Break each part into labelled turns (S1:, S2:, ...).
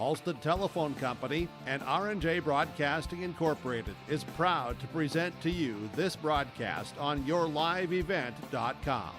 S1: Halstead Telephone Company and R&J Broadcasting Incorporated is proud to present to you this broadcast on yourliveevent.com.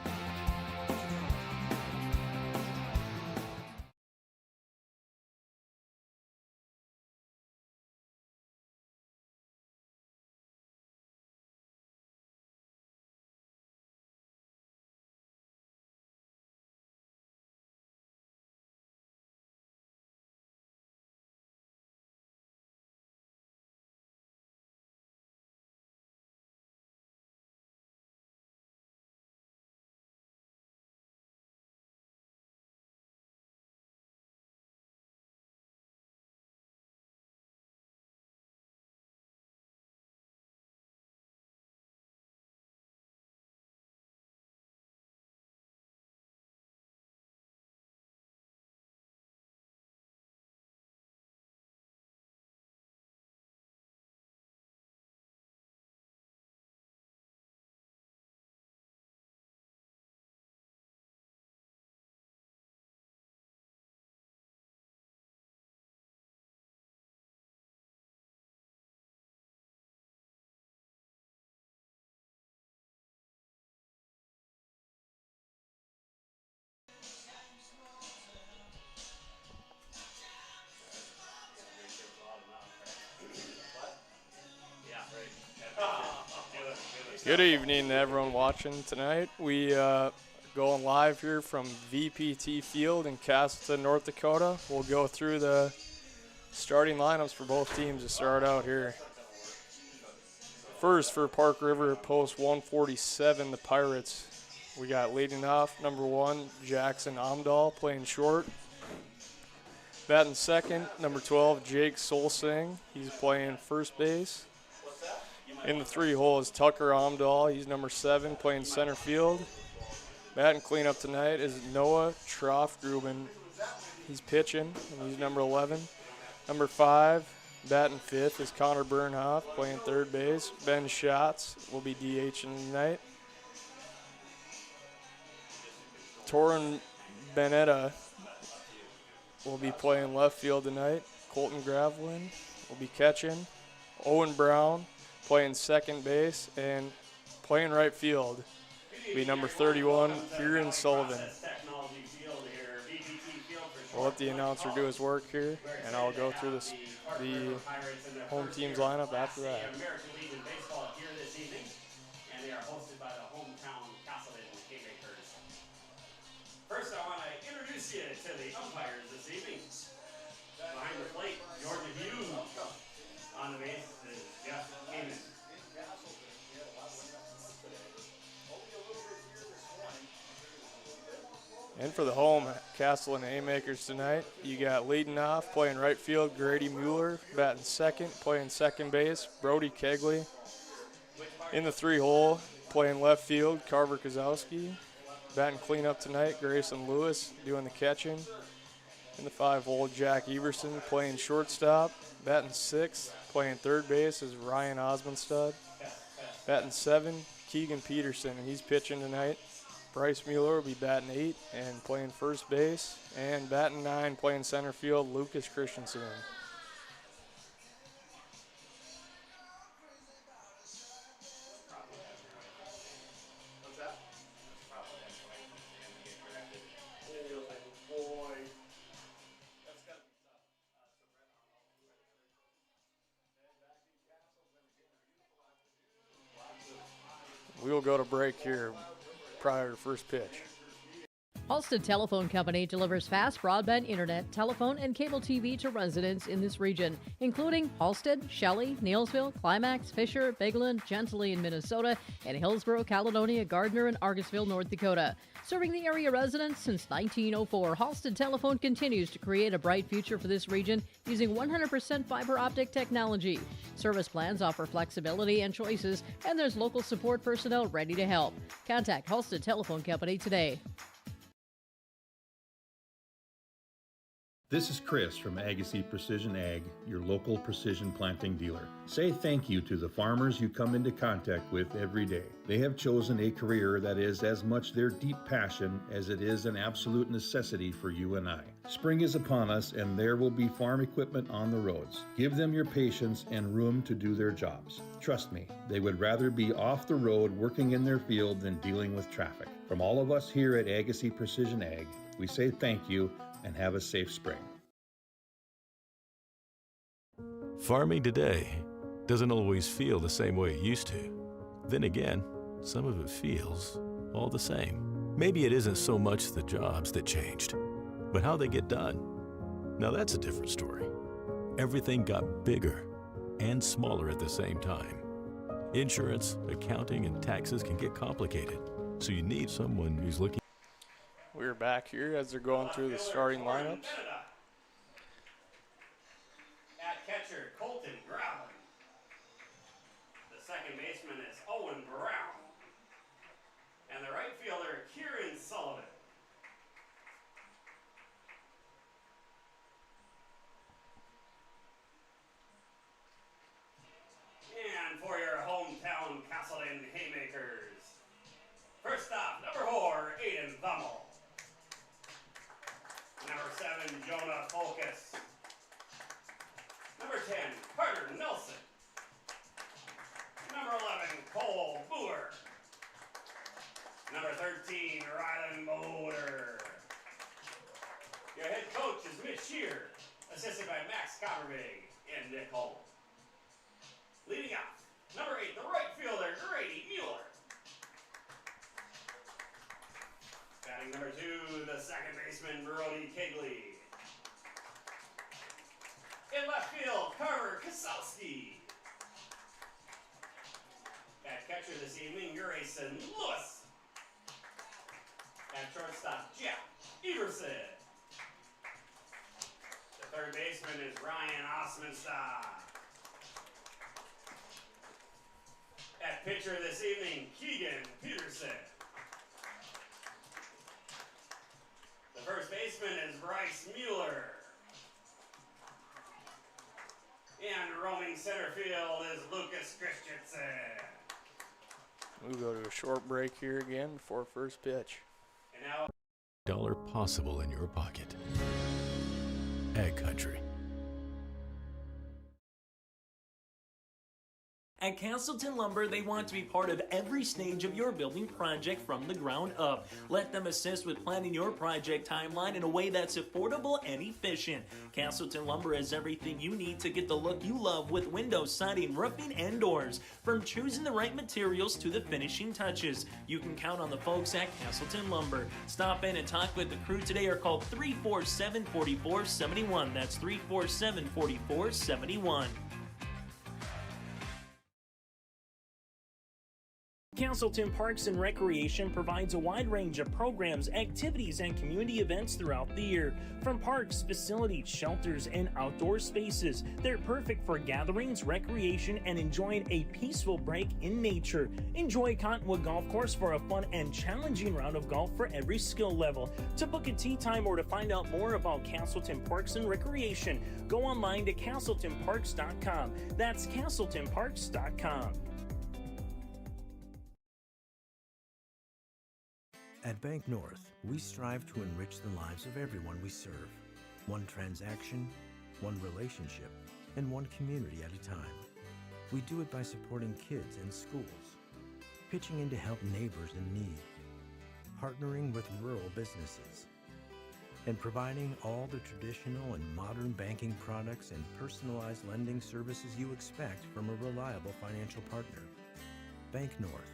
S2: Good evening to everyone watching tonight. We going live here from VPT Field in Casselton, North Dakota. We'll go through the starting lineups for both teams to start out here. First, for Park River, post 147, the Pirates. We got leading off, number 1, Jackson Amdahl, playing short. Batting second, number 12, Jake Solsing. He's playing first base. In the 3-hole is Tucker Amdahl. He's number 7, playing center field. Batting cleanup tonight is Noah Troffgruben. He's pitching, and he's number 11. Number 5, batting fifth, is Connor Bernhoff, playing third base. Ben Schatz will be DHing tonight. Torin Benetta will be playing left field tonight. Colton Gravelin will be catching. Owen Brown playing second base, and playing right field will be number 31, Kieran Sullivan. We'll let the announcer do his work here, and I'll go through the home team's lineup after that.
S3: American League in baseball here this evening, and they are hosted by the hometown Casselton Haymakers. First, I want to introduce you to the umpires this evening. Behind the plate, Jordan Hughes. On the base is Jeff Heyman.
S2: And for the home Casselton Haymakers tonight, you got leading off, playing right field, Grady Mueller. Batting second, playing second base, Brody Kegley. In the 3-hole, playing left field, Carver Kozowski. Batting cleanup tonight, Grayson Lewis doing the catching. In the 5-hole, Jack Everson playing shortstop. Batting sixth, playing third base is Ryan Osmondstad. Batting 7, Keegan Peterson, and he's pitching tonight. Bryce Mueller will be batting 8 and playing first base. And batting 9, playing center field, Lucas Christensen. We will go to break here prior to first pitch.
S4: Halstead Telephone Company delivers fast broadband internet, telephone, and cable TV to residents in this region, including Halstead, Shelley, Neilsville, Climax, Fisher, Bigland, Gentilly in Minnesota, and Hillsborough, Caledonia, Gardner, and Argusville, North Dakota. Serving the area residents since 1904, Halstead Telephone continues to create a bright future for this region using 100% fiber optic technology. Service plans offer flexibility and choices, and there's local support personnel ready to help. Contact Halstead Telephone Company today.
S5: This is Chris from Agassiz Precision Ag, your local precision planting dealer. Say thank you to the farmers you come into contact with every day. They have chosen a career that is as much their deep passion as it is an absolute necessity for you and I. Spring is upon us and there will be farm equipment on the roads. Give them your patience and room to do their jobs. Trust me, they would rather be off the road working in their field than dealing with traffic. From all of us here at Agassiz Precision Ag, we say thank you and have a safe spring.
S6: Farming today doesn't always feel the same way it used to. Then again, some of it feels all the same. Maybe it isn't so much the jobs that changed, but how they get done. Now that's a different story. Everything got bigger and smaller at the same time. Insurance, accounting, and taxes can get complicated, so you need someone who's looking.
S2: We're back here as they're going through the starting lineups.
S3: At catcher, Colton Ground. The second baseman is Owen Brown. And the right fielder, Kieran Sullivan. And for your hometown Casselton Haymakers, first up, number 4, Aiden Thummel. Number 7, Jonah Focus. Number 10, Carter Nelson. Number 11, Cole Boer. Number 13, Rylan Motor. Your head coach is Mitch Shear, assisted by Max Copperbig and Nick Holmes. Leading off, number 8, the right fielder, Grady Mueller. Batting number 2, the second baseman, Brody Kegley. In left field, Carver Kasowski. At catcher this evening, Grayson Lewis. At shortstop, Jeff Everson. The third baseman is Ryan Osmonstad. At pitcher this evening, Keegan Peterson. The first baseman is Bryce Mueller. And roaming center field is Lucas Christensen.
S2: We'll go to a short break here again before first pitch.
S3: And now,
S6: Dollar possible in your pocket. Ag Country.
S7: At Casselton Lumber, they want to be part of every stage of your building project from the ground up. Let them assist with planning your project timeline in a way that's affordable and efficient. Casselton Lumber has everything you need to get the look you love with windows, siding, roofing, and doors. From choosing the right materials to the finishing touches, you can count on the folks at Casselton Lumber. Stop in and talk with the crew today or call 347-4471. That's 347-4471. Casselton Parks and Recreation provides a wide range of programs, activities, and community events throughout the year. From parks, facilities, shelters, and outdoor spaces, they're perfect for gatherings, recreation, and enjoying a peaceful break in nature. Enjoy Cottonwood Golf Course for a fun and challenging round of golf for every skill level. To book a tee time or to find out more about Casselton Parks and Recreation, go online to CasseltonParks.com. That's CasseltonParks.com.
S8: At Bank North, we strive to enrich the lives of everyone we serve. One transaction, one relationship, and one community at a time. We do it by supporting kids and schools, pitching in to help neighbors in need, partnering with rural businesses, and providing all the traditional and modern banking products and personalized lending services you expect from a reliable financial partner. Bank North,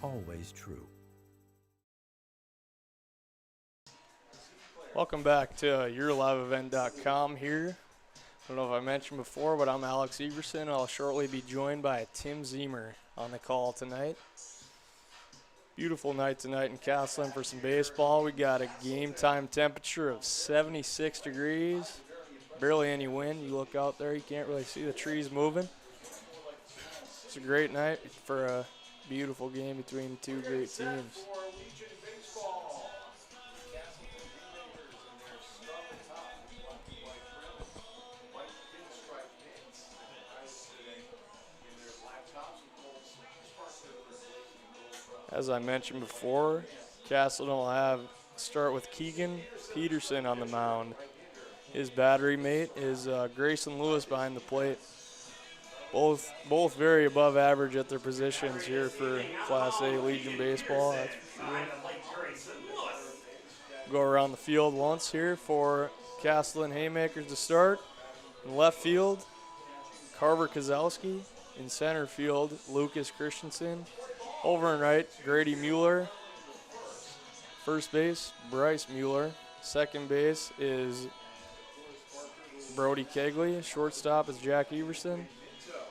S8: always true.
S2: Welcome back to YourLiveEvent.com here. I don't know if I mentioned before, but I'm Alex Everson. I'll shortly be joined by Tim Zemer on the call tonight. Beautiful night tonight in Casselton for some baseball. We got a game time temperature of 76 degrees. Barely any wind. You look out there, you can't really see the trees moving. It's a great night for a beautiful game between two great teams. As I mentioned before, Casselton will have start with Keegan Peterson on the mound. His battery mate is Grayson Lewis behind the plate. Both very above average at their positions here for Class A Legion baseball. That's for sure. Go around the field once here for Casselton Haymakers to start. In left field, Carver Kozowski. In center field, Lucas Christensen. Over and right, Grady Mueller. First base, Bryce Mueller. Second base is Brody Kegley. Shortstop is Jack Everson.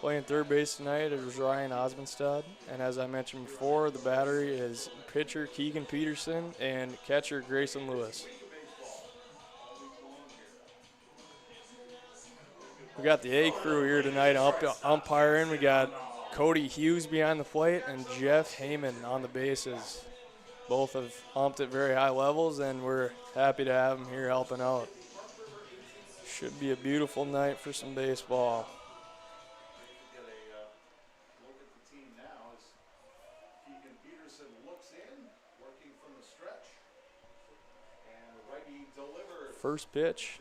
S2: Playing third base tonight is Ryan Osmondstad. And as I mentioned before, the battery is pitcher Keegan Peterson and catcher Grayson Lewis. We got the A crew here tonight umpiring. We got Cody Hughes behind the plate and Jeff Heyman on the bases. Both have umped at very high levels, and we're happy to have them here helping out. Should be a beautiful night for some baseball.
S1: Look at the team now as Keegan Peterson looks in, working from the stretch. And righty delivered.
S2: First pitch,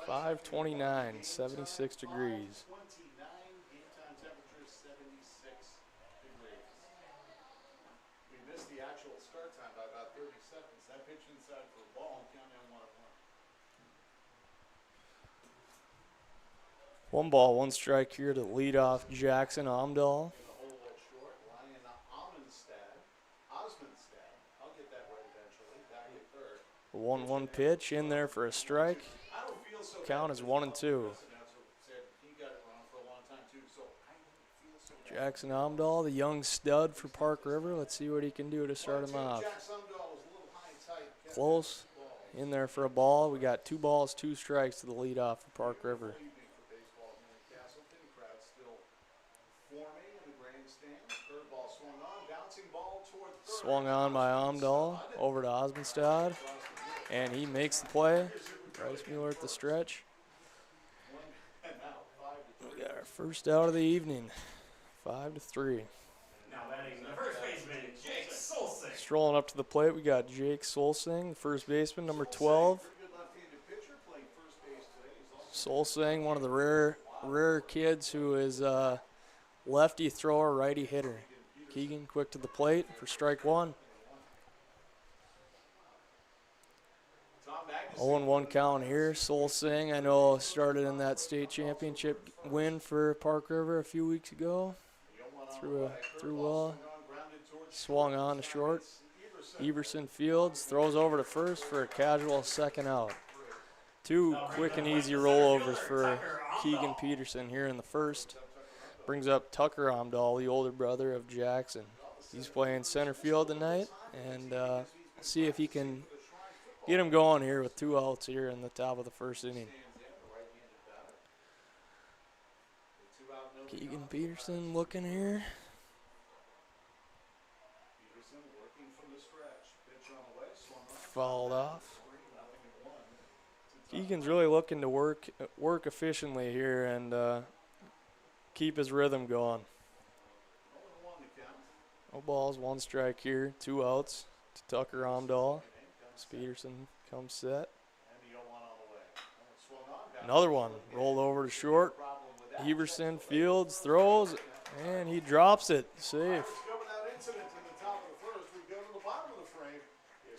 S2: 5:29, 76 degrees.
S1: 29, game time temperature 76 degrees. We missed the actual start time by about 30 seconds. That pitch inside for a ball, count down 1-1.
S2: 1 ball, 1 strike here to lead off Jackson Omdahl. 1-1 pitch in there for a strike. Count is 1-2. Jackson Omdahl, the young stud for Park River. Let's see what he can do to start him off. Close. In there for a ball. We got 2 balls, 2 strikes to the leadoff for Park River. Swung on by Omdahl over to Osmondstad, and he makes the play. Bryce Mueller at the stretch. We got our first out of the evening, 5-3.
S3: Now batting the first baseman, Jake Solsing.
S2: Strolling up to the plate, we got Jake Solsing, the first baseman, number 12. Solsing, one of the rare kids who is a lefty thrower, righty hitter. Keegan quick to the plate for strike 1. 0-1 count here. Solsing, I know, started in that state championship win for Park River a few weeks ago. Threw well. Swung on to short. Everson fields, throws over to first for a casual second out. 2 quick and easy rollovers for Keegan Peterson here in the first. Brings up Tucker Omdahl, the older brother of Jackson. He's playing center field tonight, and see if he can get him going here with 2 outs here in the top of the first inning. Keegan Peterson looking here. Fouled off. Keegan's really looking to work efficiently here and keep his rhythm going. No balls, 1 strike here, 2 outs to Tucker Omdahl. Peterson comes set. Another one rolled over to short. Everson fields, throws, and he drops it. Safe.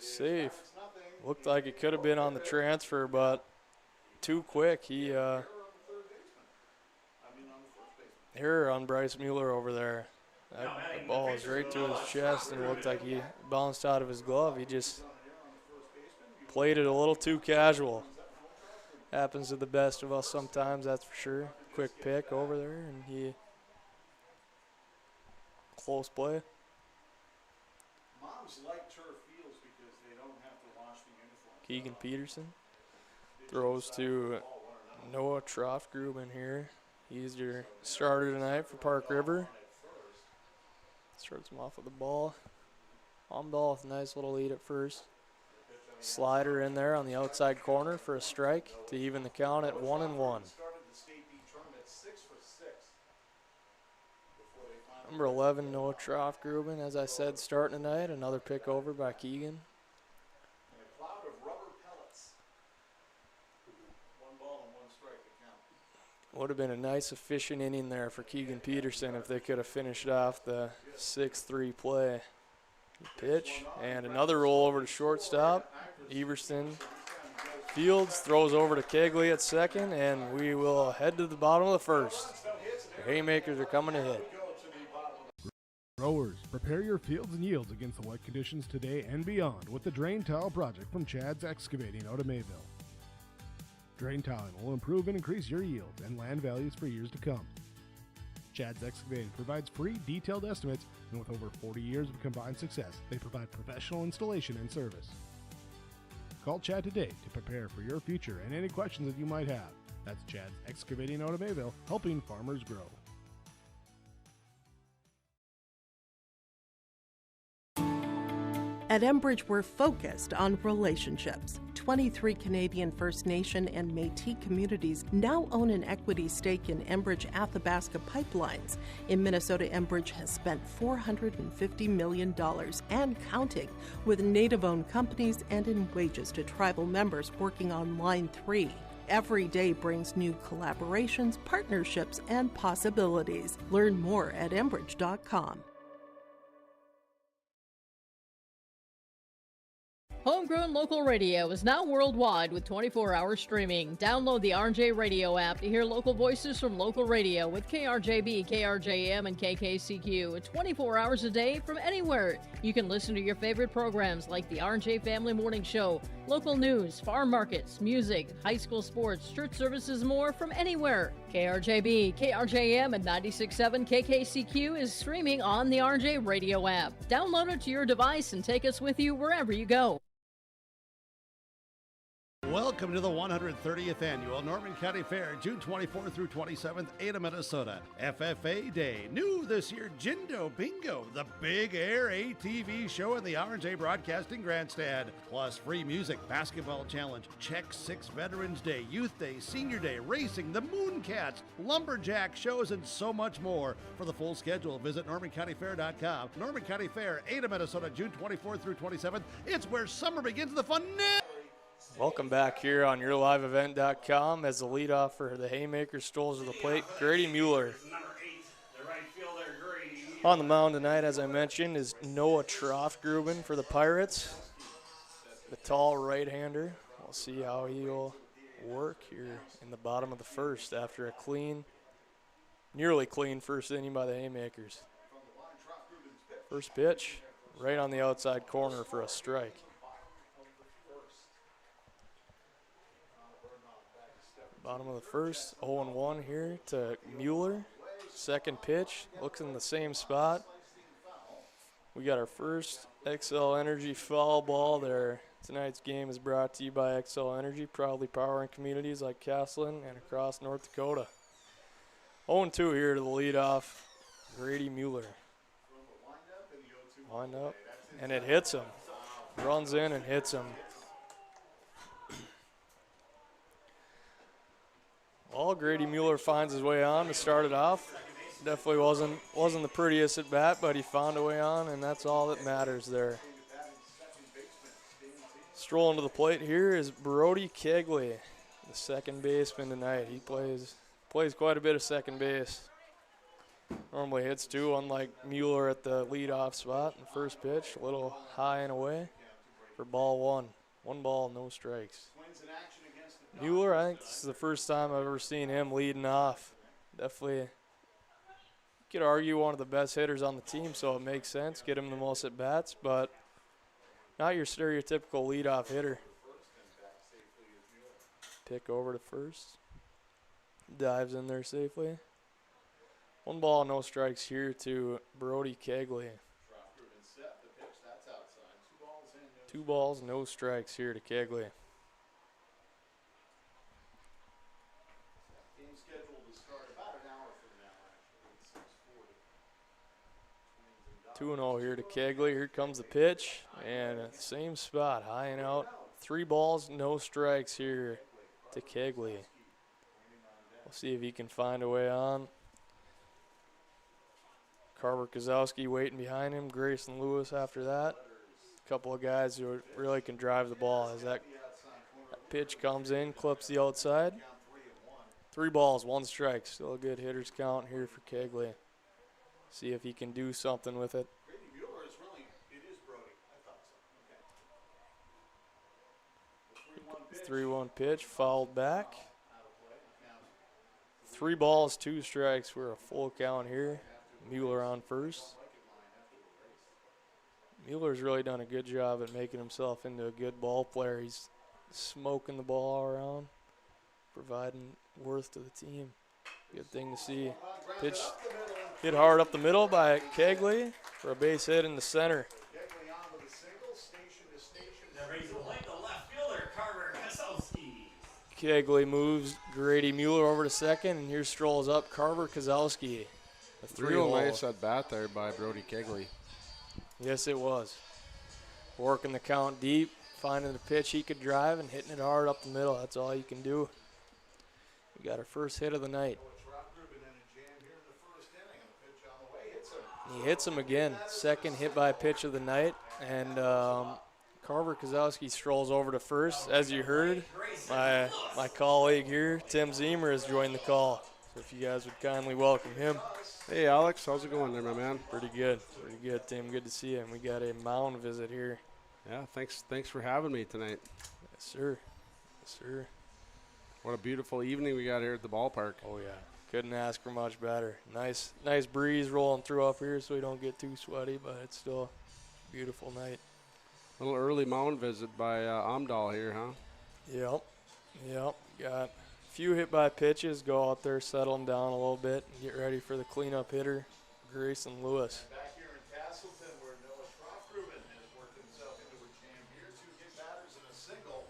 S2: Safe. Looked like it could have been on the transfer, but too quick. He error on Bryce Mueller over there. That ball was right to his chest and looked like he bounced out of his glove. He just played it a little too casual. Happens to the best of us sometimes, that's for sure. Quick pick over there, and he close play.
S1: Moms like turf fields because they don't have to wash the uniform.
S2: Keegan Peterson throws to Noah Troftgruben here. He's your starter tonight for Park River. Starts him off with the ball. Omdahl with a nice little lead at first. Slider in there on the outside corner for a strike to even the count at 1-1. Number 11, Noah Troff-Gruben, as I said, starting tonight. Another pick over by Keegan.
S1: And a cloud of rubber pellets. 1 ball and 1 strike to count.
S2: Would have been a nice, efficient inning there for Keegan Peterson if they could have finished off the 6-3 play. Pitch, and another roll over to shortstop. Everson Fields throws over to Kegley at second, and we will head to the bottom of the first. The Haymakers are coming to hit.
S9: Growers, prepare your fields and yields against the wet conditions today and beyond with the Drain Tile project from Chad's Excavating out of Mayville. Drain tiling will improve and increase your yields and land values for years to come. Chad's Excavating provides free, detailed estimates, and with over 40 years of combined success, they provide professional installation and service. Call Chad today to prepare for your future and any questions that you might have. That's Chad's Excavating out of Mayville, helping farmers grow.
S10: At Enbridge, we're focused on relationships. 23 Canadian First Nation and Métis communities now own an equity stake in Enbridge Athabasca Pipelines. In Minnesota, Enbridge has spent $450 million and counting with Native-owned companies and in wages to tribal members working on Line 3. Every day brings new collaborations, partnerships, and possibilities. Learn more at Enbridge.com.
S4: Homegrown local radio is now worldwide with 24-hour streaming. Download the RJ Radio app to hear local voices from local radio with KRJB, KRJM, and KKCQ 24 hours a day from anywhere. You can listen to your favorite programs like the RJ Family Morning Show, local news, farm markets, music, high school sports, church services, more from anywhere. KRJB, KRJM, and 96.7 KKCQ is streaming on the RJ Radio app. Download it to your device and take us with you wherever you go.
S11: Welcome to the 130th Annual Norman County Fair, June 24th through 27th, Ada, Minnesota. FFA Day. New this year, Jindo Bingo, the big air ATV show in the R&J Broadcasting Grandstand. Plus free music, basketball challenge, Check 6 Veterans Day, Youth Day, Senior Day, racing, the Mooncats, lumberjack shows, and so much more. For the full schedule, visit NormanCountyFair.com. Norman County Fair, Ada, Minnesota, June 24th through 27th. It's where summer begins, the fun now.
S2: Welcome back here on YourLiveEvent.com as the leadoff for the Haymakers strolls to the plate, Grady Mueller. On the mound tonight, as I mentioned, is Noah Troff-Gruben for the Pirates, the tall right-hander. We'll see how he'll work here in the bottom of the first after a clean, nearly clean first inning by the Haymakers. First pitch, right on the outside corner for a strike. Bottom of the first, 0-1 here to Mueller. Second pitch, looks in the same spot. We got our first XL Energy foul ball there. Tonight's game is brought to you by XL Energy, proudly powering communities like Casselton and across North Dakota. 0-2 here to the leadoff, Grady Mueller. Wind up, and it hits him. Runs in and hits him. Well, Grady Mueller finds his way on to start it off. Definitely wasn't the prettiest at bat, but he found a way on, and that's all that matters there. Strolling to the plate here is Brody Kegley, the second baseman tonight. He plays quite a bit of second base. Normally hits two, unlike Mueller at the leadoff spot. In the first pitch, a little high and away for ball one. 1 ball, no strikes. Mueller, I think this is the first time I've ever seen him leading off. Definitely, you could argue one of the best hitters on the team, so it makes sense. Get him the most at-bats, but not your stereotypical leadoff hitter. Pick over to first. Dives in there safely. 1 ball, no strikes here to Brody Kegley. 2 balls, no strikes here to Kegley. 2-0 here to Kegley. Here comes the pitch, and same spot, high and out. 3 balls, no strikes here to Kegley. We'll see if he can find a way on. Carver Kozowski waiting behind him. Grayson Lewis after that. A couple of guys who really can drive the ball. As that pitch comes in, clips the outside. 3 balls, 1 strike. Still a good hitter's count here for Kegley. See if he can do something with it. 3-1 pitch, fouled back. 3 balls, 2 strikes. We're a full count here. Mueller on first. Mueller's really done a good job at making himself into a good ball player. He's smoking the ball all around, providing worth to the team. Good thing to see. Pitch hit hard up the middle by Kegley for a base hit in the center. Kegley moves Grady Mueller over to second, and here strolls up Carver Kozowski. A
S12: Real nice at bat there by Brody Kegley.
S2: Yes, it was. Working the count deep, finding the pitch he could drive, and hitting it hard up the middle. That's all you can do. We got our first hit of the night. He hits him again. Second hit by pitch of the night, and Carver Kozowski strolls over to first. As you heard, my colleague here, Tim Zemer, has joined the call. So if you guys would kindly welcome him.
S12: Hey, Alex. How's it going there, my man?
S2: Pretty good, Tim. Good to see you. And we got a mound visit here.
S12: Yeah, thanks for having me tonight.
S2: Yes, sir. Yes, sir.
S12: What a beautiful evening we got here at the ballpark.
S2: Oh, yeah. Couldn't ask for much better. Nice breeze rolling through up here so we don't get too sweaty, but it's still a beautiful night.
S12: A little early mound visit by Amdahl here, huh?
S2: Yep. Got a few hit by pitches. Go out there, settle them down a little bit, and get ready for the cleanup hitter, Grayson Lewis.
S1: Back here in Casselton, where Noah Schroffgruben has worked himself into a jam here. 2 hit batters and a single,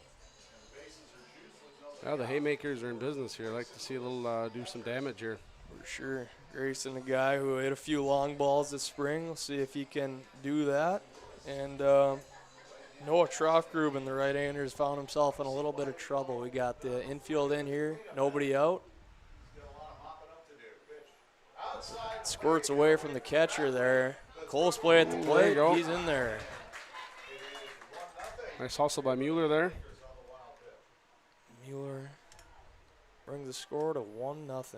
S1: and the bases are juiced with no.
S12: Yeah, the Haymakers are in business here. I'd like to see a little do some damage here.
S2: For sure. Grayson, a guy who hit a few long balls this spring. We'll see if he can do that. And Noah Schroffgruben, the right-hander, has found himself in a little bit of trouble. We got the infield in here, nobody out. Squirts away from the catcher there. Close play at the plate. He's in there.
S12: Nice hustle by Mueller there.
S2: Mueller brings the score to 1-0.
S1: So runners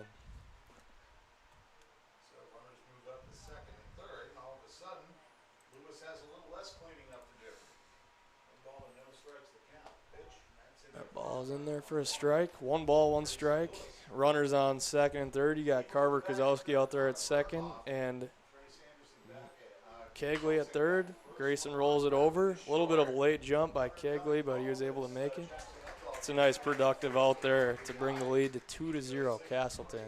S1: move up to second and third, and all of a sudden, Lewis has a little less cleaning up to do. 1 ball and no strikes to count. Pitch, that's in
S2: That ball's in there for a strike. 1 ball, 1 strike. Runners on second and third. You got Carver Kozowski out there at second, and Kegley at third. Grayson rolls it over. A little bit of a late jump by Kegley, but he was able to make it. It's a nice productive out there to bring the lead to 2-0 Casselton.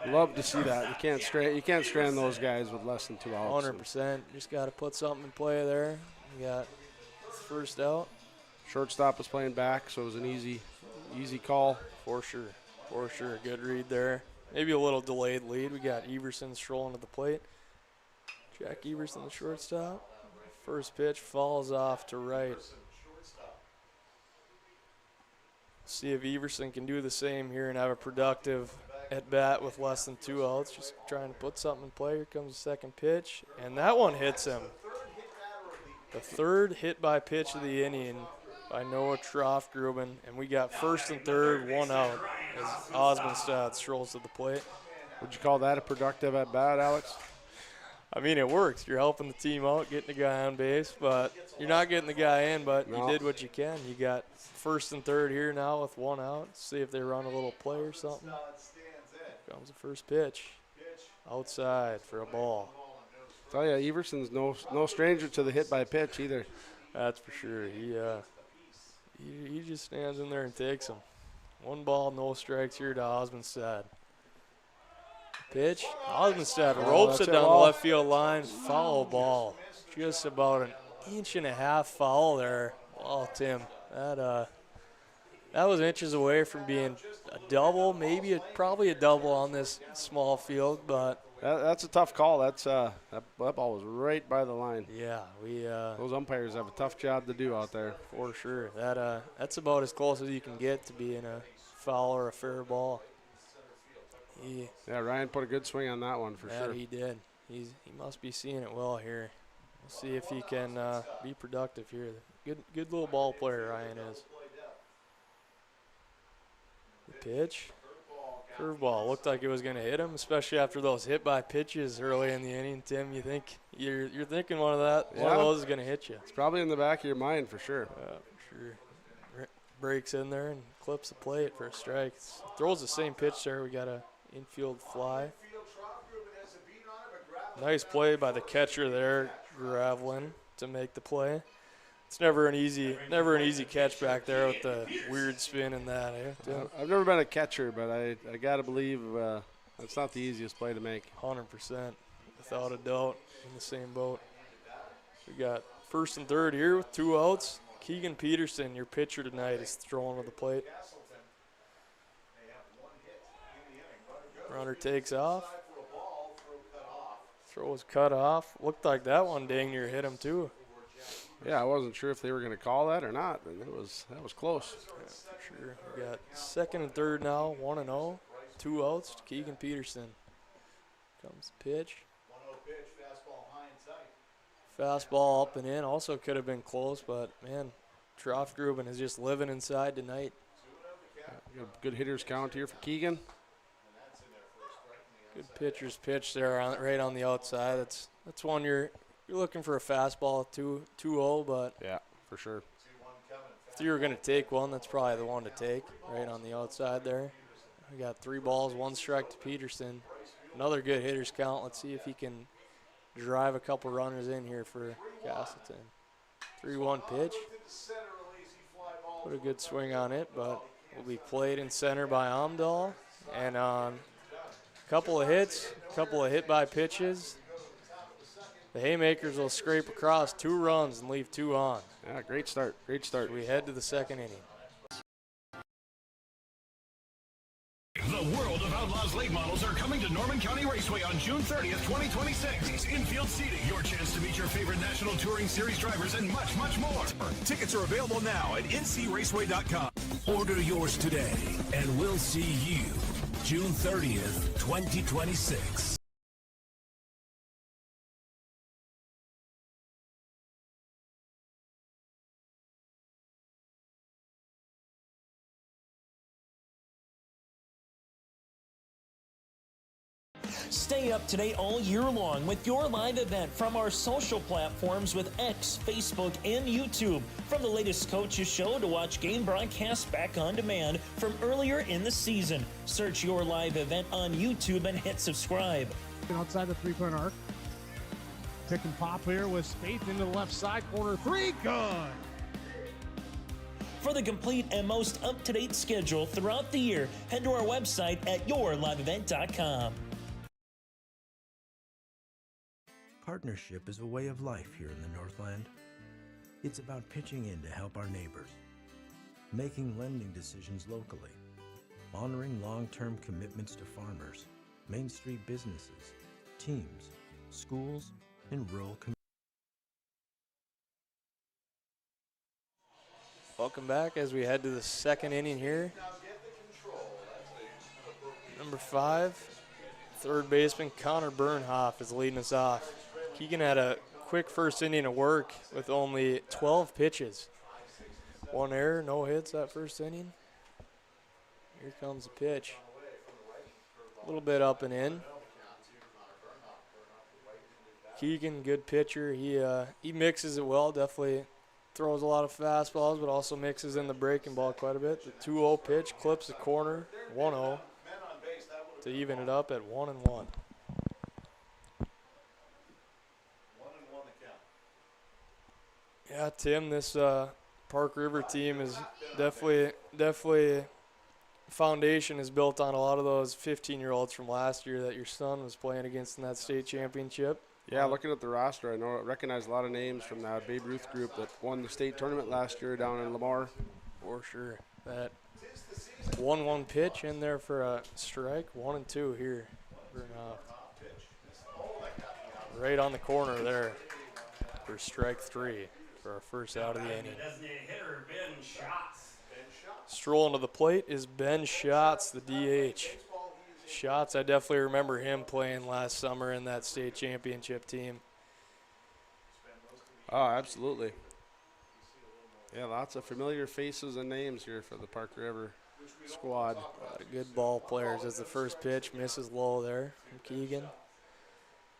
S12: Love to see that. You can't strand those guys with less than 2 outs.
S2: 100%. Just got to put something in play there. You got first out.
S12: Shortstop was playing back, so it was an easy call.
S2: For sure. Good read there. Maybe a little delayed lead. We got Everson strolling to the plate. Jack Everson, the shortstop. First pitch falls off to right. See if Everson can do the same here and have a productive at-bat with less than 2 outs. Just trying to put something in play. Here comes the second pitch, and that one hits him. The third hit by pitch of the inning by Noah Schroffgruben, and we got first and third, 1 out as Osmondstad strolls to the plate.
S12: Would you call that a productive at-bat, Alex?
S2: I mean, it works. You're helping the team out, getting the guy on base, but you're not getting the guy in, but you did what you can. You got first and third here now with 1 out. See if they run a little play or something. Comes the first pitch. Outside for a ball.
S12: Tell you, Everson's no stranger to the hit by pitch either.
S2: That's for sure. He just stands in there and takes them. 1 ball, no strikes here to Osmondstad. Pitch. Osmondstad ropes it down the left field line. Foul ball. Just about an 1.5 inch foul there. Oh, Tim. That was inches away from being a double, maybe probably a double on this small field, but
S12: that's a tough call. That ball was right by the line.
S2: Yeah,
S12: those umpires have a tough job to do out there.
S2: For sure. That's about as close as you can get to being a foul or a fair ball.
S12: Yeah, Ryan put a good swing on that one for sure.
S2: He did. He must be seeing it well here. We'll see if he can be productive here. Good little ball player, Ryan is. The pitch. Curveball. Looked like it was going to hit him, especially after those hit by pitches early in the inning. Tim, you think you're thinking one of those is going to hit you.
S12: It's probably in the back of your mind for sure.
S2: Yeah, for sure. Breaks in there and clips the plate for a strike. Throws the same pitch there. We got a infield fly. Nice play by the catcher there, Gravelin, to make the play. It's never an easy catch back there with the weird spin and that. Eh?
S12: I've never been a catcher, but I got to believe it's not the easiest play to make.
S2: 100%, without a doubt, in the same boat. We got first and third here with 2 outs. Keegan Peterson, your pitcher tonight, is throwing to the plate. Runner takes off. Throw was cut off. Looked like that one dang near hit him too.
S12: Yeah, I wasn't sure if they were going to call that or not, but that was close.
S2: Yeah, for sure. We got second and third now, 1-0, 2 outs to Keegan Peterson. Comes the pitch.
S1: 1-0 pitch, fastball high and tight.
S2: Fastball up and in. Also could have been close, but man, Troftgruben is just living inside tonight.
S12: Good hitters count here for Keegan.
S2: Good pitcher's pitch there, right on the outside. That's one you're looking for a fastball 2-0, but
S12: yeah, for sure.
S2: If you were going to take one, that's probably the one to take, right on the outside there. We got 3 balls, 1 strike to Peterson. Another good hitter's count. Let's see if he can drive a couple runners in here for Casselton. 3-1 pitch. Put a good swing on it, but will be played in center by Amdahl. And on a couple of hits, a couple of hit by pitches, the Haymakers will scrape across 2 runs and leave 2 on.
S12: Yeah, great start. Great start.
S2: So we head to the second inning.
S13: The World of Outlaws late models are coming to Norman County Raceway on June 30th, 2026. Infield seating, your chance to meet your favorite National Touring Series drivers, and much, much more. Tickets are available now at ncraceway.com. Order yours today, and we'll see you June 30th, 2026.
S7: Stay up to date all year long with your live event from our social platforms with X, Facebook, and YouTube. From the latest coaches show to watch game broadcasts back on demand from earlier in the season. Search your live event on YouTube and hit subscribe.
S9: Outside the 3-point arc. Pick and pop here with Spaeth into the left side corner. 3, good.
S7: For the complete and most up-to-date schedule throughout the year, head to our website at yourliveevent.com.
S8: Partnership is a way of life here in the Northland. It's about pitching in to help our neighbors, making lending decisions locally, honoring long-term commitments to farmers, Main Street businesses, teams, schools, and rural communities.
S2: Welcome back as we head to the second inning here. Number 5, third baseman Connor Bernhoff is leading us off. Keegan had a quick first inning of work with only 12 pitches. 1 error, no hits that first inning. Here comes the pitch. A little bit up and in. Keegan, good pitcher. He mixes it well, definitely throws a lot of fastballs, but also mixes in the breaking ball quite a bit. The 2-0 pitch clips the corner, 1-0, to even it up at 1-1. Yeah, Tim, this Park River team is definitely foundation is built on a lot of those 15-year-olds from last year that your son was playing against in that state championship.
S12: Yeah, looking at the roster, I recognize a lot of names from that Babe Ruth group that won the state tournament last year down in Lamar.
S2: For sure. That 1-1 pitch in there for a strike. 1-2 here. Right on the corner there for strike 3 for our first out of the inning.
S3: Designated hitter, Ben Schatz.
S2: Strolling to the plate is Ben Schatz, the DH. Shots, I definitely remember him playing last summer in that state championship team.
S12: Oh, absolutely. Yeah, lots of familiar faces and names here for the Park River squad.
S2: A lot of good ball players. As the first pitch misses low there from Keegan.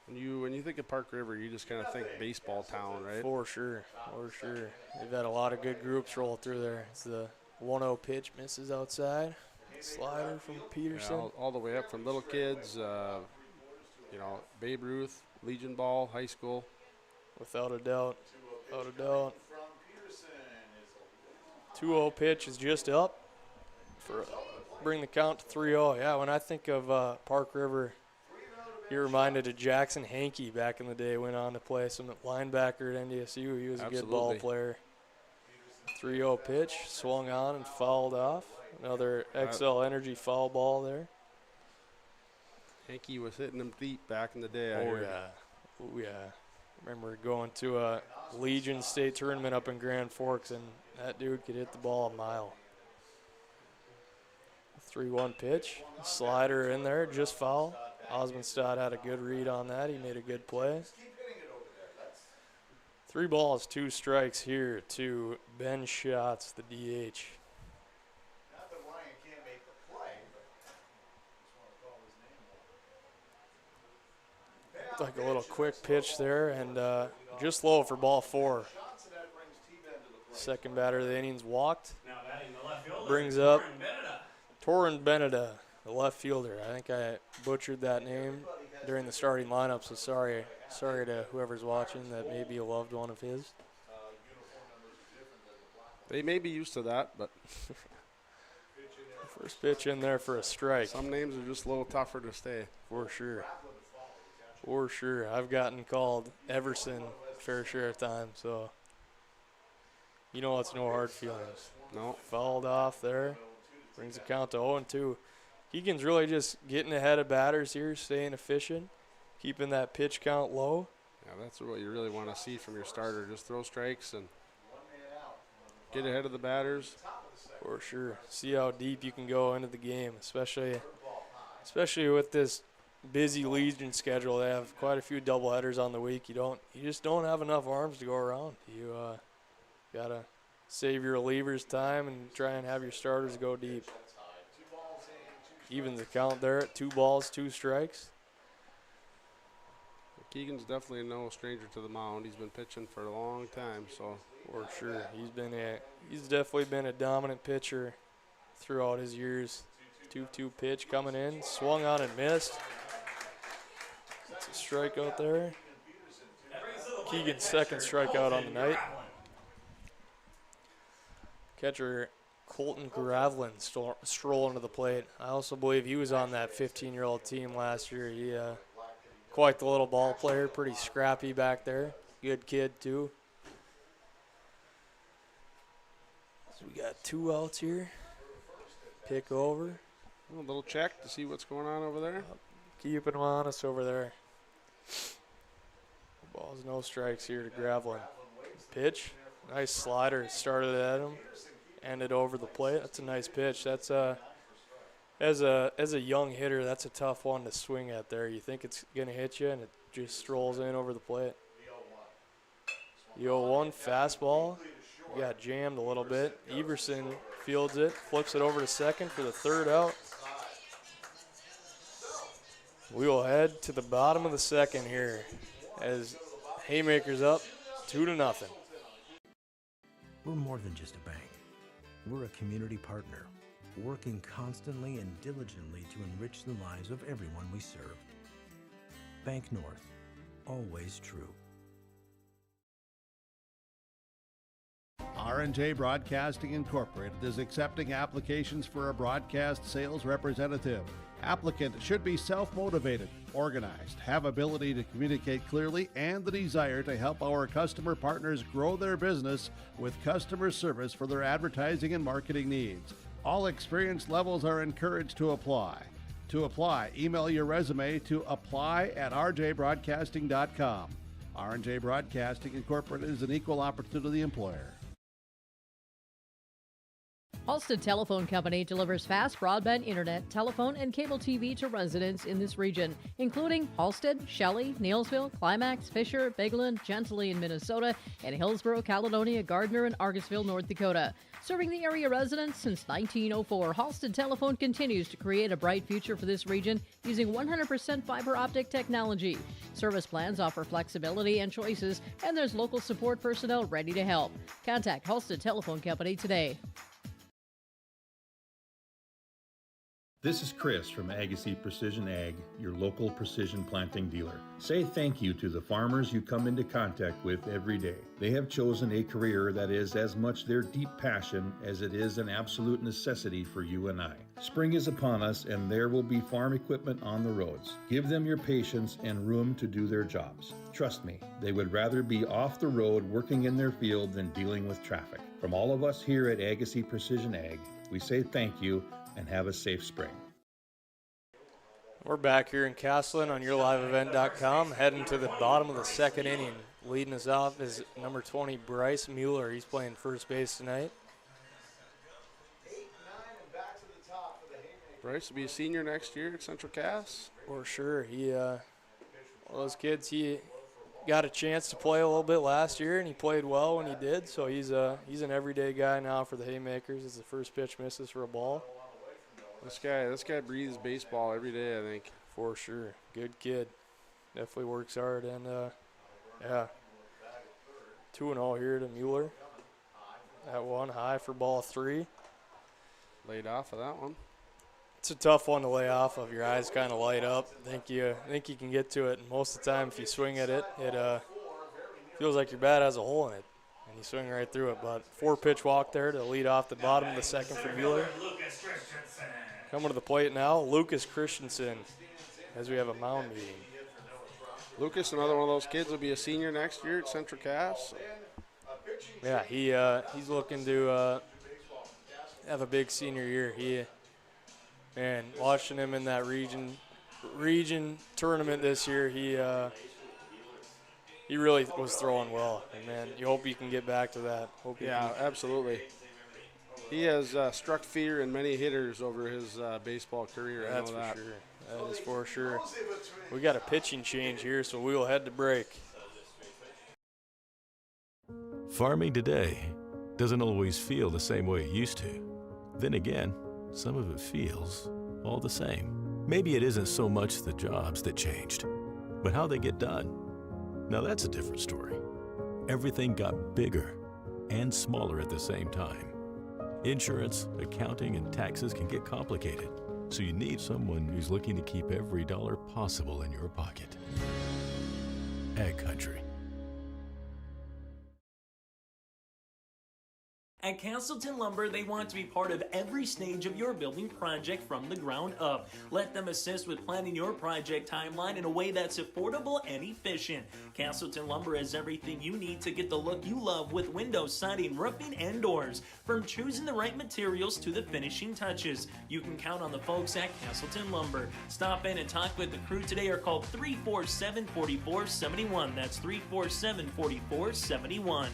S12: When you think of Park River, you just kind of think baseball town, right?
S2: For sure, for sure. They've had a lot of good groups roll through there. It's the 1-0 pitch misses outside. Slider from Peterson.
S12: Yeah, all the way up from little kids, Babe Ruth, Legion Ball, high school.
S2: Without a doubt. Without a doubt. 2-0 pitch is just up. Bring the count to 3-0. Yeah, when I think of Park River, you're reminded of Jackson Hankey back in the day. Went on to play some linebacker at NDSU. He was a good ball player. 3-0 pitch, swung on and fouled off. Another XL Energy foul ball there.
S12: Hankey was hitting them deep back in the day.
S2: Oh, yeah. Remember going to a Legion State tournament up in Grand Forks, and that dude could hit the ball a mile. 3-1 pitch. Slider in there, just foul. Osmondstad had a good read on that. He made a good play. 3 balls, 2 strikes here to Ben Schatz, the DH. Like a little quick pitch there, and just low for ball 4. Second batter of the innings walked. Brings up Torrin Beneda, the left fielder. I think I butchered that name during the starting lineup, so sorry to whoever's watching that may be a loved one of his.
S12: They may be used to that, but
S2: first pitch in there for a strike.
S12: Some names are just a little tougher to stay.
S2: For sure. For sure. I've gotten called Everson a fair share of time, so you know it's no hard feelings.
S12: No.
S2: Fouled off there. Brings the count to 0-2. Keegan's really just getting ahead of batters here, staying efficient, keeping that pitch count low.
S12: Yeah, that's what you really want to see from your starter. Just throw strikes and get ahead of the batters.
S2: For sure. See how deep you can go into the game, especially with this busy Legion schedule. They have quite a few doubleheaders on the week. You just don't have enough arms to go around. You gotta save your relievers time and try and have your starters go deep. Even the count there at 2 balls, 2 strikes.
S12: Keegan's definitely no stranger to the mound. He's been pitching for a long time, so
S2: for sure. He's definitely been a dominant pitcher throughout his years. 2-2 pitch coming in, swung on and missed. It's a strikeout there. Keegan's second strikeout on the night. Catcher Colton Gravelin strolling to the plate. I also believe he was on that 15-year-old team last year. He quite the little ball player, pretty scrappy back there. Good kid too. So we got 2 outs here. Pick over.
S12: A little check to see what's going on over there.
S2: Keeping him honest over there. Balls, no strikes here to Gravelin. Pitch. Nice slider. Started at him. Ended over the plate. That's a nice pitch. That's as a young hitter, that's a tough one to swing at there. You think it's going to hit you, and it just strolls in over the plate. The 0-1 fastball. Got jammed a little bit. Everson fields it, flips it over to second for the 3rd out. We will head to the bottom of the 2nd here as Haymakers up 2-0.
S8: We're more than just a bank. We're a community partner, working constantly and diligently to enrich the lives of everyone we serve. Bank North, always true.
S11: R&J Broadcasting Incorporated is accepting applications for a broadcast sales representative. Applicant should be self-motivated, organized, have ability to communicate clearly, and the desire to help our customer partners grow their business with customer service for their advertising and marketing needs. All experience levels are encouraged to apply. To apply, email your resume to apply@rjbroadcasting.com. R&J Broadcasting Incorporated is an equal opportunity employer.
S4: Halstead Telephone Company delivers fast broadband internet, telephone, and cable TV to residents in this region, including Halstead, Shelley, Neillsville, Climax, Fisher, Bigland, Gentilly in Minnesota, and Hillsborough, Caledonia, Gardner, and Argusville, North Dakota. Serving the area residents since 1904, Halstead Telephone continues to create a bright future for this region using 100% fiber optic technology. Service plans offer flexibility and choices, and there's local support personnel ready to help. Contact Halstead Telephone Company today.
S5: This is Chris from Agassiz Precision Ag, your local precision planting dealer. Say thank you to the farmers you come into contact with every day. They have chosen a career that is as much their deep passion as it is an absolute necessity for you and I. Spring is upon us and there will be farm equipment on the roads. Give them your patience and room to do their jobs. Trust me, they would rather be off the road working in their field than dealing with traffic. From all of us here at Agassiz Precision Ag, we say thank you and have a safe spring.
S2: We're back here in Casselton on YourLiveEvent.com, heading to the bottom of the second inning. Leading us off is number 20, Bryce Mueller. He's playing first base tonight.
S12: Bryce will be a senior next year at Central Cass.
S2: For sure. He, one of those kids, he got a chance to play a little bit last year, and he played well when he did. So he's an everyday guy now for the Haymakers. As the first pitch misses for a ball.
S12: This guy breathes baseball every day, I think.
S2: For sure. Good kid. Definitely works hard. And, yeah, 2-0 here to Mueller. That one high for ball 3.
S12: Laid off of that one.
S2: It's a tough one to lay off of. Your eyes kind of light up. I think you can get to it. And most of the time, if you swing at it, it feels like your bat has a hole in it. And you swing right through it. But 4-pitch walk there to lead off the bottom of the second for Mueller. Coming to the plate now, Lucas Christensen, as we have a mound meeting.
S12: Lucas, another one of those kids, will be a senior next year at Central Cass.
S2: Yeah, he's looking to have a big senior year. Man, watching him in that region tournament this year, he really was throwing well. And, man, you hope he can get back to that.
S12: Absolutely. He has struck fear in many hitters over his baseball career.
S2: That's for sure. That is for sure. We got a pitching change here, so we will head to break.
S6: Farming today doesn't always feel the same way it used to. Then again, some of it feels all the same. Maybe it isn't so much the jobs that changed, but how they get done. Now that's a different story. Everything got bigger and smaller at the same time. Insurance, accounting, and taxes can get complicated, so you need someone who's looking to keep every dollar possible in your pocket. Ag Country.
S7: At Casselton Lumber, they want to be part of every stage of your building project from the ground up. Let them assist with planning your project timeline in a way that's affordable and efficient. Casselton Lumber has everything you need to get the look you love with windows, siding, roofing, and doors. From choosing the right materials to the finishing touches, you can count on the folks at Casselton Lumber. Stop in and talk with the crew today or call 347-4471. That's 347-4471.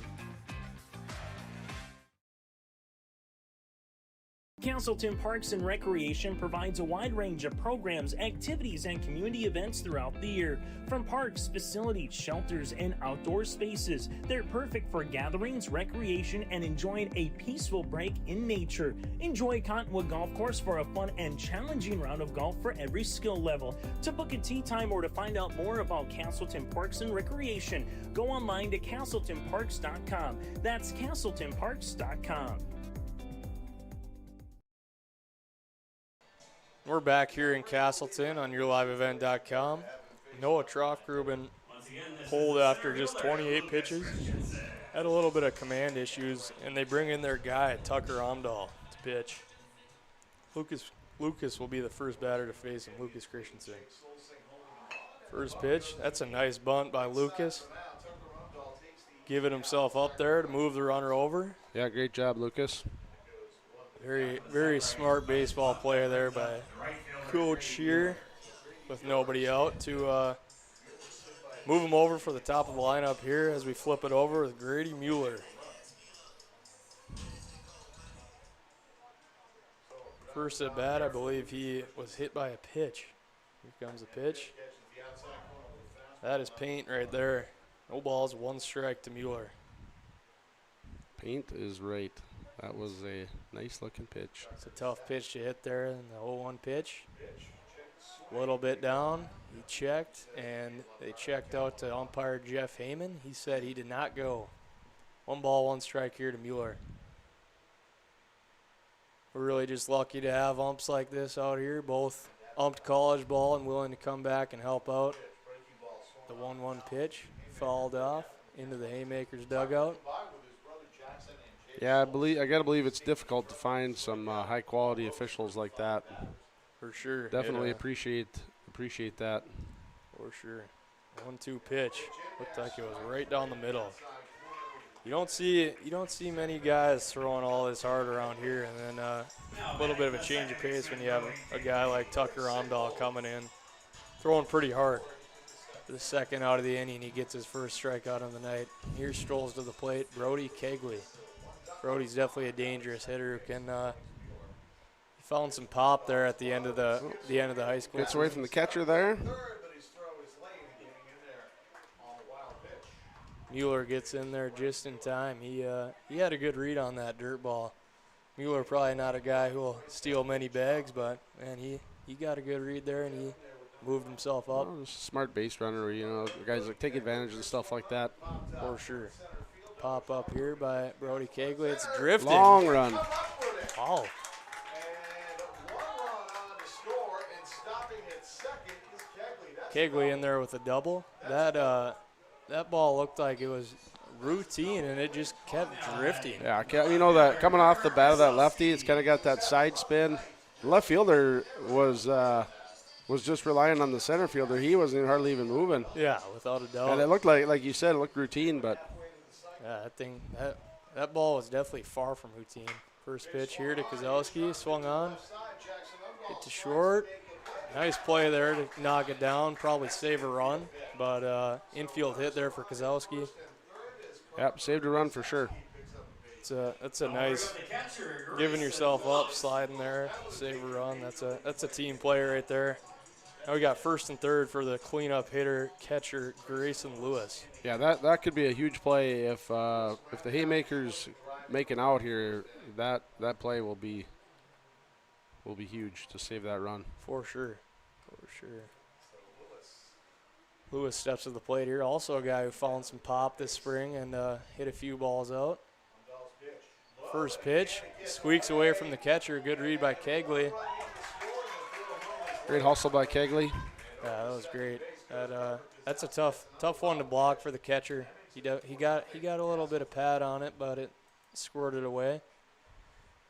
S7: Casselton Parks and Recreation provides a wide range of programs, activities, and community events throughout the year. From parks, facilities, shelters, and outdoor spaces, they're perfect for gatherings, recreation, and enjoying a peaceful break in nature. Enjoy Cottonwood Golf Course for a fun and challenging round of golf for every skill level. To book a tee time or to find out more about Casselton Parks and Recreation, go online to CasseltonParks.com. That's CasseltonParks.com.
S2: We're back here in Casselton on YourLiveEvent.com. Noah Troffgruben pulled after just 28 pitches. Had a little bit of command issues, and they bring in their guy, Tucker Omdahl, to pitch. Lucas will be the first batter to face him, Lucas Christensen. First pitch, that's a nice bunt by Lucas. Giving himself up there to move the runner over.
S12: Yeah, great job, Lucas.
S2: Very, very smart baseball player there by Coach here with nobody out to move him over for the top of the lineup here as we flip it over with Grady Mueller. First at bat, I believe he was hit by a pitch. Here comes the pitch. That is paint right there. No balls, 1 strike to Mueller.
S12: Paint is right. That was a nice looking pitch.
S2: It's a tough pitch to hit there in the 0-1 pitch. A little bit down. He checked, and they checked out to umpire Jeff Heyman. He said he did not go. 1 ball, 1 strike here to Mueller. We're really just lucky to have umps like this out here, both umped college ball and willing to come back and help out. The 1-1 pitch fouled off into the Haymakers dugout.
S12: Yeah, I gotta believe it's difficult to find some high quality officials like that.
S2: For sure.
S12: Definitely appreciate that.
S2: For sure. 1-2 pitch. Looked like it was right down the middle. You don't see many guys throwing all this hard around here, and then a little bit of a change of pace when you have a guy like Tucker Omdahl coming in, throwing pretty hard. The second out of the inning, he gets his first strikeout of the night. Here strolls to the plate, Brody Kegley. Brody's definitely a dangerous hitter who can. He found some pop there at the end of the high school.
S12: Gets away from the catcher there.
S2: Mueller gets in there just in time. He had a good read on that dirt ball. Mueller probably not a guy who will steal many bags, but man, he got a good read there and he moved himself up.
S12: Oh, just a smart base runner, guys like take advantage of stuff like that.
S2: For sure. Pop up here by Brody Kegley. It's drifting.
S12: Long run.
S2: Oh. Kegley in there with a double. That ball looked like it was routine, and it just kept drifting.
S12: Yeah, that coming off the bat of that lefty, it's kind of got that side spin. The left fielder was just relying on the center fielder. He wasn't hardly even moving.
S2: Yeah, without a doubt.
S12: And it looked like you said, it looked routine, but
S2: yeah, that ball was definitely far from routine. First pitch here to Kozlowski, swung on, hit to short. Nice play there to knock it down, probably save a run, but infield hit there for Kozlowski.
S12: Yep, saved a run for sure.
S2: That's a nice giving yourself up, sliding there, save a run. That's a team play right there. Now we got first and third for the cleanup hitter, catcher Grayson Lewis.
S12: Yeah, that could be a huge play if the Haymakers make an out here. That play will be huge to save that run.
S2: For sure. Lewis steps to the plate here. Also a guy who found some pop this spring and hit a few balls out. First pitch, squeaks away from the catcher. Good read by Kegley.
S12: Great hustle by Kegley.
S2: Yeah, that was great. That's a tough one to block for the catcher. He got a little bit of pad on it, but it squirted away.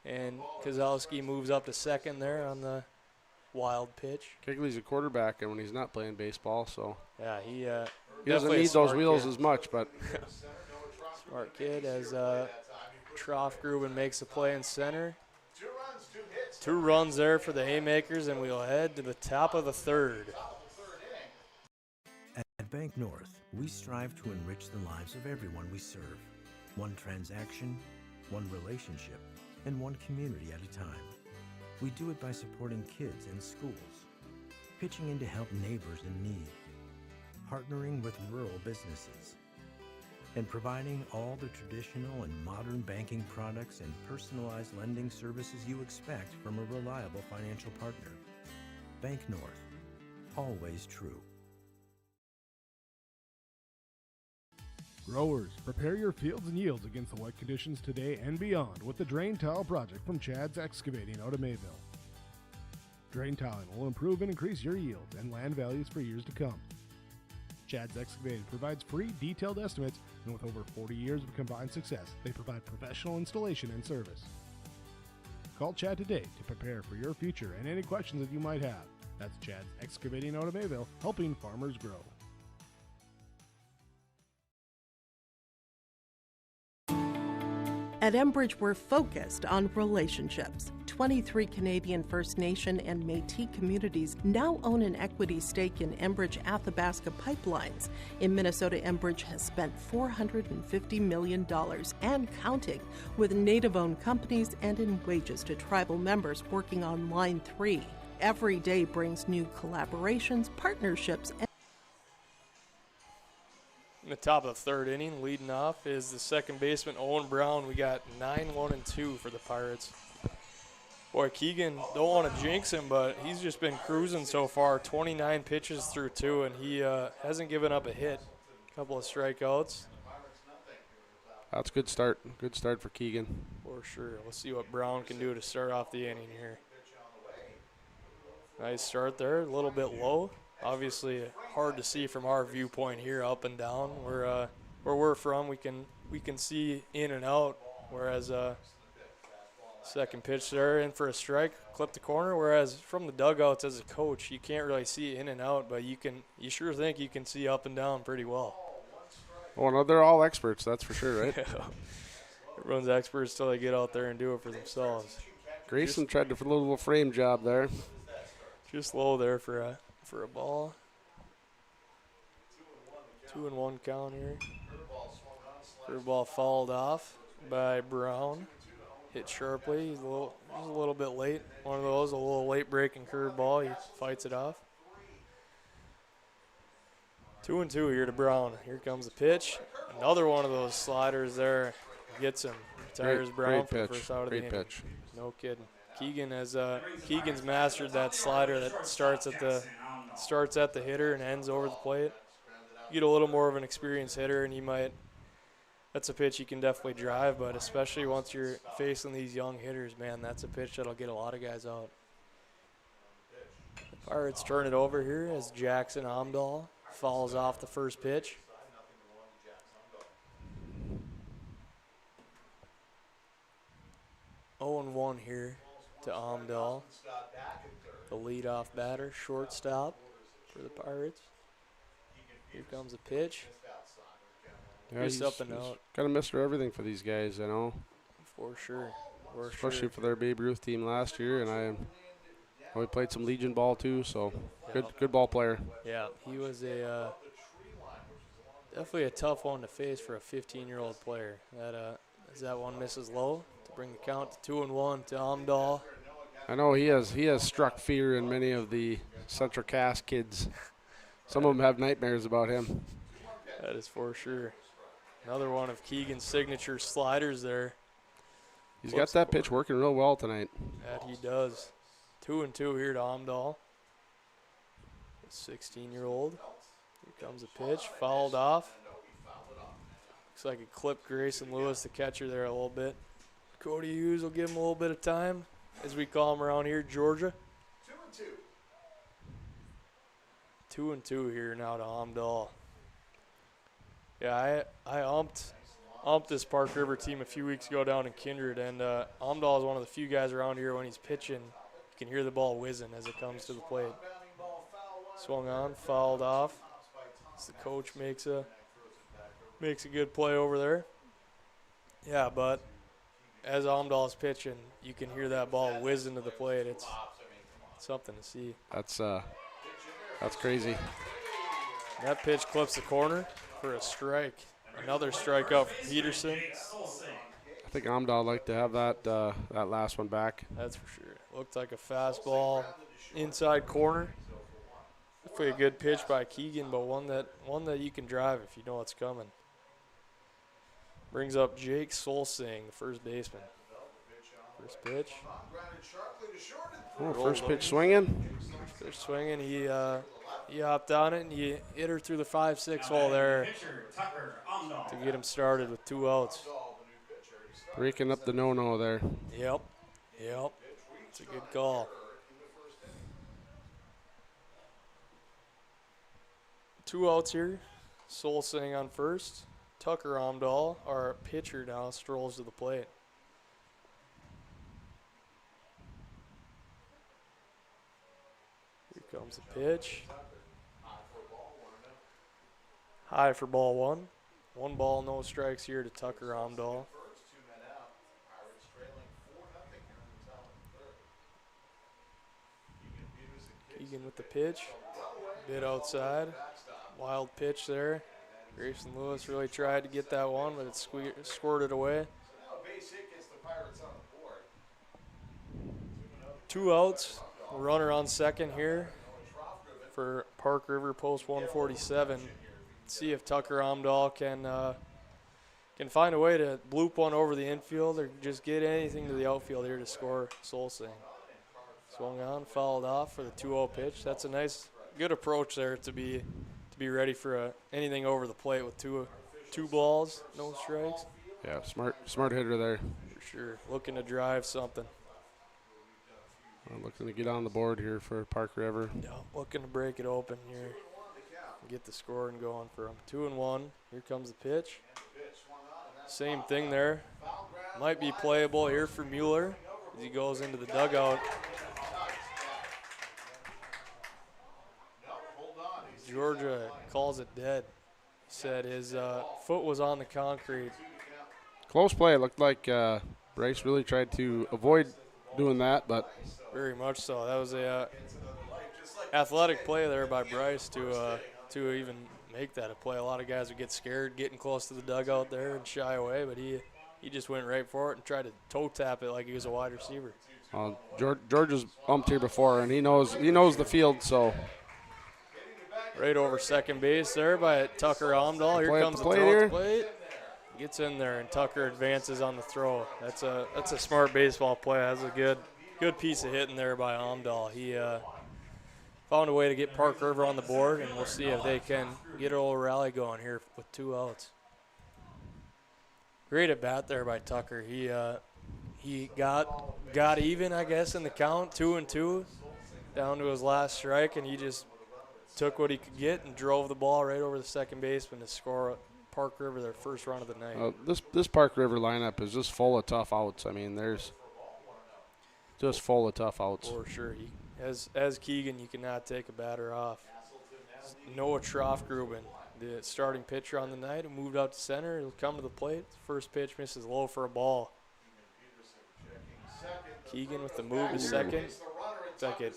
S2: And Kozlowski moves up to second there on the wild pitch.
S12: Kegley's a quarterback, and when he's not playing baseball, so
S2: yeah, he
S12: doesn't need those wheels as much. But
S2: smart kid as Troff Gruben makes a play in center. 2 runs there for the Haymakers, and we'll head to the top of the third.
S8: At Bank North, we strive to enrich the lives of everyone we serve. One transaction, one relationship, and one community at a time. We do it by supporting kids and schools, pitching in to help neighbors in need, partnering with rural businesses, and providing all the traditional and modern banking products and personalized lending services you expect from a reliable financial partner. Bank North, always true.
S9: Growers, prepare your fields and yields against the wet conditions today and beyond with the Drain Tile Project from Chad's Excavating out of Mayville. Drain tiling will improve and increase your yields and land values for years to come. Chad's Excavating provides free detailed estimates, and with over 40 years of combined success, they provide professional installation and service. Call Chad today to prepare for your future and any questions that you might have. That's Chad's Excavating out of Mayville, helping farmers grow.
S10: At Enbridge, we're focused on relationships. 23 Canadian First Nation and Métis communities now own an equity stake in Enbridge Athabasca pipelines. In Minnesota, Enbridge has spent $450 million and counting, with Native-owned companies and in wages to tribal members working on Line 3. Every day brings new collaborations, partnerships, and
S2: in the top of the third inning, leading off is the second baseman, Owen Brown. We got 9-1-2 for the Pirates. Boy, Keegan, don't want to jinx him, but he's just been cruising so far. 29 pitches through 2, and he hasn't given up a hit. A couple of strikeouts.
S12: That's a good start. Good start for Keegan.
S2: For sure. We'll see what Brown can do to start off the inning here. Nice start there, a little bit low. Obviously hard to see from our viewpoint here, up and down. Where we're from, we can see in and out, whereas second pitch there in for a strike, clip the corner, whereas from the dugouts as a coach, you can't really see in and out, but you sure think you can see up and down pretty well.
S12: Well, no, they're all experts, that's for sure, right?
S2: Everyone's experts till they get out there and do it for themselves.
S12: Grayson tried to do a little frame job there.
S2: Just low there for a ball. 2-1 count here. Curveball fouled off by Brown. Hit sharply. He's a little bit late. One of those, a little late breaking curveball. He fights it off. 2-2 here to Brown. Here comes the pitch. Another one of those sliders there. Gets him. Retires Brown for the first out of the inning.
S12: Great pitch.
S2: No kidding. Keegan's mastered that slider that starts at the hitter and ends over the plate. You get a little more of an experienced hitter, and that's a pitch you can definitely drive, but especially once you're facing these young hitters, man, that's a pitch that'll get a lot of guys out. The Pirates turn it over here as Jackson Amdahl fouls off the first pitch. Oh, 0-1 here to Amdahl, the leadoff batter, shortstop for the Pirates. Here comes the pitch.
S12: Yeah, he's
S2: up and out.
S12: Got to Mr. Everything for these guys, you know.
S2: For sure.
S12: Especially for their Babe Ruth team last year, and we played some Legion ball too, so good ball player.
S2: Yeah, he was definitely a tough one to face for a 15-year-old player. That one misses low to bring the count to 2-1 to Amdahl.
S12: I know he has struck fear in many of the Central Cass kids. Some of them have nightmares about him.
S2: That is for sure. Another one of Keegan's signature sliders there.
S12: He's got that pitch working real well tonight.
S2: That he does. 2-2 here to Amdahl. 16-year-old. Here comes a pitch, fouled off. Looks like it clipped Grayson Lewis, the catcher, there a little bit. Cody Hughes will give him a little bit of time, as we call him around here, Georgia. 2-2 here now to Amdahl. Yeah, I umped this Park River team a few weeks ago down in Kindred, and Amdahl is one of the few guys around here when he's pitching, you can hear the ball whizzing as it comes to the plate. Swung on, fouled off. As the coach makes a good play over there. Yeah, but as Amdahl's pitching, you can hear that ball whizzing to the plate. It's something to see.
S12: That's crazy.
S2: That pitch clips the corner for a strike. Another strikeout for Peterson.
S12: I think Amdahl like to have that last one back.
S2: That's for sure. Looked like a fastball inside corner. Definitely a good pitch by Keegan, but one that you can drive if you know what's coming. Brings up Jake Solsing, the first baseman. First pitch.
S12: Oh, first pitch swinging.
S2: First pitch swinging. He hopped on it and he hit her through the 5-6 hole there to get him started with 2 outs.
S12: Breaking up the no-no there.
S2: Yep. It's a good call. 2 outs here. Solsing on first. Tucker Amdahl, our pitcher now, strolls to the plate. Here comes the pitch. High for ball 1. 1 ball, no strikes here to Tucker Amdahl. Keegan with the pitch. Bit outside. Wild pitch there. Grayson Lewis really tried to get that one, but it squirted away. 2 outs. Runner on second here for Park River post 147. See if Tucker Amdahl can find a way to bloop one over the infield or just get anything to the outfield here to score Solsing. Swung on, fouled off for the 2-0 pitch. That's a nice, good approach there to be ready for anything over the plate with two balls, no strikes.
S12: Yeah, smart hitter there.
S2: For sure, looking to drive something.
S12: Looking to get on the board here for Park River.
S2: Yeah, looking to break it open here. Get the scoring going for him. 2-1. Here comes the pitch. Same thing there. Might be playable here for Mueller as he goes into the dugout. Georgia calls it dead. He said his foot was on the concrete.
S12: Close play. It looked like Bryce really tried to avoid doing that, but
S2: very much so. That was a athletic play there by Bryce to even make that a play. A lot of guys would get scared getting close to the dugout there and shy away, but he just went right for it and tried to toe tap it like he was a wide receiver.
S12: George has umped here before, and he knows the field, so.
S2: Right over second base there by Tucker Amdahl. Here comes the throw at the plate. Gets in there, and Tucker advances on the throw. That's a smart baseball play. That's a good piece of hitting there by Amdahl. He found a way to get Park River on the board, and we'll see if they can get a little rally going here with 2 outs. Great at bat there by Tucker. He got even, I guess, in the count, 2-2, down to his last strike, and he just took what he could get and drove the ball right over the second baseman to score Park River their first run of the night.
S12: This Park River lineup is just full of tough outs. I mean, there's just full of tough outs.
S2: For sure. As Keegan, you cannot take a batter off. Noah Troffgruben, the starting pitcher on the night, who moved out to center. He'll come to the plate. First pitch misses low for a ball. Keegan with the move to second. Looks like it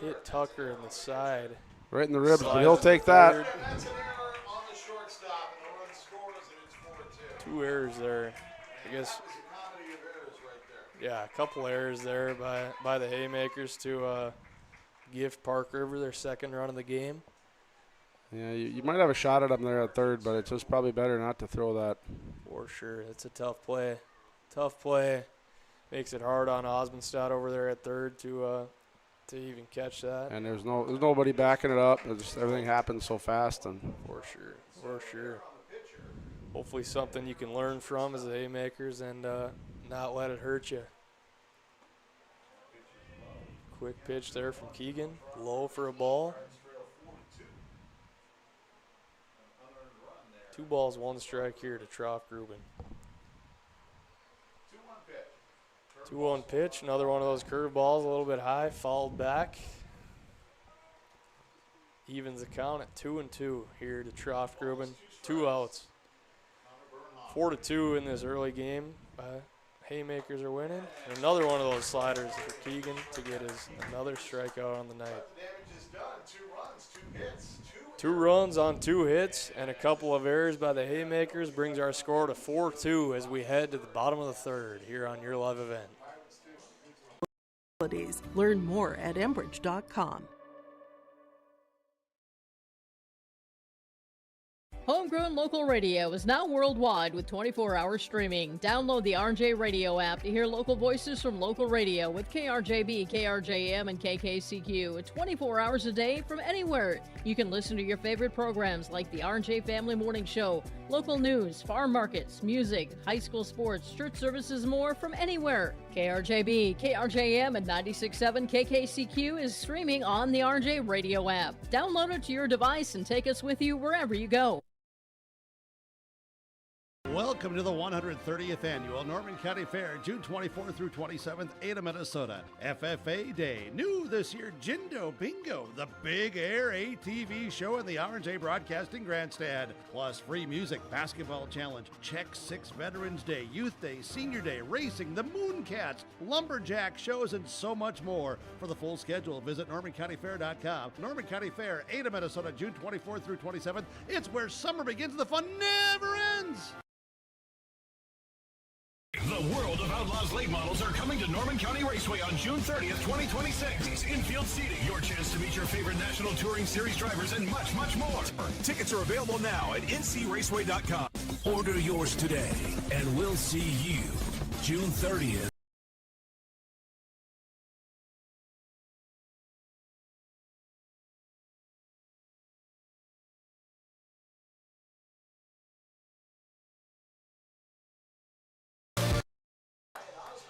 S2: hit Tucker in the side.
S12: Right in the ribs, but he'll take that.
S2: 2 errors there. I guess, yeah, a couple errors there by the Haymakers to give Park River their second run of the game.
S12: Yeah, you might have a shot at them there at third, but it's just probably better not to throw that.
S2: For sure. It's a tough play. Tough play. Makes it hard on Osmondstad over there at third to even catch that.
S12: And there's nobody backing it up. Everything happens so fast. And
S2: For sure. Hopefully something you can learn from as the Haymakers and not let it hurt you. Quick pitch there from Keegan. Low for a ball. 2 balls, 1 strike here to Troffgruben. 2-1 pitch. Another one of those curveballs, a little bit high, fouled back. Evens the count at 2-2 here to Troffgruben. 2 outs. 4-2 in this early game. Haymakers are winning. And another one of those sliders for Keegan to get his another strikeout on the night. 2 runs on 2 hits and a couple of errors by the Haymakers brings our score to 4-2 as we head to the bottom of the third here on your live event.
S10: Learn more at Enbridge.com.
S4: Homegrown local radio is now worldwide with 24-hour streaming. Download the RJ Radio app to hear local voices from local radio with KRJB, KRJM, and KKCQ 24 hours a day from anywhere. You can listen to your favorite programs like the RJ Family Morning Show, local news, farm markets, music, high school sports, church services, more from anywhere. KRJB, KRJM, and 96.7 KKCQ is streaming on the RJ Radio app. Download it to your device and take us with you wherever you go.
S11: Welcome to the 130th Annual Norman County Fair, June 24th through 27th, Ada, Minnesota. FFA Day. New this year, Jindo Bingo, the big air ATV show in the RJ Broadcasting Grandstand. Plus free music, basketball challenge, Check 6 Veterans Day, Youth Day, Senior Day, racing, the Mooncats, lumberjack shows, and so much more. For the full schedule, visit NormanCountyFair.com. Norman County Fair, Ada, Minnesota, June 24th through 27th. It's where summer begins, the fun never ends.
S13: The World of Outlaws late models are coming to Norman County Raceway on June 30th, 2026. Infield seating, your chance to meet your favorite National Touring Series drivers, and much, much more.
S14: Tickets are available now at ncraceway.com. Order yours today, and we'll see you June 30th.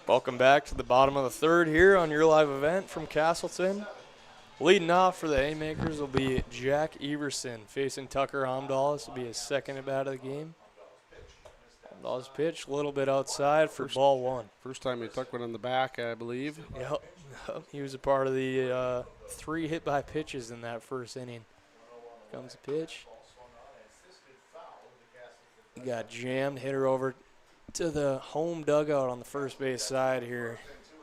S2: Welcome back to the bottom of the third here on your live event from Casselton. Leading off for the Haymakers will be Jack Everson facing Tucker Amdahl. This will be his second at bat of the game. Amdahl's pitch a little bit outside for ball one.
S12: First time he took one in the back, I believe.
S2: Yep. He was a part of the 3 hit by pitches in that first inning. Comes a pitch. He got jammed, hit her over to the home dugout on the first base side here.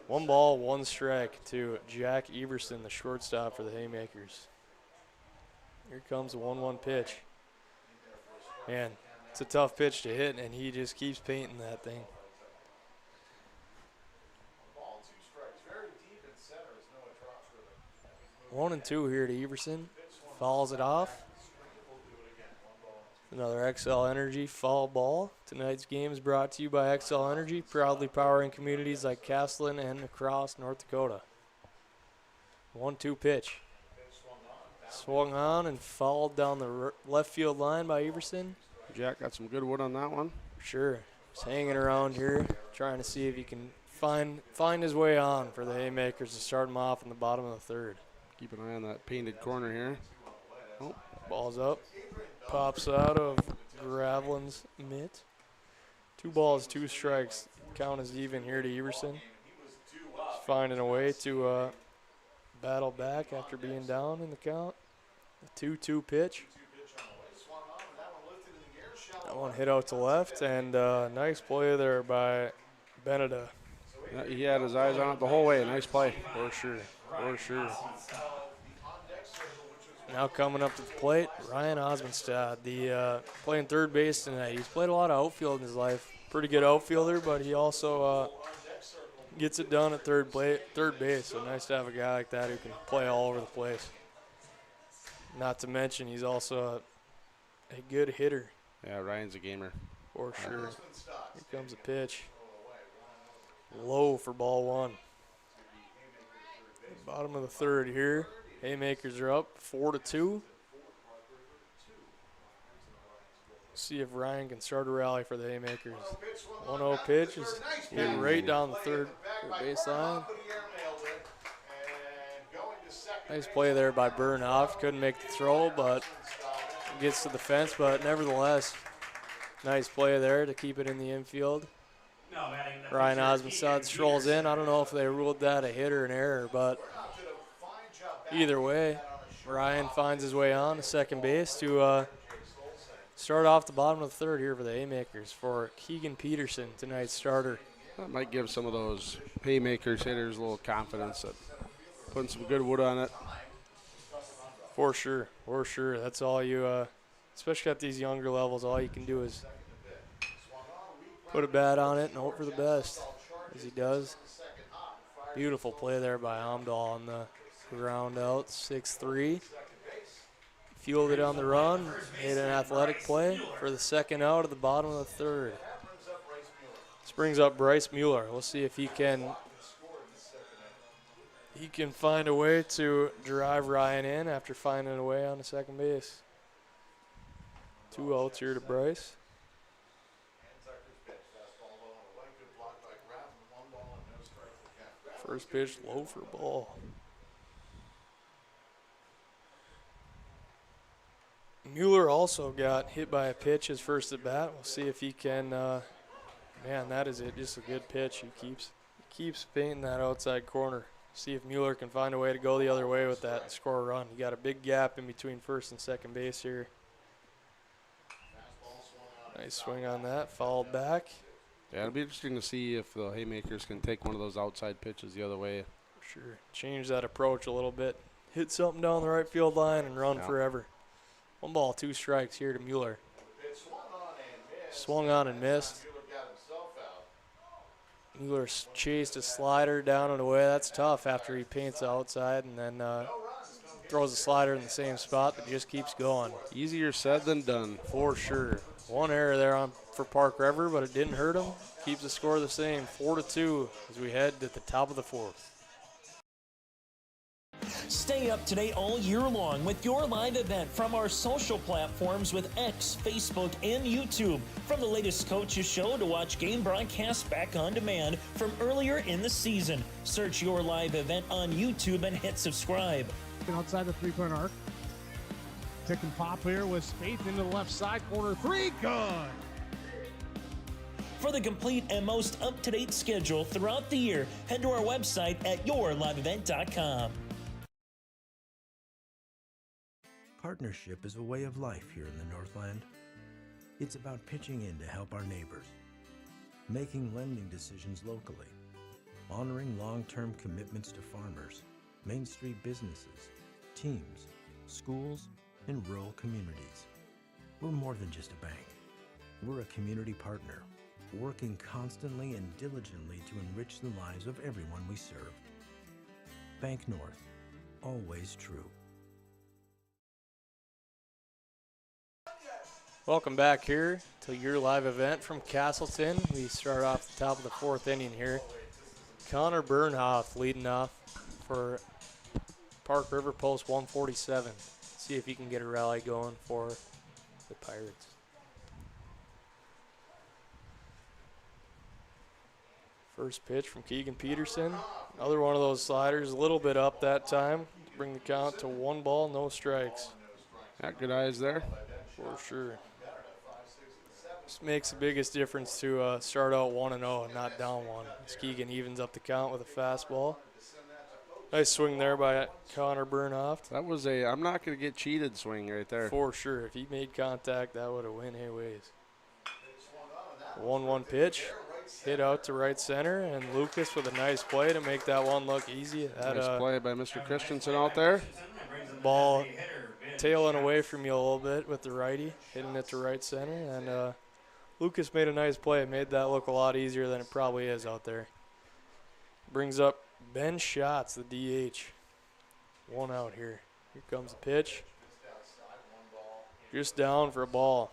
S2: 1 ball, 1 strike to Jack Everson, the shortstop for the Haymakers. Here comes the 1-1 pitch. Man, it's a tough pitch to hit, and he just keeps painting that thing. 1-2 here to Everson. Fouls it off. Another XL Energy foul ball. Tonight's game is brought to you by XL Energy, proudly powering communities like Casselton and across North Dakota. 1-2 pitch. Swung on and fouled down the left field line by Everson.
S12: Jack got some good wood on that one.
S2: Sure. He's hanging around here, trying to see if he can find his way on for the Haymakers to start him off in the bottom of the third.
S12: Keep an eye on that painted corner here.
S2: Oh, ball's up. Pops out of Gravelin's mitt. 2 balls, 2 strikes. Count is even here to Everson. He's finding a way to battle back after being down in the count. A 2-2 pitch. That one hit out to left, and nice play there by Beneda.
S12: Yeah, he had his eyes on it the whole way. Nice play.
S2: For sure. For sure. Now coming up to the plate, Ryan Osmondstad, playing third base tonight. He's played a lot of outfield in his life. Pretty good outfielder, but he also gets it done at third base. So nice to have a guy like that who can play all over the place. Not to mention he's also a good hitter.
S12: Yeah, Ryan's a gamer.
S2: For sure. Here comes a pitch. Low for ball 1. Bottom of the third here. Haymakers are up 4-2. See if Ryan can start a rally for the Haymakers. 1-0 pitch is hit right down the third baseline. Nice play there by Bernhoff. Couldn't make the throw, but gets to the fence. But nevertheless, nice play there to keep it in the infield. Ryan Osmondstad strolls in. I don't know if they ruled that a hit or an error, but either way, Ryan finds his way on to second base to start off the bottom of the third here for the Haymakers for Keegan Peterson, tonight's starter.
S12: That might give some of those Haymakers hitters a little confidence that putting some good wood on it.
S2: For sure, for sure. That's all you, especially at these younger levels, all you can do is put a bat on it and hope for the best, as he does. Beautiful play there by Amdahl on the ground out, 6-3. Fielded on the run, made an athletic play for the second out of the bottom of the third. This brings up Bryce Mueller. We'll see if he can find a way to drive Ryan in after finding a way on the second base. 2 outs here to Bryce. First pitch low for ball. Mueller also got hit by a pitch his first at bat. We'll see if he can. Man, that is it. Just a good pitch. He keeps painting that outside corner. See if Mueller can find a way to go the other way with that and score a run. You got a big gap in between first and second base here. Nice swing on that. Fouled back.
S12: Yeah, it'll be interesting to see if the Haymakers can take one of those outside pitches the other way.
S2: Sure. Change that approach a little bit. Hit something down the right field line and run forever. 1 ball, 2 strikes here to Mueller. Swung on and missed. Mueller chased a slider down and away. That's tough after he paints the outside and then throws a slider in the same spot but just keeps going.
S12: Easier said than done.
S2: For sure. 1 error there for Park River, but it didn't hurt him. Keeps the score the same, 4-2 as we head to the top of the 4th.
S7: Stay up to date all year long with your live event from our social platforms with X, Facebook, and YouTube. From the latest coaches show to watch game broadcasts back on demand from earlier in the season. Search your live event on YouTube and hit subscribe.
S9: Outside the 3-point arc. Tick and pop here with Spaeth into the left side corner. 3, good.
S7: For the complete and most up-to-date schedule throughout the year, head to our website at yourliveevent.com.
S8: Partnership is a way of life here in the Northland. It's about pitching in to help our neighbors, making lending decisions locally, honoring long-term commitments to farmers, Main Street businesses, teams, schools, and rural communities. We're more than just a bank. We're a community partner, working constantly and diligently to enrich the lives of everyone we serve. Bank North, always true.
S2: Welcome back here to your live event from Casselton. We start off the top of the 4th inning here. Connor Bernhoff leading off for Park River Post 147. See if he can get a rally going for the Pirates. First pitch from Keegan Peterson. Another one of those sliders, a little bit up that time. Bring the count to 1 ball, no strikes.
S12: Got good eyes there.
S2: For sure. This makes the biggest difference to start out 1-0 and not down 1. As Keegan evens up the count with a fastball. Nice swing there by Connor Bernhoff.
S12: That was a I'm not going to get cheated swing right there.
S2: For sure. If he made contact, that would have went anyways. 1-1 pitch. Hit out to right center, and Lucas with a nice play to make that one look easy.
S12: Nice play by Mr. Christensen out there.
S2: Ball tailing away from you a little bit with the righty, hitting it to right center. And Lucas made a nice play. Made that look a lot easier than it probably is out there. Brings up Ben Schatz, the DH. 1 out here. Here comes the pitch. Just down for a ball.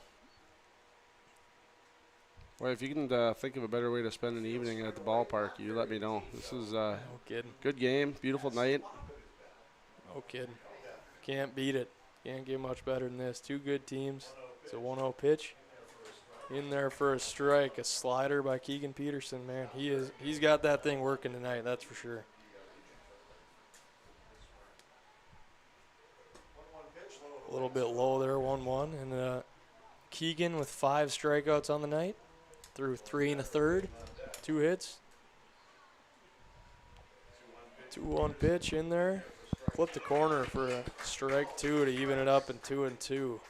S12: Well, if you can think of a better way to spend an evening at the ballpark, you let me know. This is
S2: no kidding.
S12: Good game, beautiful night.
S2: No kidding. Can't beat it. Can't get much better than this. 2 good teams. It's a 1-0 pitch. In there for a strike, a slider by Keegan Peterson, man. He's got that thing working tonight, that's for sure. A little bit low there, 1-1. And Keegan with 5 strikeouts on the night. Threw 3 1/3, 2 hits. 2-1 pitch in there. Flipped the corner for a strike 2 to even it up in 2-2.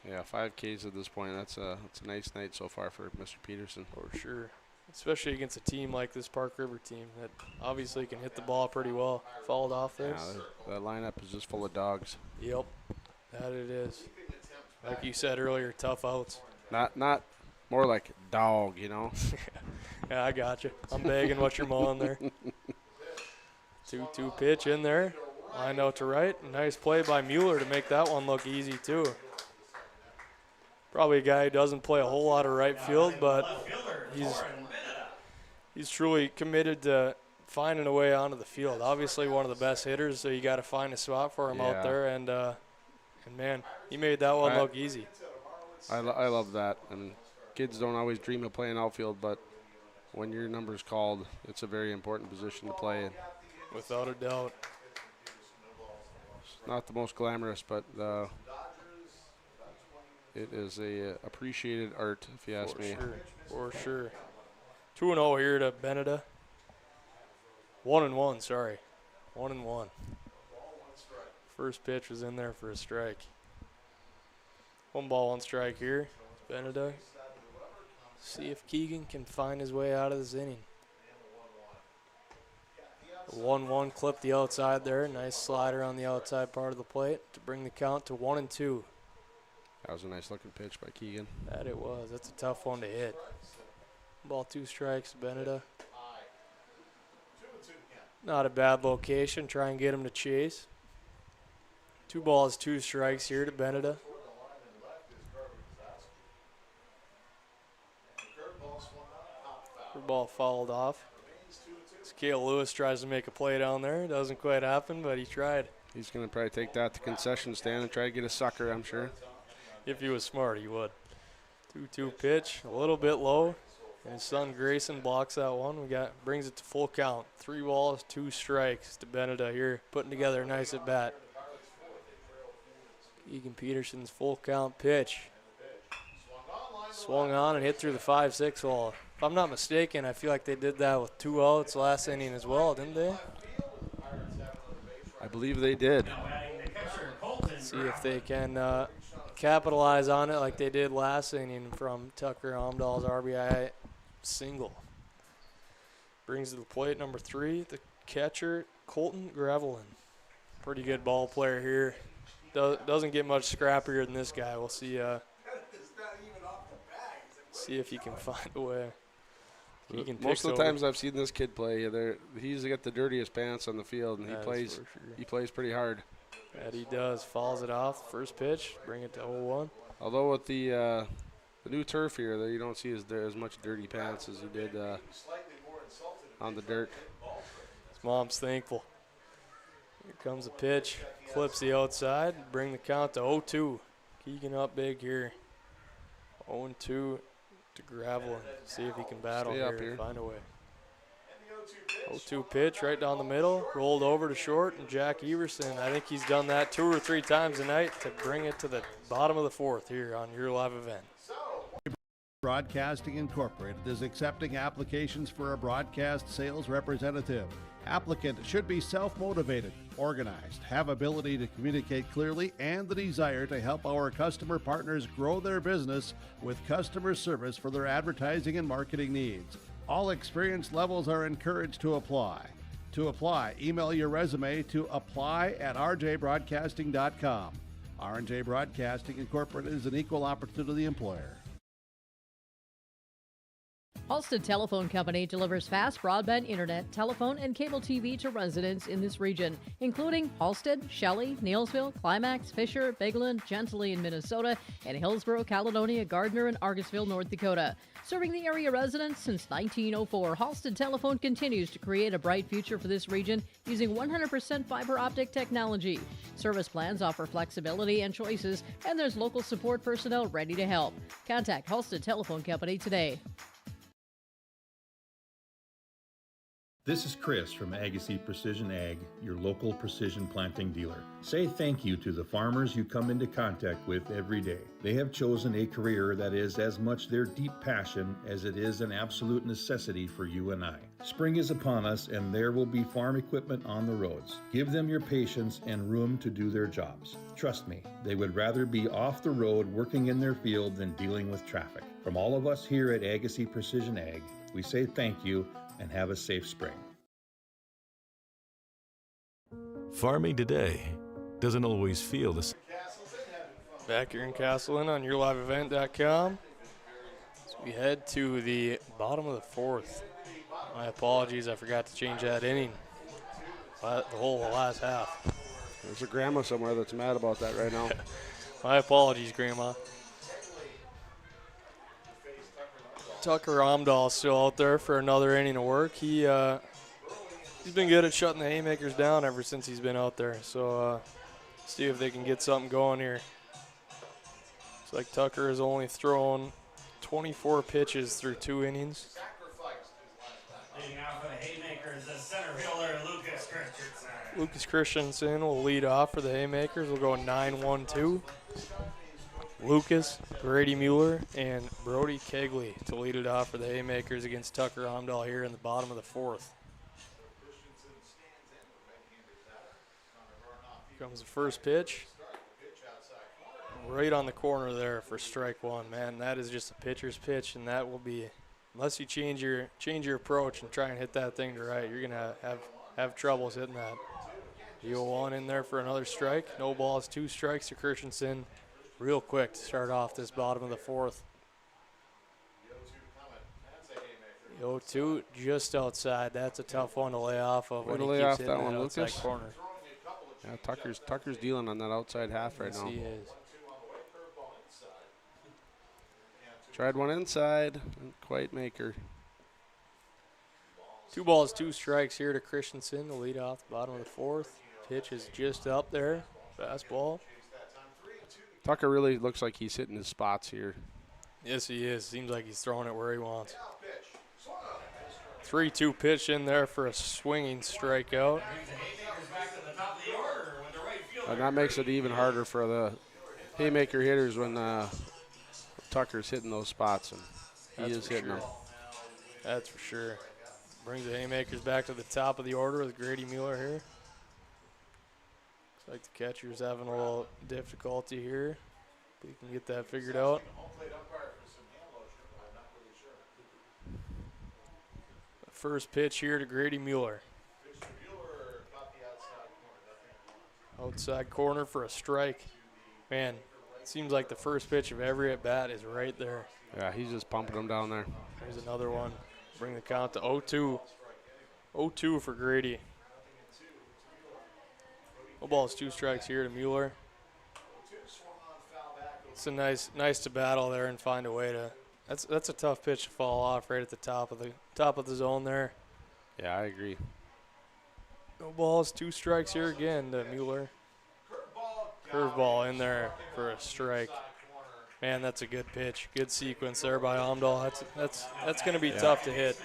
S12: Yeah, 5 Ks at this point. That's a nice night so far for Mr. Peterson.
S2: For sure. Especially against a team like this Park River team that obviously can hit the ball pretty well. Fouled off this.
S12: Yeah, that lineup is just full of dogs.
S2: Yep, that it is. Like you said earlier, tough outs.
S12: Not more like dog, you know.
S2: Yeah, I got you. I'm begging what you're mowing there. 2-2 pitch in there. Line out to right. Nice play by Mueller to make that one look easy too. Probably a guy who doesn't play a whole lot of right field, but he's truly committed to finding a way onto the field. Obviously one of the best hitters, so you got to find a spot for him out there. And man, he made that one look easy.
S12: I love that. And kids don't always dream of playing outfield, but when your number's called, it's a very important position to play in.
S2: Without a doubt.
S12: It's not the most glamorous, but It is a appreciated art, if you ask me.
S2: For sure. 2-0 here to Beneda. 1-1, sorry. 1-1. First pitch was in there for a strike. 1 ball, 1 strike here. Beneda. See if Keegan can find his way out of this inning. 1-1, clip the outside there. Nice slider on the outside part of the plate to bring the count to 1-2.
S12: That was a nice looking pitch by Keegan.
S2: That it was. That's a tough one to hit. Ball 2 strikes, Beneda. Not a bad location. Try and get him to chase. 2 balls, 2 strikes here to Beneda. Ball fouled off. Cale Lewis tries to make a play down there. Doesn't quite happen, but he tried.
S12: He's going to probably take that to concession stand and try to get a sucker, I'm sure.
S2: If he was smart, he would. 2-2 pitch, a little bit low. And his son Grayson blocks that one. Brings it to full count. 3 balls, 2 strikes to Beneda here, putting together a nice at bat. Egan Peterson's full count pitch. Swung on and hit through the 5-6 hole. If I'm not mistaken, I feel like they did that with 2 outs last inning as well, didn't they?
S12: I believe they did.
S2: See if they can capitalize on it like they did last inning from Tucker Omdahl's RBI single. Brings to the plate number 3, the catcher, Colton Gravelin. Pretty good ball player here. Doesn't get much scrappier than this guy. We'll see. See if he can find a way.
S12: Most of the times I've seen this kid play, he's got the dirtiest pants on the field, and he plays pretty hard.
S2: That he does. Fouls it off. First pitch, bring it to 0-1.
S12: Although with the new turf here, you don't see as much dirty pants as you did on the dirt.
S2: His mom's thankful. Here comes a pitch. Clips the outside. Bring the count to 0-2. Keegan up big here. 0-2 to Gravelin. See if he can battle here and find a way. 0-2 pitch right down the middle. Rolled over to short, and Jack Everson, I think he's done that 2 or 3 times tonight to bring it to the bottom of the 4th here on your live event.
S11: Broadcasting Incorporated is accepting applications for a broadcast sales representative. Applicant should be self-motivated, organized, have ability to communicate clearly, and the desire to help our customer partners grow their business with customer service for their advertising and marketing needs. All experience levels are encouraged to apply. To apply, email your resume to apply@rjbroadcasting.com. R&J Broadcasting Incorporated is an equal opportunity employer.
S4: Halstead Telephone Company delivers fast broadband internet, telephone, and cable TV to residents in this region, including Halstead, Shelley, Neillsville, Climax, Fisher, Bigland, Gentilly in Minnesota, and Hillsborough, Caledonia, Gardner, and Argosville, North Dakota. Serving the area residents since 1904, Halstead Telephone continues to create a bright future for this region using 100% fiber optic technology. Service plans offer flexibility and choices, and there's local support personnel ready to help. Contact Halstead Telephone Company today.
S5: This is Chris from Agassiz Precision Ag, your local precision planting dealer. Say thank you to the farmers you come into contact with every day. They have chosen a career that is as much their deep passion as it is an absolute necessity for you and I. Spring is upon us, and there will be farm equipment on the roads. Give them your patience and room to do their jobs. Trust me, they would rather be off the road working in their field than dealing with traffic. From all of us here at Agassiz Precision Ag, we say thank you and have a safe spring.
S6: Farming today doesn't always feel the same.
S2: Back here in Casselton on yourliveevent.com. So we head to the bottom of the 4th. My apologies, I forgot to change that inning. The whole last half.
S12: There's a grandma somewhere that's mad about that right now.
S2: My apologies, Grandma. Tucker Omdahl still out there for another inning of work. He's been good at shutting the Haymakers down ever since he's been out there. So see if they can get something going here. Looks like Tucker has only thrown 24 pitches through 2 innings.
S3: Leading out for the Haymakers, the center fielder, Lucas Christensen.
S2: Lucas Christensen will lead off for the Haymakers. We'll go 9-1-2. Lucas, Grady Mueller, and Brody Kegley to lead it off for the Haymakers against Tucker Omdahl here in the bottom of the fourth. Comes the first pitch. Right on the corner there for strike one. Man, that is just a pitcher's pitch, and that will be, unless you change your approach and try and hit that thing to right, you're gonna have troubles hitting that. 0-1 in there for another strike. No balls, 2 strikes to Christensen. Real quick to start off this bottom of the fourth. 0-2 just outside. That's a tough one to lay off of when he keeps hitting that one, outside corner.
S12: Yeah, Tucker's dealing on that outside half right now.
S2: Yes, he is.
S12: Tried one inside, didn't quite make her.
S2: 2 balls, 2 strikes here to Christensen to lead off the bottom of the fourth. Pitch is just up there. Fastball.
S12: Tucker really looks like he's hitting his spots here.
S2: Yes, he is. Seems like he's throwing it where he wants. 3-2 pitch in there for a swinging strikeout.
S12: And that makes it even harder for the Haymaker hitters when Tucker's hitting those spots, and he is hitting them.
S2: That's for sure. Brings the Haymakers back to the top of the order with Grady Mueller here. Looks like the catcher's having a little difficulty here. If we can get that figured out. The first pitch here to Grady Mueller. Outside corner for a strike. Man, it seems like the first pitch of every at-bat is right there.
S12: Yeah, he's just pumping them down there.
S2: There's another one. Bring the count to 0-2. 0-2 for Grady. No balls, 2 strikes here to Mueller. It's a nice to battle there and find a way to. That's a tough pitch to fall off right at the top of the zone there.
S12: Yeah, I agree.
S2: No balls, 2 strikes here again to Mueller. Curveball in there for a strike. Man, that's a good pitch. Good sequence there by Omdahl. That's going to be tough to hit.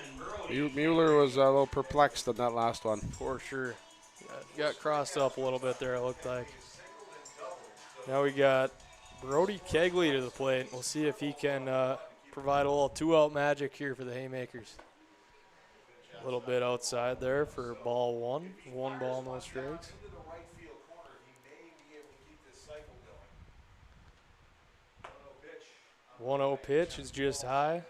S12: Mueller was a little perplexed on that last one.
S2: For sure. Got crossed up a little bit there, it looked like. Now we got Brody Kegley to the plate. We'll see if he can provide a little 2-out magic here for the Haymakers. A little bit outside there for ball 1. 1 ball, no strikes. 1-0 pitch is just high.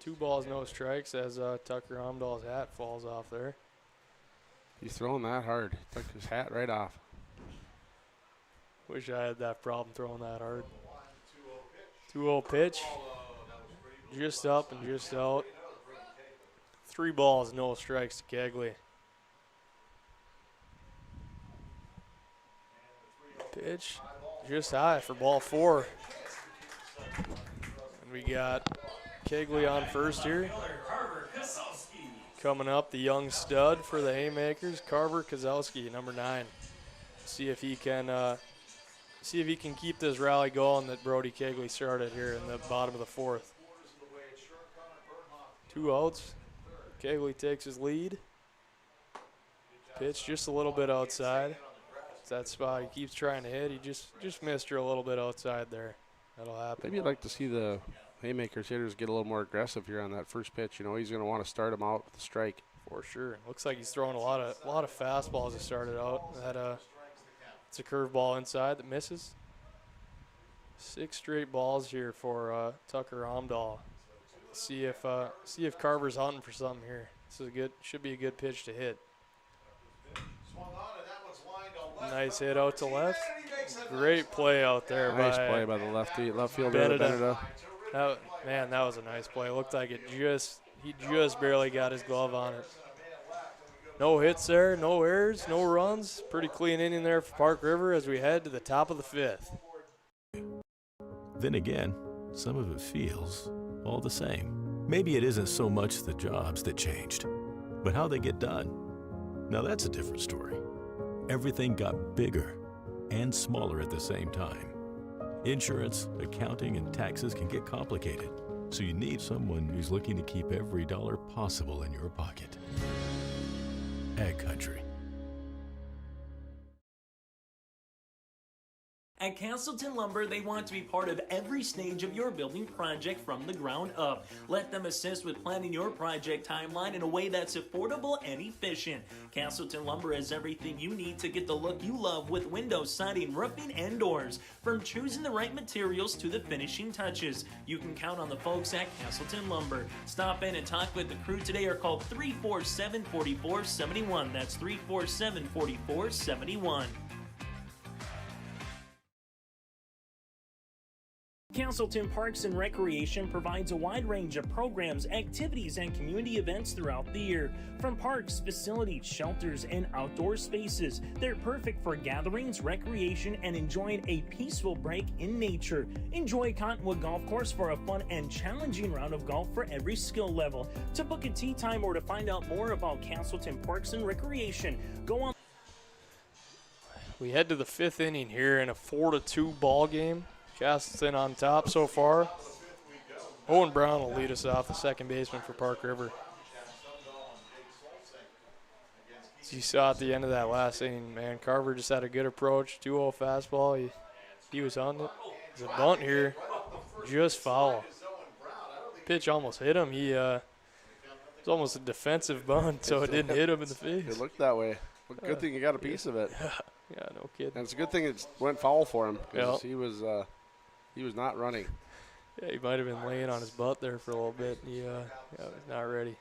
S2: 2 balls, no strikes as Tucker Omdahl's hat falls off there.
S12: He's throwing that hard. Took his hat right off.
S2: Wish I had that problem throwing that hard. 2-0 pitch. Just up and just out. 3 balls, no strikes to Kegley. Pitch just high for ball 4. And we got Kegley on first here. Coming up, the young stud for the Haymakers, Carver Kozowski, number 9. See if he can keep this rally going that Brody Kegley started here in the bottom of the 4th. 2 outs. Kegley takes his lead. Pitch just a little bit outside. It's that spot he keeps trying to hit. He just missed her a little bit outside there. That'll happen.
S12: Maybe I'd like to see the Haymakers hitters get a little more aggressive here on that first pitch. You know, he's going to want to start him out with a strike.
S2: For sure. Looks like he's throwing a lot of fastballs to start it out. It's a curveball inside that misses. 6 straight balls here for Tucker Omdahl. See if Carver's hunting for something here. This is should be a good pitch to hit. Nice hit out to left. Great play out there.
S12: Nice play by the left fielder, Beneda.
S2: Man, that was a nice play. It looked like he just barely got his glove on it. No hits there, no errors, no runs. Pretty clean inning there for Park River as we head to the top of the 5th.
S6: Then again, some of it feels all the same. Maybe it isn't so much the jobs that changed, but how they get done. Now that's a different story. Everything got bigger and smaller at the same time. Insurance, accounting, and taxes can get complicated, so you need someone who's looking to keep every dollar possible in your pocket. Ag Country.
S7: At Casselton Lumber, they want to be part of every stage of your building project from the ground up. Let them assist with planning your project timeline in a way that's affordable and efficient. Casselton Lumber has everything you need to get the look you love with windows, siding, roofing, and doors. From choosing the right materials to the finishing touches, you can count on the folks at Casselton Lumber. Stop in and talk with the crew today or call 347-4471. That's 347-4471. Casselton Parks and Recreation provides a wide range of programs, activities, and community events throughout the year. From parks, facilities, shelters, and outdoor spaces, they're perfect for gatherings, recreation, and enjoying a peaceful break in nature. Enjoy Cottonwood Golf Course for a fun and challenging round of golf for every skill level. To book a tee time or to find out more about Casselton Parks and Recreation, go on.
S2: We head to the 5th inning here in a 4-2 ball game. Casselton on top so far. Owen Brown will lead us off, the second baseman for Park River. As you saw at the end of that last inning, man, Carver just had a good approach. 2-0 fastball. He was on it. There's a bunt here. Just foul. Pitch almost hit him. It's almost a defensive bunt, so it didn't hit him in the face.
S12: It looked that way. Well, good thing you got a piece of it.
S2: Yeah, no kidding.
S12: And it's a good thing it went foul for him because
S2: Yep.
S12: he was not running.
S2: Yeah, he might have been laying on his butt there for a little bit. He was not ready.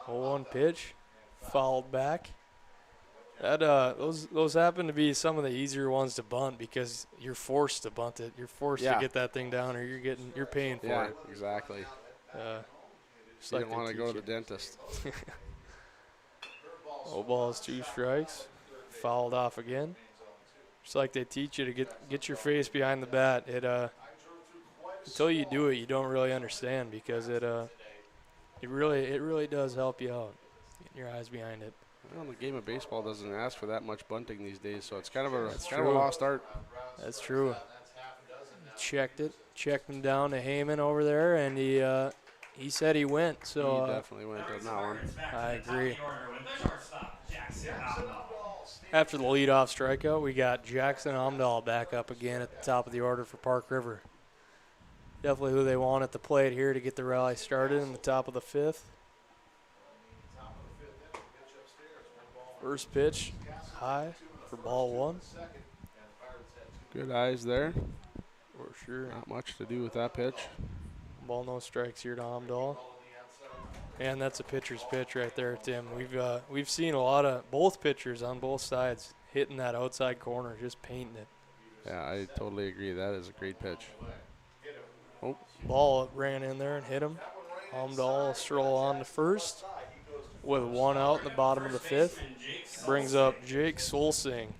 S2: 0-1 pitch, fouled back. That those happen to be some of the easier ones to bunt because you're forced to bunt it. You're forced to get that thing down, or you're paying for it.
S12: Yeah, exactly.
S2: You
S12: don't want to go to the dentist.
S2: 0 balls, 2 strikes. Fouled off again. Just like they teach you to get your face behind the bat. Until you do it, you don't really understand because it really does help you out. Getting your eyes behind it.
S12: Well, the game of baseball doesn't ask for that much bunting these days, so it's kind of a lost art.
S2: That's true. Checked him down to Heyman over there, and he said he went. So
S12: he definitely went on that one.
S2: I agree. After the leadoff strikeout, we got Jackson Amdahl back up again at the top of the order for Park River. Definitely who they want at the plate here to get the rally started in the top of the 5th. First pitch, high for ball 1.
S12: Good eyes there.
S2: For sure.
S12: Not much to do with that pitch.
S2: Ball, no strikes here to Amdahl. And that's a pitcher's pitch right there, Tim. We've seen a lot of both pitchers on both sides hitting that outside corner, just painting it.
S12: Yeah, I totally agree. That is a great pitch.
S2: Oh, ball ran in there and hit him. Amdahl will stroll on to first with 1 out in the bottom of the 5th. Brings up Jake Solsing.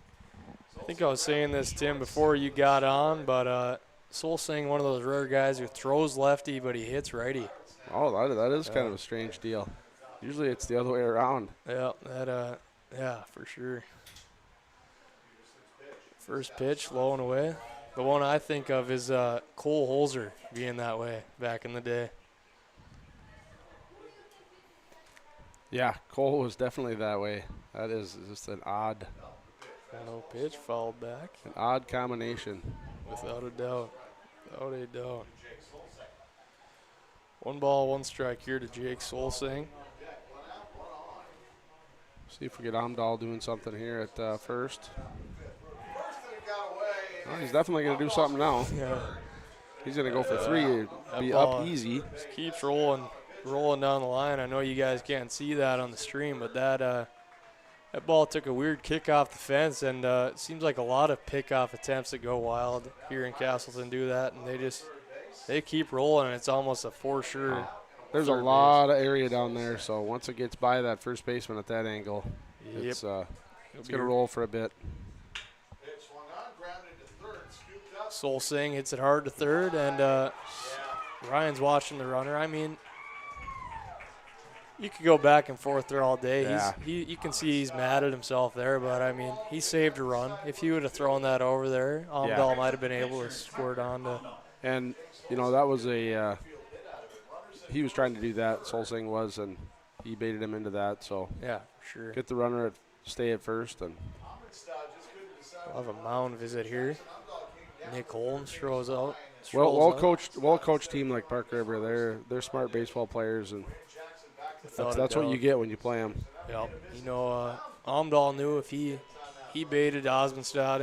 S2: I think I was saying this, Tim, before you got on, but Solsing, one of those rare guys who throws lefty, but he hits righty.
S12: Oh, that is kind of a strange deal. Usually it's the other way around.
S2: Yeah, for sure. First pitch, low and away. The one I think of is Cole Holzer being that way back in the day.
S12: Yeah, Cole was definitely that way. That is just an odd.
S2: No pitch, fouled back.
S12: An odd combination.
S2: Without a doubt. Without a doubt. 1 ball, 1 strike here to Jake Solsing.
S12: See if we get Amdahl doing something here at first. Oh, he's definitely going to do something now.
S2: Yeah.
S12: He's going to go for 3, be up easy.
S2: Just keeps rolling down the line. I know you guys can't see that on the stream, but that ball took a weird kick off the fence, and it seems like a lot of pickoff attempts that go wild here in Casselton do that, and they keep rolling, and it's almost a for sure.
S12: There's a lot of area down there, so once it gets by that first baseman at that angle, it's going to roll for a bit.
S2: Solsing hits it hard to third, and Ryan's watching the runner. I mean, you could go back and forth there all day.
S12: Yeah.
S2: You can see he's mad at himself there, but, I mean, he saved a run. If he would have thrown that over there, Amdahl might have been able to squirt on to.
S12: And, that was he was trying to do that, Solsing was, and he baited him into that. So
S2: yeah, sure.
S12: Get the runner stay at first, and
S2: We'll have a mound visit here. Nick Holmes throws out.
S12: Well coached team like Park River. They're smart baseball players, and that's what you get when you play them.
S2: Yep. You know, Amdahl knew if he baited Osmondstad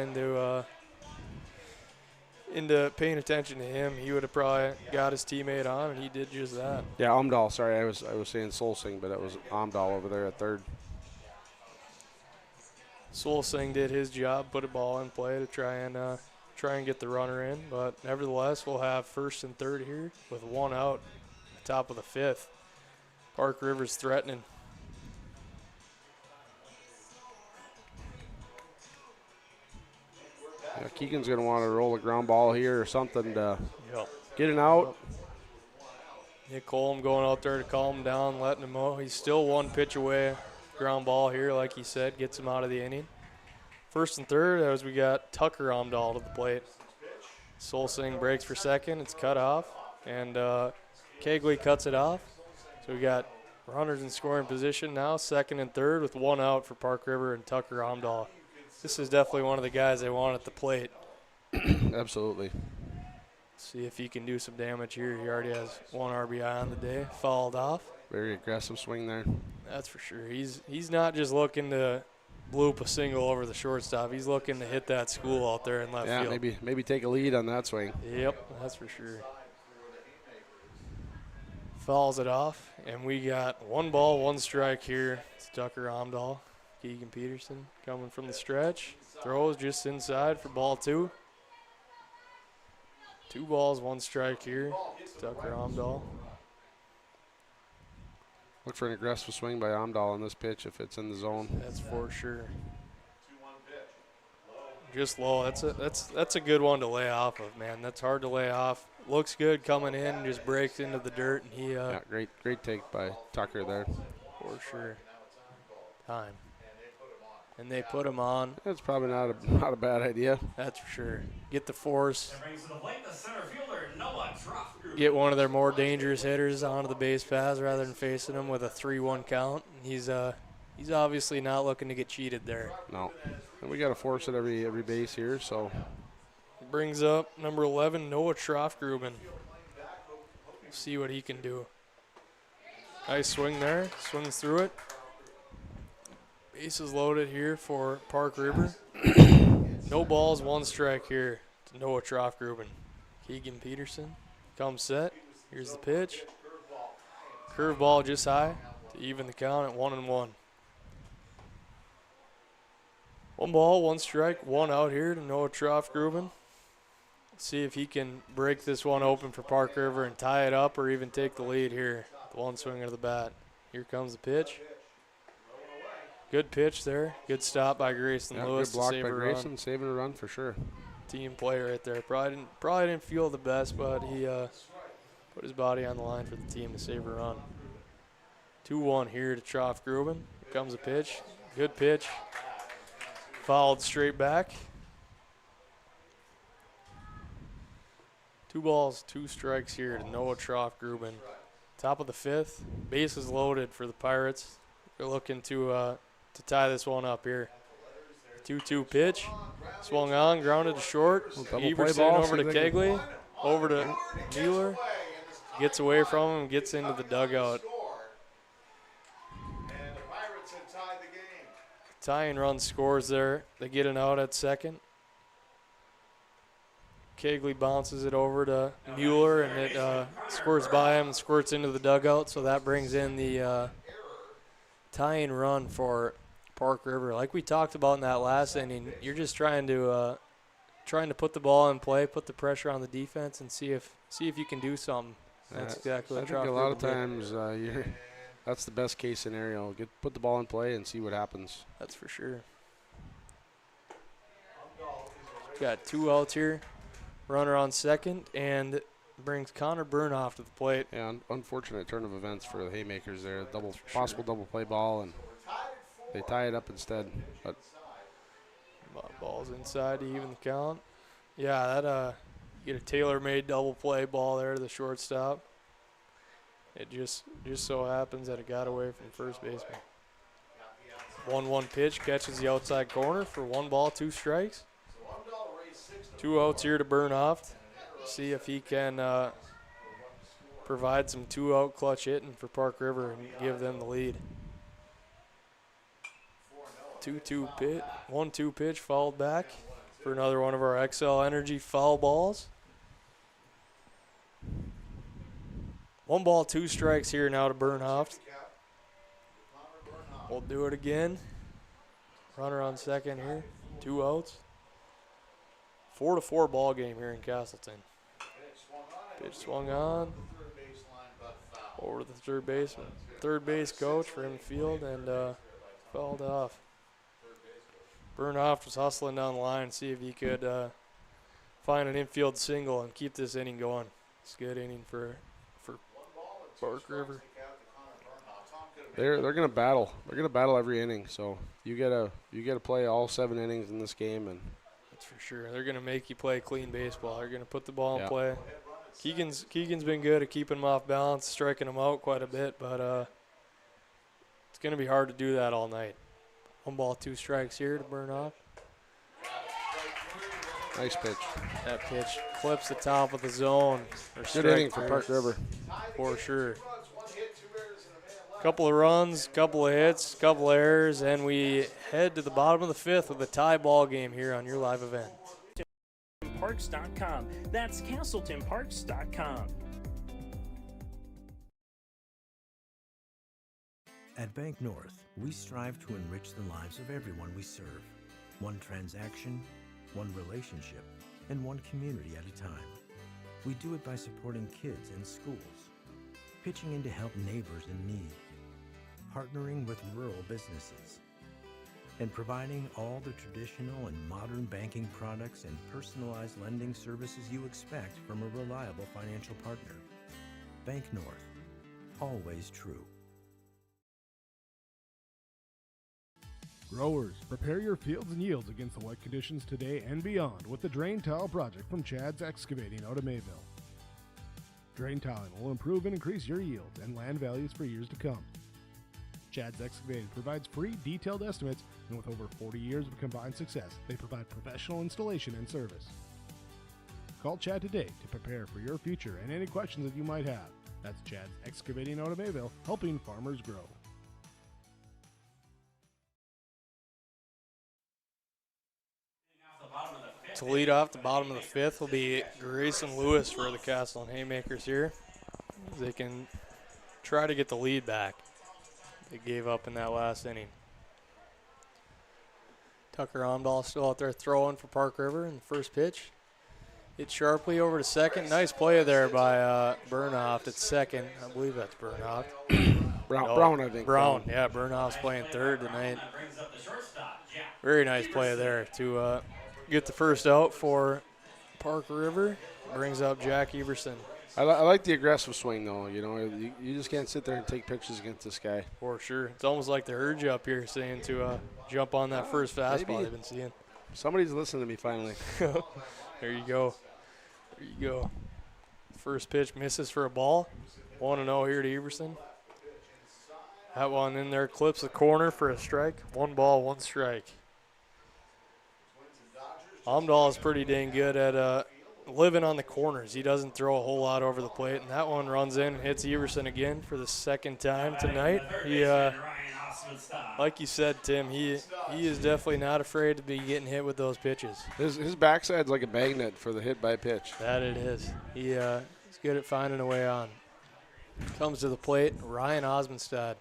S2: into paying attention to him, he would have probably got his teammate on, and he did just that.
S12: Yeah, Amdahl. Sorry, I was saying Solsing, but it was Amdahl over there at third.
S2: Solsing did his job, put a ball in play to try and get the runner in, but nevertheless, we'll have first and third here with one out, top of the fifth. Park River's threatening.
S12: Yeah, Keegan's going to want to roll a ground ball here or something to get it out.
S2: Nick Holm going out there to calm him down, letting him out. He's still one pitch away. Ground ball here, like he said, gets him out of the inning. First and third, as we got Tucker Amdahl to the plate. Solsing breaks for second. It's cut off, and Kegley cuts it off. So we got runners in scoring position now, second and third, with one out for Park River and Tucker Amdahl. This is definitely one of the guys they want at the plate.
S12: Absolutely.
S2: See if he can do some damage here. He already has one RBI on the day, fouled off.
S12: Very aggressive swing there.
S2: That's for sure. He's not just looking to bloop a single over the shortstop. He's looking to hit that school out there in left field.
S12: Yeah, maybe take a lead on that swing.
S2: Yep, that's for sure. Fouls it off, and we got 1 ball, 1 strike here. It's Tucker Amdahl. Keegan Peterson coming from the stretch. Throws just inside for ball 2. 2 balls, 1 strike here. Tucker Amdahl.
S12: Look for an aggressive swing by Amdahl on this pitch if it's in the zone.
S2: That's for sure. Just low. That's a good one to lay off of, man. That's hard to lay off. Looks good coming in, just breaks into the dirt, and he.
S12: Yeah, great take by Tucker there.
S2: For sure. Time. And they put him on.
S12: That's probably not a bad idea.
S2: That's for sure. Get the force.
S3: Brings to the plate the center fielder, Noah Trough.
S2: Get one of their more dangerous hitters onto the base paths rather than facing him with a 3-1 count. He's obviously not looking to get cheated there.
S12: No. And we got to force it every base here, so.
S2: Brings up number 11, Noah Trough-Gruben. See what he can do. Nice swing there. Swings through it. Bases loaded here for Park River. No balls, 1 strike here to Noah Trough-Gruben. Keegan Peterson comes set. Here's the pitch. Curveball just high to even the count at 1-1. 1 ball, 1 strike, 1 out here to Noah Trough-Gruben. See if he can break this one open for Park River and tie it up or even take the lead here. The 1 swing of the bat. Here comes the pitch. Good pitch there. Good stop by Grayson Lewis.
S12: Good block
S2: to save
S12: by
S2: a
S12: Grayson,
S2: run.
S12: saving a run for sure.
S2: Team play right there. Probably didn't feel the best, but he put his body on the line for the team to save a run. 2-1 here to Trough-Gruben. Here comes a pitch. Good pitch. Fouled straight back. 2 balls, 2 strikes here to Noah Trough-Gruben. Top of the 5th. Bases loaded for the Pirates. They're looking to tie this one up here. 2-2 pitch. Swung on, grounded to short. Everson over to Kegley. Over to Mueller. Gets away from him, gets into the dugout. Tying run scores there. They get an out at second. Kegley bounces it over to Mueller, and it squirts by him and squirts into the dugout. So that brings in the tying run for Park River. Like we talked about in that last inning, you're just trying to put the ball in play, put the pressure on the defense, and see if you can do something. That's exactly what
S12: I think a lot of times that's the best case scenario. Put the ball in play and see what happens.
S2: That's for sure. Got 2 outs here. Runner on second, and brings Connor Burnoff to the plate.
S12: Yeah, unfortunate turn of events for the Haymakers there. Possible double play ball, and they tie it up instead. But
S2: ball's inside to even the count. Yeah, that get a tailor-made double play ball there to the shortstop. It just so happens that it got away from first baseman. 1-1 pitch, catches the outside corner for 1 ball, 2 strikes. 2 outs here to Bernhoft. See if he can provide some 2-out clutch hitting for Park River and give them the lead. 2-2 pitch, 1-2 pitch fouled back for another one of our XL Energy foul balls. 1 ball, 2 strikes here now to Bernhoft. We'll do it again. Runner on second here, 2 outs. 4-4 ball game here in Casselton. Pitch swung on. Over to the third base coach for infield and fouled off. Bernhoft was hustling down the line, see if he could find an infield single and keep this inning going. It's a good inning for Park River.
S12: They're gonna battle. They're gonna battle every inning. So you gotta play all 7 innings in this game, and
S2: that's for sure. They're gonna make you play clean baseball. They're gonna put the ball in play. Keegan's been good at keeping him off balance, striking him out quite a bit, but it's gonna be hard to do that all night. 1 ball, 2 strikes here to Bernhoft.
S12: Nice pitch.
S2: That pitch clips the top of the zone.
S12: Good inning for Park River.
S2: For sure. Couple of runs, couple of hits, couple of errors, and we head to the bottom of the 5th with a tie ball game here on your live event.
S7: Parks.com. That's CastletonParks.com.
S8: At Bank North, we strive to enrich the lives of everyone we serve. One transaction, one relationship, and one community at a time. We do it by supporting kids and schools, pitching in to help neighbors in need, partnering with rural businesses, and providing all the traditional and modern banking products and personalized lending services you expect from a reliable financial partner. Bank North, always true.
S9: Growers, prepare your fields and yields against the wet conditions today and beyond with the Drain Tile Project from Chad's Excavating out of Mayville. Drain tiling will improve and increase your yields and land values for years to come. Chad's Excavating provides free detailed estimates, and with over 40 years of combined success, they provide professional installation and service. Call Chad today to prepare for your future and any questions that you might have. That's Chad's Excavating out of Mayville, helping farmers grow.
S2: To lead off the bottom of the 5th will be Grayson Lewis for the Casselton Haymakers here. They can try to get the lead back. They gave up in that last inning. Tucker Omdahl still out there throwing for Park River in the first pitch. Hit sharply over to second. Nice play there by Bernhoft at second. I believe that's Bernhoft.
S12: Brown, I think.
S2: Brown, yeah. Bernhoft's playing third tonight. Very nice play there to get the first out for Park River. Brings up Jack Everson.
S12: I like the aggressive swing, though. You know, you just can't sit there and take pictures against this guy.
S2: For sure. It's almost like they heard you up here saying to jump on that first fastball they've been seeing.
S12: Somebody's listening to me finally.
S2: There you go. There you go. First pitch misses for a ball. 1-0 here to Everson. That one in there clips the corner for a strike. 1 ball, 1 strike. Omdahl is pretty dang good at living on the corners. He doesn't throw a whole lot over the plate, and that one runs in and hits Everson again for the 2nd time tonight. He, like you said, Tim, he is definitely not afraid to be getting hit with those pitches.
S12: His backside's like a magnet for the hit by pitch.
S2: That it is. He's good at finding a way on. Comes to the plate, Ryan Osmondstad.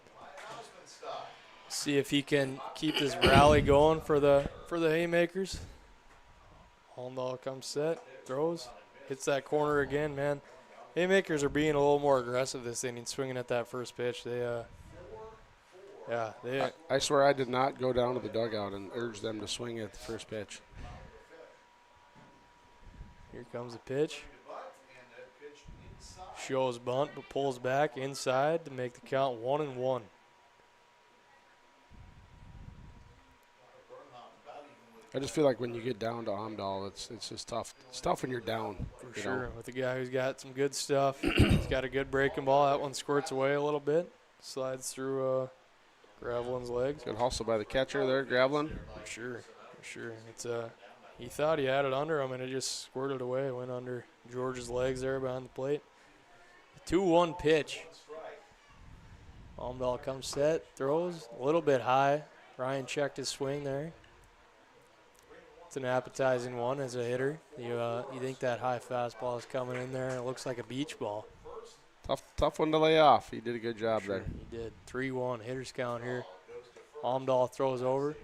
S2: See if he can keep this rally going for the Haymakers. Omdahl comes set, throws, hits that corner again, man. Haymakers are being a little more aggressive this inning, swinging at that first pitch.
S12: I swear I did not go down to the dugout and urge them to swing at the first pitch.
S2: Here comes the pitch. Shows bunt, but pulls back inside to make the count 1-1.
S12: I just feel like when you get down to Omdahl, it's just tough. It's tough when you're down.
S2: For sure. With a guy who's got some good stuff. He's got a good breaking ball. That one squirts away a little bit. Slides through Gravelin's legs.
S12: Good hustle by the catcher there, Gravelin.
S2: For sure. It's He thought he had it under him, and it just squirted away. It went under George's legs there behind the plate. 2-1 pitch. Almdahl comes set, throws a little bit high. Ryan checked his swing there. It's an appetizing one as a hitter. You think that high fastball is coming in there, and it looks like a beach ball.
S12: Tough one to lay off. He did a good job there.
S2: He did. 3-1 hitters count here. Almdahl throws over.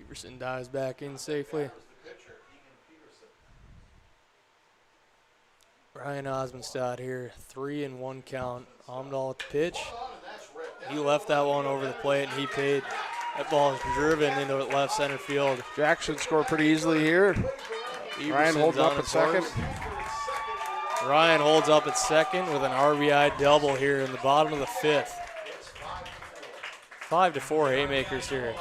S2: Everson dives back in safely. Ryan Osmondstad here, 3-1 count. Almdahl at the pitch. He left that one over the plate, and he paid. That ball is driven into left center field.
S12: Jack should score pretty easily here. Ryan holding up at second.
S2: Ryan holds up at second with an RBI double here in the bottom of the fifth. 5-4 Haymakers here.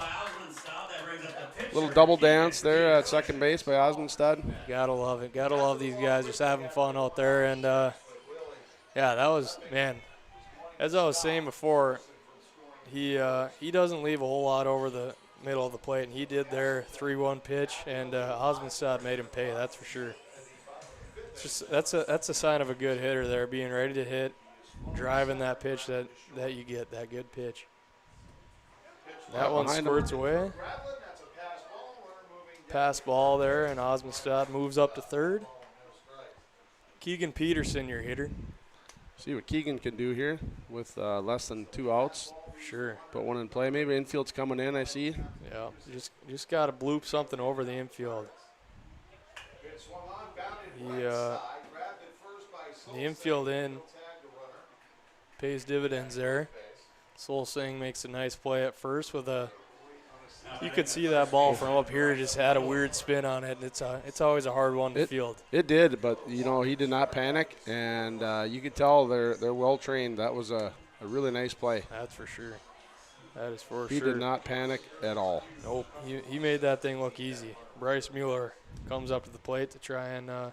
S12: Little double dance there at second base by Osmondstad.
S2: Gotta love it. Gotta love these guys just having fun out there. And, yeah, that was, man, as I was saying before, he doesn't leave a whole lot over the middle of the plate, and he did their 3-1 pitch, and Osmondstad made him pay, that's for sure. It's just, that's a sign of a good hitter there, being ready to hit, driving that pitch that you get, that good pitch. That one squirts away. Pass ball there, and Osmondstad moves up to third. Keegan Peterson, your hitter.
S12: See what Keegan can do here with less than 2 outs.
S2: Sure.
S12: Put one in play. Maybe infield's coming in, I see.
S2: Yeah, just got to bloop something over the infield. The infield in pays dividends there. Sol Singh makes a nice play at first with a. You could see that ball from up here just had a weird spin on it. It's always a hard one to field.
S12: It did, but he did not panic, and you could tell they're well trained. That was a really nice play.
S2: That's for sure. That is for sure.
S12: He did not panic at all.
S2: Nope. He made that thing look easy. Bryce Mueller comes up to the plate to try and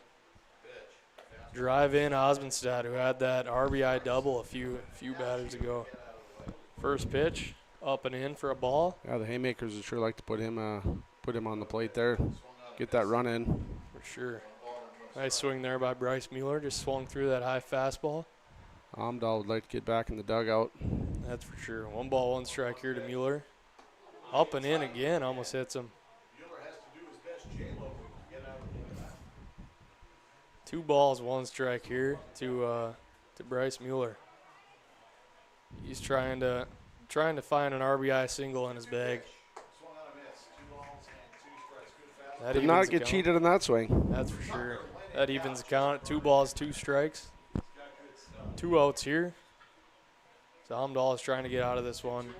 S2: drive in Osmondstad, who had that RBI double a few batters ago. First pitch, up and in for a ball.
S12: Yeah, the Haymakers would sure like to put him on the plate there, get that run in.
S2: For sure. Nice swing there by Bryce Mueller. Just swung through that high fastball.
S12: Almdahl would like to get back in the dugout.
S2: That's for sure. 1 ball, 1 strike here to Mueller. Up and in again, almost hits him. 2 balls, 1 strike here to Bryce Mueller. He's trying to find an RBI single in his bag.
S12: Did not get cheated in that swing.
S2: That's for sure. That evens the count. 2 balls, 2 strikes. 2 outs here. So Almdahl is trying to get out of this one.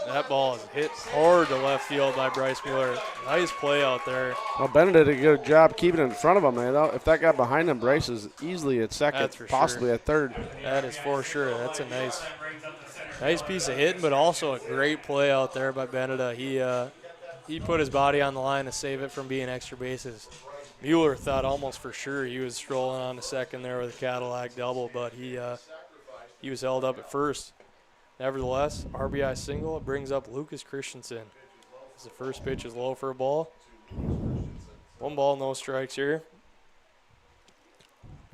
S2: That ball is hit hard to left field by Bryce Mueller. Nice play out there.
S12: Well, Bennett did a good job keeping it in front of him. If that got behind him, Bryce is easily at second, possibly at third.
S2: That is for sure. That's a nice piece of hitting, but also a great play out there by Bennett. He put his body on the line to save it from being extra bases. Mueller thought almost for sure he was strolling on to second there with a Cadillac double, but he was held up at first. Nevertheless, RBI single. It brings up Lucas Christensen. The first pitch is low for a ball. 1 ball, no strikes here.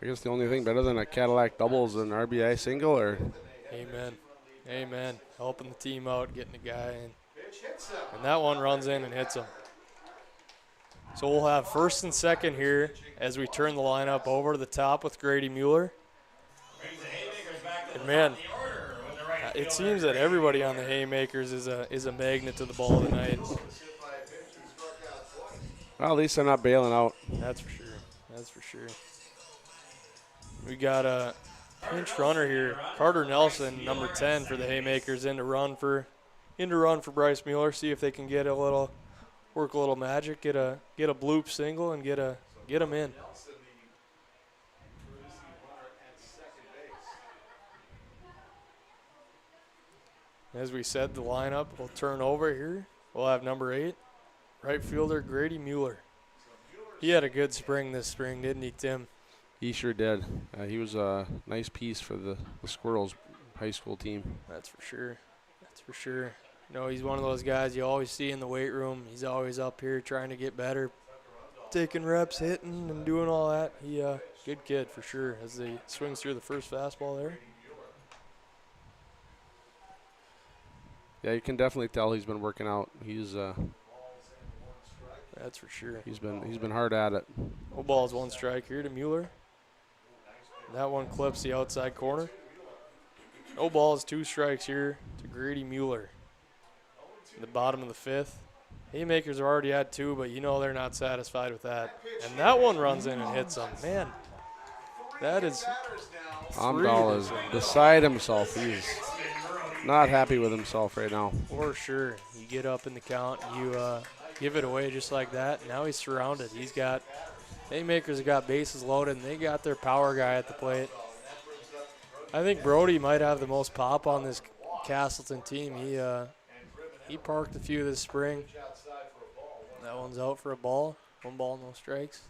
S12: I guess the only thing better than a Cadillac double is an RBI single, or?
S2: Amen. Helping the team out, getting the guy in. And that one runs in and hits him. So we'll have first and second here as we turn the lineup over to the top with Grady Mueller. And man, it seems that everybody on the Haymakers is a magnet to the ball tonight.
S12: Well, at least they're not bailing out.
S2: That's for sure. We got a pinch runner here, Carter Nelson, number 10 for the Haymakers, in to run for Bryce Mueller. See if they can work a little magic, get a bloop single, and get him in. As we said, the lineup will turn over here. We'll have number 8, right fielder Grady Mueller. He had a good spring this spring, didn't he, Tim?
S12: He sure did. He was a nice piece for the Squirrels high school team.
S2: That's for sure. You know, he's one of those guys you always see in the weight room. He's always up here trying to get better, taking reps, hitting, and doing all that. He good kid for sure as he swings through the first fastball there.
S12: Yeah, you can definitely tell he's been working out. He's
S2: that's for sure.
S12: He's been hard at it.
S2: No ball's one strike here to Mueller. That one clips the outside corner. No balls, 2 strikes here to Grady Mueller. In the bottom of the 5th. Haymakers have already had 2, but you know they're not satisfied with that. And that one runs in and hits him. Man, that is
S12: Amdahl is beside himself. He's not happy with himself right now.
S2: For sure. You get up in the count, you give it away just like that. Now he's surrounded. He's got Haymakers have got bases loaded, and they got their power guy at the plate. I think Brody might have the most pop on this Casselton team. He parked a few this spring. That one's out for a ball. 1 ball, no strikes.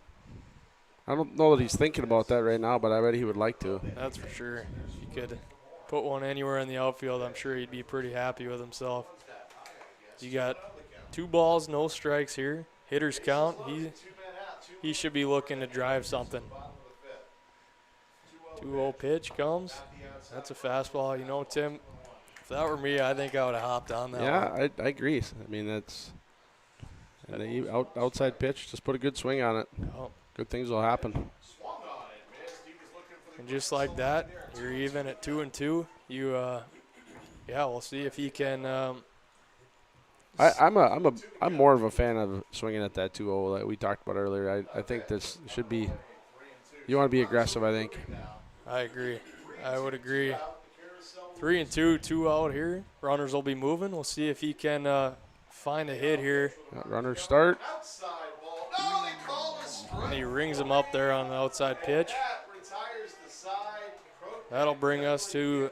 S12: I don't know that he's thinking about that right now, but I bet he would like to.
S2: That's for sure. If he could put one anywhere in the outfield, I'm sure he'd be pretty happy with himself. You got 2 balls, no strikes here. Hitters count. He should be looking to drive something. 2-0 pitch comes. That's a fastball. You know, Tim, if that were me, I think I would have hopped on that one.
S12: Yeah, I agree. I mean, that's an outside pitch. Just put a good swing on it.
S2: Oh.
S12: Good things will happen.
S2: And just like that, you're even at 2-2. We'll see if he can.
S12: I'm more of a fan of swinging at that 2-0 that we talked about earlier. I think this should be. You want to be aggressive, I think.
S2: I agree. I would agree. 3-2, 2 out here. Runners will be moving. We'll see if he can find a hit here.
S12: Runners start.
S2: And he rings him up there on the outside pitch. That'll bring us to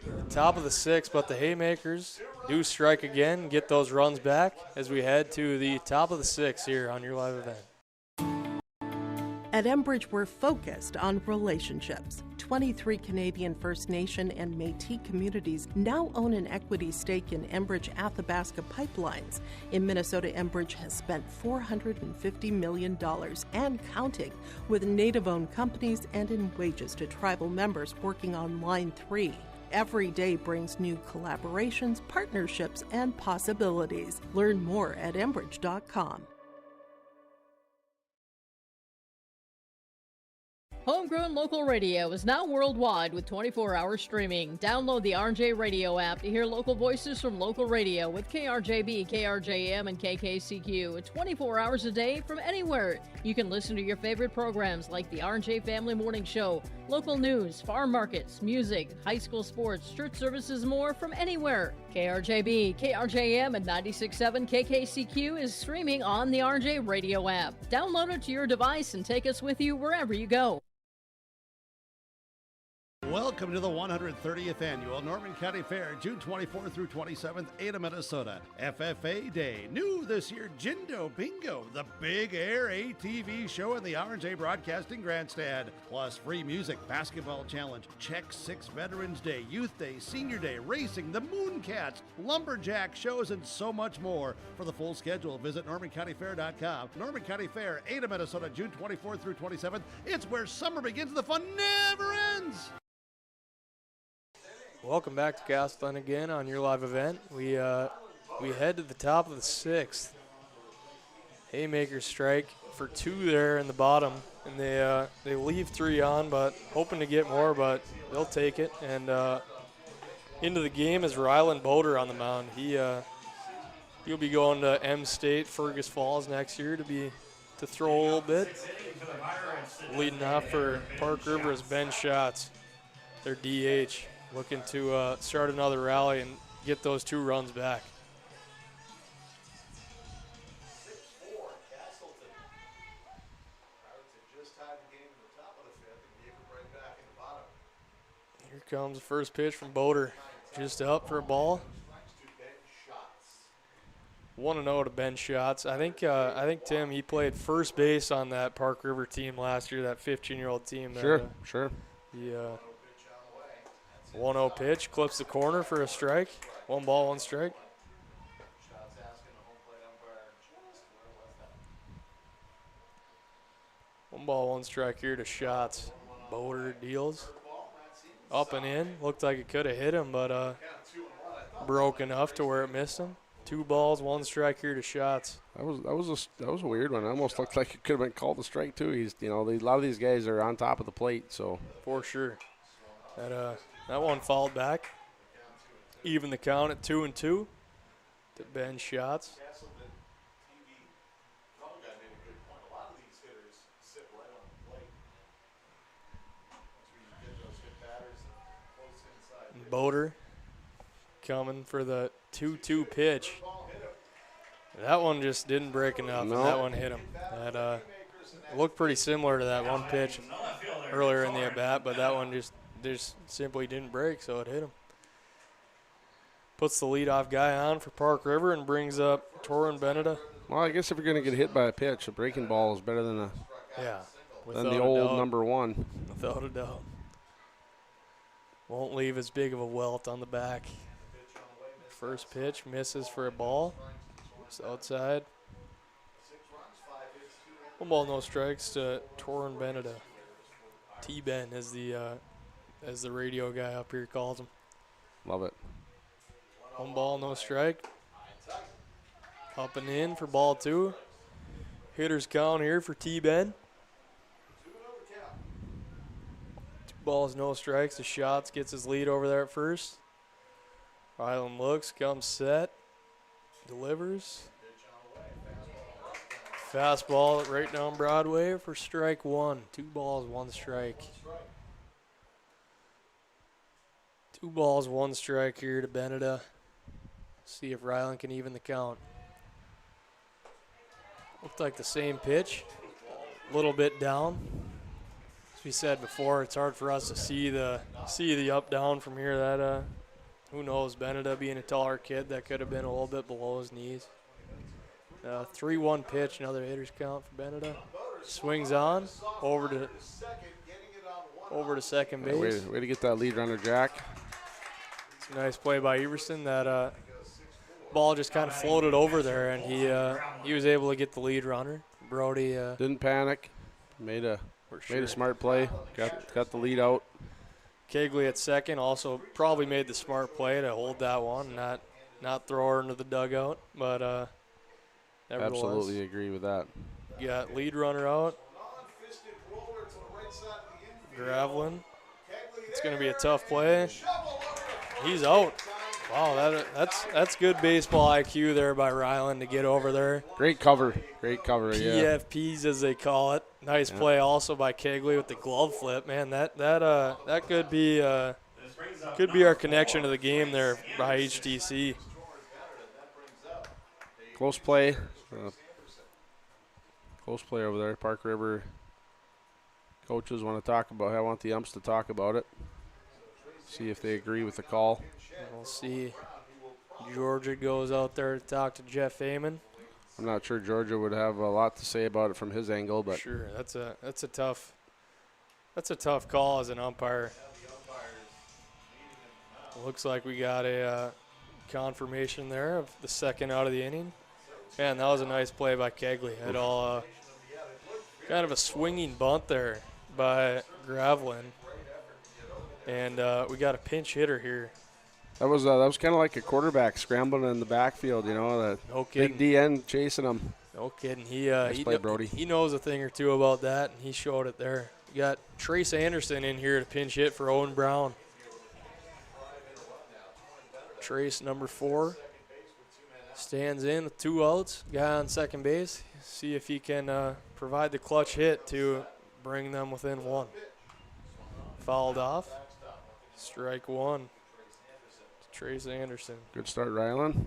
S2: the top of the 6th, but the Haymakers do strike again, get those runs back as we head to the top of the 6th here on your live event.
S10: At Enbridge, we're focused on relationships. 23 Canadian First Nation and Métis communities now own an equity stake in Enbridge Athabasca Pipelines. In Minnesota, Enbridge has spent $450 million and counting with Native-owned companies and in wages to tribal members working on Line 3. Every day brings new collaborations, partnerships, and possibilities. Learn more at Enbridge.com.
S4: Homegrown local radio is now worldwide with 24-hour streaming. Download the RJ Radio app to hear local voices from local radio with KRJB, KRJM, and KKCQ 24 hours a day from anywhere. You can listen to your favorite programs like the RJ Family Morning Show, local news, farm markets, music, high school sports, church services, more from anywhere. KRJB, KRJM, and 96.7 KKCQ is streaming on the RJ Radio app. Download it to your device and take us with you wherever you go.
S11: Welcome to the 130th Annual Norman County Fair, June 24th through 27th, Ada, Minnesota. FFA Day. New this year, Jindo Bingo, the Big Air ATV show in the R&J Broadcasting Grandstand. Plus free music, basketball challenge, Check 6 Veterans Day, Youth Day, Senior Day, racing, the Mooncats, lumberjack shows, and so much more. For the full schedule, visit NormanCountyFair.com. Norman County Fair, Ada, Minnesota, June 24th through 27th. It's where summer begins, the fun never ends.
S2: Welcome back to Casselton again on your live event. We head to the top of the 6th. Haymakers strike for 2 there in the bottom, and they leave 3 on, but hoping to get more, but they'll take it. And into the game is Rylan Boder on the mound. He'll be going to M State Fergus Falls next year to throw a little bit. Leading off for Park River is Ben Schatz, their DH. Looking to start another rally and get those 2 runs back. Here comes the first pitch from Boder. Just up for a ball. 1-0 to Ben Schatz. I think Tim, he played first base on that Park River team last year, that 15-year-old team.
S12: Sure.
S2: 1-0 pitch, clips the corner for a strike. 1 ball, 1 strike. 1 ball, 1 strike here to Shots. Boulder deals. Up and in. Looked like it could have hit him, but broke enough to where it missed him. 2 balls, 1 strike here to Shots.
S12: That was a weird one. It almost looked like it could have been called a strike too. A lot of these guys are on top of the plate, so
S2: for sure. That one fouled back. Even the count at 2-2 to Ben Shots. Boulder coming for the 2-2 pitch. That one just didn't break enough, and that one hit him. That looked pretty similar to that one pitch earlier in the at-bat, but that one just simply didn't break, so it hit him. Puts the leadoff guy on for Park River and brings up Torrin Beneda.
S12: Well, I guess if you're going to get hit by a pitch, a breaking ball is better than the old number 1.
S2: Without a doubt. Won't leave as big of a welt on the back. First pitch misses for a ball. It's outside. 1 ball, no strikes to Torrin Beneda. T-Ben as the radio guy up here calls him.
S12: Love it.
S2: 1 ball, no strike. Up and in for ball 2. Hitter's count here for T-Ben. 2 balls, no strikes. The Shots gets his lead over there at first. Ryland looks, comes set, delivers. Fastball right down Broadway for strike 1. 2 balls, 1 strike. 2 balls, 1 strike here to Beneda. See if Ryland can even the count. Looked like the same pitch. A little bit down. As we said before, it's hard for us to see the up down from here. That who knows, Beneda being a taller kid, that could have been a little bit below his knees. 3-1 pitch, another hitter's count for Beneda. Swings on over to second base.
S12: Way to get that lead runner, Jack.
S2: It's a nice play by Everson. That ball just kind of floated over there, and he was able to get the lead runner. Brody
S12: didn't panic. Made a smart play. Got the lead out.
S2: Kegley at second also probably made the smart play to hold that one, not throw her into the dugout. But
S12: absolutely agree with that.
S2: Got lead runner out. Gravelin. It's going to be a tough play. He's out. Wow, that's good baseball IQ there by Ryland to get over there.
S12: Great cover, yeah.
S2: PFPs as they call it. Nice play also by Kegley with the glove flip. Man, that could be our connection to the game there by HTC.
S12: Close play. Close play over there. Park River coaches want to talk about. I want the umps to talk about it. See if they agree with the call.
S2: We'll see. Georgia goes out there to talk to Jeff Amon.
S12: I'm not sure Georgia would have a lot to say about it from his angle, but
S2: sure, that's a tough call as an umpire. Looks like we got a confirmation there of the second out of the inning. Man, that was a nice play by Kegley. It all kind of a swinging bunt there by Gravelin, and we got a pinch hitter here.
S12: That was kind of like a quarterback scrambling in the backfield, no
S2: kidding.
S12: Big DN chasing him.
S2: No kidding.
S12: Nice play, Brody.
S2: He knows a thing or two about that, and he showed it there. You got Trace Anderson in here to pinch hit for Owen Brown. Trace, number 4, stands in with 2 outs. Guy on second base. See if he can provide the clutch hit to bring them within 1. Fouled off. Strike 1. Trace Anderson.
S12: Good start, Ryland.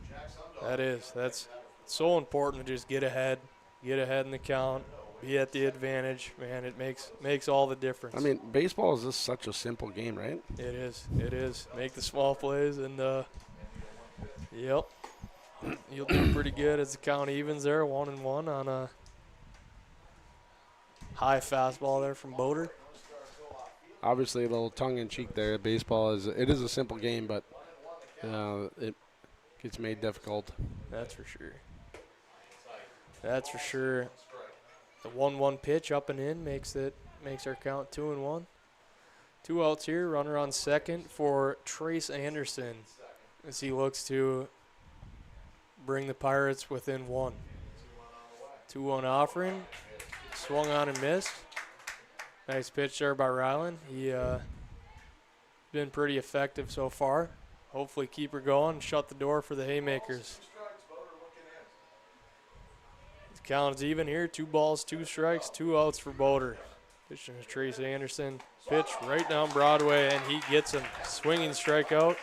S2: That's so important to just get ahead in the count, be at the advantage. Man, it makes all the difference.
S12: I mean, baseball is just such a simple game, right?
S2: It is. Make the small plays, and yep, you'll do pretty good as the count evens there, 1-1 on a high fastball there from Boulder.
S12: Obviously, a little tongue-in-cheek there. Baseball is a simple game, but it gets made difficult.
S2: That's for sure. The 1-1 pitch up and in makes our count 2-1. 2 outs here. Runner on second for Trace Anderson as he looks to bring the Pirates within 1. 2-1 offering. Swung on and missed. Nice pitch there by Ryland. He been pretty effective so far. Hopefully keep her going and shut the door for the Haymakers. The count's even here. 2 balls, 2 strikes, 2 outs for Boulder. Pitching to Trace Anderson. Pitch right down Broadway, and he gets him. Swinging strikeout.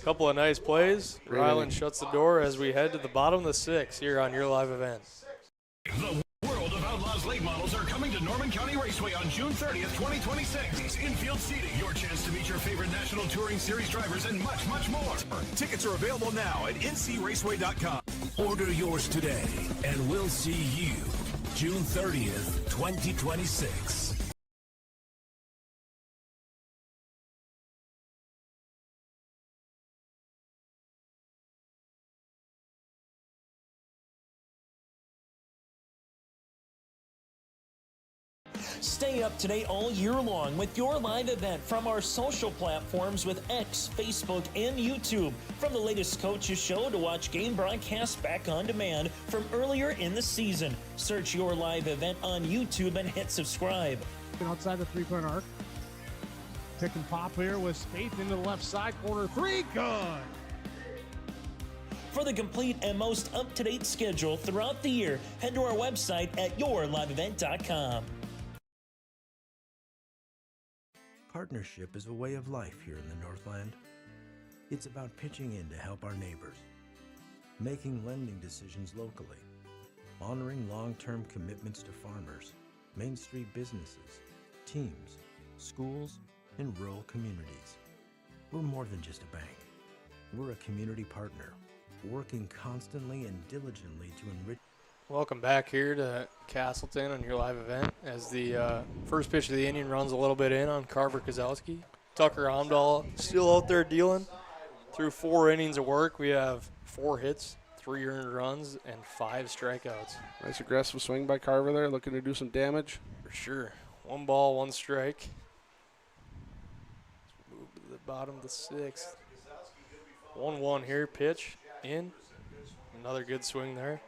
S2: Couple of nice plays. Ryland shuts the door as we head to the bottom of the 6th here on your live event.
S13: The World of Outlaws late models are coming to Norman County Raceway on June 30th, 2026. Infield seating, your chance to meet your favorite National Touring Series drivers and much, much more.
S14: Tickets are available now at ncraceway.com. Order yours today, and we'll see you June 30th, 2026.
S7: Stay up to date all year long with your live event from our social platforms with X, Facebook, and YouTube. From the latest coaches show to watch game broadcasts back on demand from earlier in the season. Search your live event on YouTube and hit subscribe.
S9: Outside the 3-point arc. Pick and pop here with Spaeth into the left side corner. 3, good.
S7: For the complete and most up-to-date schedule throughout the year, head to our website at yourliveevent.com.
S8: Partnership is a way of life here in the Northland. It's about pitching in to help our neighbors, making lending decisions locally, honoring long-term commitments to farmers, Main Street businesses, teams, schools, and rural communities. We're more than just a bank. We're a community partner, working constantly and diligently to enrich.
S2: Welcome back here to Casselton on your live event as the first pitch of the inning runs a little bit in on Carver Kozowski. Tucker Omdahl still out there dealing. Through 4 innings of work, we have 4 hits, 3 earned runs, and 5 strikeouts.
S12: Nice aggressive swing by Carver there, looking to do some damage.
S2: For sure. 1 ball, 1 strike. Let's move to the bottom of the 6th. 1-1 here, pitch in. Another good swing there.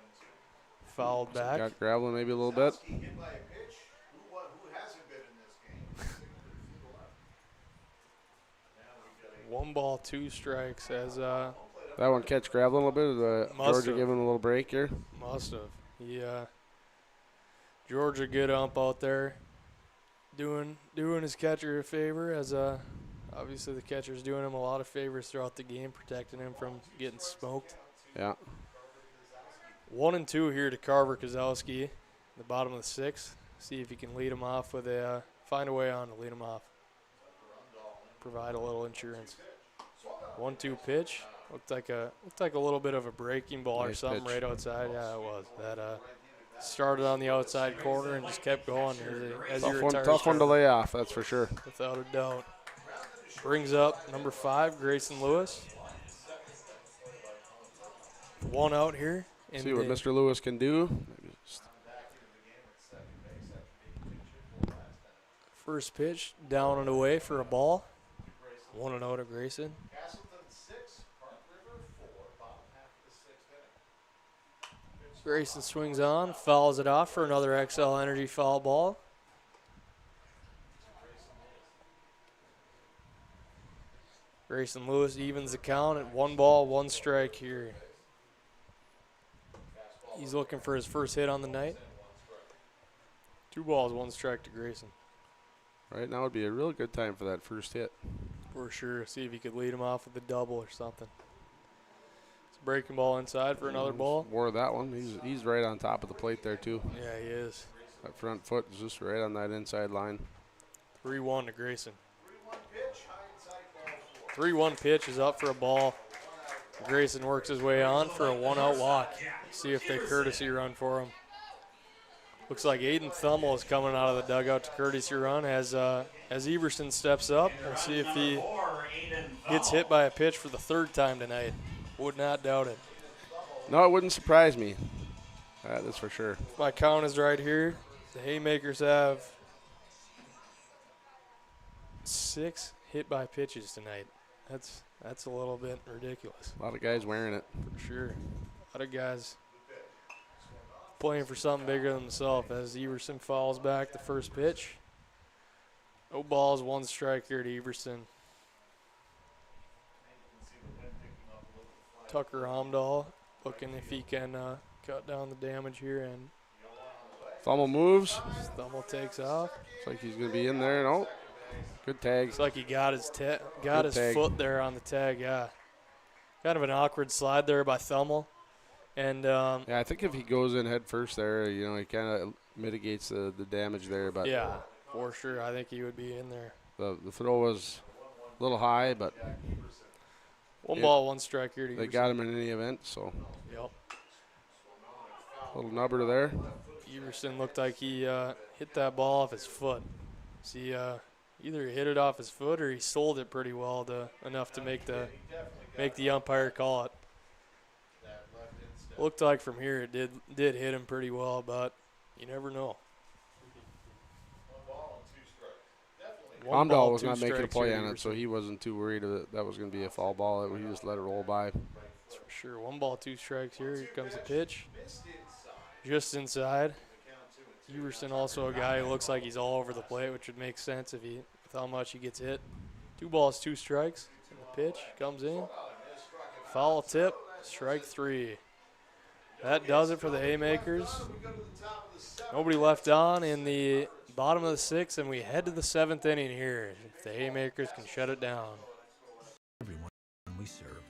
S2: Fouled back.
S12: Got graveling maybe a little bit.
S2: One ball, 2 strikes as
S12: that one catch graveling a little bit. Georgia giving a little break here.
S2: Must have. Georgia good ump out there, doing his catcher a favor as obviously the catcher's doing him a lot of favors throughout the game, protecting him from getting smoked.
S12: Yeah.
S2: 1-2 here to Carver Kozowski, the bottom of the 6th. See if he can lead him off with find a way on to lead him off. Provide a little insurance. 1-2 pitch. Looked like a little bit of a breaking ball or something right outside. Yeah, it was. That started on the outside corner and just kept going.
S12: Tough one to lay off, that's for sure.
S2: Without a doubt. Brings up number 5, Grayson Lewis. 1 out here.
S12: See what Mr. Lewis can do.
S2: First pitch, down and away for a ball. 1-0 to Grayson. Grayson swings on, fouls it off for another XL Energy foul ball. Grayson Lewis evens the count at 1 ball, 1 strike here. He's looking for his first hit on the night. 2 balls, 1 strike to Grayson.
S12: Right now would be a real good time for that first hit.
S2: For sure. See if he could lead him off with a double or something. It's a breaking ball inside for another ball.
S12: Wore that one. He's right on top of the plate there too.
S2: Yeah, he is.
S12: That front foot is just right on that inside line.
S2: 3-1 to Grayson. 3-1 pitch is up for a ball. Grayson works his way on for a 1-out walk. See if they courtesy run for him. Looks like Aiden Thummel is coming out of the dugout to courtesy run as Everson steps up. We'll see if he gets hit by a pitch for the 3rd time tonight. Would not doubt it.
S12: No, it wouldn't surprise me. That is for sure.
S2: If my count is right here, the Haymakers have 6 hit by pitches tonight. That's a little bit ridiculous.
S12: A lot of guys wearing it.
S2: For sure. A lot of guys playing for something bigger than themselves as Everson fouls back the first pitch. No balls, 1 strike here to Everson. Tucker Hamdahl looking if he can cut down the damage here, and
S12: Thummel moves.
S2: Thummel takes off.
S12: Looks like he's going to be in there. No. Good tag.
S2: Looks like he got his foot there on the tag, yeah. Kind of an awkward slide there by Thummel. And
S12: yeah, I think if he goes in head first there, you know, he kind of mitigates the damage there. But
S2: yeah, for sure. I think he would be in there.
S12: The throw was a little high, but
S2: 1 ball, 1 strike here to
S12: They
S2: Everson.
S12: got him in any event, so.
S2: Yep.
S12: Little nubber there.
S2: Everson looked like he hit that ball off his foot. So he either hit it off his foot or he sold it pretty well enough to make the umpire call it. Looked like from here it did hit him pretty well, but you never know.
S12: Hamdahl was not making a play on it, so he wasn't too worried that was going to be a foul ball. He just let it roll by.
S2: That's for sure. 1 ball, 2 strikes here. Here comes the pitch. Just inside. Everson also a guy who looks like he's all over the plate, which would make sense with how much he gets hit. 2 balls, 2 strikes. And the pitch comes in. Foul tip, strike 3. That does it for the Haymakers. Nobody left on in the bottom of the 6th, and we head to the 7th inning here. If the Haymakers can shut it down.
S8: Everyone we serve.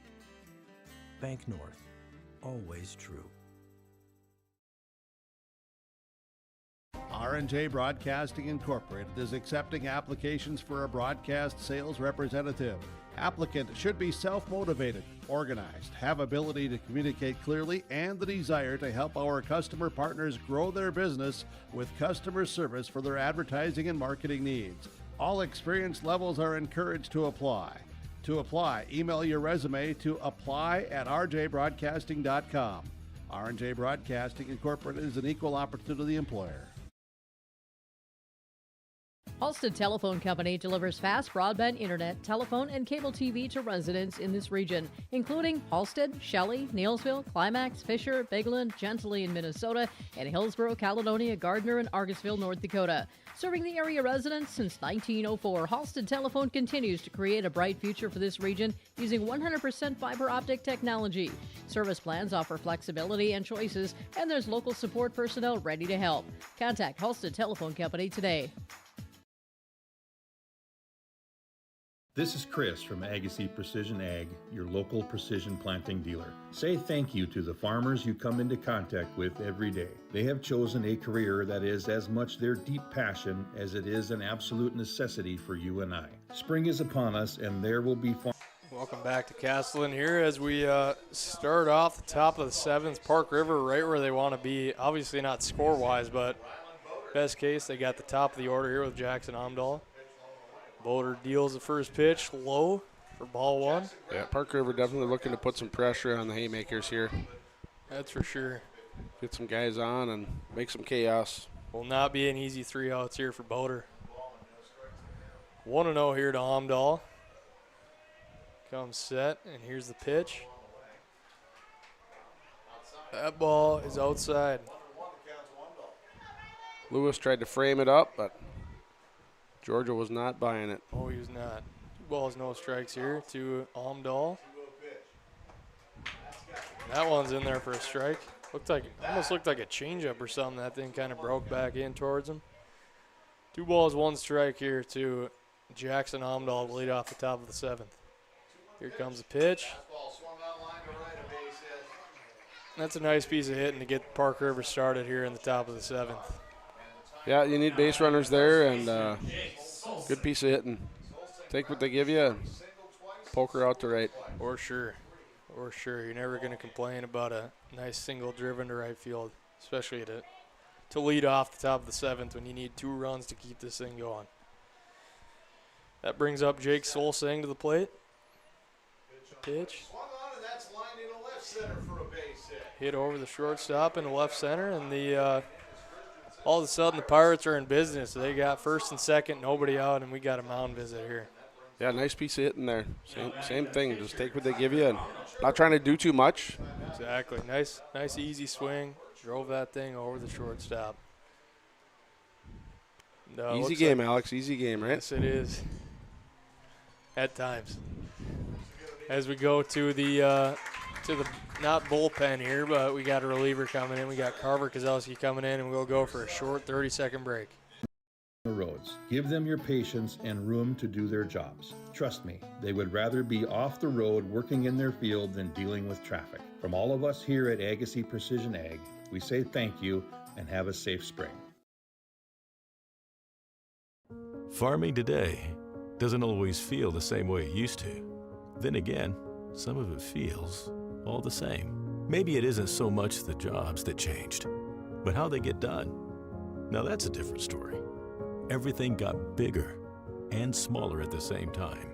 S8: Bank North, always true.
S11: R&J Broadcasting Incorporated is accepting applications for a broadcast sales representative. Applicant should be self-motivated, organized, have ability to communicate clearly, and the desire to help our customer partners grow their business with customer service for their advertising and marketing needs. All experience levels are encouraged to apply. To apply, email your resume to apply@rjbroadcasting.com. R&J Broadcasting Incorporated is an equal opportunity employer.
S4: Halstead Telephone Company delivers fast broadband internet, telephone, and cable TV to residents in this region, including Halstead, Shelley, Neilsville, Climax, Fisher, Bigland, Gentilly in Minnesota, and Hillsborough, Caledonia, Gardner, and Argosville, North Dakota. Serving the area residents since 1904, Halstead Telephone continues to create a bright future for this region using 100% fiber optic technology. Service plans offer flexibility and choices, and there's local support personnel ready to help. Contact Halstead Telephone Company today.
S5: This is Chris from Agassiz Precision Ag, your local precision planting dealer. Say thank you to the farmers you come into contact with every day. They have chosen a career that is as much their deep passion as it is an absolute necessity for you and I. Spring is upon us, and there will be
S2: Welcome back to Casselton here as we start off the top of the 7th. Park River right where they want to be. Obviously not score-wise, but best case, they got the top of the order here with Jackson Hamdahl. Boulder deals the first pitch low for ball 1.
S12: Yeah, Park River definitely looking to put some pressure on the Haymakers here.
S2: That's for sure.
S12: Get some guys on and make some chaos.
S2: Will not be an easy 3 outs here for Boulder. 1-0 here to Hamdahl. Comes set, and here's the pitch. That ball is outside.
S12: Lewis tried to frame it up, but Georgia was not buying it.
S2: Oh, he was not. 2 balls, no strikes here to Hamdahl. That one's in there for a strike. Almost looked like a changeup or something. That thing kind of broke back in towards him. 2 balls, 1 strike here to Jackson Hamdahl to lead off the top of the 7th. Here comes the pitch. That's a nice piece of hitting to get Park River started here in the top of the 7th.
S12: Yeah, you need base runners there, and good piece of hitting. Take what they give you and poke her out to right.
S2: For sure. For sure. You're never going to complain about a nice single driven to right field, especially to lead off the top of the 7th when you need 2 runs to keep this thing going. That brings up Jake Solsang to the plate. Pitch.
S1: Swung on, and that's lined into left center for a base
S2: hit over the shortstop in the left center, and the all of a sudden the Pirates are in business. They got first and second, nobody out, and we got a mound visit here.
S12: Yeah, nice piece of hitting there. Same thing. Just take what they give you and not trying to do too much.
S2: Exactly. Nice easy swing. Drove that thing over the shortstop.
S12: Easy game, Alex. Easy game, right?
S2: Yes, it is. At times. As we go to the not bullpen here, but we got a reliever coming in. We got Carver Kozlowski coming in, and we'll go for a short 30-second break.
S5: The roads. Give them your patience and room to do their jobs. Trust me, they would rather be off the road working in their field than dealing with traffic. From all of us here at Agassiz Precision Ag, we say thank you and have a safe spring.
S6: Farming today doesn't always feel the same way it used to. Then again, some of it feels all the same. Maybe it isn't so much the jobs that changed, but how they get done. Now that's a different story. Everything got bigger and smaller at the same time.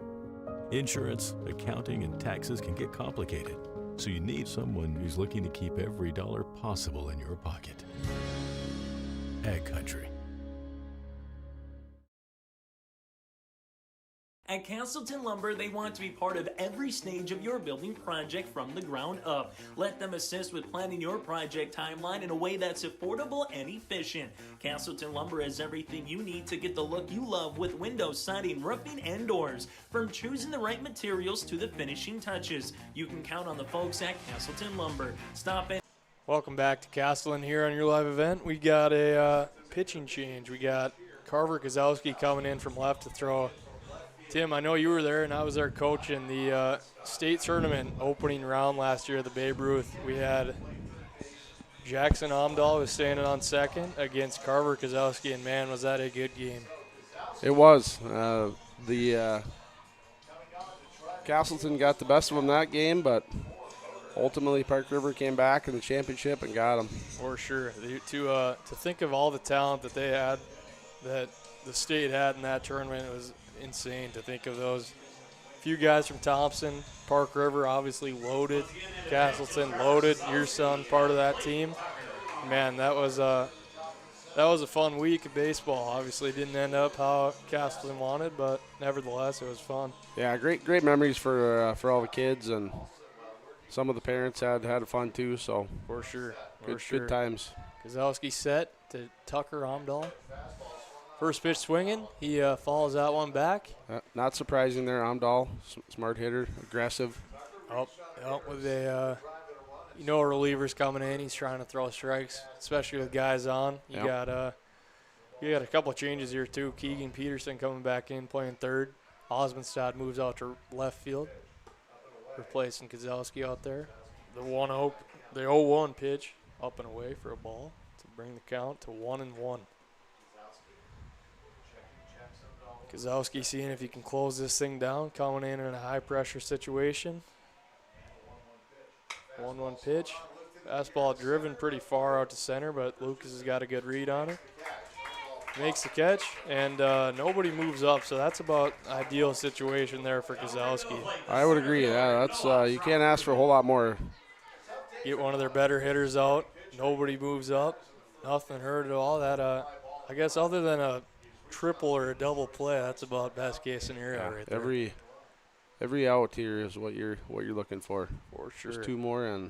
S6: Insurance, accounting, and taxes can get complicated, so you need someone who's looking to keep every dollar possible in your pocket. Ag Country.
S7: At Casselton Lumber, they want to be part of every stage of your building project from the ground up. Let them assist with planning your project timeline in a way that's affordable and efficient. Casselton Lumber has everything you need to get the look you love with windows, siding, roofing, and doors. From choosing the right materials to the finishing touches, you can count on the folks at Casselton Lumber. Stop in.
S2: Welcome back to Casselton here on your live event. We got a pitching change. We got Carver Kozlowski coming in from left to throw. Tim, I know you were there, and I was there coaching the state tournament opening round last year at the Babe Ruth. We had Jackson Omdahl was standing on second against Carver Kozlowski, and man, was that a good game.
S12: It was. Casselton got the best of them that game, but ultimately Park River came back in the championship and got them.
S2: For sure. To think of all the talent that they had, that the state had in that tournament, it was insane to think of those few guys from Thompson. Park River obviously loaded, Casselton loaded, your son part of that team. Man, that was a fun week of baseball. Obviously didn't end up how Casselton wanted, but nevertheless it was fun.
S12: Yeah, great memories for all the kids, and some of the parents had fun too, so
S2: for sure.
S12: Good times.
S2: Kozlowski set to Tucker Omdahl. First pitch swinging, he follows that one back.
S12: Not surprising there, Omdahl, smart hitter, aggressive.
S2: With a reliever's coming in, he's trying to throw strikes, especially with guys on. You got a couple of changes here too. Keegan Peterson coming back in, playing third. Osmondstad moves out to left field, replacing Kozlowski out there. The 0-1 pitch, up and away for a ball to bring the count to 1-1. Kozlowski seeing if he can close this thing down, coming in a high-pressure situation. 1-1 pitch. Fastball driven pretty far out to center, but Lucas has got a good read on it. Makes the catch, and nobody moves up, so that's about ideal situation there for Kozlowski.
S12: I would agree. Yeah, that's you can't ask for a whole lot more.
S2: Get one of their better hitters out. Nobody moves up. Nothing hurt at all. That I guess other than a triple or a double play, that's about best case scenario right there.
S12: Every out here is what you're looking for.
S2: For sure.
S12: Just two more and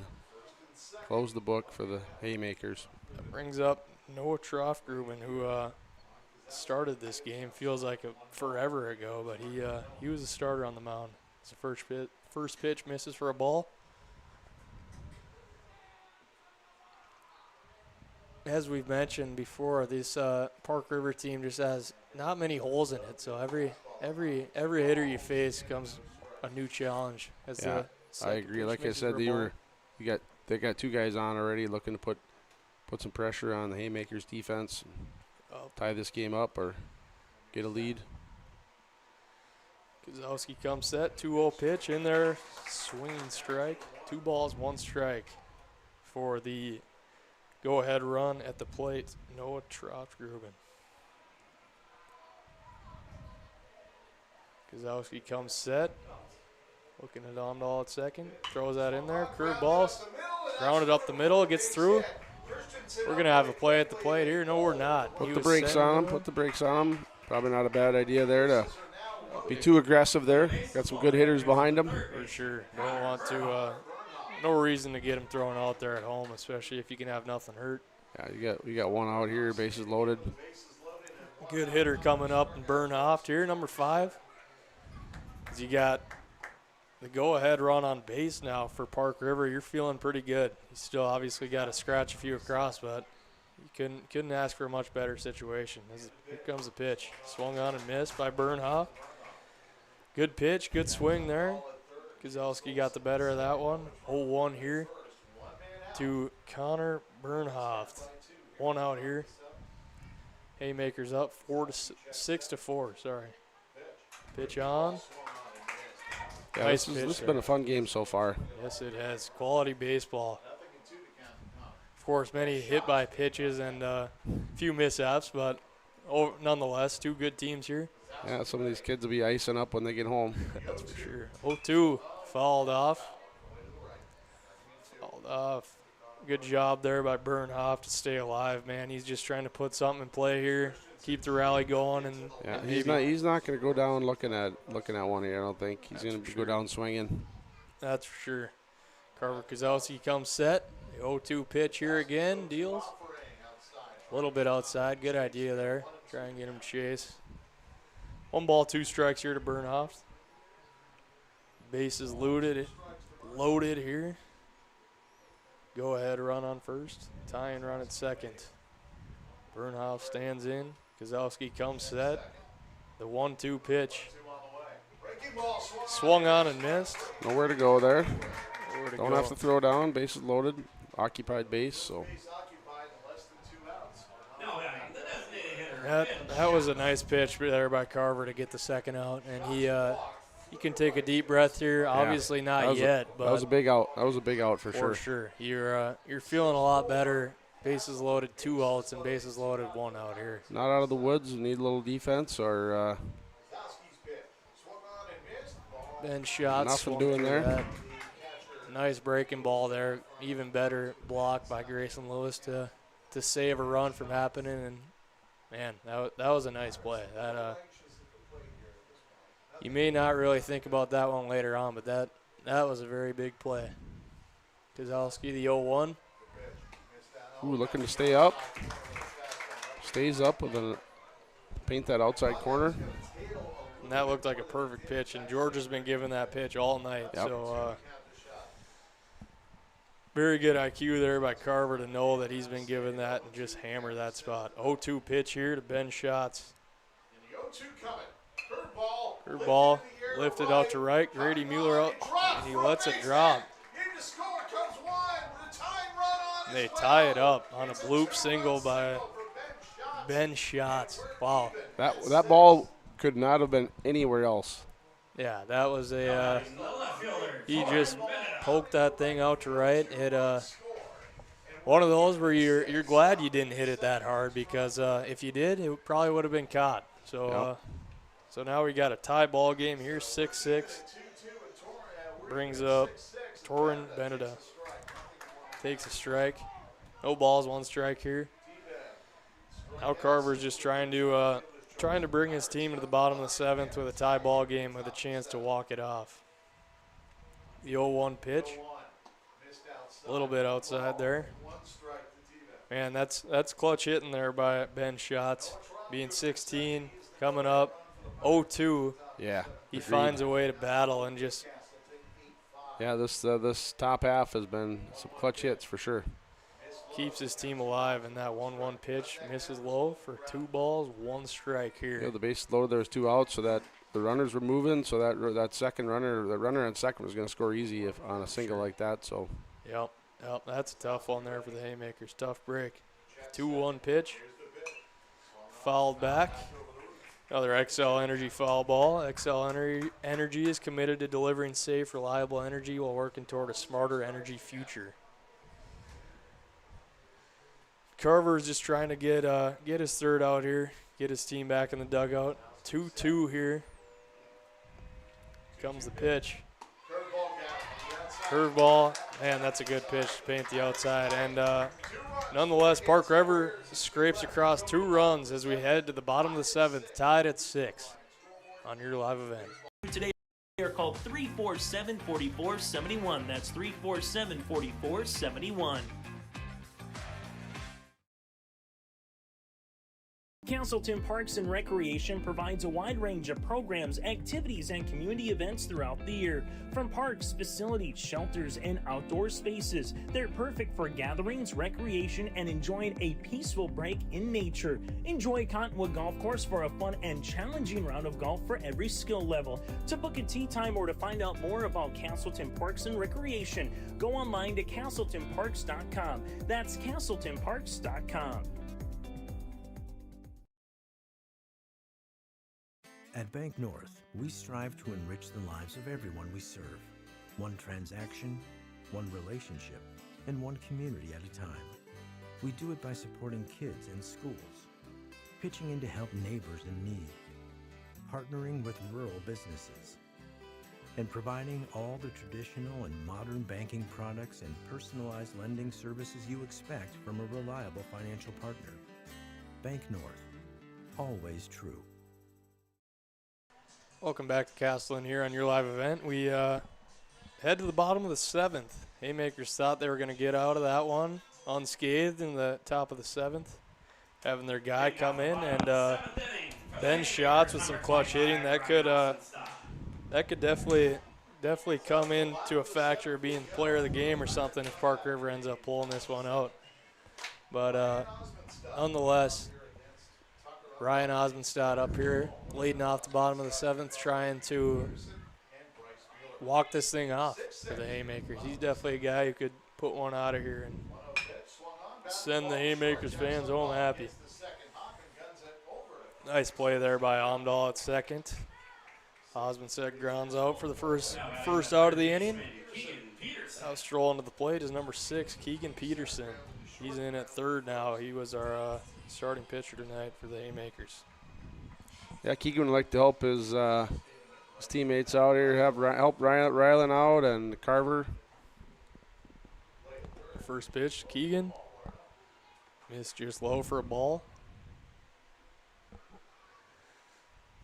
S12: close the book for the Haymakers.
S2: That brings up Noah Troftgruben, who started this game. Feels like forever ago, but he was a starter on the mound. It's the first pitch misses for a ball. As we've mentioned before, this Park River team just has not many holes in it. So every hitter you face comes a new challenge.
S12: I agree. Like I said, they got two guys on already looking to put some pressure on the Haymakers defense, tie this game up or get a lead.
S2: Kozlowski comes set, 2-0 pitch in there, swinging strike, 2 balls, 1 strike for the go-ahead run at the plate, Noah Troftgruben. Kozlowski comes set, looking at Omdahl at second, throws that in there, curve balls, Grounded up the middle, gets through. We're going to have a play at the plate here. No, we're not.
S12: Put the brakes on him. Put the brakes on him. Probably not a bad idea there to be too aggressive there. Got some good hitters behind him.
S2: For sure. Don't want to, no reason to get him thrown out there at home, especially if you can have nothing hurt.
S12: Yeah, you got one out here, bases loaded.
S2: Good hitter coming up and Bernhoft here, number 5. You got the go-ahead run on base now for Park River. You're feeling pretty good. You still obviously got to scratch a few across, but you couldn't ask for a much better situation. Here comes the pitch. Swung on and missed by Bernhoft. Good pitch, good swing there. Kozlowski got the better of that one. 0-1 here to Connor Bernhoft. 1 out here. Haymakers up 6-4. Sorry. Pitch on.
S12: Yeah,
S2: nice
S12: this has been a fun game so far.
S2: Yes, it has. Quality baseball. Of course, many hit by pitches and a few mishaps, but nonetheless, 2 good teams here.
S12: Yeah, some of these kids will be icing up when they get home.
S2: That's for sure. 0-2, fouled off. Good job there by Bernhoft to stay alive, man. He's just trying to put something in play here, keep the rally going, and
S12: yeah, he's not going to go down looking at one here. I don't think he's going to go down swinging.
S2: That's for sure. Carver Kozlowski comes set. The 0-2 pitch here again, deals. A little bit outside. Good idea there. Try and get him to chase. 1 ball, 2 strikes here to Bernhoft. Bases loaded here. Go ahead run on first. Tying run at second. Bernhoft stands in. Kozlowski comes set. The 1-2 pitch. Swung on and missed.
S12: Nowhere to go there. Don't have to throw down. Bases loaded. Occupied base. So.
S2: That was a nice pitch there by Carver to get the second out, and he can take a deep breath here. Yeah, obviously not yet, but
S12: that was a big out. That was a big out for sure.
S2: For sure, you're feeling a lot better. Bases loaded, 2 outs, and bases loaded, 1 out here.
S12: Not out of the woods. Need a little defense or.
S2: Bench shots.
S12: Nothing doing there.
S2: That. Nice breaking ball there. Even better block by Grayson Lewis to save a run from happening. And man, that was a nice play. That you may not really think about that one later on, but that was a very big play. Kozlowski, the 0-1.
S12: Ooh, looking to stay up. Stays up with a paint that outside corner.
S2: And that looked like a perfect pitch, and Georgia's been giving that pitch all night.
S12: Yep.
S2: So very good IQ there by Carver to know that he's been given that and just hammer that spot. 0-2 pitch here to Ben Schatz. Curveball lifted out to right. Grady Mueller out, and he lets it drop. And they tie it up on a bloop single by Ben Schatz. Wow.
S12: That ball could not have been anywhere else.
S2: Yeah, that was he just poked that thing out to right. It one of those where you're glad you didn't hit it that hard, because if you did, it probably would have been caught. So so now we got a tie ball game here, 6-6. Brings up Torin Beneda. Takes a strike. No balls, 1 strike here. Now Carver's just trying to bring his team to the bottom of the 7th with a tie ball game with a chance to walk it off. The 0-1 pitch. A little bit outside there. Man, that's clutch hitting there by Ben Schatz. Being 16, coming up, 0-2.
S12: Yeah.
S2: He finds a way to battle and just.
S12: Yeah, this top half has been some clutch hits for sure.
S2: Keeps his team alive, and that 1-1 pitch misses low for 2 balls, 1 strike here.
S12: Yeah, the base loaded, there was 2 outs, so that the runners were moving, so that second runner, the runner on second was going to score easy if on a single like that. So.
S2: Yep, that's a tough one there for the Haymakers. Tough break. 2-1 pitch. Fouled back. Another XL Energy foul ball. XL Energy is committed to delivering safe, reliable energy while working toward a smarter energy future. Carver is just trying to get his third out here, get his team back in the dugout. 2-2 here. Comes the pitch. Curveball, man, that's a good pitch to paint the outside. And nonetheless, Park River scrapes across 2 runs as we head to the bottom of the 7th, tied at 6 on your live event.
S7: Today are called 347-4471. That's 347-4471. Casselton Parks and Recreation provides a wide range of programs, activities, and community events throughout the year. From parks, facilities, shelters, and outdoor spaces, they're perfect for gatherings, recreation, and enjoying a peaceful break in nature. Enjoy Cottonwood Golf Course for a fun and challenging round of golf for every skill level. To book a tee time or to find out more about Casselton Parks and Recreation, go online to CasseltonParks.com. That's CasseltonParks.com.
S8: At Bank North, we strive to enrich the lives of everyone we serve. One transaction, one relationship, and one community at a time. We do it by supporting kids and schools, pitching in to help neighbors in need, partnering with rural businesses, and providing all the traditional and modern banking products and personalized lending services you expect from a reliable financial partner. Bank North, always true.
S2: Welcome back to Casselton here on your live event. We head to the bottom of the 7th. Haymakers thought they were going to get out of that one unscathed in the top of the 7th, having their guy come in and Ben shots with some clutch hitting. That could definitely come into a factor of being player of the game or something if Park River ends up pulling this one out. But nonetheless, Ryan Osmondstad up here, leading off the bottom of the 7th, trying to walk this thing off for the Haymakers. He's definitely a guy who could put one out of here and send the Haymakers fans home happy. Nice play there by Amdahl at second. Osmondstad grounds out for the first out of the inning. Now strolling to the plate is number 6, Keegan Peterson. He's in at third now. He was our starting pitcher tonight for the Haymakers.
S12: Yeah, Keegan would like to help his teammates out here, help Rylan out and Carver.
S2: First pitch, Keegan. Missed just low for a ball.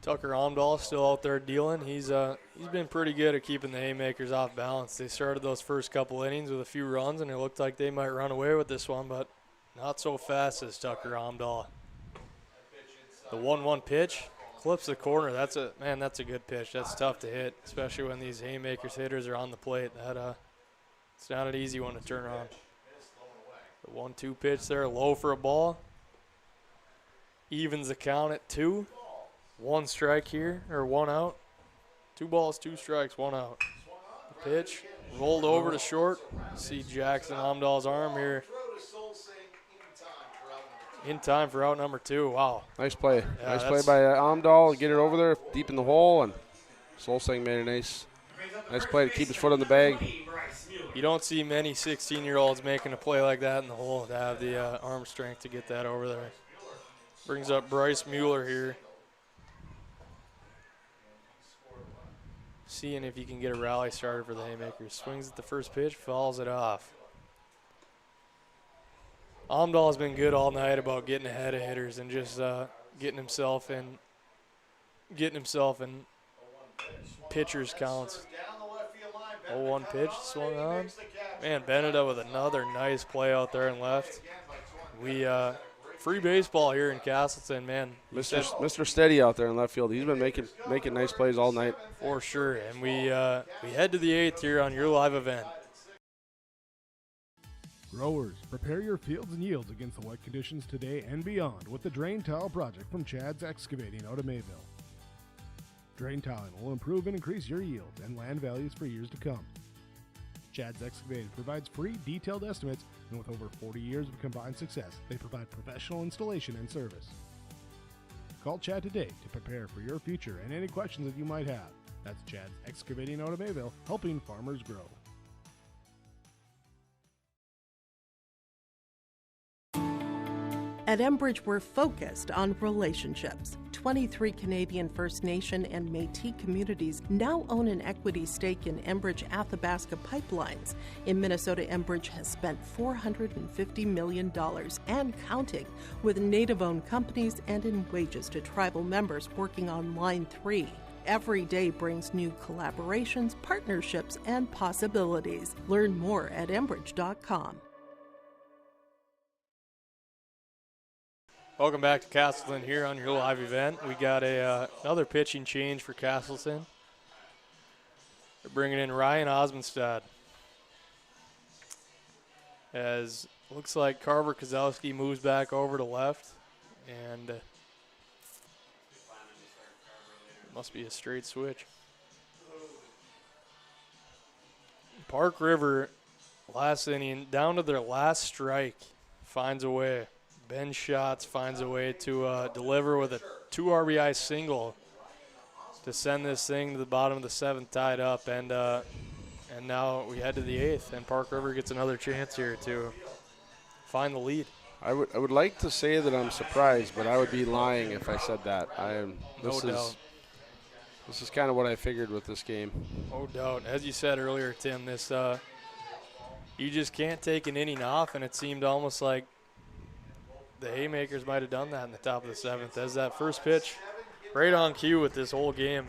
S2: Tucker Amdahl still out there dealing. He's been pretty good at keeping the Haymakers off balance. They started those first couple innings with a few runs, and it looked like they might run away with this one, but not so fast as Tucker Amdahl. The 1-1 pitch clips the corner. That's a good pitch. That's tough to hit, especially when these Haymakers hitters are on the plate. It's not an easy one to turn on. The 1-2 pitch there, low for a ball. Evens the count at 2. 1 strike here, or 1 out. 2 balls, 2 strikes, 1 out. The pitch rolled over to short. See Jackson Amdahl's arm here. In time for out number 2. Wow.
S12: Nice play. Yeah, nice play by Amdahl. Get it over there, deep in the hole, and Solsing made a nice play to keep his foot on the bag.
S2: You don't see many 16-year-olds making a play like that in the hole to have the arm strength to get that over there. Brings up Bryce Mueller here. Seeing if he can get a rally started for the Haymakers. Swings at the first pitch, fouls it off. Amdahl has been good all night about getting ahead of hitters and just getting himself in pitchers counts. 0-1 pitch swung on. Man, Beneda with another nice play out there in left. We free baseball here in Casselton, man.
S12: Mr. Steady out there in left field. He's been making nice plays all night.
S2: For sure. And we head to the 8th here on your live event.
S9: Growers, prepare your fields and yields against the wet conditions today and beyond with the Drain Tile project from Chad's Excavating out of Mayville. Drain tiling will improve and increase your yields and land values for years to come. Chad's Excavating provides free detailed estimates, and with over 40 years of combined success, they provide professional installation and service. Call Chad today to prepare for your future and any questions that you might have. That's Chad's Excavating out of Mayville, helping farmers grow.
S10: At Enbridge, we're focused on relationships. 23 Canadian First Nation and Métis communities now own an equity stake in Enbridge Athabasca pipelines. In Minnesota, Enbridge has spent $450 million and counting, with Native-owned companies and in wages to tribal members working on Line 3. Every day brings new collaborations, partnerships, and possibilities. Learn more at Enbridge.com.
S2: Welcome back to Casselton here on your live event. We got another pitching change for Casselton. They're bringing in Ryan Osmondstad. As looks like Carver Kozlowski moves back over to left, and must be a straight switch. Park River, last inning, down to their last strike, finds a way. Ben Schatz finds a way to deliver with a 2 RBI single to send this thing to the bottom of the 7th, tied up, and now we head to the 8th, and Park River gets another chance here to find the lead.
S12: I would like to say that I'm surprised, but I would be lying if I said that.
S2: No doubt.
S12: This is kind of what I figured with this game.
S2: No doubt. As you said earlier, Tim, this you just can't take an inning off, and it seemed almost like the Haymakers might have done that in the top of the 7th. As that first pitch, right on cue with this whole game,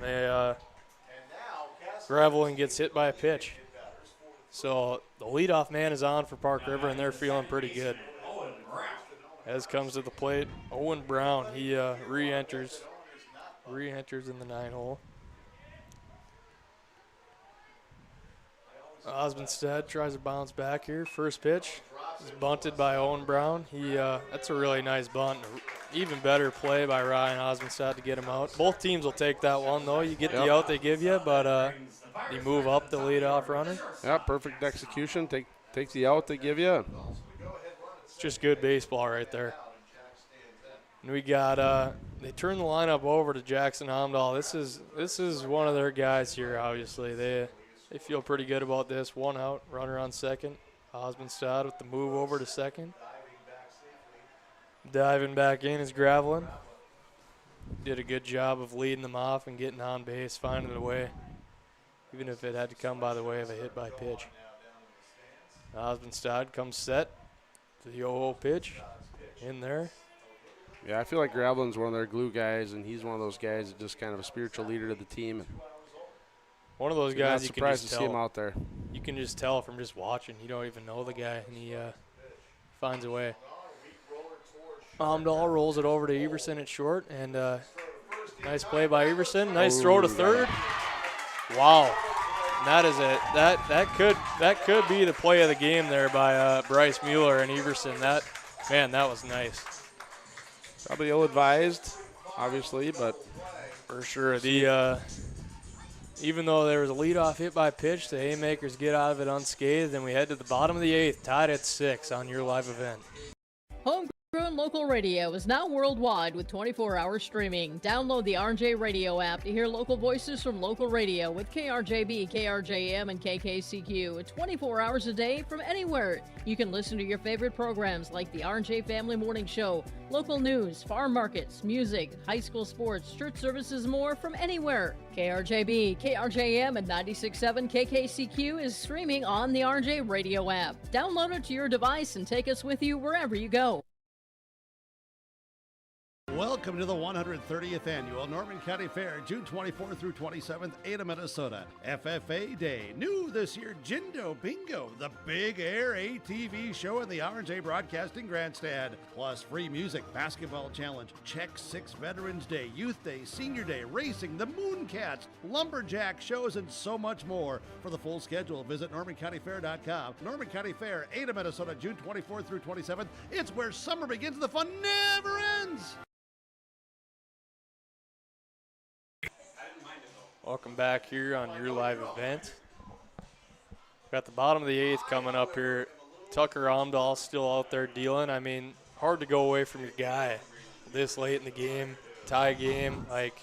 S2: Graveling gets hit by a pitch. So the leadoff man is on for Park River, and they're feeling pretty good. As comes to the plate, Owen Brown. He re-enters in the 9-hole. Osmondstad tries to bounce back here. First pitch is bunted by Owen Brown. That's a really nice bunt. Even better play by Ryan Osmondstad to get him out. Both teams will take that one, though. You get the out they give you, but you move up the leadoff runner.
S12: Yeah, perfect execution. Take the out they give you.
S2: It's just good baseball right there. And we got they turn the lineup over to Jackson Hamdahl. This is one of their guys here. Obviously, they feel pretty good about this. One out, runner on second. Osmondstad with the move over to second. Diving back in is Graveling. Did a good job of leading them off and getting on base, finding a way, even if it had to come by the way of a hit by pitch. Osmondstad comes set to the 0-0 pitch in there.
S12: Yeah, I feel like Graveling's one of their glue guys, and he's one of those guys that's just kind of a spiritual leader to the team.
S2: One of those guys you can just
S12: to see him out there.
S2: You can just tell from just watching. You don't even know the guy, and he finds a way. Hamdahl rolls it over to Everson at short, and nice play by Everson. Nice throw to third. Wow, and that is it. That could be the play of the game there by Bryce Mueller and Everson. That was nice.
S12: Probably ill-advised, obviously, but
S2: for sure. Even though there was a leadoff hit by pitch, the Haymakers get out of it unscathed, and we head to the bottom of the 8th, tied at 6 on your live event.
S4: Homegrown local radio is now worldwide with 24-hour streaming. Download the RJ Radio app to hear local voices from local radio with KRJB, KRJM, and KKCQ 24 hours a day from anywhere. You can listen to your favorite programs like the RJ Family Morning Show, local news, farm markets, music, high school sports, church services, more from anywhere. KRJB, KRJM, and 96.7 KKCQ is streaming on the RJ Radio app. Download it to your device and take us with you wherever you go.
S11: Welcome to the 130th Annual Norman County Fair, June 24th through 27th, Ada, Minnesota. FFA Day. New this year, Jindo Bingo, the Big Air ATV show in the R&J Broadcasting Grandstand. Plus free music, basketball challenge, Check 6 Veterans Day, Youth Day, Senior Day, racing, the Mooncats, lumberjack shows, and so much more. For the full schedule, visit NormanCountyFair.com. Norman County Fair, Ada, Minnesota, June 24th through 27th. It's where summer begins and the fun never ends.
S2: Welcome back here on your live event. Got the bottom of the 8th coming up here. Tucker Hamdahl still out there dealing. I mean, hard to go away from your guy this late in the game, tie game. Like,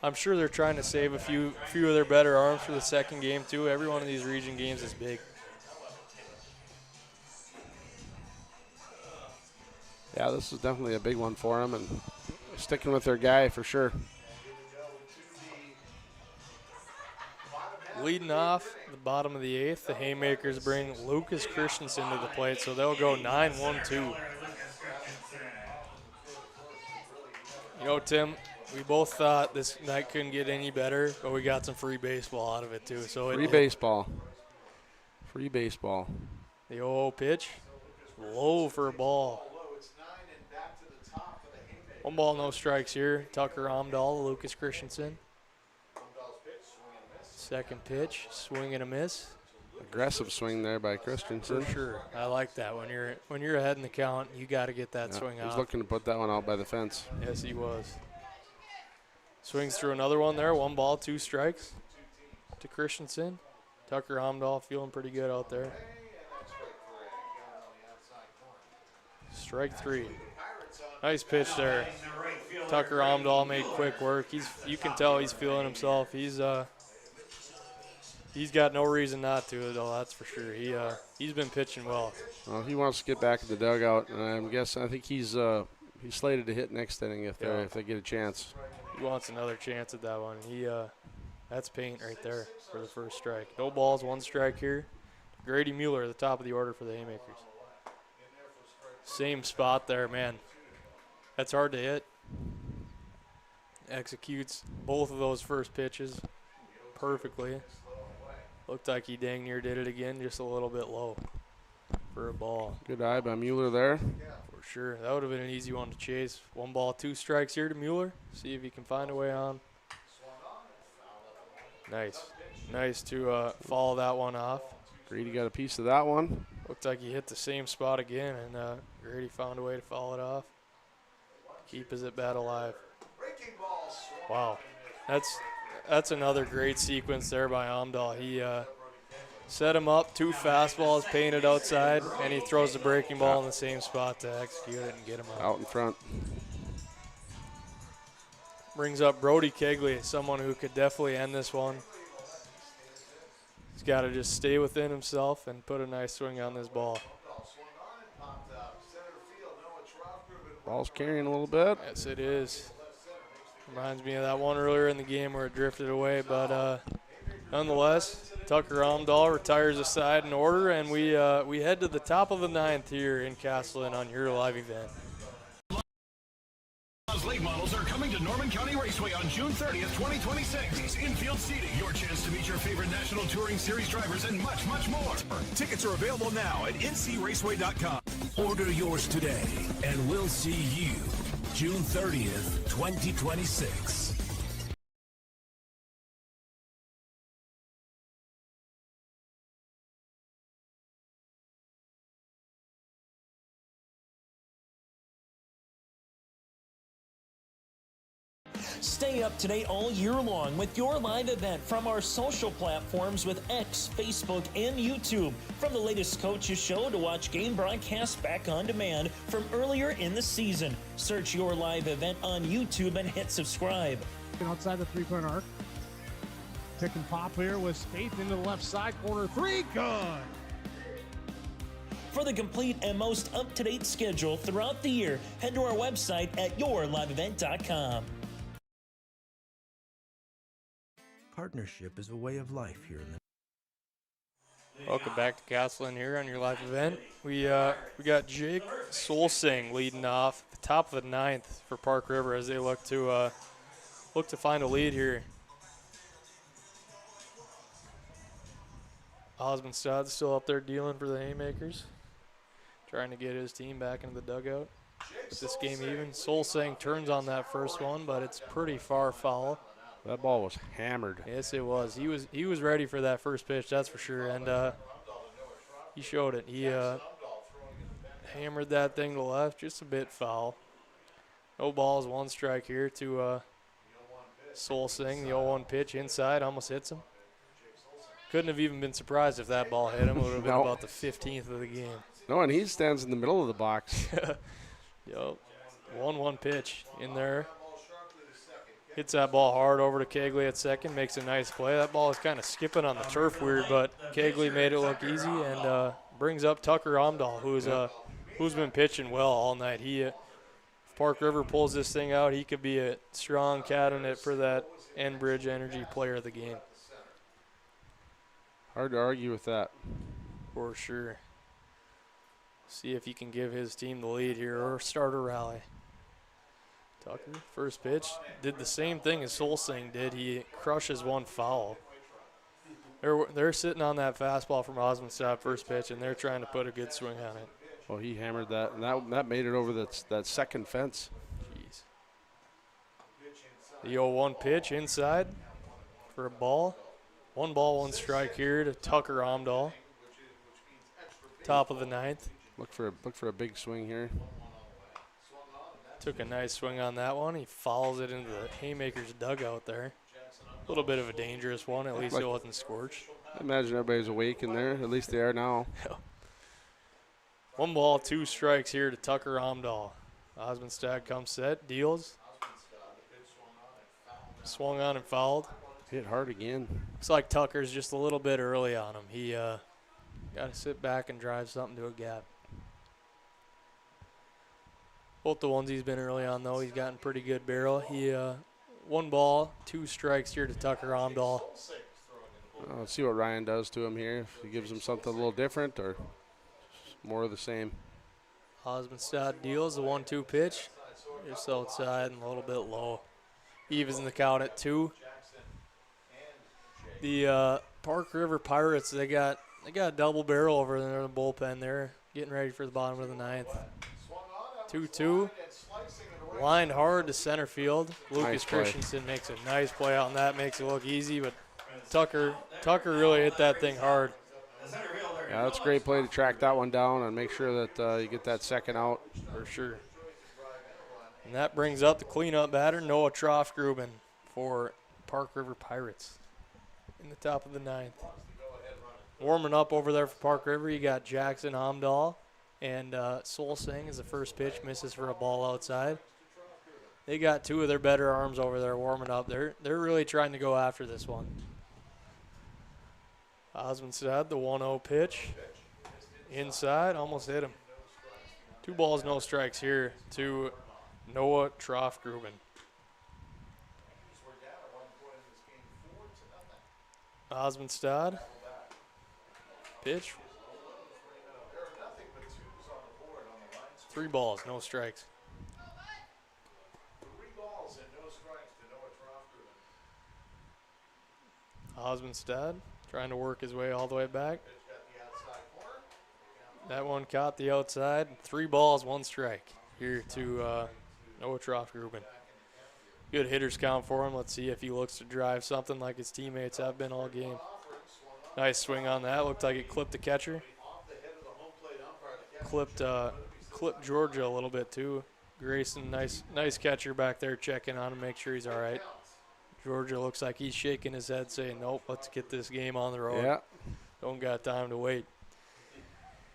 S2: I'm sure they're trying to save a few of their better arms for the second game too. Every one of these region games is big.
S12: Yeah, this is definitely a big one for them, and sticking with their guy for sure.
S2: Leading off the bottom of the 8th, the Haymakers bring Lucas Christensen to the plate, so they'll go 9-1-2. You know, Tim, we both thought this night couldn't get any better, but we got some free baseball out of it too. So
S12: Free baseball. Free baseball.
S2: The 0-0 pitch, low for a ball. 1 ball, no strikes here. Tucker Omdahl, Lucas Christensen. Second pitch, swing and a miss.
S12: Aggressive swing there by Christensen.
S2: For sure. I like that. When you're ahead in the count, you got to get that swing out.
S12: He's looking to put that one out by the fence.
S2: Yes, he was. Swings through another one there. 1 ball, 2 strikes to Christensen. Tucker Omdahl feeling pretty good out there. Strike 3. Nice pitch there. Tucker Omdahl made quick work. You can tell he's feeling himself. He's got no reason not to, though, that's for sure. He's been pitching well.
S12: Well, he wants to get back in the dugout, and I think he's slated to hit next inning if they get a chance.
S2: He wants another chance at that one. That's paint right there for the first strike. No balls, 1 strike here. Grady Mueller at the top of the order for the Haymakers. Same spot there, man. That's hard to hit. Executes both of those first pitches perfectly. Looked like he dang near did it again, just a little bit low for a ball.
S12: Good eye by Mueller there.
S2: For sure. That would have been an easy one to chase. 1 ball, 2 strikes here to Mueller. See if he can find a way on. Nice. Nice to follow that one off.
S12: Grady got a piece of that one.
S2: Looked like he hit the same spot again, and Grady found a way to follow it off. Keep his at-bat alive. Wow. That's another great sequence there by Omdahl. He set him up, 2 fastballs painted outside, and he throws the breaking ball in the same spot to execute it and get him out.
S12: Out in front.
S2: Brings up Brody Kegley, someone who could definitely end this one. He's got to just stay within himself and put a nice swing on this ball.
S12: Ball's carrying a little bit.
S2: Yes, it is. Reminds me of that one earlier in the game where it drifted away, but nonetheless, Tucker Omdahl retires aside in order, and we head to the top of the 9th here in Casselton on your live event.
S13: Late models are coming to Norman County Raceway on June 30th, 2026. Infield seating, your chance to meet your favorite National Touring Series drivers and much, much more.
S14: Tickets are available now at ncraceway.com. Order yours today, and we'll see you June 30th, 2026.
S7: Stay up to date all year long with your live event from our social platforms with X, Facebook, and YouTube. From the latest coaches show to watch game broadcasts back on demand from earlier in the season. Search your live event on YouTube and hit subscribe.
S9: Outside the 3-point arc. Pick and pop here with Spaeth into the left side corner. 3, good.
S7: For the complete and most up-to-date schedule throughout the year, head to our website at yourliveevent.com.
S8: Partnership is a way of life here in the
S2: Welcome back to Casselton here on your live event. We got Jake Solsing leading off at the top of the 9th for Park River as they look to find a lead here. Osmondstad still up there dealing for the Haymakers, trying to get his team back into the dugout. With this game even, Solsing turns on that first one, but it's pretty far foul.
S12: That ball was hammered.
S2: Yes, it was. He was ready for that first pitch, that's for sure, and he showed it. He hammered that thing to left, just a bit foul. No balls, 1 strike here to Solsing. The 0-1 pitch inside, almost hits him. Couldn't have even been surprised if that ball hit him. It would have been about the 15th of the game.
S12: No, and he stands in the middle of the box.
S2: Yep. 1-1 pitch in there. Hits that ball hard over to Kegley at second, makes a nice play. That ball is kind of skipping on the turf weird, but Kegley made it look easy and brings up Tucker Omdahl, who's who's been pitching well all night. If Park River pulls this thing out, he could be a strong candidate for that Enbridge Energy Player of the Game.
S12: Hard to argue with that.
S2: For sure. See if he can give his team the lead here or start a rally. Tucker, first pitch, did the same thing as Solsing did. He crushes one foul. They're sitting on that fastball from Osmondstad first pitch, and they're trying to put a good swing on it.
S12: Well, he hammered that, and that made it over that second fence.
S2: Jeez. The 0-1 pitch inside for a ball. 1 ball, 1 strike here to Tucker Omdahl. Top of the 9th.
S12: Look for a big swing here.
S2: Took a nice swing on that one. He fouls it into the Haymakers dugout there. A little bit of a dangerous one. At least it wasn't scorched.
S12: I imagine everybody's awake in there. At least they are now.
S2: 1 ball, 2 strikes here to Tucker Omdahl. Osmondstad comes set, deals. Swung on and fouled.
S12: Hit hard again.
S2: Looks like Tucker's just a little bit early on him. He got to sit back and drive something to a gap. Both the ones he's been early on, though, he's gotten pretty good barrel. He 1 ball, 2 strikes here to Tucker Omdahl.
S12: Let's see what Ryan does to him here. If he gives him something a little different or more of the same.
S2: Osmondstad deals the 1-2 pitch. Just outside and a little bit low. Evens the count at 2. The Park River Pirates, they got a double barrel over there in the bullpen there, getting ready for the bottom of the 9th. 2-2. Lined hard to center field. Lucas Christensen makes a nice play out on that, makes it look easy, but Tucker really hit that thing hard.
S12: Yeah, that's a great play to track that one down and make sure that you get that second out.
S2: For sure. And that brings up the cleanup batter, Noah Troffgruben for Park River Pirates in the top of the 9th. Warming up over there for Park River, you got Jackson Omdahl and Solsing as the first pitch misses for a ball outside. They got 2 of their better arms over there warming up. They're really trying to go after this one. Osmondstad, the 1-0 pitch. Inside, almost hit him. 2 balls, no strikes here to Noah Troffgruben. Osmondstad. Pitch. 3 balls, no strikes.
S1: 3 balls and no strikes to Noah Troffgruben.
S2: Osmondstad trying to work his way all the way back. That one caught the outside. 3 balls, 1 strike here to Noah Troffgruben. Good hitters count for him. Let's see if he looks to drive something like his teammates have been all game. Nice swing on that. Looked like it clipped the catcher. Clipped Georgia a little bit too. Grayson, nice catcher back there checking on him, make sure he's all right. Georgia looks like he's shaking his head saying, nope, let's get this game on the road.
S12: Yeah.
S2: Don't got time to wait.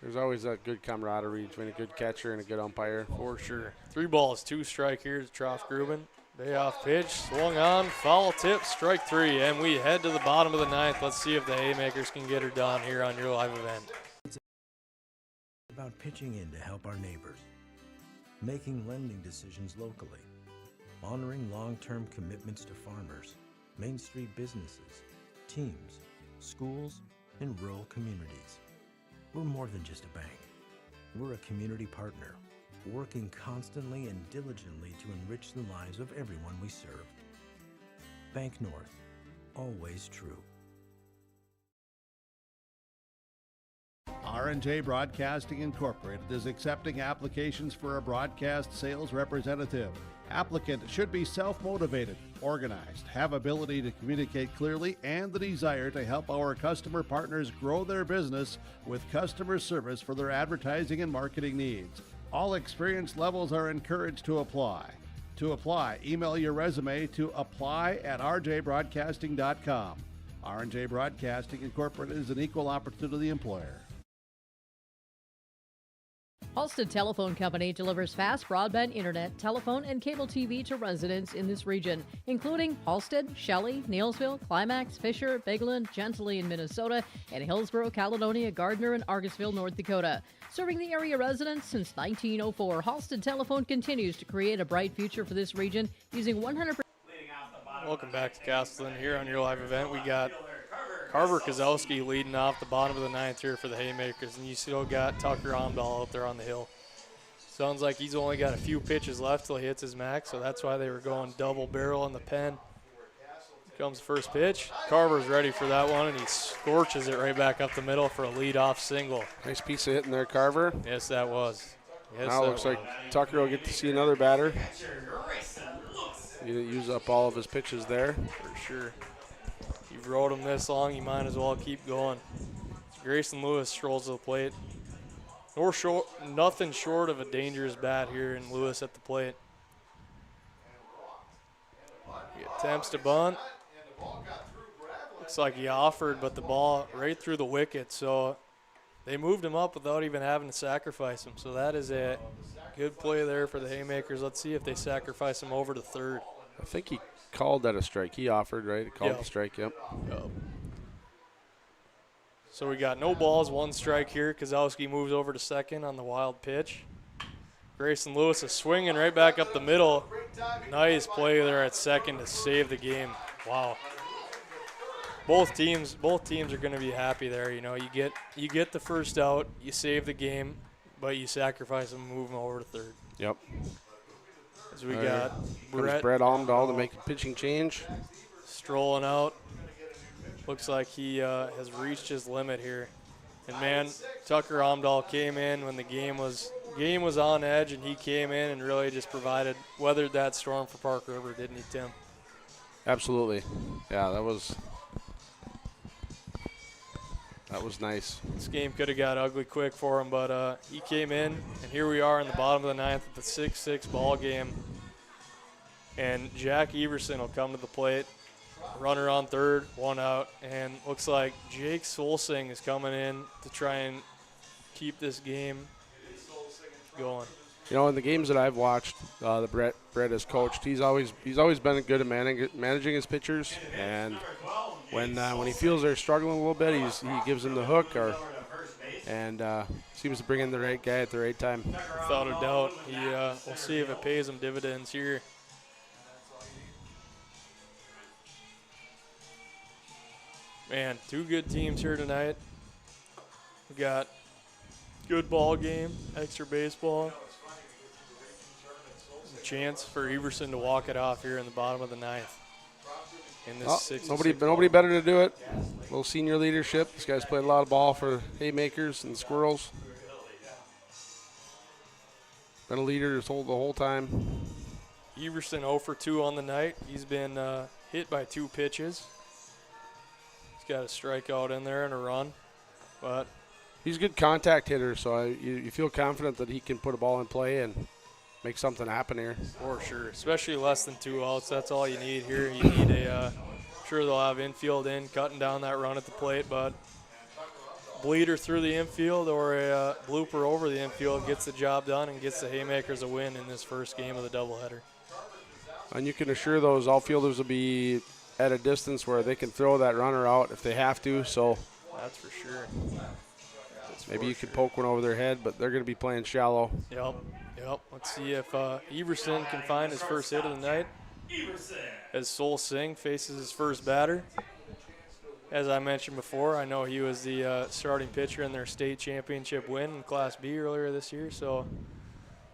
S12: There's always that good camaraderie between a good catcher and a good umpire.
S2: For sure. 3 balls, 2 strike here to Troffgruben. Day off pitch, swung on, foul tip, strike 3, and we head to the bottom of the 9th. Let's see if the Haymakers can get her done here on your live event.
S8: It's about pitching in to help our neighbors, making lending decisions locally, honoring long-term commitments to farmers, Main Street businesses, teams, schools, and rural communities. We're more than just a bank. We're a community partner, working constantly and diligently to enrich the lives of everyone we serve. Bank North, always true.
S11: R&J Broadcasting Incorporated is accepting applications for a broadcast sales representative. Applicant should be self-motivated, organized, have ability to communicate clearly, and the desire to help our customer partners grow their business with customer service for their advertising and marketing needs. All experience levels are encouraged to apply. To apply, email your resume to apply@rjbroadcasting.com. R&J Broadcasting Incorporated is an equal opportunity employer.
S4: Halstead Telephone Company delivers fast broadband internet, telephone, and cable TV to residents in this region, including Halstead, Shelley, Neillsville, Climax, Fisher, Bigland, Gentilly in Minnesota, and Hillsborough, Caledonia, Gardner, and Argosville, North Dakota. Serving the area residents since 1904, Halstead Telephone continues to create a bright future for this region using 100%.
S2: Welcome back to Casselton here on your live event. We got Carver Kozowski leading off the bottom of the ninth here for the Haymakers, and you still got Tucker Omdahl out there on the hill. Sounds like he's only got a few pitches left till he hits his max, so that's why they were going double barrel in the pen. Here comes the first pitch. Carver's ready for that one, and he scorches it right back up the middle for a leadoff single.
S12: Nice piece of hitting there, Carver.
S2: Yes, that was. Yes,
S12: now it looks like Tucker will get to see another batter. He didn't use up all of his pitches there.
S2: For sure. You've rode him this long, you might as well keep going. Grayson Lewis strolls to the plate. Nothing short of a dangerous bat here in Lewis at the plate. He attempts to bunt. Looks like he offered, but the ball right through the wicket. So they moved him up without even having to sacrifice him. So that is a good play there for the Haymakers. Let's see if they sacrifice him over to third.
S12: I think he called that a strike. He offered, right? He called the strike, yep.
S2: So we got no balls, one strike here. Kozowski moves over to second on the wild pitch. Grayson Lewis is swinging right back up the middle. Nice play there at second to save the game. Wow. Both teams are going to be happy there. You know, you get the first out, you save the game, but you sacrifice them, move them over to third.
S12: Yep.
S2: As we got
S12: Brett Omdahl to make a pitching change.
S2: Strolling out. Looks like he has reached his limit here. And, man, Tucker Omdahl came in when the game was on edge, and he came in and really just weathered that storm for Park River, didn't he, Tim?
S12: Absolutely. Yeah, that was nice.
S2: This game could have got ugly quick for him, but he came in, and here we are in the bottom of the ninth at the 6-6 ball game. And Jack Everson will come to the plate. Runner on third, one out, and looks like Jake Solsing is coming in to try and keep this game going.
S12: You know, in the games that I've watched, the Brett has coached, he's always been good at managing his pitchers, and when he feels they're struggling a little bit, he gives them the hook, and seems to bring in the right guy at the right time.
S2: Without a doubt, we'll see if it pays him dividends here. Man, two good teams here tonight. We got good ball game, extra baseball. A chance for Everson to walk it off here in the bottom of the ninth. In this
S12: nobody better to do it. A little senior leadership. This guy's played a lot of ball for Haymakers and Squirrels. Been a leader the whole time.
S2: Everson 0 for 2 on the night. He's been hit by 2 pitches. He's got a strikeout in there and a run, but
S12: he's a good contact hitter, so you feel confident that he can put a ball in play and make something happen here.
S2: For sure, especially less than 2 outs. That's all you need here. You need I'm sure they'll have infield in, cutting down that run at the plate, but bleeder through the infield or a blooper over the infield gets the job done and gets the Haymakers a win in this first game of the doubleheader.
S12: And you can assure those outfielders will be at a distance where they can throw that runner out if they have to. So
S2: that's for sure.
S12: Maybe you could poke one over their head, but they're going to be playing shallow.
S2: Yep. Let's see if Everson can find his first hit of the night. As Sol Singh faces his first batter. As I mentioned before, I know he was the starting pitcher in their state championship win in Class B earlier this year. So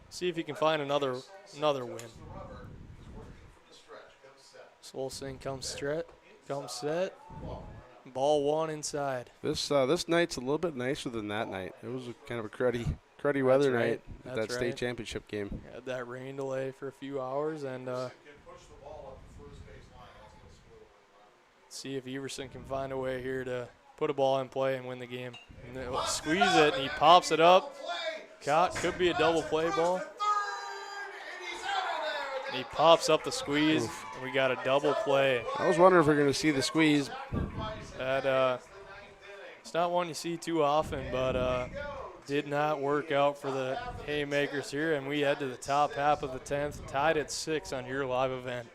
S2: see if he can find another win. Sol Singh comes set. Ball 1 inside.
S12: This night's a little bit nicer than that night. It was kind of a cruddy weather night at that state championship game.
S2: Had that rain delay for a few hours, and see if Everson can find a way here to put a ball in play and win the game. And they'll squeeze it, and he pops it up. Caught, could be a double play ball. And he pops up the squeeze, and we got a double play.
S12: I was wondering if we're going to see the squeeze.
S2: That it's not one you see too often, but did not work out for the Haymakers here, and we head to the top half of the 10th, tied at 6 on your live event.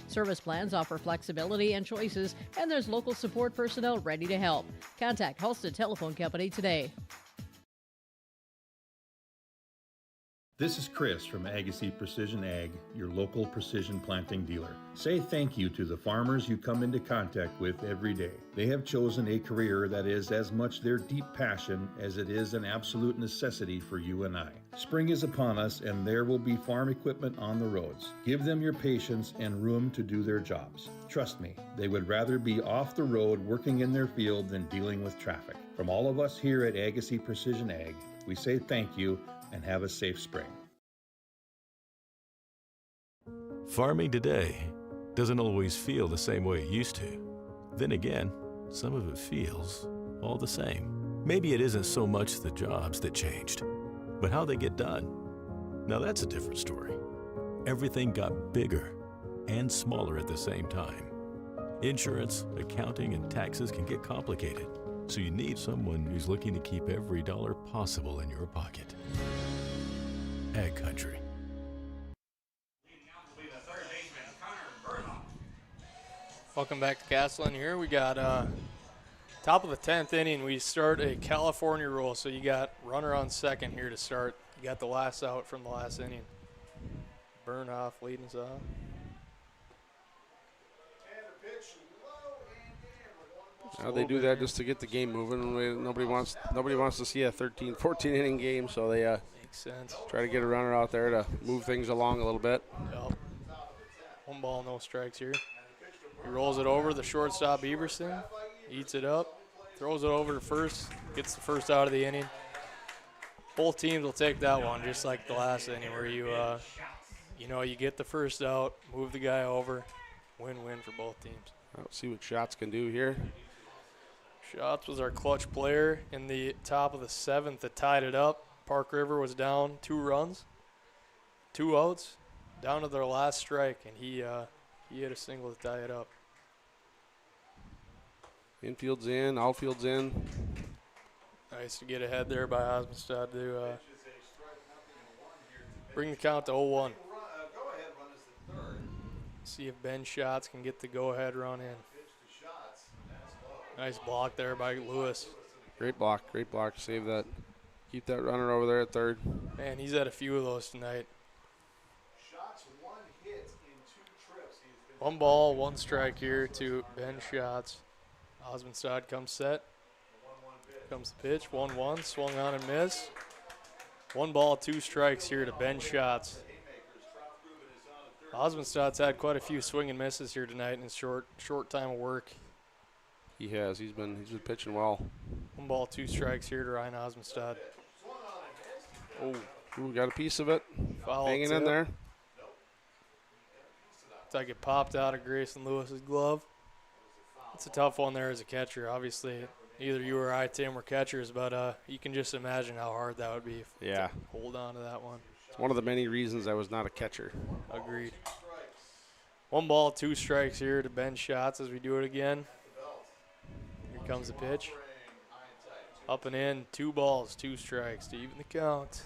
S4: Service plans offer flexibility and choices, and there's local support personnel ready to help. Contact Halstead Telephone Company today.
S5: This is Chris from Agassiz Precision Ag, your local precision planting dealer. Say thank you to the farmers you come into contact with every day. They have chosen a career that is as much their deep passion as it is an absolute necessity for you and I. Spring is upon us and there will be farm equipment on the roads. Give them your patience and room to do their jobs. Trust me, they would rather be off the road working in their field than dealing with traffic. From all of us here at Agassiz Precision Ag, we say thank you and have a safe spring.
S6: Farming today doesn't always feel the same way it used to. Then again, some of it feels all the same. Maybe it isn't so much the jobs that changed, but how they get done. Now that's a different story. Everything got bigger and smaller at the same time. Insurance, accounting, and taxes can get complicated, so you need someone who's looking to keep every dollar possible in your pocket. Ag Country.
S2: Welcome back to Casselton here. We got top of the 10th inning. We start a California roll, so you got runner on second here to start. You got the last out from the last inning. Bernhoff leading us off.
S12: Now they do that just to get the game moving. Nobody wants to see a 13, 14 inning game, so they
S2: makes sense.
S12: Try to get a runner out there to move things along a little bit.
S2: Yep. 1 ball, no strikes here. He rolls it over. The shortstop Eberson eats it up, throws it over to first, gets the first out of the inning. Both teams will take that one, just like the last inning, where you get the first out, move the guy over, win-win for both teams.
S12: Let's see what Schatz can do here.
S2: Schatz was our clutch player in the top of the 7th that tied it up. Park River was down 2 runs, 2 outs, down to their last strike, and he hit a single to tie it up.
S12: Infield's in, outfield's in.
S2: Nice to get ahead there by Osmondstad to bring the count to 0-1. See if Ben Schatz can get the go-ahead run in. Nice block there by Lewis.
S12: Great block. Save that. Keep that runner over there at third.
S2: Man, he's had a few of those tonight. 1 ball, 1 strike here to Ben Schatz. Osmondstad comes set. Comes the pitch, 1-1, swung on and missed. 1 ball, 2 strikes here to Ben Schatz. Osmondstad's had quite a few swing and misses here tonight in his short time of work.
S12: He has. He's been pitching well.
S2: 1 ball, 2 strikes here to Ryan Osmondstad.
S12: Oh, got a piece of it.
S2: Foul
S12: hanging
S2: tip
S12: in there.
S2: Looks like it popped out of Grayson Lewis's glove. It's a tough one there as a catcher. Obviously, either you or I, Tim, were catchers, but you can just imagine how hard that would be to hold on to that one.
S12: It's one of the many reasons I was not a catcher.
S2: Agreed. 1 ball, 2 strikes here to Ben Schatz as we do it again. Here comes the pitch. Up and in, 2 balls, 2 strikes to even the count.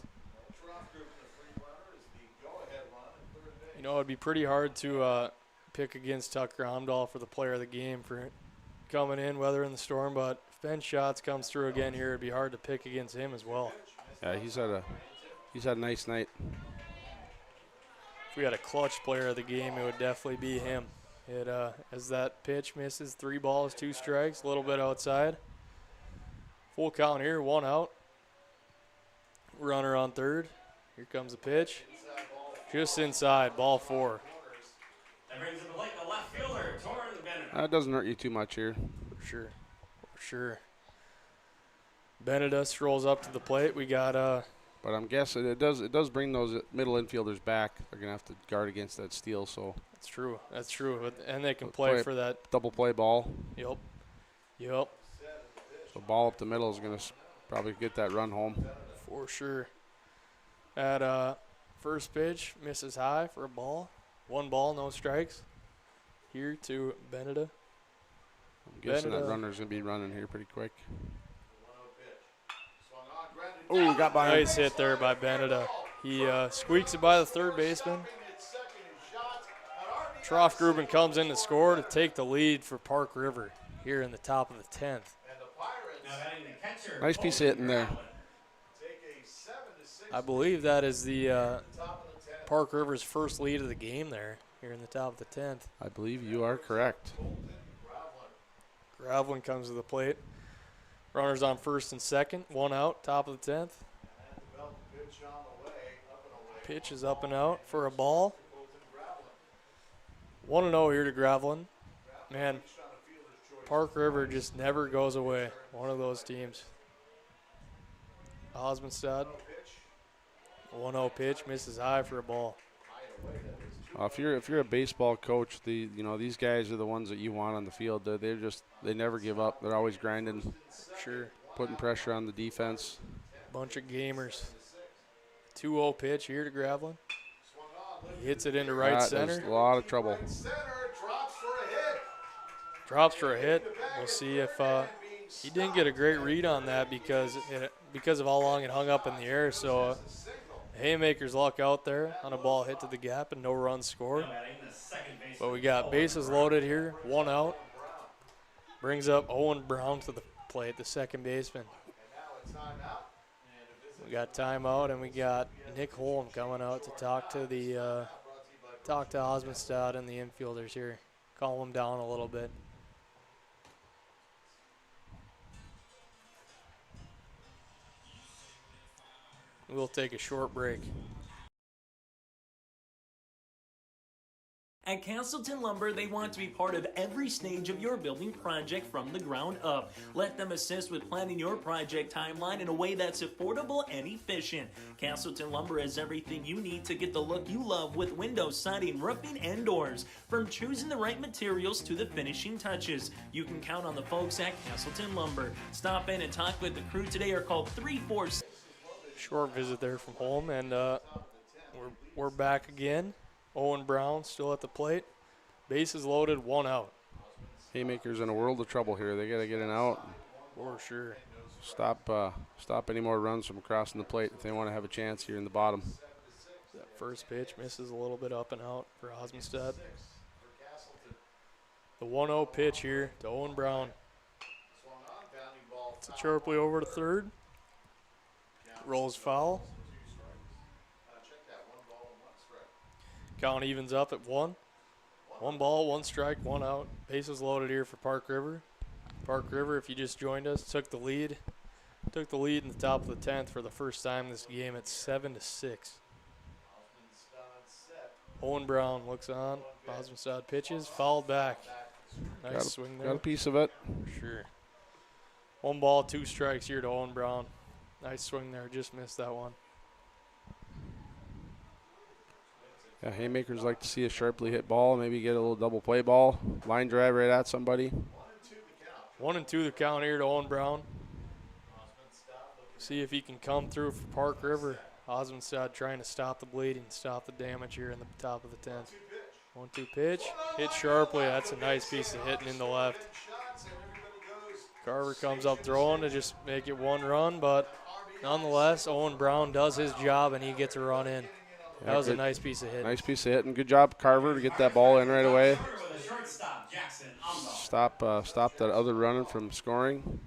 S2: You know, it'd be pretty hard to pick against Tucker Amdahl for the player of the game for coming in, weathering the storm, but if Ben Schatz comes through again here, it'd be hard to pick against him as well.
S12: Yeah, he's had a nice night.
S2: If we had a clutch player of the game, it would definitely be him. As that pitch misses, 3 balls, 2 strikes, a little bit outside. Full count here, 1 out. Runner on third. Here comes the pitch. Just inside, ball 4.
S3: That brings it to the left fielder, Torrin Bennett.
S12: That doesn't hurt you too much here.
S2: For sure. Benedus rolls up to the plate. We got
S12: But I'm guessing it does bring those middle infielders back. They're gonna have to guard against that steal. So
S2: That's true. And they can play for that
S12: double play ball.
S2: Yep.
S12: So ball up the middle is gonna probably get that run home.
S2: For sure. At first pitch, misses high for a ball. 1 ball, no strikes. Here to Beneda.
S12: I'm guessing that runner's going to be running here pretty quick. Oh, got by him.
S2: Nice hit there by Beneda. He squeaks it by the third baseman. Troff-Gruben comes in to score to take the lead for Park River here in the top of the 10th.
S12: Nice piece of hitting there.
S2: I believe that is the Park River's first lead of the game there, here in the top of the 10th.
S12: I believe you are correct.
S2: Gravelin comes to the plate. Runners on first and second, one out, top of the 10th. Pitch is up and out for a ball. 1-0 here to Gravelin. Man, Park River just never goes away. One of those teams. Osmondstad. 1-0 pitch, misses high for a ball.
S12: If you're a baseball coach, these guys are the ones that you want on the field. They never give up. They're always grinding.
S2: Sure.
S12: Putting pressure on the defense.
S2: Bunch of gamers. 2-0 pitch here to Gravelin. He hits it into right center.
S12: A lot of trouble.
S2: Drops for a hit. We'll see if he didn't get a great read on that because of how long it hung up in the air. So Haymakers luck out there on a ball hit to the gap and no runs scored. But we got bases loaded here, one out. Brings up Owen Brown to the plate, the second baseman. We got timeout and we got Nick Holm coming out to talk to Osmondstad and the infielders here. Calm them down a little bit. We'll take a short break.
S7: At Casselton Lumber, they want to be part of every stage of your building project from the ground up. Let them assist with planning your project timeline in a way that's affordable and efficient. Casselton Lumber has everything you need to get the look you love with windows, siding, roofing, and doors. From choosing the right materials to the finishing touches, you can count on the folks at Casselton Lumber. Stop in and talk with the crew today or call 346.
S2: Short visit there from home, and we're back again. Owen Brown still at the plate. Bases loaded, one out.
S12: Haymakers in a world of trouble here. They got to get an out.
S2: For sure.
S12: Stop any more runs from crossing the plate if they want to have a chance here in the bottom.
S2: That first pitch misses a little bit up and out for Osmondstad. The 1-0 pitch here to Owen Brown. It's sharply over to third. Rolls foul. Count evens up at one. 1 ball, 1 strike, 1 out. Bases loaded here for Park River. Park River, if you just joined us, took the lead. Took the lead in the top of the 10th for the first time this game at 7-6. Owen Brown looks on. Osmondstad pitches, fouled back. Nice swing there.
S12: Got a piece of it.
S2: Sure. 1 ball, 2 strikes here to Owen Brown. Nice swing there, just missed that one.
S12: Yeah, Haymakers like to see a sharply hit ball, maybe get a little double play ball, line drive right at somebody.
S2: 1-2 the count here to Owen Brown. See if he can come through for Park River. Osmondstad trying to stop the bleeding, stop the damage here in the top of the 10th. 1-2 pitch, hit sharply. That's a nice piece of hitting in the left. Carver comes up throwing to just make it 1 run, but nonetheless, Owen Brown does his job and he gets a run in. That was a nice piece of hitting.
S12: Nice piece of hitting. Good job, Carver, to get that ball in right away. Stop that other running from scoring.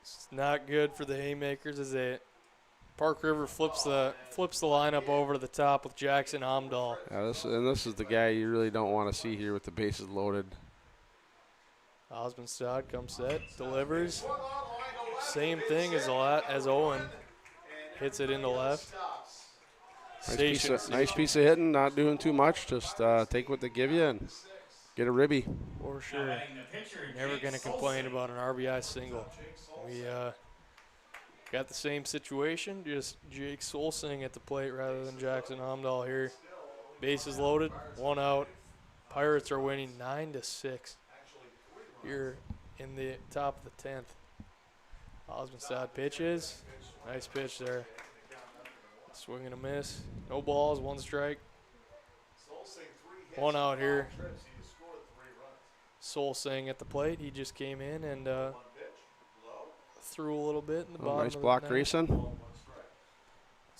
S2: It's not good for the Haymakers as Park River flips the lineup over to the top with Jackson Amdahl.
S12: Yeah, this is the guy you really don't want to see here with the bases loaded.
S2: Osmondstad comes set, delivers. Same thing as Owen. Hits it into left.
S12: Nice piece of hitting, not doing too much. Just take what they give you and get a ribby.
S2: For sure. Never going to complain about an RBI single. We got the same situation, just Jake Solsing at the plate rather than Jackson Amdahl here. Bases loaded, 1 out. Pirates are winning 9-6 here in the top of the 10th. Osmondstad pitches. Nice pitch there. Swing and a miss. No balls, 1 strike. 1 out here. Solsing at the plate. He just came in and threw a little bit in the bottom.
S12: Nice block racing.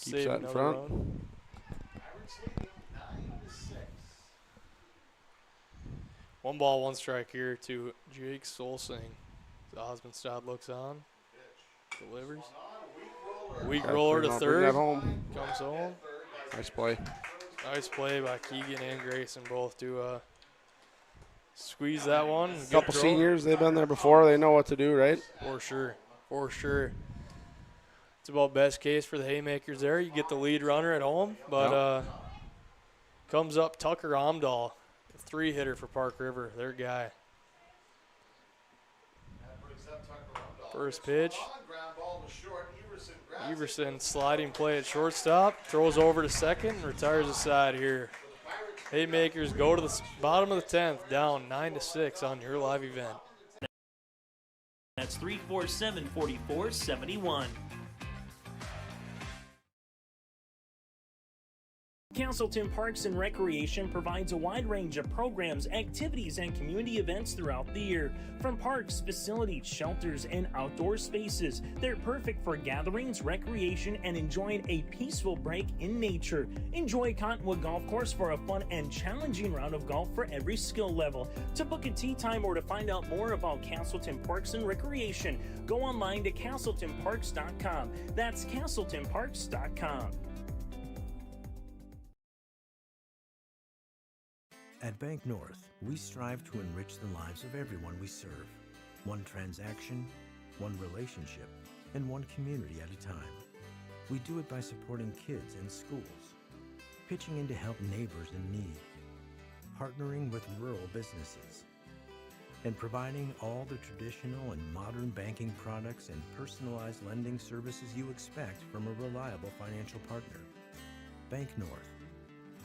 S2: Save
S12: that in
S2: another
S12: front.
S2: run.
S1: Pirates leading 9-6.
S2: 1 ball, 1 strike here to Jake Solsing. Osmondstad looks on, delivers. Weak roller to
S12: Bring
S2: third.
S12: that home.
S2: Comes home.
S12: Nice play.
S2: Nice play by Keegan and Grayson both to squeeze that one. Good
S12: Couple
S2: throw.
S12: seniors, they've been there before. They know what to do, right?
S2: For sure. For sure. It's about best case for the Haymakers there. You get the lead runner at home, but comes up Tucker Amdahl, 3-hitter for Park River, their guy. First pitch. Everson sliding play at shortstop, throws over to second, and retires the side here. Haymakers go to the bottom of the 10th, down 9-6 on your live event.
S7: That's 347-4471. Casselton Parks and Recreation provides a wide range of programs, activities, and community events throughout the year. From parks, facilities, shelters, and outdoor spaces, they're perfect for gatherings, recreation, and enjoying a peaceful break in nature. Enjoy Cottonwood Golf Course for a fun and challenging round of golf for every skill level. To book a tee time or to find out more about Casselton Parks and Recreation, go online to CasseltonParks.com. That's CasseltonParks.com.
S8: At Bank North, we strive to enrich the lives of everyone we serve. One transaction, one relationship, and one community at a time. We do it by supporting kids and schools, pitching in to help neighbors in need, partnering with rural businesses, and providing all the traditional and modern banking products and personalized lending services you expect from a reliable financial partner. Bank North,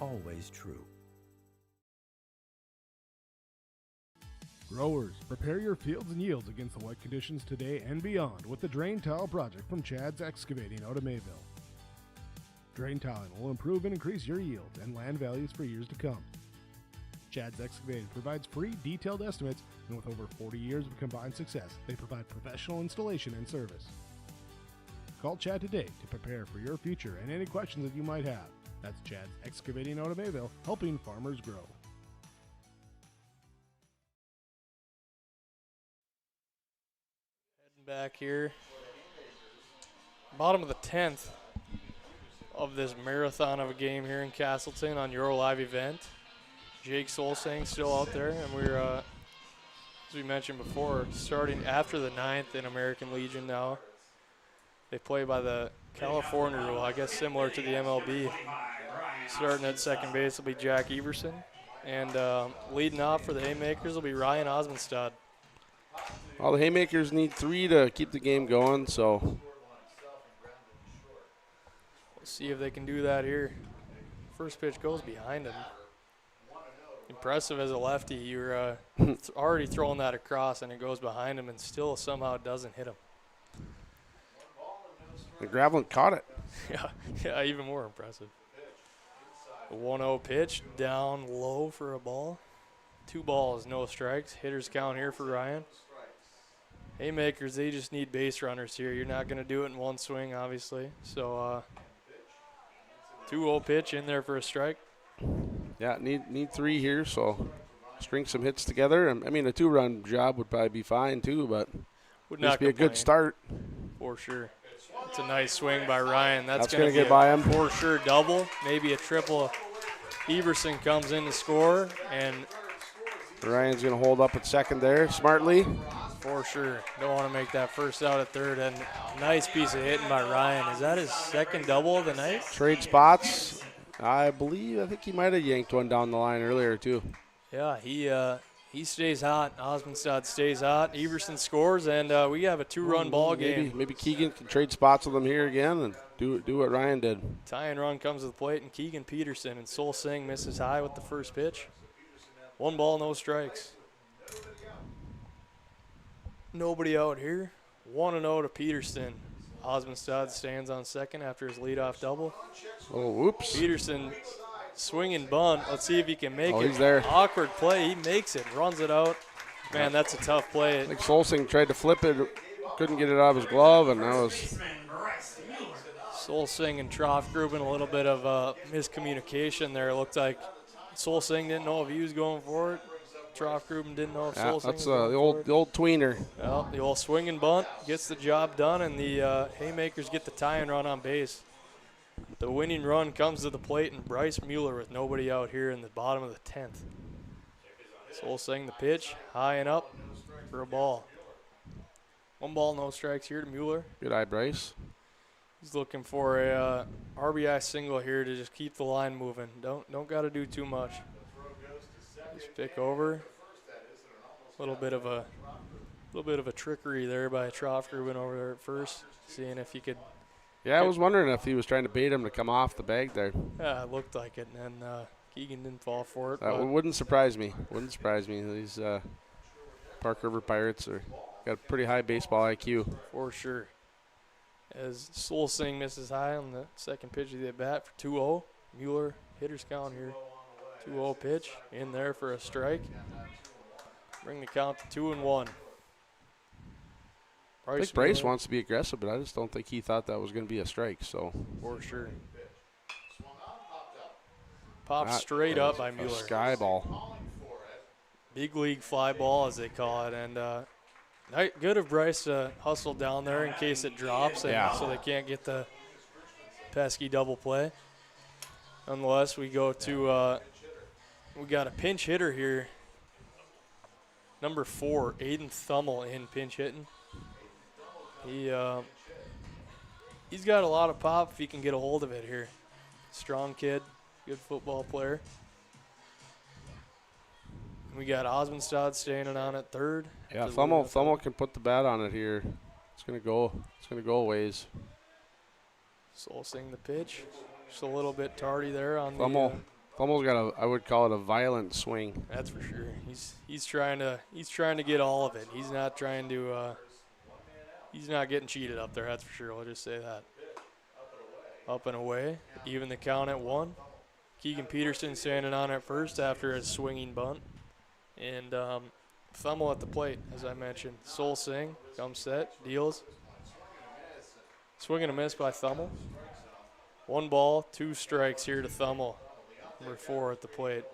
S8: always true.
S9: Growers, prepare your fields and yields against the wet conditions today and beyond with the Drain Tile Project from Chad's Excavating out of Mayville. Drain tiling will improve and increase your yield and land values for years to come. Chad's Excavating provides free detailed estimates, and with over 40 years of combined success, they provide professional installation and service. Call Chad today to prepare for your future and any questions that you might have. That's Chad's Excavating out of Mayville, helping farmers grow.
S2: Back here, bottom of the 10th of this marathon of a game here in Casselton on your live event. Jake Solsing still out there, and we're, as we mentioned before, starting after the 9th in American Legion now. They play by the California rule, I guess similar to the MLB. Starting at second base will be Jack Everson, and leading off for the Haymakers will be Ryan Osmondstad.
S12: Well, the Haymakers need 3 to keep the game going, so
S2: we'll see if they can do that here. First pitch goes behind him. Impressive as a lefty. You're already throwing that across, and it goes behind him, and still somehow doesn't hit him.
S12: the Graveline caught it.
S2: Yeah, even more impressive. A 1-0 pitch, down low for a ball. 2 balls, no strikes. Hitters count here for Ryan. Haymakers, they just need base runners here. You're not going to do it in one swing, obviously. So 2-0 pitch in there for a strike.
S12: Yeah, need 3 here, so string some hits together. I mean, a 2-run job would probably be fine too, but
S2: would
S12: not be a
S2: complain.
S12: good start.
S2: For sure. It's a nice swing by Ryan. That's
S12: going to
S2: get
S12: by him.
S2: For sure double, maybe a triple. Everson comes in to score, and
S12: Ryan's going to hold up at second there smartly.
S2: For sure. Don't want to make that first out at third. And nice piece of hitting by Ryan. Is that his second double of the night?
S12: Trade spots. I think he might have yanked one down the line earlier too.
S2: Yeah, he stays hot. Osmondstad stays hot. Everson scores, and we have a 2-run ball game.
S12: Maybe Keegan can trade spots with him here again and do what Ryan did.
S2: Tying run comes to the plate, and Keegan Peterson and Solsing misses high with the first pitch. 1 ball, no strikes. Nobody out here. 1-0 to Peterson. Osmondstad stands on second after his leadoff double.
S12: Oh, whoops.
S2: Peterson swinging bunt. Let's see if he can make it.
S12: He's there.
S2: Awkward play. He makes it, runs it out. Man, that's a tough play.
S12: I think Solsing tried to flip it, couldn't get it out of his glove, and that was
S2: Solsing and Troff-Gruben, a little bit of miscommunication there. It looked like Solsing didn't know if he was going for it. Troff-Gruben didn't know if Solsing
S12: that's
S2: was going for it.
S12: the old tweener.
S2: Well, the old swing and bunt gets the job done, and the Haymakers get the tie-in run on base. The winning run comes to the plate, and Bryce Mueller with nobody out here in the bottom of the 10th. Solsing the pitch, high and up for a ball. 1 ball, no strikes here to Mueller.
S12: Good eye, Bryce.
S2: He's looking for a RBI single here to just keep the line moving. Don't got to do too much. Just pick over. A little bit of a trickery there by Troff-Gruben over there at first, seeing if he could.
S12: Yeah, I was wondering if he was trying to bait him to come off the bag there.
S2: Yeah, it looked like it, and Keegan didn't fall for it.
S12: That wouldn't surprise me. Wouldn't surprise me. These Park River Pirates got a pretty high baseball IQ.
S2: For sure. As Solsing misses high on the second pitch of the at-bat for 2-0. Mueller, hitter's count here. 2-0 pitch, in there for a strike. Bring the count to 2-1.
S12: I think Bryce wants to be aggressive, but I just don't think he thought that was going to be a strike. So
S2: for sure. Popped straight up by Mueller.
S12: Sky ball.
S2: Big league fly ball, as they call it. And good of Bryce to hustle down there in case it drops, so they can't get the pesky double play. Nonetheless, we go to we got a pinch hitter here. Number 4, Aiden Thummel in pinch hitting. He's got a lot of pop if he can get a hold of it here. Strong kid, good football player. We got Osmondstad standing on at third.
S12: Yeah, Thummel can put the bat on it here. It's gonna go a ways.
S2: Solsing the pitch. Just a little bit tardy there on
S12: Thummel's got I would call it a violent swing.
S2: That's for sure. He's trying to get all of it. He's not trying to he's not getting cheated up there, that's for sure. I'll just say that. Up and away. Even the count at 1. Keegan Peterson standing on at first after a swinging bunt. And Thummel at the plate, as I mentioned. Solsing comes set, deals. Swing and a miss by Thummel. 1 ball, 2 strikes here to Thummel. Number 4 at the plate.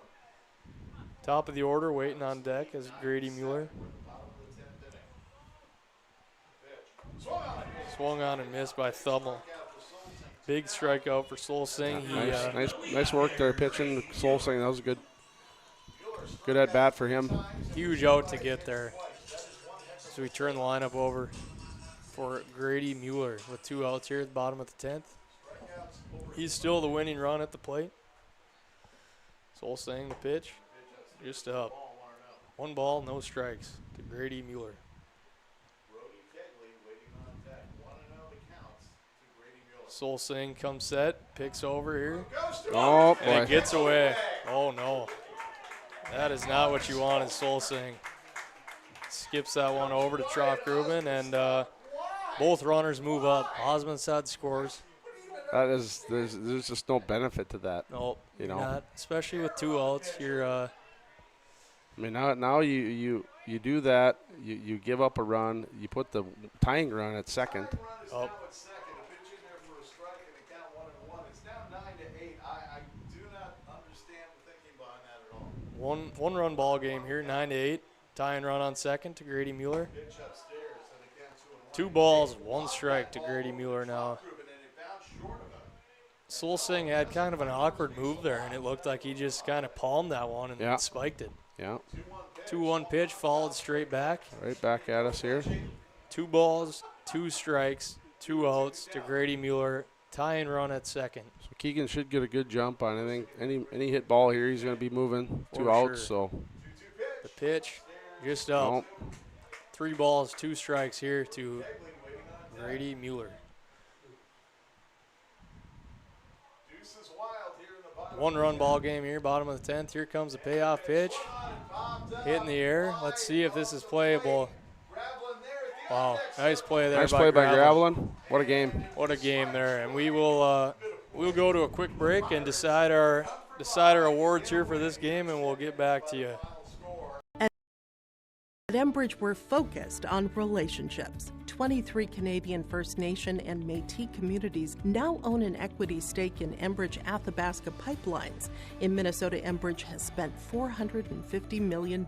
S2: Top of the order, waiting on deck is Grady Mueller. Swung on and missed by Thummel. Big strikeout for Solsing.
S12: Nice work there pitching Solsing. That was a good at bat for him.
S2: Huge out to get there. So we turn the lineup over for Grady Mueller with 2 outs here at the bottom of the 10th. He's still the winning run at the plate. Solsing the pitch, just up. 1 ball, no strikes to Grady Mueller. Solsing comes set, picks over here.
S12: Oh, boy.
S2: And it gets away. Oh, no. That is not what you want in Solsing. Skips that one over to Troff-Gruben, and both runners move up. Osmondstad scores.
S12: There's just no benefit to that.
S2: Nope,
S12: you know,
S2: not, especially with 2 outs. You're.
S12: I mean, now you do that. You give up a run. You put the tying run at second.
S2: Oh. One run ball game here, 9-8. Tying run on second to Grady Mueller. 2 balls, 1 strike to Grady Mueller now. Solsing had kind of an awkward move there, and it looked like he just kind of palmed that one and spiked it.
S12: Yeah.
S2: 2-1 pitch, followed straight back.
S12: Right back at us here.
S2: 2 balls, 2 strikes, 2 outs to Grady Mueller. Tying run at second.
S12: So Keegan should get a good jump on anything. Any hit ball here, he's going to be moving. 2 outs.
S2: Sure.
S12: So
S2: the pitch, just up.
S12: Nope.
S2: 3 balls, 2 strikes here to Grady Mueller. 1 run ball game here, bottom of the 10th. Here comes the payoff pitch. Hit in the air. Let's see if this is playable. Wow, nice play there.
S12: Nice play by Gravelin. What a game.
S2: What a game there. And we will we'll go to a quick break and decide our awards here for this game, and we'll get back to you.
S10: At Enbridge, we're focused on relationships. 23 Canadian First Nation and Métis communities now own an equity stake in Enbridge Athabasca pipelines. In Minnesota, Enbridge has spent $450 million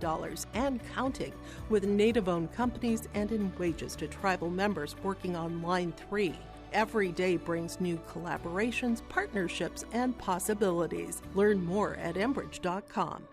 S10: and counting, with Native-owned companies and in wages to tribal members working on Line 3. Every day brings new collaborations, partnerships, and possibilities. Learn more at Enbridge.com.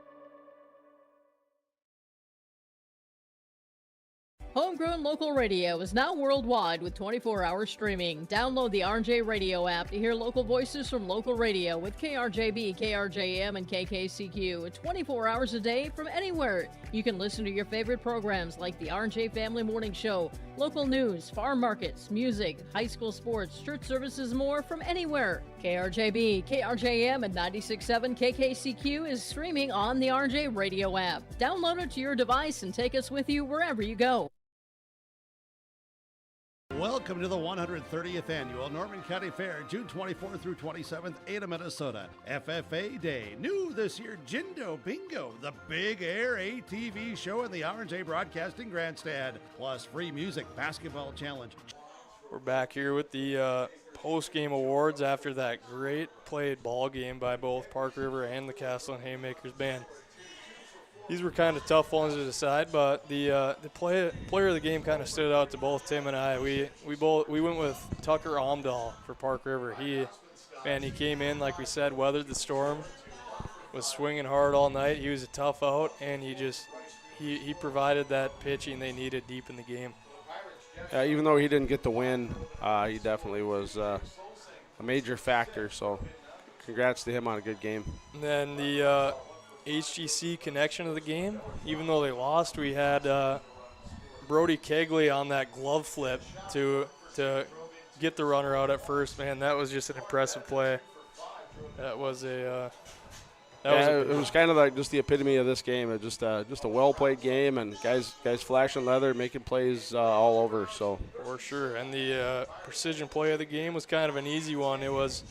S4: Homegrown local radio is now worldwide with 24-hour streaming. Download the RJ Radio app to hear local voices from local radio with KRJB, KRJM, and KKCQ 24 hours a day from anywhere. You can listen to your favorite programs like the RJ Family Morning Show, local news, farm markets, music, high school sports, church services, more from anywhere. KRJB, KRJM, and 96.7 KKCQ is streaming on the RJ Radio app. Download it to your device and take us with you wherever you go.
S11: Welcome to the 130th Annual Norman County Fair, June 24th through 27th, Ada, Minnesota. FFA Day. New this year, Jindo Bingo, the Big Air ATV show in the R&J Broadcasting Grandstand, plus free music, basketball challenge.
S2: We're back here with the post-game awards after that great played ball game by both Park River and the Casselton Haymakers band. These were kind of tough ones to decide, but the player of the game kind of stood out to both Tim and I. We went with Tucker Omdahl for Park River. He came in, like we said, weathered the storm, was swinging hard all night. He was a tough out, and he provided that pitching they needed deep in the game.
S12: Even though he didn't get the win, he definitely was a major factor. So, congrats to him on a good game.
S2: And then the HGC connection of the game. Even though they lost, we had Brody Kegley on that glove flip to get the runner out at first. Man, that was just an impressive play. That was it
S12: was kind of like just the epitome of this game. It just a well-played game, and guys flashing leather, making plays all over. So
S2: for sure. And the precision play of the game was kind of an easy one. It was.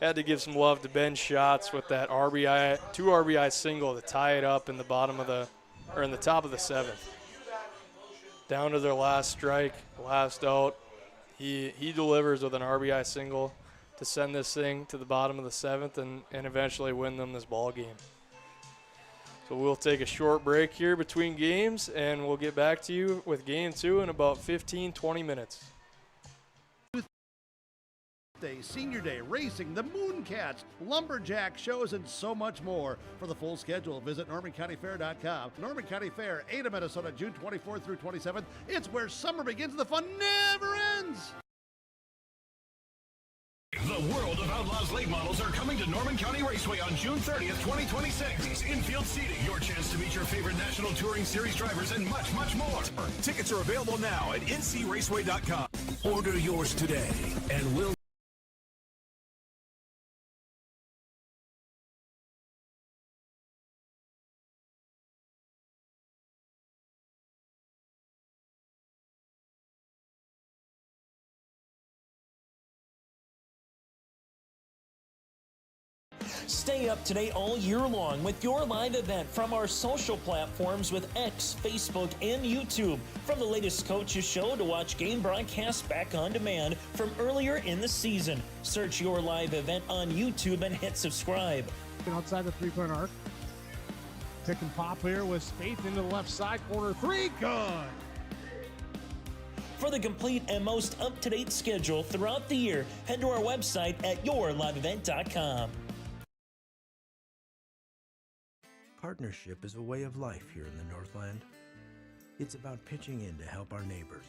S2: Had to give some love to Ben Schatz with that two RBI single to tie it up in the in the top of the seventh. Down to their last strike, last out. He delivers with an RBI single to send this thing to the bottom of the seventh and eventually win them this ball game. So we'll take a short break here between games, and we'll get back to you with game 2 in about 15-20 minutes.
S11: Day, Senior Day, racing, the Mooncats, lumberjack shows, and so much more. For the full schedule, visit NormanCountyFair.com. Norman County Fair, Ada, Minnesota, June 24th through 27th. It's where summer begins. The fun never ends.
S13: The World of Outlaws late models are coming to Norman County Raceway on June 30th, 2026. Infield seating, your chance to meet your favorite National Touring Series drivers, and much, much more.
S14: Tickets are available now at ncraceway.com. Order yours today, and we'll
S7: Stay up to date all year long with your live event from our social platforms with X, Facebook, and YouTube. From the latest coaches show to watch game broadcasts back on demand from earlier in the season. Search your live event on YouTube and hit subscribe.
S9: Outside the three-point arc. Pick and pop here with Spaeth into the left side corner. 3, good.
S7: For the complete and most up-to-date schedule throughout the year, head to our website at yourliveevent.com.
S8: Partnership is a way of life here in the Northland. It's about pitching in to help our neighbors,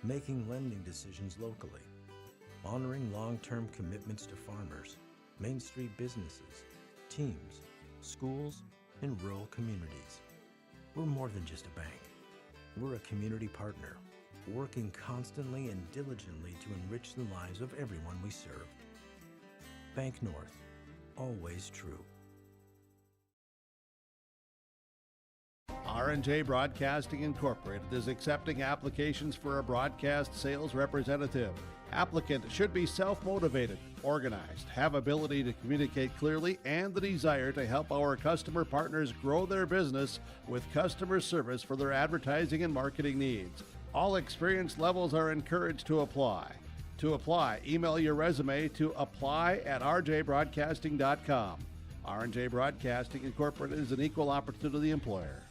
S8: making lending decisions locally, honoring long-term commitments to farmers, Main Street businesses, teams, schools, and rural communities. We're more than just a bank. We're a community partner, working constantly and diligently to enrich the lives of everyone we serve. Bank North, always true.
S11: R&J Broadcasting Incorporated is accepting applications for a broadcast sales representative. Applicant should be self-motivated, organized, have ability to communicate clearly, and the desire to help our customer partners grow their business with customer service for their advertising and marketing needs. All experience levels are encouraged to apply. To apply, email your resume to apply@rjbroadcasting.com. R&J Broadcasting Incorporated is an equal opportunity employer.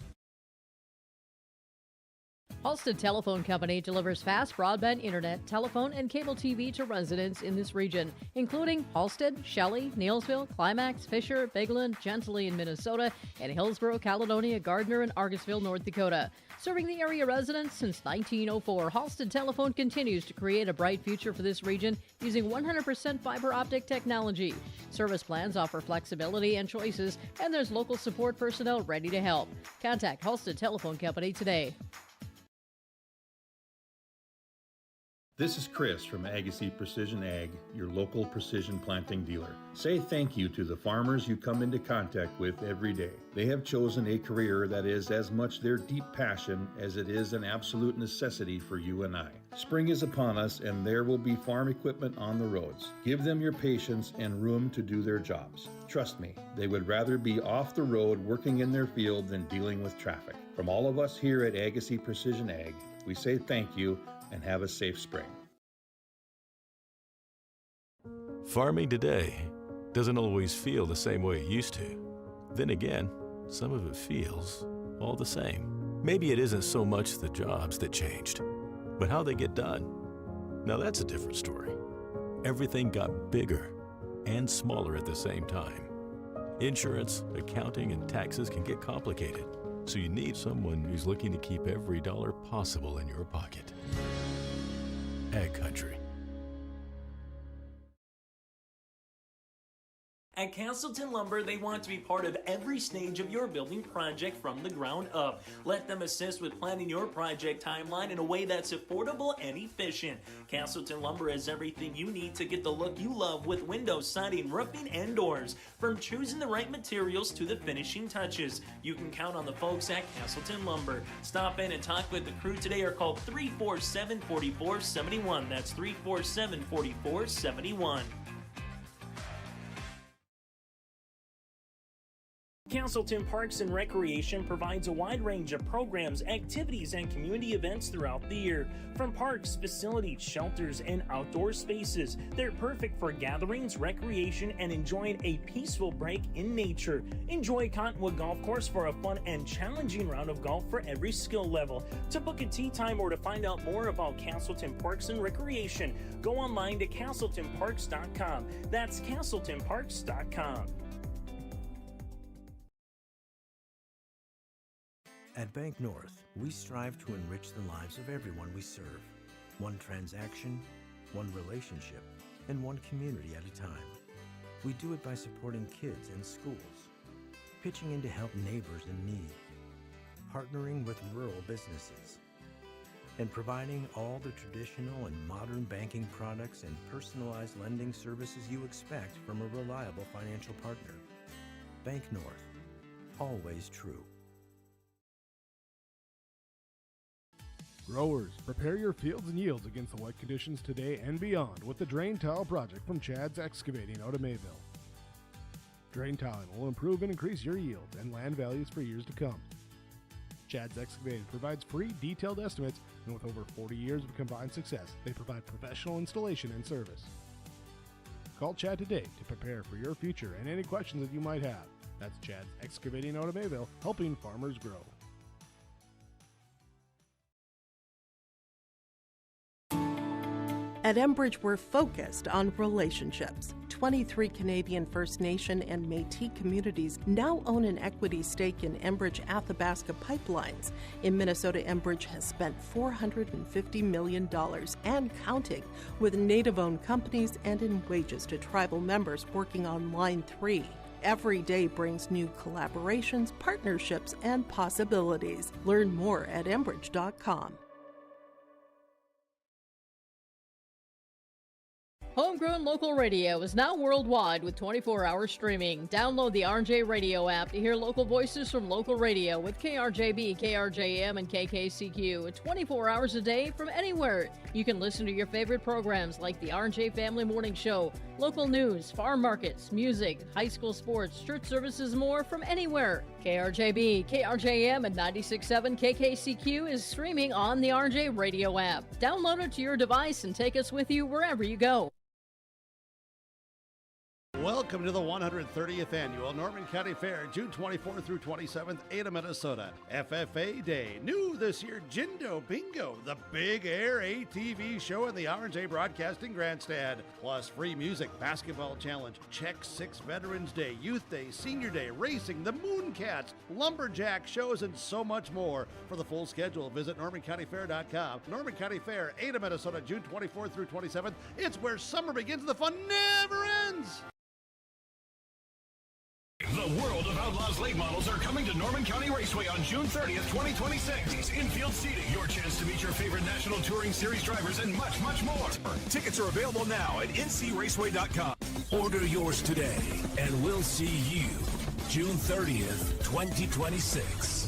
S4: Halstead Telephone Company delivers fast broadband internet, telephone, and cable TV to residents in this region, including Halstead, Shelley, Neillsville, Climax, Fisher, Bigland, Gentilly in Minnesota, and Hillsborough, Caledonia, Gardner, and Argusville, North Dakota. Serving the area residents since 1904, Halstead Telephone continues to create a bright future for this region using 100% fiber optic technology. Service plans offer flexibility and choices, and there's local support personnel ready to help. Contact Halstead Telephone Company today.
S5: This is Chris from Agassiz Precision Ag, your local precision planting dealer. Say thank you to the farmers you come into contact with every day. They have chosen a career that is as much their deep passion as it is an absolute necessity for you and I. Spring is upon us and there will be farm equipment on the roads. Give them your patience and room to do their jobs. Trust me, they would rather be off the road working in their field than dealing with traffic. From all of us here at Agassiz Precision Ag, we say thank you and have a safe spring.
S6: Farming today doesn't always feel the same way it used to. Then again, some of it feels all the same. Maybe it isn't so much the jobs that changed, but how they get done. Now that's a different story. Everything got bigger and smaller at the same time. Insurance, accounting, and taxes can get complicated, so you need someone who's looking to keep every dollar possible in your pocket. Ag Country.
S7: At Casselton Lumber, they want to be part of every stage of your building project from the ground up. Let them assist with planning your project timeline in a way that's affordable and efficient. Casselton Lumber has everything you need to get the look you love with windows, siding, roofing, and doors. From choosing the right materials to the finishing touches, you can count on the folks at Casselton Lumber. Stop in and talk with the crew today or call 347-4471. That's 347-4471. Casselton Parks and Recreation provides a wide range of programs, activities, and community events throughout the year. From parks, facilities, shelters, and outdoor spaces, they're perfect for gatherings, recreation, and enjoying a peaceful break in nature. Enjoy Cottonwood Golf Course for a fun and challenging round of golf for every skill level. To book a tee time or to find out more about Casselton Parks and Recreation, go online to CasseltonParks.com. That's CasseltonParks.com.
S8: At Bank North, we strive to enrich the lives of everyone we serve. One transaction, one relationship, and one community at a time. We do it by supporting kids and schools, pitching in to help neighbors in need, partnering with rural businesses, and providing all the traditional and modern banking products and personalized lending services you expect from a reliable financial partner. Bank North, always true.
S9: Growers, prepare your fields and yields against the wet conditions today and beyond with the Drain Tile project from Chad's Excavating out of Mayville. Drain tiling will improve and increase your yields and land values for years to come. Chad's Excavating provides free detailed estimates, and with over 40 years of combined success, they provide professional installation and service. Call Chad today to prepare for your future and any questions that you might have. That's Chad's Excavating out of Mayville, helping farmers grow.
S10: At Enbridge, we're focused on relationships. 23 Canadian First Nation and Métis communities now own an equity stake in Enbridge Athabasca Pipelines. In Minnesota, Enbridge has spent $450 million and counting with Native-owned companies and in wages to tribal members working on Line 3. Every day brings new collaborations, partnerships, and possibilities. Learn more at Enbridge.com.
S4: Homegrown local radio is now worldwide with 24-hour streaming. Download the RJ Radio app to hear local voices from local radio with KRJB, KRJM, and KKCQ 24 hours a day from anywhere. You can listen to your favorite programs like the RJ Family Morning Show, local news, farm markets, music, high school sports, church services, more from anywhere. KRJB, KRJM, and 96.7 KKCQ is streaming on the RJ Radio app. Download it to your device and take us with you wherever you go.
S11: Welcome to the 130th Annual Norman County Fair, June 24th through 27th, Ada, Minnesota. FFA Day. New this year, Jindo Bingo, the big air ATV show in the RJ Broadcasting Grandstand. Plus free music, basketball challenge, Check 6 Veterans Day, Youth Day, Senior Day, racing, the Mooncats, lumberjack shows, and so much more. For the full schedule, visit NormanCountyFair.com. Norman County Fair, Ada, Minnesota, June 24th through 27th. It's where summer begins, the fun never ends.
S13: The World of Outlaws late models are coming to Norman County Raceway on June 30th, 2026. Infield seating, your chance to meet your favorite National Touring Series drivers, and much, much more.
S14: Tickets are available now at ncraceway.com. Order yours today, and we'll see you June 30th, 2026.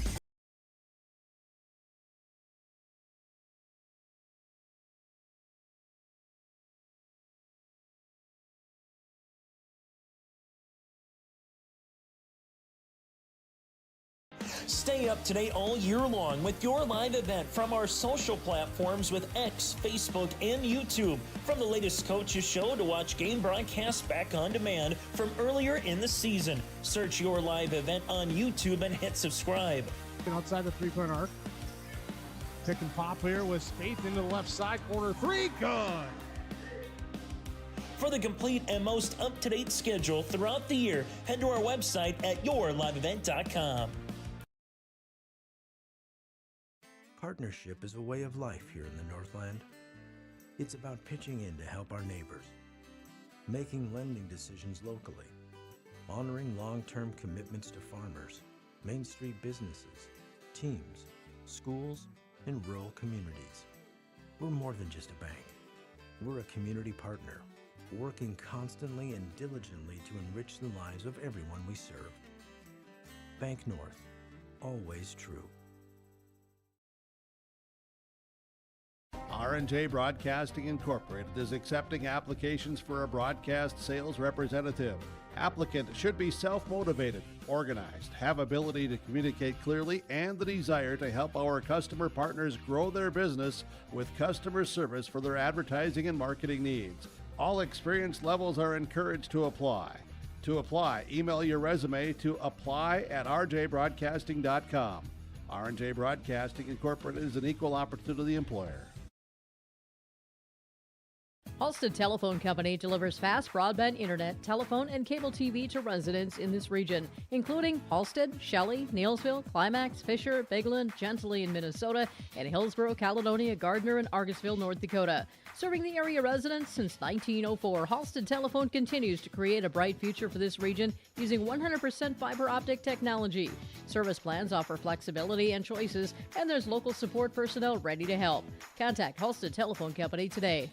S7: Stay up to date all year long with your live event from our social platforms with X, Facebook, and YouTube. From the latest coaches show to watch game broadcasts back on demand from earlier in the season. Search your live event on YouTube and hit subscribe.
S9: Outside the three-point arc. Pick and pop here with Spaeth into the left side corner. Three, good.
S7: For the complete and most up-to-date schedule throughout the year, head to our website at yourliveevent.com.
S8: Partnership is a way of life here in the Northland. It's about pitching in to help our neighbors, making lending decisions locally, honoring long-term commitments to farmers, Main Street businesses, teams, schools, and rural communities. We're more than just a bank. We're a community partner, working constantly and diligently to enrich the lives of everyone we serve. Bank North, always true.
S11: R&J Broadcasting Incorporated is accepting applications for a broadcast sales representative. Applicant should be self-motivated, organized, have ability to communicate clearly, and the desire to help our customer partners grow their business with customer service for their advertising and marketing needs. All experience levels are encouraged to apply. To apply, email your resume to apply@rjbroadcasting.com. R&J Broadcasting Incorporated is an equal opportunity employer.
S4: Halstead Telephone Company delivers fast broadband internet, telephone, and cable TV to residents in this region, including Halstead, Shelley, Neillsville, Climax, Fisher, Bigland, Gentilly in Minnesota, and Hillsborough, Caledonia, Gardner, and Argosville, North Dakota. Serving the area residents since 1904, Halstead Telephone continues to create a bright future for this region using 100% fiber optic technology. Service plans offer flexibility and choices, and there's local support personnel ready to help. Contact Halstead Telephone Company today.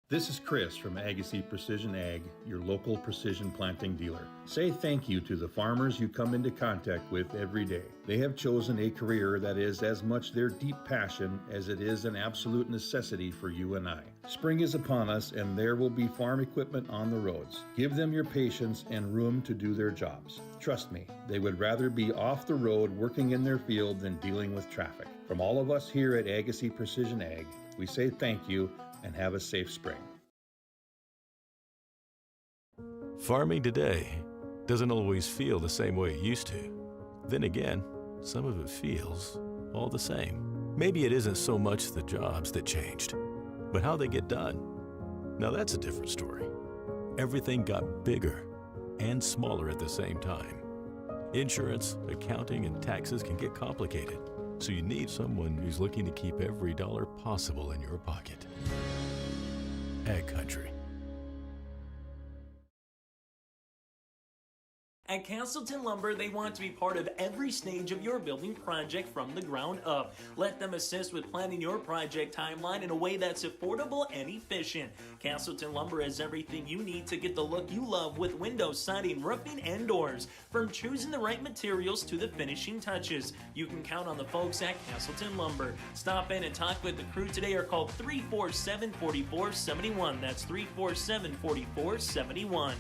S5: This is Chris from Agassiz Precision Ag, your local precision planting dealer. Say thank you to the farmers you come into contact with every day. They have chosen a career that is as much their deep passion as it is an absolute necessity for you and I. Spring is upon us and there will be farm equipment on the roads. Give them your patience and room to do their jobs. Trust me, they would rather be off the road working in their field than dealing with traffic. From all of us here at Agassiz Precision Ag, we say thank you and have a safe spring.
S6: Farming today doesn't always feel the same way it used to. Then again, some of it feels all the same. Maybe it isn't so much the jobs that changed, but how they get done. Now that's a different story. Everything got bigger and smaller at the same time. Insurance, accounting, and taxes can get complicated, so you need someone who's looking to keep every dollar possible in your pocket. Ag Country.
S7: At Casselton Lumber, they want to be part of every stage of your building project from the ground up. Let them assist with planning your project timeline in a way that's affordable and efficient. Casselton Lumber has everything you need to get the look you love with windows, siding, roofing, and doors. From choosing the right materials to the finishing touches, you can count on the folks at Casselton Lumber. Stop in and talk with the crew today or call 347-4471. That's 347-4471.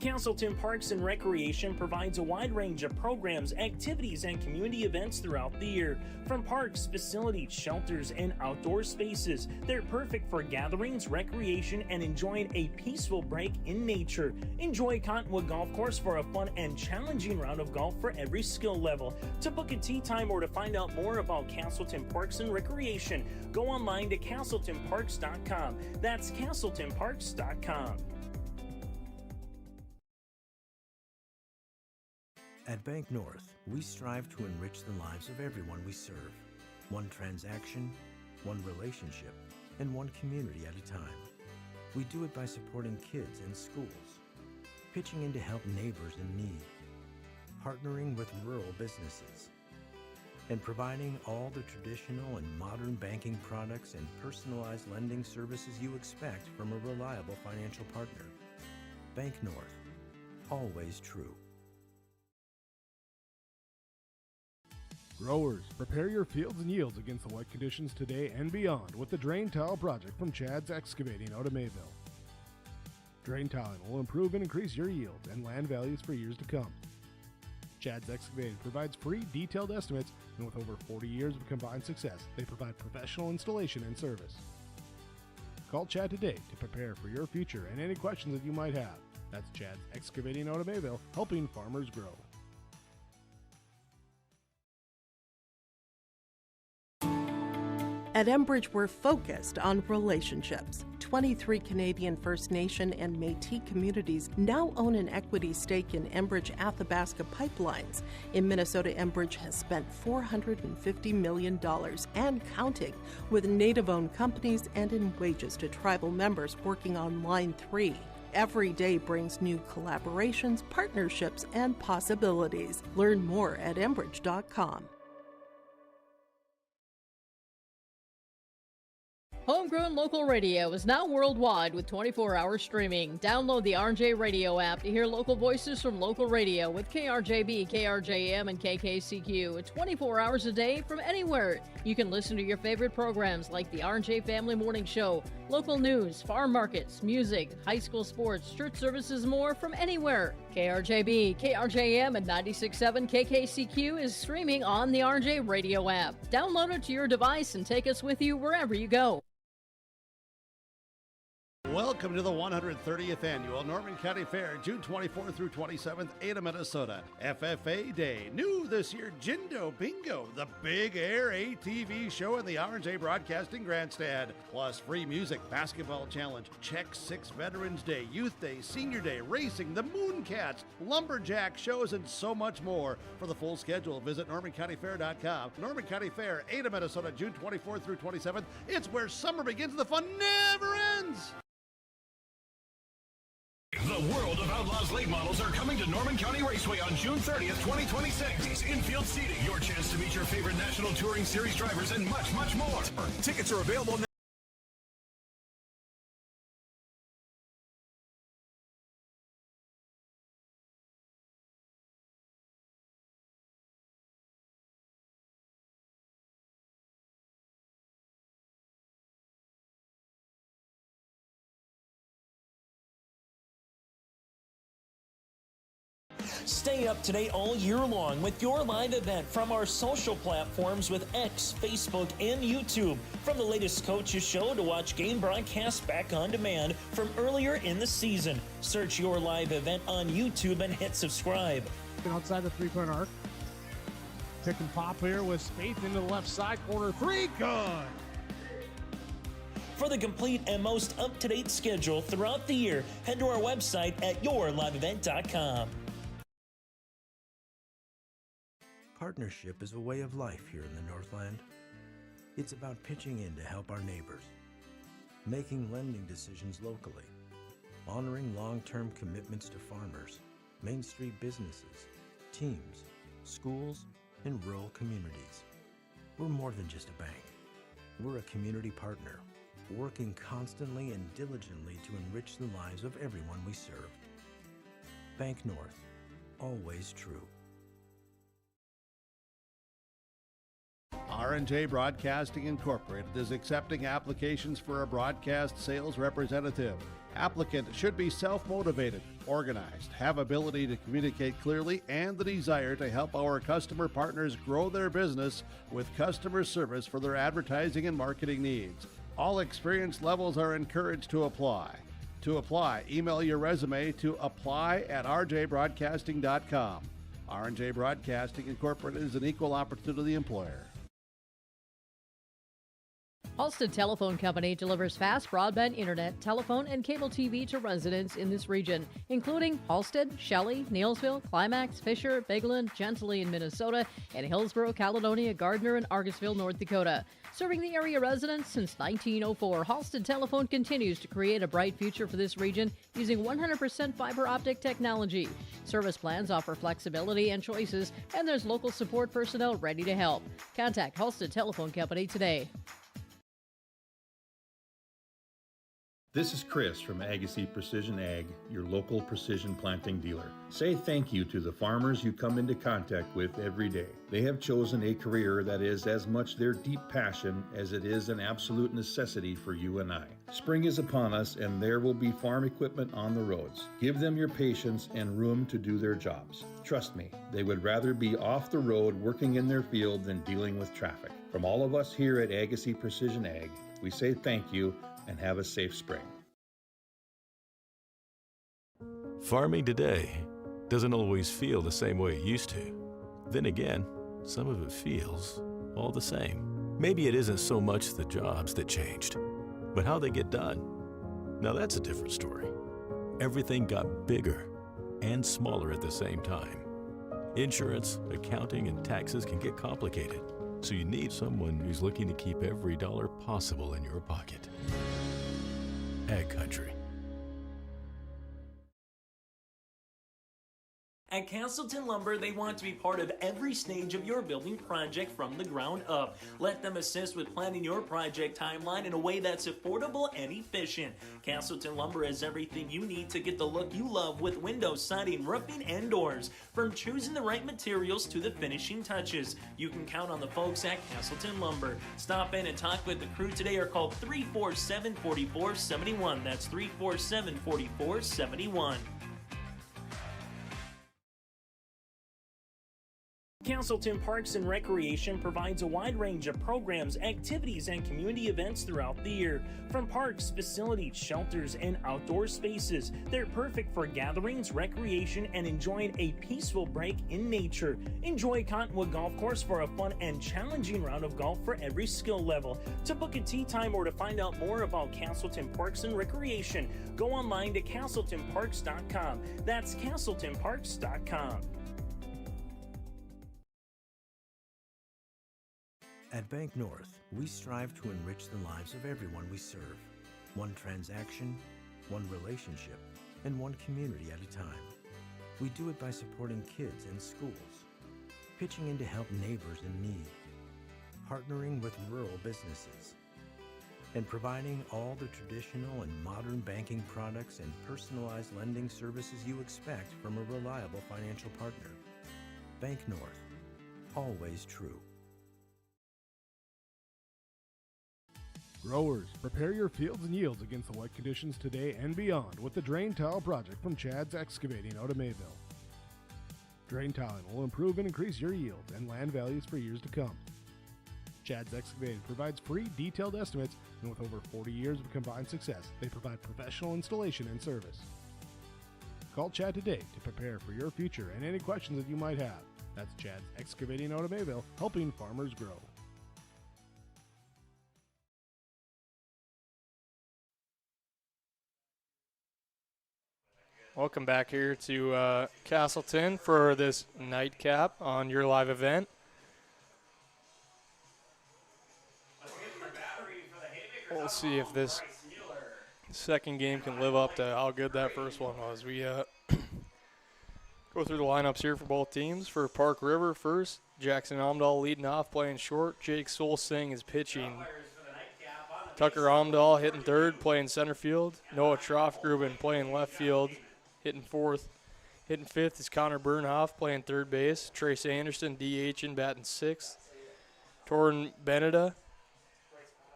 S7: Casselton Parks and Recreation provides a wide range of programs, activities, and community events throughout the year. From parks, facilities, shelters, and outdoor spaces, they're perfect for gatherings, recreation, and enjoying a peaceful break in nature. Enjoy Cottonwood Golf Course for a fun and challenging round of golf for every skill level. To book a tee time or to find out more about Casselton Parks and Recreation, go online to CasseltonParks.com. That's CasseltonParks.com.
S8: At Bank North, we strive to enrich the lives of everyone we serve. One transaction, one relationship, and one community at a time. We do it by supporting kids and schools, pitching in to help neighbors in need, partnering with rural businesses, and providing all the traditional and modern banking products and personalized lending services you expect from a reliable financial partner. Bank North, always true.
S9: Growers, prepare your fields and yields against the wet conditions today and beyond with the Drain Tile Project from Chad's Excavating out of Mayville. Drain tiling will improve and increase your yields and land values for years to come. Chad's Excavating provides free detailed estimates, and with over 40 years of combined success, they provide professional installation and service. Call Chad today to prepare for your future and any questions that you might have. That's Chad's Excavating out of Mayville, helping farmers grow.
S10: At Enbridge, we're focused on relationships. 23 Canadian First Nation and Métis communities now own an equity stake in Enbridge Athabasca Pipelines. In Minnesota, Enbridge has spent $450 million and counting, with Native-owned companies and in wages to tribal members working on Line 3. Every day brings new collaborations, partnerships, and possibilities. Learn more at Enbridge.com.
S4: Homegrown local radio is now worldwide with 24-hour streaming. Download the RJ Radio app to hear local voices from local radio with KRJB, KRJM, and KKCQ 24 hours a day from anywhere. You can listen to your favorite programs like the RJ Family Morning Show, local news, farm markets, music, high school sports, church services, more from anywhere. KRJB, KRJM, and 96.7 KKCQ is streaming on the RJ Radio app. Download it to your device and take us with you wherever you go.
S11: Welcome to the 130th Annual Norman County Fair, June 24th through 27th, Ada, Minnesota. FFA Day. New this year, Jindo Bingo, the big air ATV show in the RJ Broadcasting Grandstand. Plus free music, basketball challenge, Check 6 Veterans Day, Youth Day, Senior Day, racing, the Mooncats, lumberjack shows, and so much more. For the full schedule, visit NormanCountyFair.com. Norman County Fair, Ada, Minnesota, June 24th through 27th. It's where summer begins and the fun never ends.
S13: The World of Outlaws late models are coming to Norman County Raceway on June 30th, 2026. Infield seating, your chance to meet your favorite National Touring Series drivers, and much, much more. Tickets are available now.
S7: Stay up to date all year long with your live event from our social platforms with X, Facebook, and YouTube. From the latest coaches show to watch game broadcasts back on demand from earlier in the season. Search your live event on YouTube and hit subscribe.
S15: Outside the three-point arc. Pick and pop here with Spaeth into the left side corner. Three, good.
S7: For the complete and most up-to-date schedule throughout the year, head to our website at yourliveevent.com.
S8: Partnership is a way of life here in the Northland. It's about pitching in to help our neighbors, making lending decisions locally, honoring long-term commitments to farmers, Main Street businesses, teams, schools, and rural communities. We're more than just a bank. We're a community partner, working constantly and diligently to enrich the lives of everyone we serve. Bank North, always true.
S11: R&J Broadcasting Incorporated is accepting applications for a broadcast sales representative. Applicant should be self-motivated, organized, have ability to communicate clearly, and the desire to help our customer partners grow their business with customer service for their advertising and marketing needs. All experience levels are encouraged to apply. To apply, email your resume to apply@rjbroadcasting.com. R&J Broadcasting Incorporated is an equal opportunity employer.
S4: Halstead Telephone Company delivers fast broadband internet, telephone, and cable TV to residents in this region, including Halstead, Shelley, Neillsville, Climax, Fisher, Bigland, Gentilly in Minnesota, and Hillsborough, Caledonia, Gardner, and Argosville, North Dakota. Serving the area residents since 1904, Halstead Telephone continues to create a bright future for this region using 100% fiber optic technology. Service plans offer flexibility and choices, and there's local support personnel ready to help. Contact Halstead Telephone Company today.
S5: This is Chris from Agassiz Precision Ag, your local precision planting dealer. Say thank you to the farmers you come into contact with every day. They have chosen a career that is as much their deep passion as it is an absolute necessity for you and I. Spring is upon us and there will be farm equipment on the roads. Give them your patience and room to do their jobs. Trust me, they would rather be off the road working in their field than dealing with traffic. From all of us here at Agassiz Precision Ag, we say thank you and have a safe spring.
S6: Farming today doesn't always feel the same way it used to. Then again, some of it feels all the same. Maybe it isn't so much the jobs that changed, but how they get done. Now that's a different story. Everything got bigger and smaller at the same time. Insurance, accounting, and taxes can get complicated, so you need someone who's looking to keep every dollar possible in your pocket. Ag Country.
S7: At Casselton Lumber, they want to be part of every stage of your building project from the ground up. Let them assist with planning your project timeline in a way that's affordable and efficient. Casselton Lumber has everything you need to get the look you love with windows, siding, roofing, and doors. From choosing the right materials to the finishing touches, you can count on the folks at Casselton Lumber. Stop in and talk with the crew today or call 347-4471. That's 347-4471. Casselton Parks and Recreation provides a wide range of programs, activities, and community events throughout the year. From parks, facilities, shelters, and outdoor spaces, they're perfect for gatherings, recreation, and enjoying a peaceful break in nature. Enjoy Cottonwood Golf Course for a fun and challenging round of golf for every skill level. To book a tee time or to find out more about Casselton Parks and Recreation, go online to CasseltonParks.com. That's CasseltonParks.com.
S8: At Bank North, we strive to enrich the lives of everyone we serve. One transaction, one relationship, and one community at a time. We do it by supporting kids and schools, pitching in to help neighbors in need, partnering with rural businesses, and providing all the traditional and modern banking products and personalized lending services you expect from a reliable financial partner. Bank North, always true.
S9: Growers, prepare your fields and yields against the wet conditions today and beyond with the Drain Tile project from Chad's Excavating out of Mayville. Drain tiling will improve and increase your yields and land values for years to come. Chad's Excavating provides free detailed estimates, and with over 40 years of combined success, they provide professional installation and service. Call Chad today to prepare for your future and any questions that you might have. That's Chad's Excavating out of Mayville, helping farmers grow.
S2: Welcome back here to Casselton for this nightcap on your live event. We'll see if this second game can live up to how good that first one was. We go through the lineups here for both teams. For Park River first, Jackson Amdahl leading off, playing short. Jake Solsing is pitching. Tucker Amdahl hitting third, playing center field. Noah Troffgruben playing left field, hitting fourth. Hitting fifth is Connor Bernhoff, playing third base. Trace Anderson, DH, batting sixth. Torrin Beneda,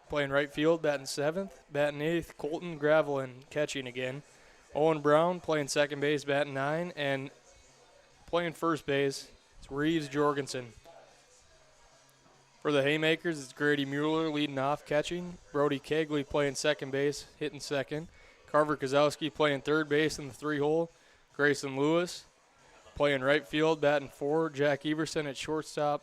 S2: playing right field, batting seventh. Batting eighth, Colton Gravelin, catching again. Owen Brown, playing second base, batting nine. And playing first base, it's Reeves Jorgensen. For the Haymakers, it's Grady Mueller leading off, catching. Brody Kegley playing second base, hitting second. Carver Kozowski playing third base in the three-hole. Grayson Lewis playing right field, batting four. Jack Everson at shortstop,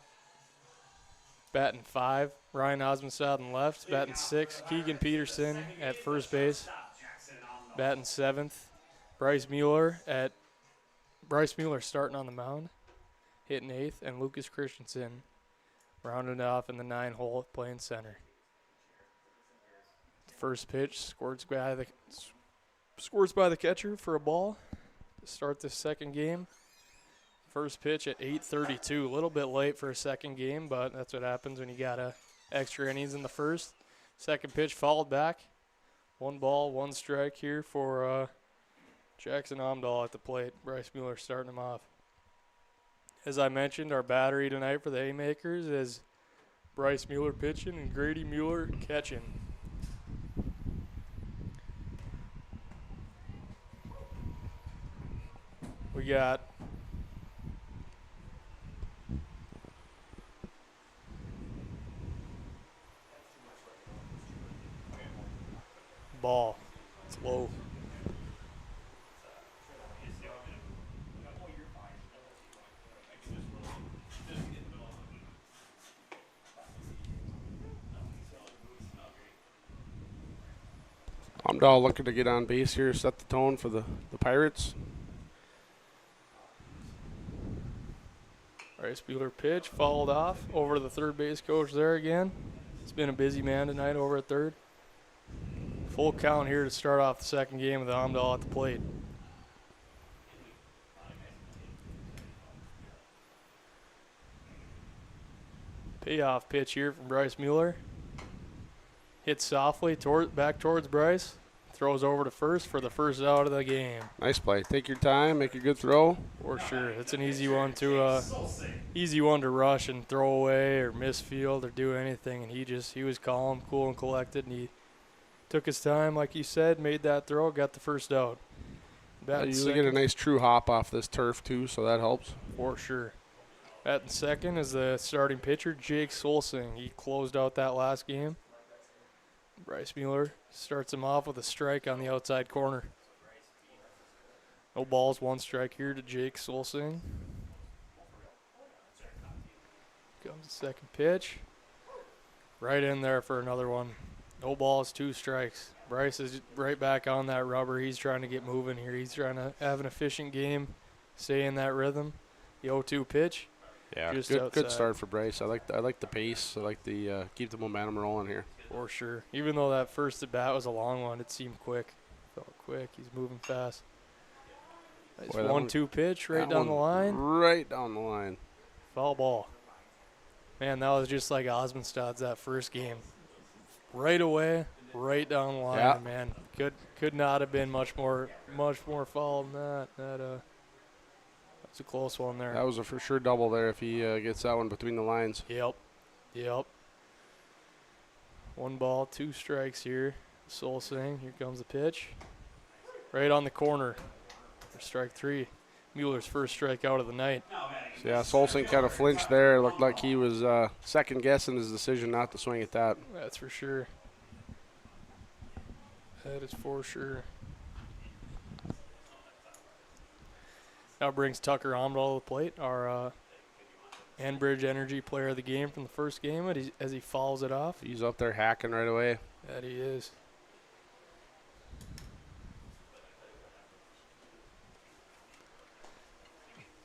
S2: batting five. Ryan Osmondstad in left, batting six. Keegan Peterson at first base, batting seventh. Bryce Mueller starting on the mound, hitting eighth. And Lucas Christensen rounded off in the 9-hole, playing center. First pitch scored by the catcher for a ball. Start the second game. First pitch at 8:32. A little bit late for a second game, but that's what happens when you got extra innings in the first. Second pitch fouled back. 1 ball, 1 strike here for Jackson Amdahl at the plate. Bryce Mueller starting him off. As I mentioned, our battery tonight for the Haymakers is Bryce Mueller pitching and Grady Mueller catching. We got ball. It's low.
S12: Amdahl looking to get on base here, set the tone for the Pirates.
S2: Bryce Mueller pitch, fouled off over to the third base coach there again. It's been a busy man tonight over at third. Full count here to start off the second game with Amdahl at the plate. Payoff pitch here from Bryce Mueller. Hits softly back towards Bryce. Throws over to first for the first out of the game.
S12: Nice play. Take your time, make a good throw.
S2: For sure. It's an easy one to rush and throw away or miss field or do anything. And he was calm, cool, and collected, and he took his time, like you said, made that throw, got the first out.
S12: You usually get a nice true hop off this turf too, so that helps.
S2: For sure. Batting second is the starting pitcher, Jake Solsing. He closed out that last game. Bryce Mueller starts him off with a strike on the outside corner. No balls, 1 strike here to Jake Solsing. Comes the second pitch. Right in there for another one. No balls, 2 strikes. Bryce is right back on that rubber. He's trying to get moving here. He's trying to have an efficient game, stay in that rhythm. The 0-2 pitch.
S12: Yeah, good start for Bryce. I like the pace. I like the keep the momentum rolling here.
S2: For sure. Even though that first at bat was a long one, it seemed quick. Felt quick. He's moving fast. Nice 1-2 pitch right down the line.
S12: Right down the line.
S2: Foul ball. Man, that was just like Osmondstad's that first game. Right away, right down the line, man. Could not have been much more foul than that. That's a close one there.
S12: That was a for sure double there if he gets that one between the lines.
S2: Yep. 1 ball, 2 strikes here. Solsing, here comes the pitch. Right on the corner for strike 3. Mueller's first strikeout of the night.
S12: So yeah, Solsing kind of flinched there. It looked like he was second guessing his decision not to swing at that.
S2: That's for sure. That is for sure. Now brings Tucker Amdahl to the plate, our Enbridge Energy player of the game from the first game as he fouls it off.
S12: He's up there hacking right away.
S2: That he is.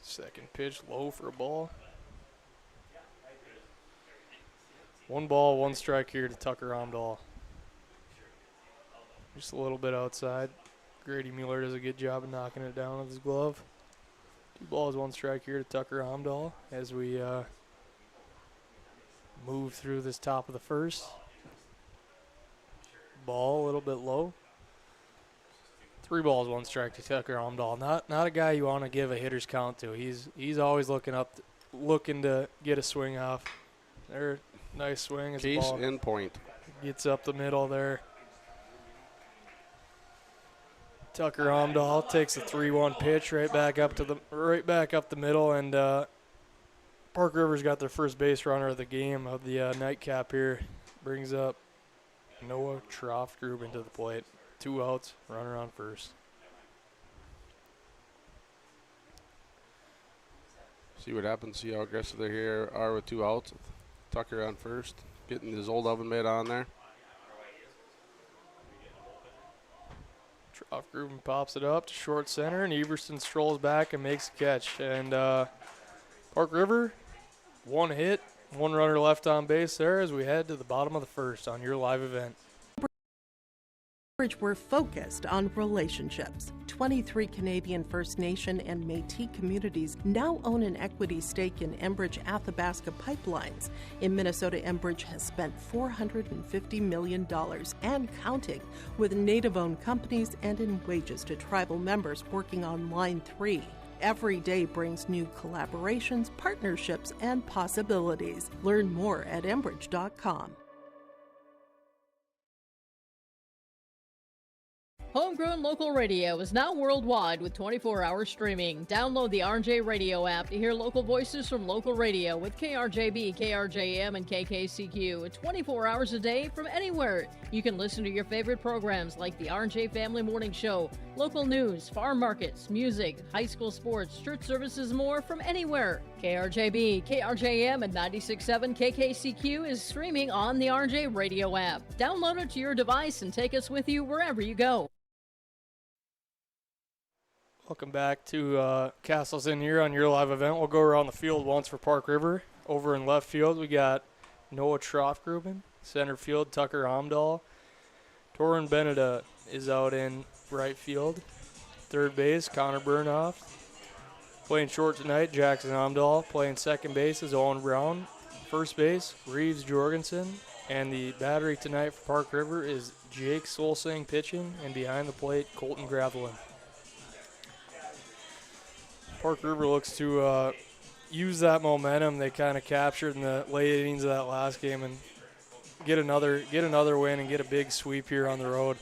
S2: Second pitch, low for a ball. 1 ball, 1 strike here to Tucker Amdahl. just a little bit outside. Grady Mueller does a good job of knocking it down with his glove. 2 balls, 1 strike here to Tucker Amdahl as we move through this top of the first. Ball a little bit low. 3 balls, 1 strike to Tucker Amdahl. Not a guy you want to give a hitter's count to. He's always looking to get a swing off. There, nice swing. As
S12: Case
S2: the ball
S12: in point.
S2: gets up the middle there. Tucker Amdahl takes a 3-1 pitch right back up the middle, and Park River's got their first base runner of the game of the nightcap here. Brings up Noah Troftgruben into the plate. 2 outs, runner on first.
S12: See what happens. See how aggressive they here are with 2 outs. Tucker on first, getting his old oven mitt on there.
S2: Troftgruben pops it up to short center, and Everson strolls back and makes a catch. And Park River, 1 hit, 1 runner left on base there as we head to the bottom of the first on your live event.
S10: We're focused on relationships. 23 Canadian First Nation and Métis communities now own an equity stake in Enbridge-Athabasca pipelines. In Minnesota, Enbridge has spent $450 million and counting with Native-owned companies and in wages to tribal members working on Line 3. Every day brings new collaborations, partnerships, and possibilities. Learn more at Enbridge.com.
S4: Homegrown local radio is now worldwide with 24-hour streaming. Download the RJ Radio app to hear local voices from local radio with KRJB, KRJM, and KKCQ 24 hours a day from anywhere. You can listen to your favorite programs like the RJ Family Morning Show, local news, farm markets, music, high school sports, church services, more from anywhere. KRJB, KRJM, and 96.7 KKCQ is streaming on the RJ Radio app. Download it to your device and take us with you wherever you go.
S2: Welcome back to Casselton here on your live event. We'll go around the field once for Park River. Over in left field, we got Noah Troftgruben. Center field, Tucker Amdahl. Torin Beneda is out in right field. Third base, Connor Burnoff. Playing short tonight, Jackson Amdahl. Playing second base is Owen Brown. First base, Reeves Jorgensen. And the battery tonight for Park River is Jake Solsing pitching, and behind the plate, Colton Gravelin. Park River looks to use that momentum they kind of captured in the late innings of that last game and get another win and get a big sweep here on the road.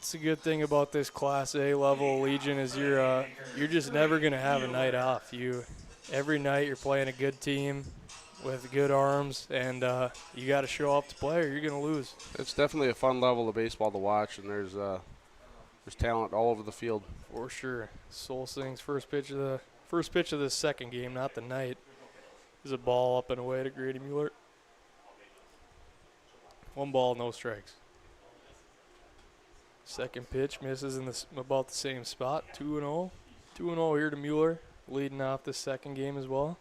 S2: It's a good thing about this Class A level Legion is you're just never going to have a night off. Every night you're playing a good team with good arms, and you got to show up to play or you're going to lose.
S12: It's definitely a fun level of baseball to watch, and there's talent all over the field.
S2: For sure. Solsing's first pitch of the second game, not the night, is a ball up and away to Grady Mueller. 1 ball, no strikes. Second pitch misses in about the same spot. 2-0. 2-0 here to Mueller, leading off the second game as well.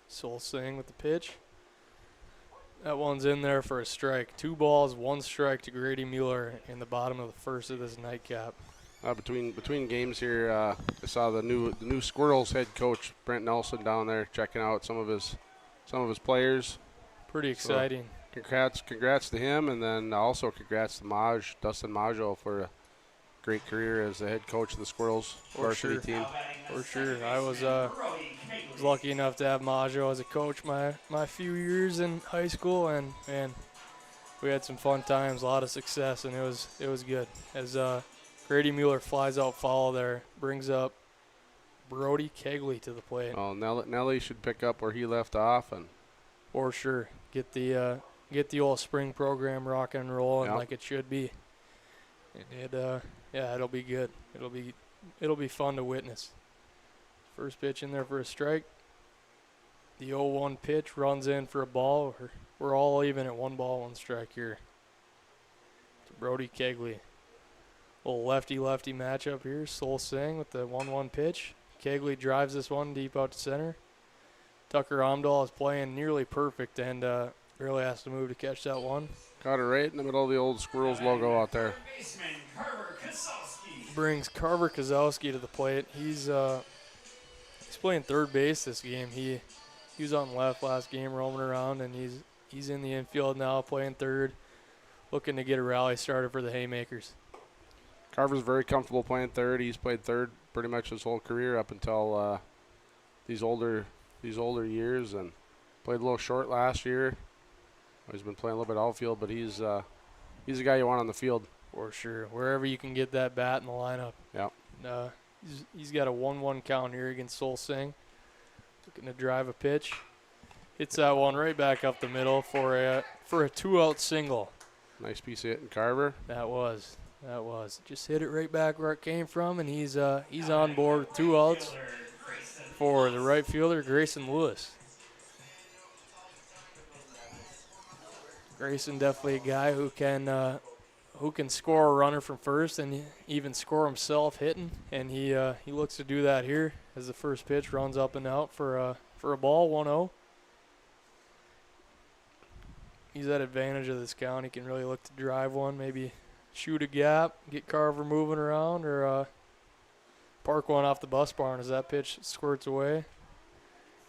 S2: Solsing with the pitch. That one's in there for a strike. 2 balls, 1 strike to Grady Mueller in the bottom of the first of this nightcap.
S12: Between games here, I saw the new Squirrels head coach Brent Nelson down there checking out some of his players.
S2: Pretty exciting.
S12: So congrats to him, and then also congrats to Dustin Maggio for a great career as the head coach of the Squirrels varsity team.
S2: For sure. I was lucky enough to have Maggio as a coach my few years in high school, and we had some fun times, a lot of success, and it was good. As Grady Mueller flies out foul there, brings up Brody Kegley to the plate.
S12: Oh, Nelly should pick up where he left off, and
S2: for sure get the old spring program rocking and rolling like it should be. And it'll be good. It'll be fun to witness. First pitch in there for a strike. The 0-1 pitch runs in for a ball. We're all even at 1 ball, 1 strike here. To Brody Kegley. Little lefty-lefty matchup here. Solsing with the 1-1 pitch. Kegley drives this one deep out to center. Tucker Omdahl is playing nearly perfect and really has to move to catch that one.
S12: Got it right in the middle of the old Squirrels logo out there.
S2: Brings Carver Kozowski to the plate. He's playing third base this game. He was on left last game roaming around, and he's in the infield now playing third, looking to get a rally started for the Haymakers.
S12: Carver's very comfortable playing third. He's played third pretty much his whole career up until these older years, and played a little short last year. He's been playing a little bit outfield, but he's a guy you want on the field.
S2: For sure. Wherever you can get that bat in the lineup.
S12: Yeah.
S2: He's got a 1-1 count here against Sol Singh. Looking to drive a pitch. Hits that one right back up the middle for a 2-out single.
S12: Nice piece of hitting Carver.
S2: That was. Just hit it right back where it came from, and he's on board with 2 outs for the right fielder, Grayson Lewis. Grayson definitely a guy who can score a runner from first and even score himself hitting, and he looks to do that here as the first pitch runs up and out for a ball, 1-0. He's at advantage of this count. He can really look to drive one, maybe shoot a gap, get Carver moving around, or park one off the bus barn as that pitch squirts away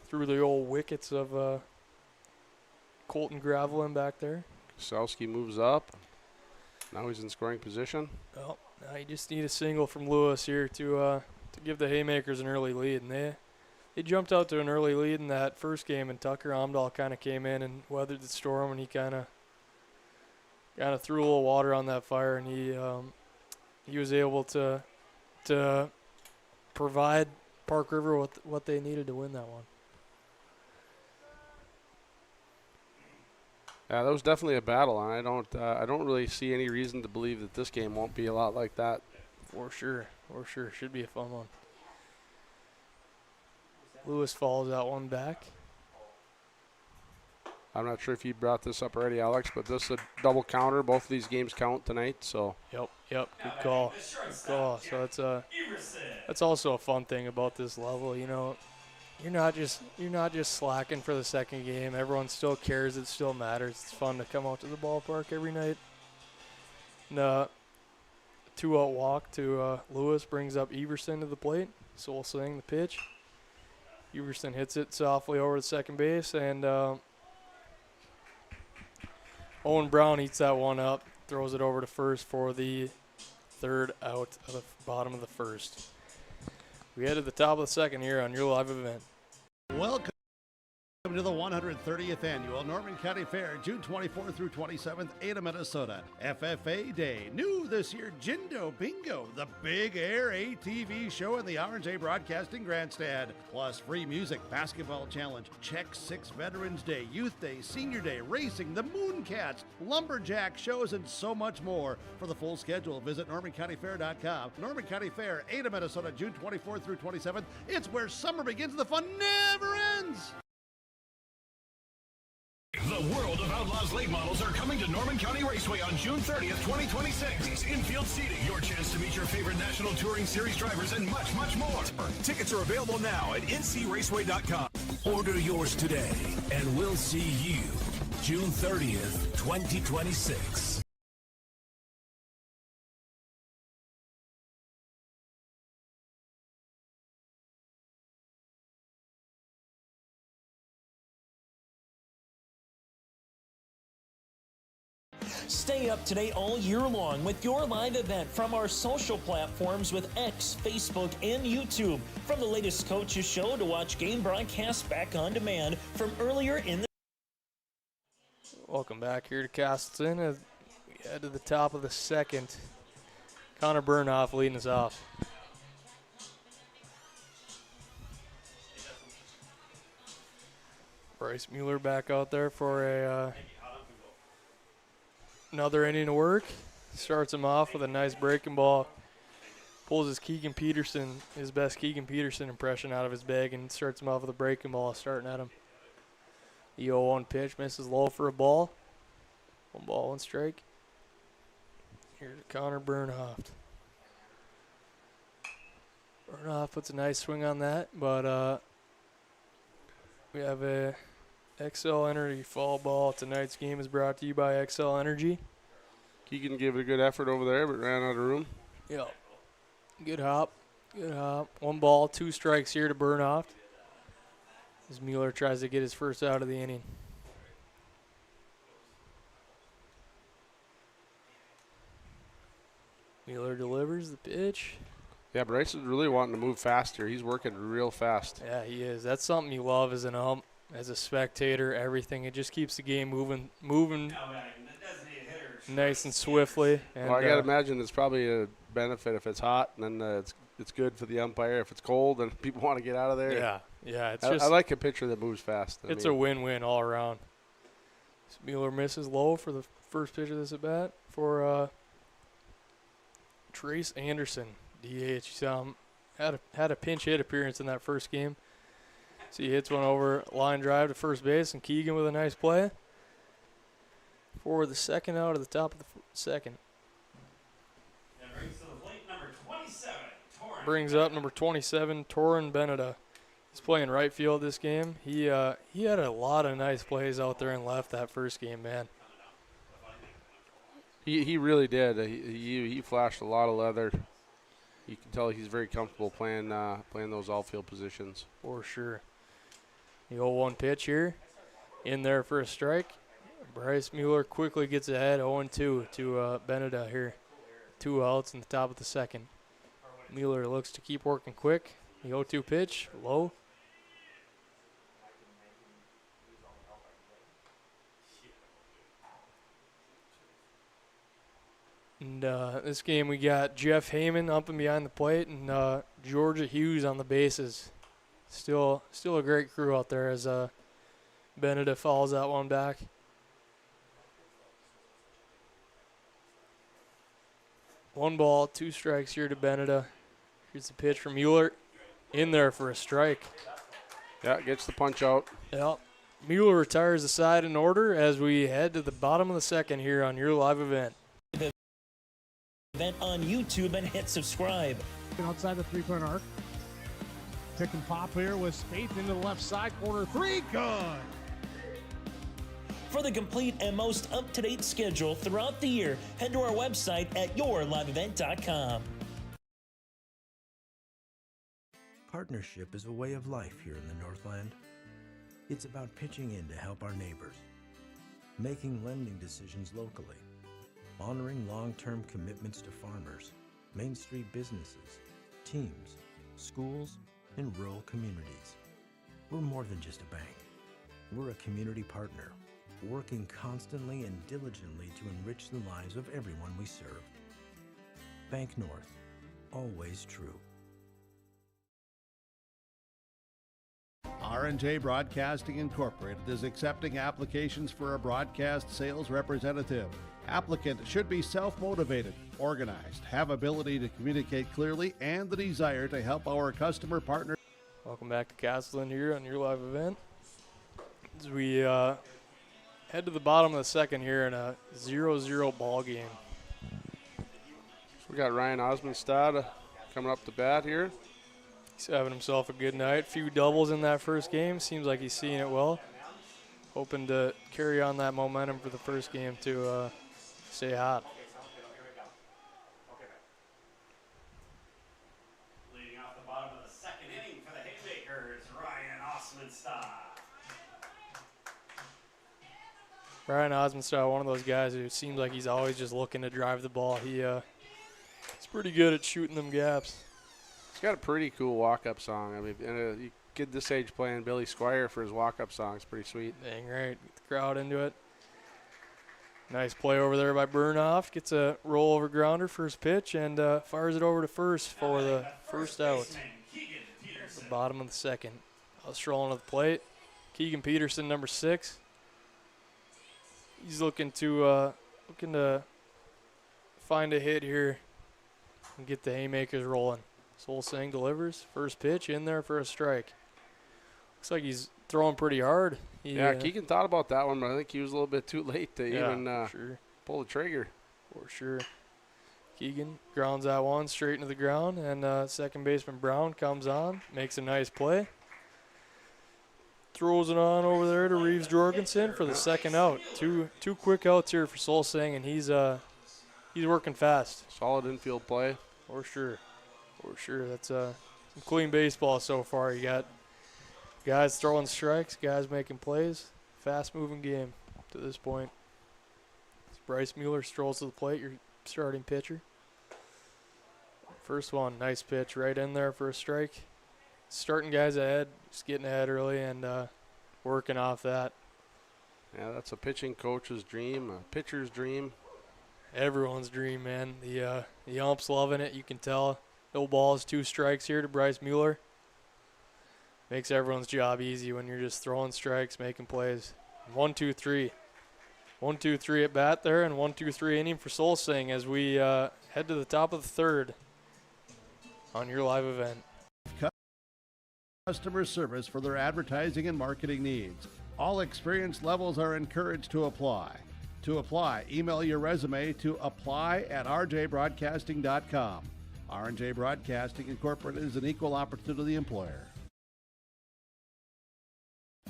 S2: through the old wickets of Colton Gravelin back there.
S12: Kozowski moves up. Now he's in scoring position.
S2: Well, now you just need a single from Lewis here to give the Haymakers an early lead. And they jumped out to an early lead in that first game, and Tucker Omdahl kind of came in and weathered the storm, and he kind of threw a little water on that fire, and he was able to provide Park River with what they needed to win that one.
S12: Yeah, that was definitely a battle, and I don't really see any reason to believe that this game won't be a lot like that.
S2: For sure. Should be a fun one. Lewis follows that one back.
S12: I'm not sure if you brought this up already, Alex, but this is a double counter. Both of these games count tonight, so.
S2: Yep. Good call. So that's also a fun thing about this level. You know, you're not just slacking for the second game. Everyone still cares. It still matters. It's fun to come out to the ballpark every night. And 2-out walk to Lewis brings up Everson to the plate. Sol Singh the pitch. Everson hits it softly over to second base, and Owen Brown eats that one up, throws it over to first for the third out of the bottom of the first. We head to the top of the second here on your live event.
S11: Welcome to the 130th Annual Norman County Fair, June 24th through 27th, Ada, Minnesota. FFA Day. New this year, Jindo Bingo, the Big Air ATV show in the R&J Broadcasting Grandstand. Plus free music, basketball challenge, Check 6 Veterans Day, Youth Day, Senior Day, racing, the Mooncats, lumberjack shows, and so much more. For the full schedule, visit NormanCountyFair.com. Norman County Fair, Ada, Minnesota, June 24th through 27th. It's where summer begins. The fun never ends.
S13: The World of Outlaws late models are coming to Norman County Raceway on June 30th, 2026. Infield seating, your chance to meet your favorite National Touring Series drivers, and much, much more.
S14: Tickets are available now at ncraceway.com. Order yours today, and we'll see you June 30th, 2026.
S7: Stay up to date all year long with your live event from our social platforms with X, Facebook, and YouTube. From the latest coaches show to watch game broadcasts back on demand from earlier in the...
S2: Welcome back here to Casselton as we head to the top of the second. Connor Bernhoff leading us off. Bryce Mueller back out there for another inning of work. Starts him off with a nice breaking ball. Pulls his best Keegan Peterson impression out of his bag and starts him off with a breaking ball starting at him. The 0-1 pitch misses low for a ball. 1 ball, 1 strike. Here's Connor Bernhoff. Bernhoff puts a nice swing on that, but We have a XL Energy fall ball. Tonight's game is brought to you by XL Energy.
S12: Keegan gave it a good effort over there, but ran out of room.
S2: Yep. Good hop. Good hop. 1 ball, 2 strikes here to Burnoff as Mueller tries to get his first out of the inning. Mueller delivers the pitch.
S12: Yeah, Bryce is really wanting to move faster. He's working real fast.
S2: Yeah, he is. That's something you love as an ump, as a spectator, everything. It just keeps the game moving nice and swiftly. And,
S12: well, I got to imagine it's probably a benefit if it's hot, and then it's good for the umpire. If it's cold, then people want to get out of there.
S2: Yeah.
S12: I like a pitcher that moves fast.
S2: It's a win-win all around. So Mueller misses low for the first pitch of this at-bat for Trace Anderson, DH. You saw him had a pinch hit appearance in that first game. So he hits one over line drive to first base, and Keegan with a nice play for the second out of the top of the second. Brings up number 27, Torin Beneda. He's playing right field this game. He had a lot of nice plays out there in left that first game, man.
S12: He really did. He flashed a lot of leather. You can tell he's very comfortable playing those outfield positions.
S2: For sure. The 0-1 pitch here. In there for a strike. Bryce Mueller quickly gets ahead 0-2 to Beneda here. 2 outs in the top of the second. Mueller looks to keep working quick. The 0-2 pitch, low. And this game we got Jeff Heyman up and behind the plate and Georgia Hughes on the bases. Still a great crew out there as Beneda follows that one back. One ball, 2 strikes here to Beneda. Here's the pitch from Mueller. In there for a strike.
S12: Yeah, gets the punch out.
S2: Yep. Mueller retires the side in order as we head to the bottom of the second here on your live event.
S7: Event on YouTube and hit subscribe.
S15: Outside the 3-point arc. Pick and pop here with Spaeth into the left side corner. 3, good.
S7: For the complete and most up-to-date schedule throughout the year, head to our website at yourliveevent.com.
S8: Partnership is a way of life here in the Northland. It's about pitching in to help our neighbors, making lending decisions locally, honoring long-term commitments to farmers, Main Street businesses, teams, schools, and rural communities. We're more than just a bank. We're a community partner, working constantly and diligently to enrich the lives of everyone we serve. Bank North, always true.
S11: R&J Broadcasting Incorporated is accepting applications for a broadcast sales representative. Applicant should be self-motivated, organized, have ability to communicate clearly, and the desire to help our customer partner.
S2: Welcome back to Casselton here on your live event. As we head to the bottom of the second here in a 0-0 ball game.
S12: So we got Ryan Osmondstad coming up to bat here.
S2: He's having himself a good night. Few doubles in that first game. Seems like he's seeing it well. Hoping to carry on that momentum for the first game to stay hot.
S3: Leading off the bottom of the second inning for the Haymakers, Ryan Osmondstad.
S2: Ryan Osmondstad, one of those guys who seems like he's always just looking to drive the ball. He's pretty good at shooting them gaps.
S12: He's got a pretty cool walk-up song. I mean, you get this age playing Billy Squire for his walk-up song. It's pretty sweet.
S2: Dang right. Get the crowd into it. Nice play over there by Burnoff. Gets a rollover grounder first pitch and fires it over to first for the first out. The bottom of the second. Strolling to the plate. Keegan Peterson, number 6. He's looking to find a hit here and get the Haymakers rolling. Solsang delivers. First pitch in there for a strike. Looks like he's throwing pretty hard.
S12: Keegan thought about that one, but I think he was a little bit too late to even pull the trigger.
S2: For sure. Keegan grounds that one straight into the ground, and second baseman Brown comes on, makes a nice play. throws it on over there to Reeves Jorgensen for the second out. Two quick outs here for Solsing, and he's working fast.
S12: Solid infield play.
S2: For sure. That's some clean baseball so far. You got guys throwing strikes, guys making plays. Fast-moving game to this point. As Bryce Mueller strolls to the plate, your starting pitcher. First one, nice pitch right in there for a strike. Starting guys ahead, just getting ahead early and working off that.
S12: Yeah, that's a pitching coach's dream, a pitcher's dream.
S2: Everyone's dream, man. The umps loving it, you can tell. No balls, 2 strikes here to Bryce Mueller. Makes everyone's job easy when you're just throwing strikes, making plays. 1-2-3. 1-2-3 at bat there, and 1-2-3 inning for Solsing as we head to the top of the third on your live event.
S11: Customer service for their advertising and marketing needs. All experience levels are encouraged to apply. To apply, email your resume to apply@rjbroadcasting.com. R&J Broadcasting Incorporated is an equal opportunity employer.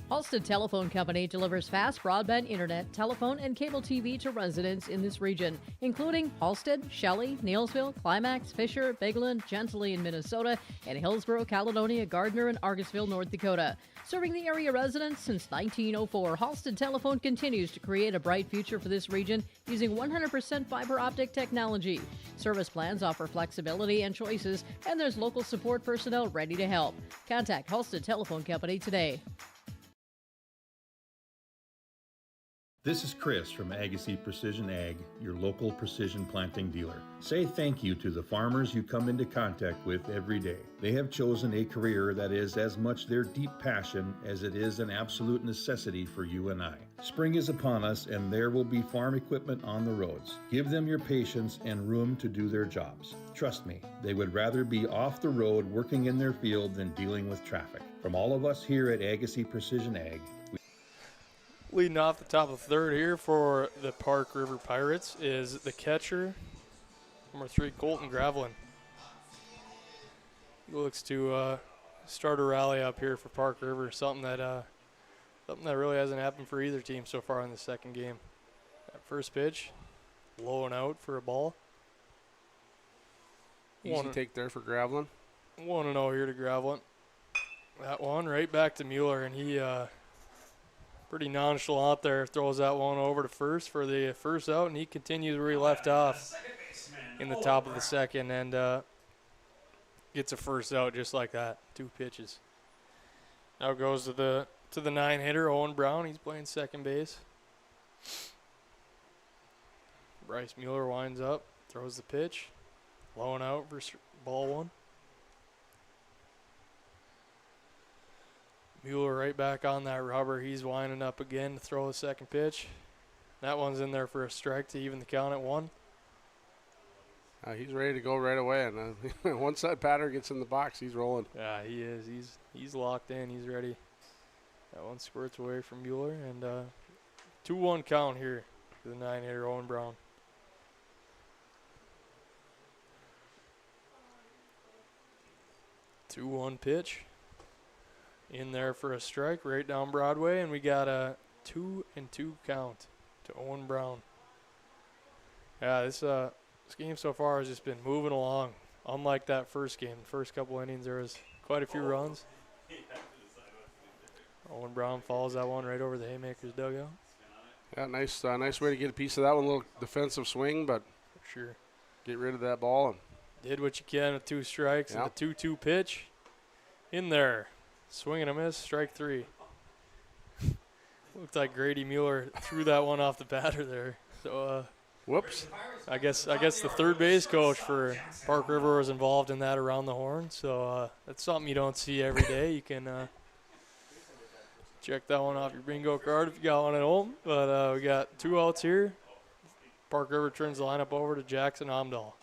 S4: Halstead Telephone Company delivers fast broadband internet, telephone, and cable TV to residents in this region, including Halstead, Shelley, Neilsville, Climax, Fisher, Bigland, Gentilly in Minnesota, and Hillsborough, Caledonia, Gardner, and Argusville, North Dakota. Serving the area residents since 1904, Halstead Telephone continues to create a bright future for this region using 100% fiber optic technology. Service plans offer flexibility and choices, and there's local support personnel ready to help. Contact Halstead Telephone Company today.
S5: This is Chris from Agassiz Precision Ag, your local precision planting dealer. Say thank you to the farmers you come into contact with every day. They have chosen a career that is as much their deep passion as it is an absolute necessity for you and I. Spring is upon us and there will be farm equipment on the roads. Give them your patience and room to do their jobs. Trust me, they would rather be off the road working in their field than dealing with traffic. From all of us here at Agassiz Precision Ag,
S2: leading off the top of the third here for the Park River Pirates is the catcher, number 3, Colton Gravelin. He looks to start a rally up here for Park River, something that really hasn't happened for either team so far in the second game. That first pitch, low and out for a ball.
S12: Easy take there for Gravelin.
S2: 1-0 here to Gravelin. That one right back to Mueller, and he pretty nonchalant there, throws that one over to first for the first out, and he continues where he left off in the top of the second and gets a first out just like that. 2 pitches. Now goes to the 9-hitter, Owen Brown. He's playing second base. Bryce Mueller winds up, throws the pitch, low and out for ball 1. Mueller right back on that rubber. He's winding up again to throw the second pitch. That one's in there for a strike to even the count at 1.
S12: He's ready to go right away, and once that batter gets in the box, he's rolling.
S2: Yeah, he is. He's locked in. He's ready. That one squirts away from Mueller, and 2-1 count here to the 9-hitter Owen Brown. Two 2-1 pitch. In there for a strike right down Broadway, and we got a 2-2 count to Owen Brown. Yeah, this game so far has just been moving along. Unlike that first game, the first couple innings, there was quite a few runs. Owen Brown follows that one right over the Haymakers dugout.
S12: Yeah, nice way to get a piece of that one. A little defensive swing, but
S2: for sure,
S12: get rid of that ball. And
S2: did what you can with 2 strikes and the 2-2 pitch in there. Swing and a miss, strike 3. Looked like Grady Mueller threw that one off the batter there. So,
S12: whoops.
S2: I guess the third base coach for Park River was involved in that around the horn. So that's something you don't see every day. You can check that one off your bingo card if you got one at home. But we got 2 outs here. Park River turns the lineup over to Jackson Omdahl.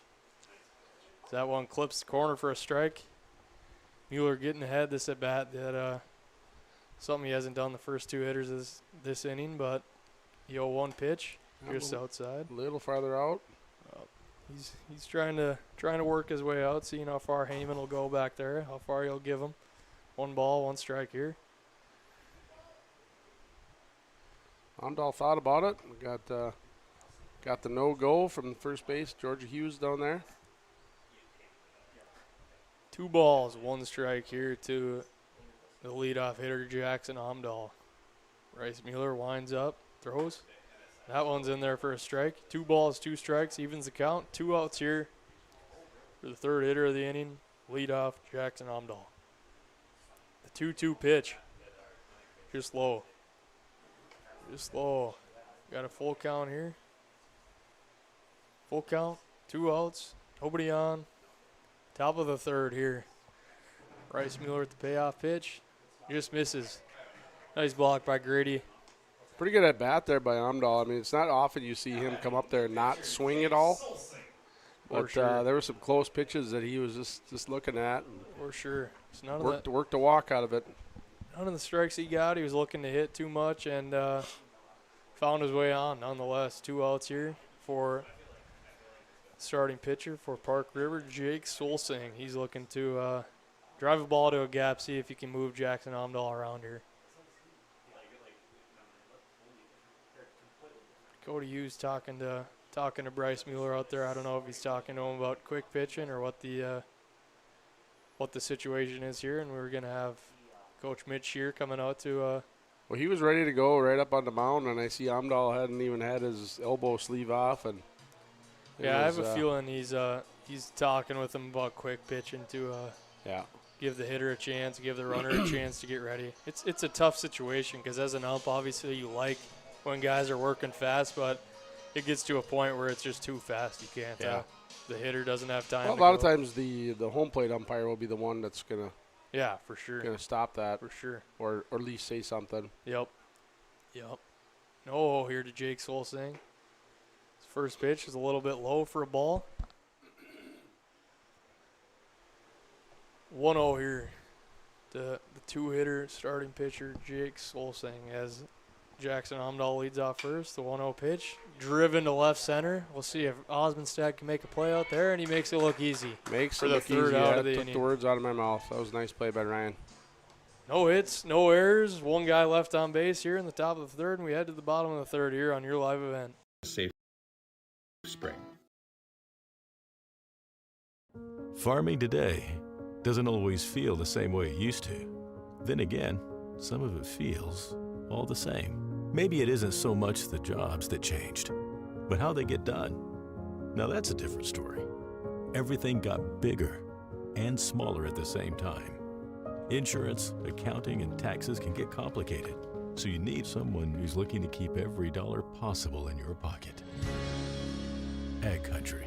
S2: That one clips the corner for a strike. Mueller getting ahead this at bat. That something he hasn't done the first 2 hitters this inning, but 1 pitch just outside.
S12: A little farther out.
S2: He's trying to work his way out, seeing how far Heyman will go back there, how far he'll give him. 1 ball, 1 strike here.
S12: Amdahl thought about it. We got the no-go from first base, Georgia Hughes down there.
S2: 2 balls, 1 strike here to the leadoff hitter, Jackson Amdahl. Bryce Mueller winds up, throws. That one's in there for a strike. 2 balls, 2 strikes, evens the count. 2 outs here for the third hitter of the inning, leadoff Jackson Amdahl. The 2-2 pitch, just low. Just low. Got a full count here. Full count, 2 outs, nobody on. Top of the third here. Bryce Mueller with the payoff pitch. Just misses. Nice block by Grady.
S12: Pretty good at bat there by Amdahl. I mean, it's not often you see him come up there and not swing at all. But there were some close pitches that he was just looking at.
S2: For sure. It's
S12: worked a walk out of it.
S2: None of the strikes he got, he was looking to hit too much and found his way on nonetheless. 2 outs here for starting pitcher for Park River, Jake Solsing. He's looking to drive a ball to a gap, see if he can move Jackson Amdahl around here. Dakota Hughes talking to Bryce Mueller out there. I don't know if he's talking to him about quick pitching or what the situation is here. And we're gonna have Coach Mitch here coming out to.
S12: Well, he was ready to go right up on the mound, and I see Amdahl hadn't even had his elbow sleeve off, and.
S2: Yeah, I have a feeling he's talking with him about quick pitching to give the hitter a chance, give the runner a chance to get ready. It's a tough situation because as an ump, obviously you like when guys are working fast, but it gets to a point where it's just too fast. You can't. The hitter doesn't have time.
S12: Well, a lot of times the home plate umpire will be the one that's gonna.
S2: Yeah, for sure.
S12: Gonna stop that
S2: for sure,
S12: or at least say something.
S2: Yep. No, here to Jake Solsing. First pitch is a little bit low for a ball. 1-0 here. The 2-hitter starting pitcher, Jake Solsing, as Jackson Amdahl leads off first. The 1-0 pitch, driven to left center. We'll see if Osmondstad can make a play out there, and he makes it look easy.
S12: Makes
S2: for
S12: it
S2: the
S12: look
S2: third
S12: easy.
S2: out of the
S12: took
S2: inning.
S12: the words out of my mouth. That was a nice play by Ryan.
S2: No hits, no errors. 1 guy left on base here in the top of the third, and we head to the bottom of the third here on your live event.
S5: Safe spring.
S6: Farming today doesn't always feel the same way it used to. Then again, some of it feels all the same. Maybe it isn't so much the jobs that changed, but how they get done. Now that's a different story. Everything got bigger and smaller at the same time. Insurance, accounting, and taxes can get complicated, so you need someone who's looking to keep every dollar possible in your pocket. Ag Country.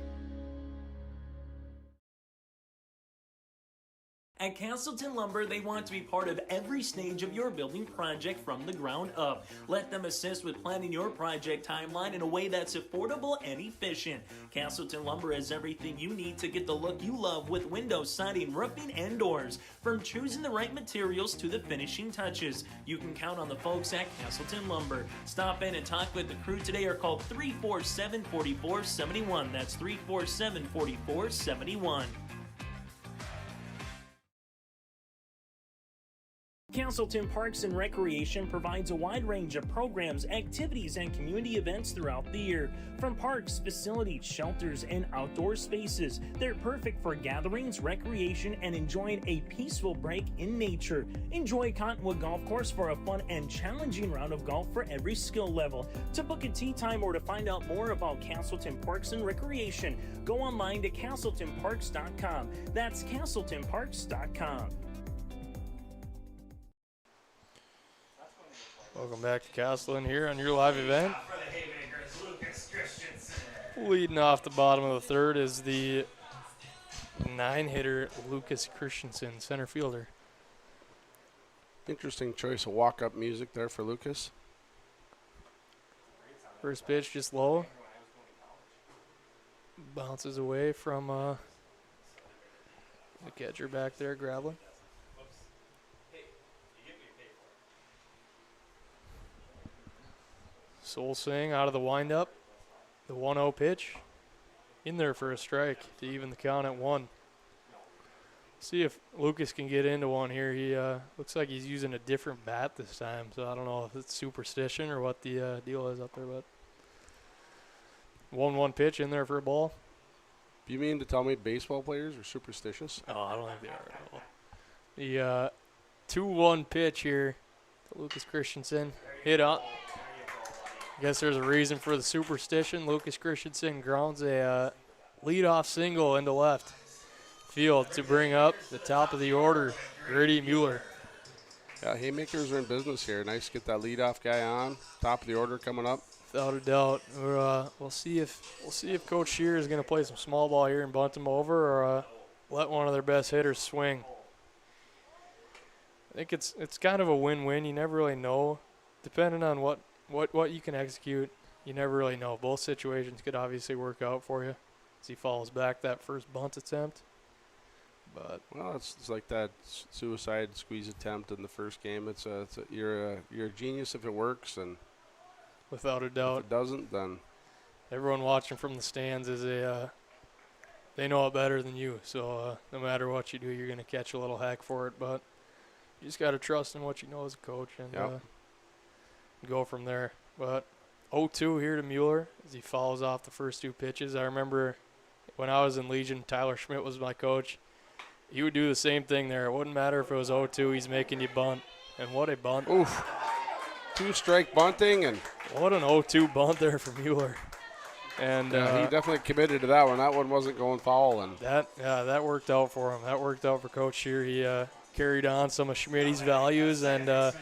S7: At Casselton Lumber, they want to be part of every stage of your building project from the ground up. Let them assist with planning your project timeline in a way that's affordable and efficient. Casselton Lumber has everything you need to get the look you love with windows, siding, roofing, and doors. From choosing the right materials to the finishing touches, you can count on the folks at Casselton Lumber. Stop in and talk with the crew today or call 347-4471. That's 347-4471. Casselton Parks and Recreation provides a wide range of programs, activities, and community events throughout the year. From parks, facilities, shelters, and outdoor spaces, they're perfect for gatherings, recreation, and enjoying a peaceful break in nature. Enjoy Cottonwood Golf Course for a fun and challenging round of golf for every skill level. To book a tee time or to find out more about Casselton Parks and Recreation, go online to CasseltonParks.com. That's CasseltonParks.com.
S2: Welcome back to Casselton here on your live event.
S3: For the Haymakers, Lucas Christensen.
S2: Leading off the bottom of the third is the 9-hitter Lucas Christensen, center fielder.
S12: Interesting choice of walk-up music there for Lucas.
S2: First pitch just low. Bounces away from the catcher back there, Grablin. Solsing out of the windup. The 1-0 pitch. In there for a strike to even the count at 1. See if Lucas can get into one here. He looks like he's using a different bat this time, so I don't know if it's superstition or what the deal is up there. But 1-1 pitch in there for a ball.
S12: You mean to tell me baseball players are superstitious?
S2: Oh, I don't think they are at all. The 2-1 pitch here to Lucas Christensen. Hit up. I guess there's a reason for the superstition. Lucas Christensen grounds a leadoff single into left field to bring up the top of the order, Grady Mueller.
S12: Yeah, Haymakers are in business here. Nice to get that leadoff guy on. Top of the order coming up.
S2: Without a doubt. We'll see if Coach Shear is going to play some small ball here and bunt him over, or let one of their best hitters swing. I think it's kind of a win-win. You never really know, depending on what you can execute. You never really know. Both situations could obviously work out for you as he falls back that first bunt attempt. But
S12: well, it's like that suicide squeeze attempt in the first game. You're a genius if it works, and
S2: without a doubt,
S12: if it doesn't, then
S2: everyone watching from the stands is they know it better than you. So no matter what you do, you're gonna catch a little hack for it. But you just gotta trust in what you know as a coach and go from there. But 0-2 here to Mueller as he follows off the first two pitches. I remember when I was in Legion, Tyler Schmidt was my coach. He would do the same thing there. It wouldn't matter if it was 0-2. He's making you bunt. And what a bunt.
S12: Oof. 2-strike bunting. And
S2: what an 0-2 bunt there for Mueller. And
S12: he definitely committed to that one. That one wasn't going foul. And
S2: that worked out for him. That worked out for Coach Shear. He carried on some of Schmidt's values and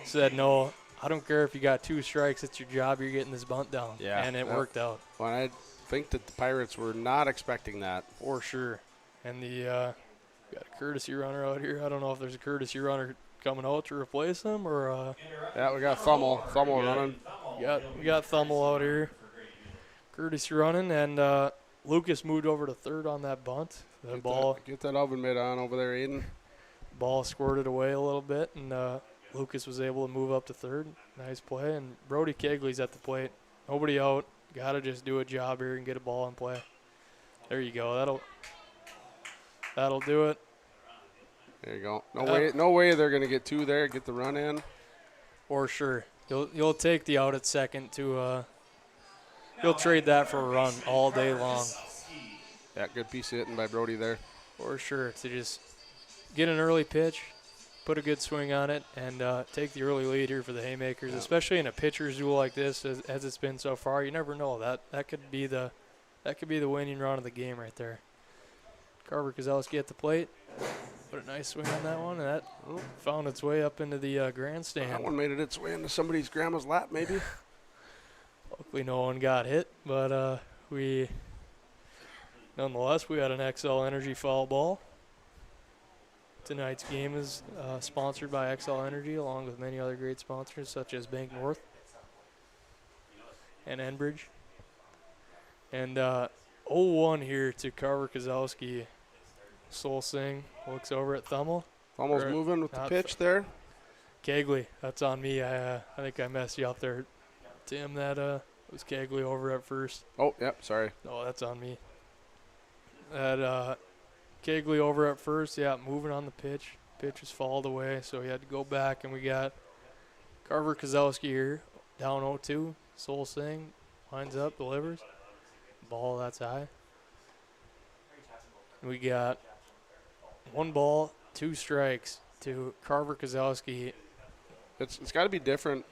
S2: said, no, I don't care if you got 2 strikes. It's your job. You're getting this bunt down.
S12: Yeah,
S2: and it worked out.
S12: Well, I think that the Pirates were not expecting that.
S2: For sure. And the got a courtesy runner out here. I don't know if there's a courtesy runner coming out to replace him or.
S12: Yeah, we got Thummel running.
S2: We got Thummel out here. Courtesy running, and Lucas moved over to third on that bunt.
S12: Get that oven mitt on over there, Aiden.
S2: Ball squirted away a little bit, and Lucas was able to move up to third. Nice play, and Brody Kegley's at the plate. Nobody out. Got to just do a job here and get a ball in play. There you go. That'll do it.
S12: There you go. No way they're going to get 2 there, get the run in.
S2: For sure. You'll take the out at second to you'll trade that for a run all day long.
S12: Yeah, good piece of hitting by Brody there.
S2: For sure. To just get an early pitch, put a good swing on it, and take the early lead here for the Haymakers, especially in a pitcher's duel like this as it's been so far. You never know. That could be the winning run of the game right there. Carver Kozlowski at the plate. Put a nice swing on that one, and that found its way up into the grandstand.
S12: That one made it its way into somebody's grandma's lap, maybe.
S2: Luckily, no one got hit, but nonetheless, we had an XL Energy foul ball. Tonight's game is sponsored by XL Energy, along with many other great sponsors, such as Bank North and Enbridge. And 0-1 here to Carver Kozlowski. Soul Singh looks over at Thummel.
S12: Thummel's moving with the pitch there.
S2: Kegley, that's on me. I think I messed you up there, Tim. That was Kegley over at first.
S12: Oh, yep, sorry.
S2: No, that's on me. That Kegley over at first, moving on the pitch. Pitch was fouled away, so he had to go back, and we got Carver Kozlowski here, down 0-2. Soul Singh lines up, delivers. Ball that's high. We got 1 ball, 2 strikes to Carver Kozlowski.
S12: It's got to be different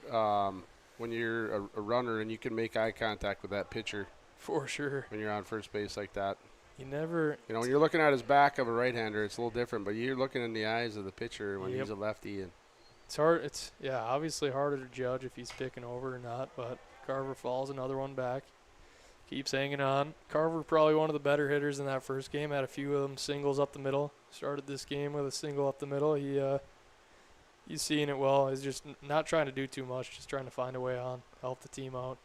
S12: when you're a runner and you can make eye contact with that pitcher.
S2: For sure.
S12: When you're on first base like that.
S2: When
S12: you're looking at his back of a right-hander, it's a little different, but you're looking in the eyes of the pitcher when he's a lefty. And
S2: it's hard. It's obviously harder to judge if he's picking over or not, but Carver falls another one back. Keeps hanging on. Carver probably one of the better hitters in that first game. Had a few of them singles up the middle. Started this game with a single up the middle. He's seeing it well. He's just not trying to do too much, just trying to find a way on, help the team out.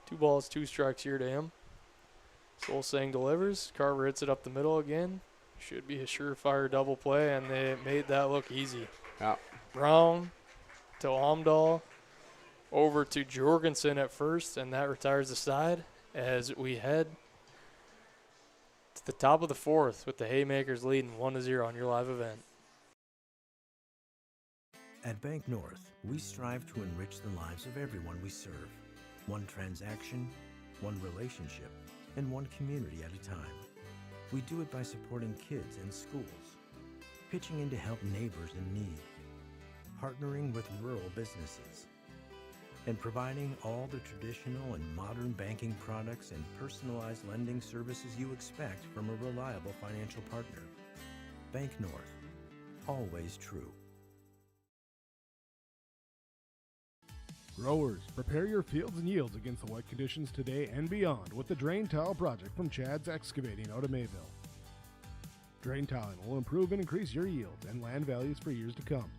S2: 2 balls, 2 strikes here to him. Soul Singh delivers. Carver hits it up the middle again. Should be a surefire double play, and they made that look easy.
S12: Yeah.
S2: Brown to Omdahl. Over to Jorgensen at first, and that retires the side as we head It's the top of the fourth with the Haymakers leading 1-0 on your live event.
S8: At Bank North, we strive to enrich the lives of everyone we serve. One transaction, one relationship, and one community at a time. We do it by supporting kids and schools, pitching in to help neighbors in need, partnering with rural businesses, and providing all the traditional and modern banking products and personalized lending services you expect from a reliable financial partner. Bank North, always true.
S9: Growers, prepare your fields and yields against the wet conditions today and beyond with the Drain Tile Project from Chad's Excavating out of Mayville. Drain tiling will improve and increase your yields and land values for years to come.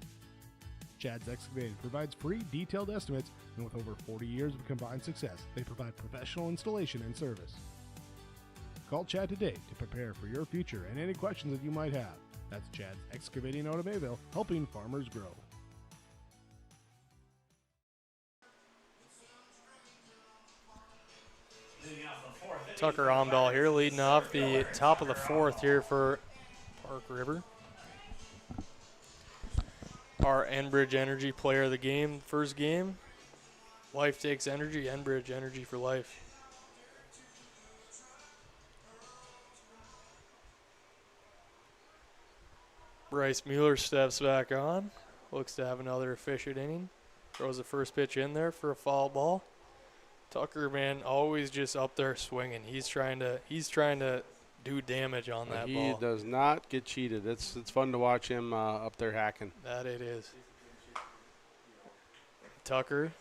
S9: Chad's Excavating provides free detailed estimates, and with over 40 years of combined success, they provide professional installation and service. Call Chad today to prepare for your future and any questions that you might have. That's Chad's Excavating out of Mayville, helping farmers grow.
S2: Tucker Omdahl here leading off the top of the fourth here for Park River. Our Enbridge Energy player of the game, first game. Life takes energy, Enbridge Energy for life. Bryce Mueller steps back on. Looks to have another efficient inning. Throws the first pitch in there for a foul ball. Tucker, man, always just up there swinging. He's trying to do damage on that ball.
S12: He does not get cheated. It's fun to watch him up there hacking.
S2: That it is. Tucker,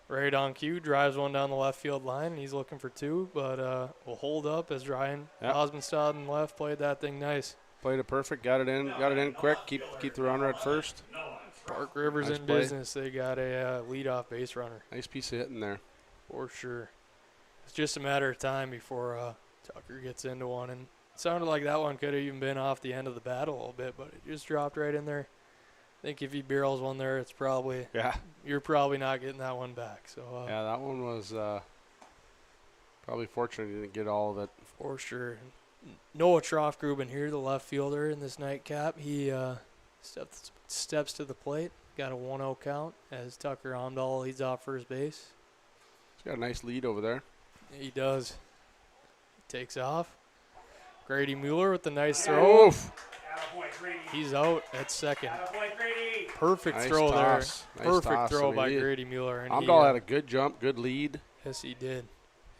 S2: right on cue, drives one down the left field line, and he's looking for two, but will hold up as Ryan Osmondstad in left played that thing nice.
S12: Played it perfect, got it in quick, keep the runner at first.
S2: Park River's nice in play. Business. They got a leadoff base runner.
S12: Nice piece of hitting there.
S2: For sure. It's just a matter of time before Tucker gets into one. And it sounded like that one could have even been off the end of the bat a little bit, but it just dropped right in there. I think if he barrels one there, it's probably you're probably not getting that one back. So
S12: yeah, that one was probably fortunate he didn't get all of it.
S2: For sure. Noah Troffgruben here, the left fielder in this nightcap. He steps to the plate, got a 1-0 count as Tucker Omdahl leads off first base.
S12: He's got a nice lead over there.
S2: He does. Takes off. Grady Mueller with the nice throw.
S12: Oof.
S2: He's out at second. Perfect
S12: nice
S2: throw
S12: toss.
S2: there.
S12: Nice
S2: Perfect
S12: toss.
S2: throw by Grady Mueller. And
S12: Omdahl had a good jump, good lead.
S2: Yes, he did.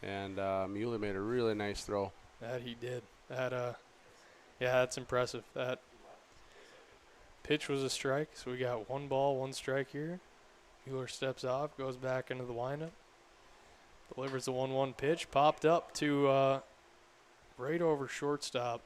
S12: And Mueller made a really nice throw.
S2: That he did. That's impressive. That pitch was a strike, so we got 1 ball, 1 strike here. Mueller steps off, goes back into the windup. Delivers the 1-1 pitch, popped up to right over shortstop.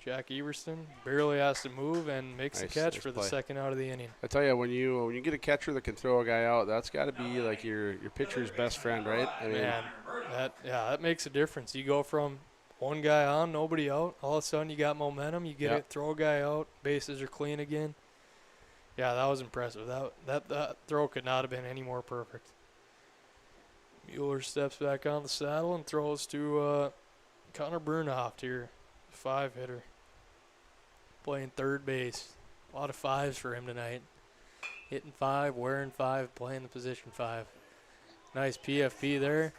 S2: Jack Everston barely has to move and makes the catch for the second out of the inning.
S12: I tell you, when you get a catcher that can throw a guy out, that's got to be like your pitcher's best friend, right? I mean,
S2: that makes a difference. You go from one guy on, nobody out, all of a sudden you got momentum. You get it, throw a guy out, bases are clean again. Yeah, that was impressive. That throw could not have been any more perfect. Mueller steps back on the saddle and throws to Connor Bernhoft here, 5-hitter. Playing third base. A lot of 5s for him tonight. Hitting 5, wearing 5, playing the position 5. Nice PFP there.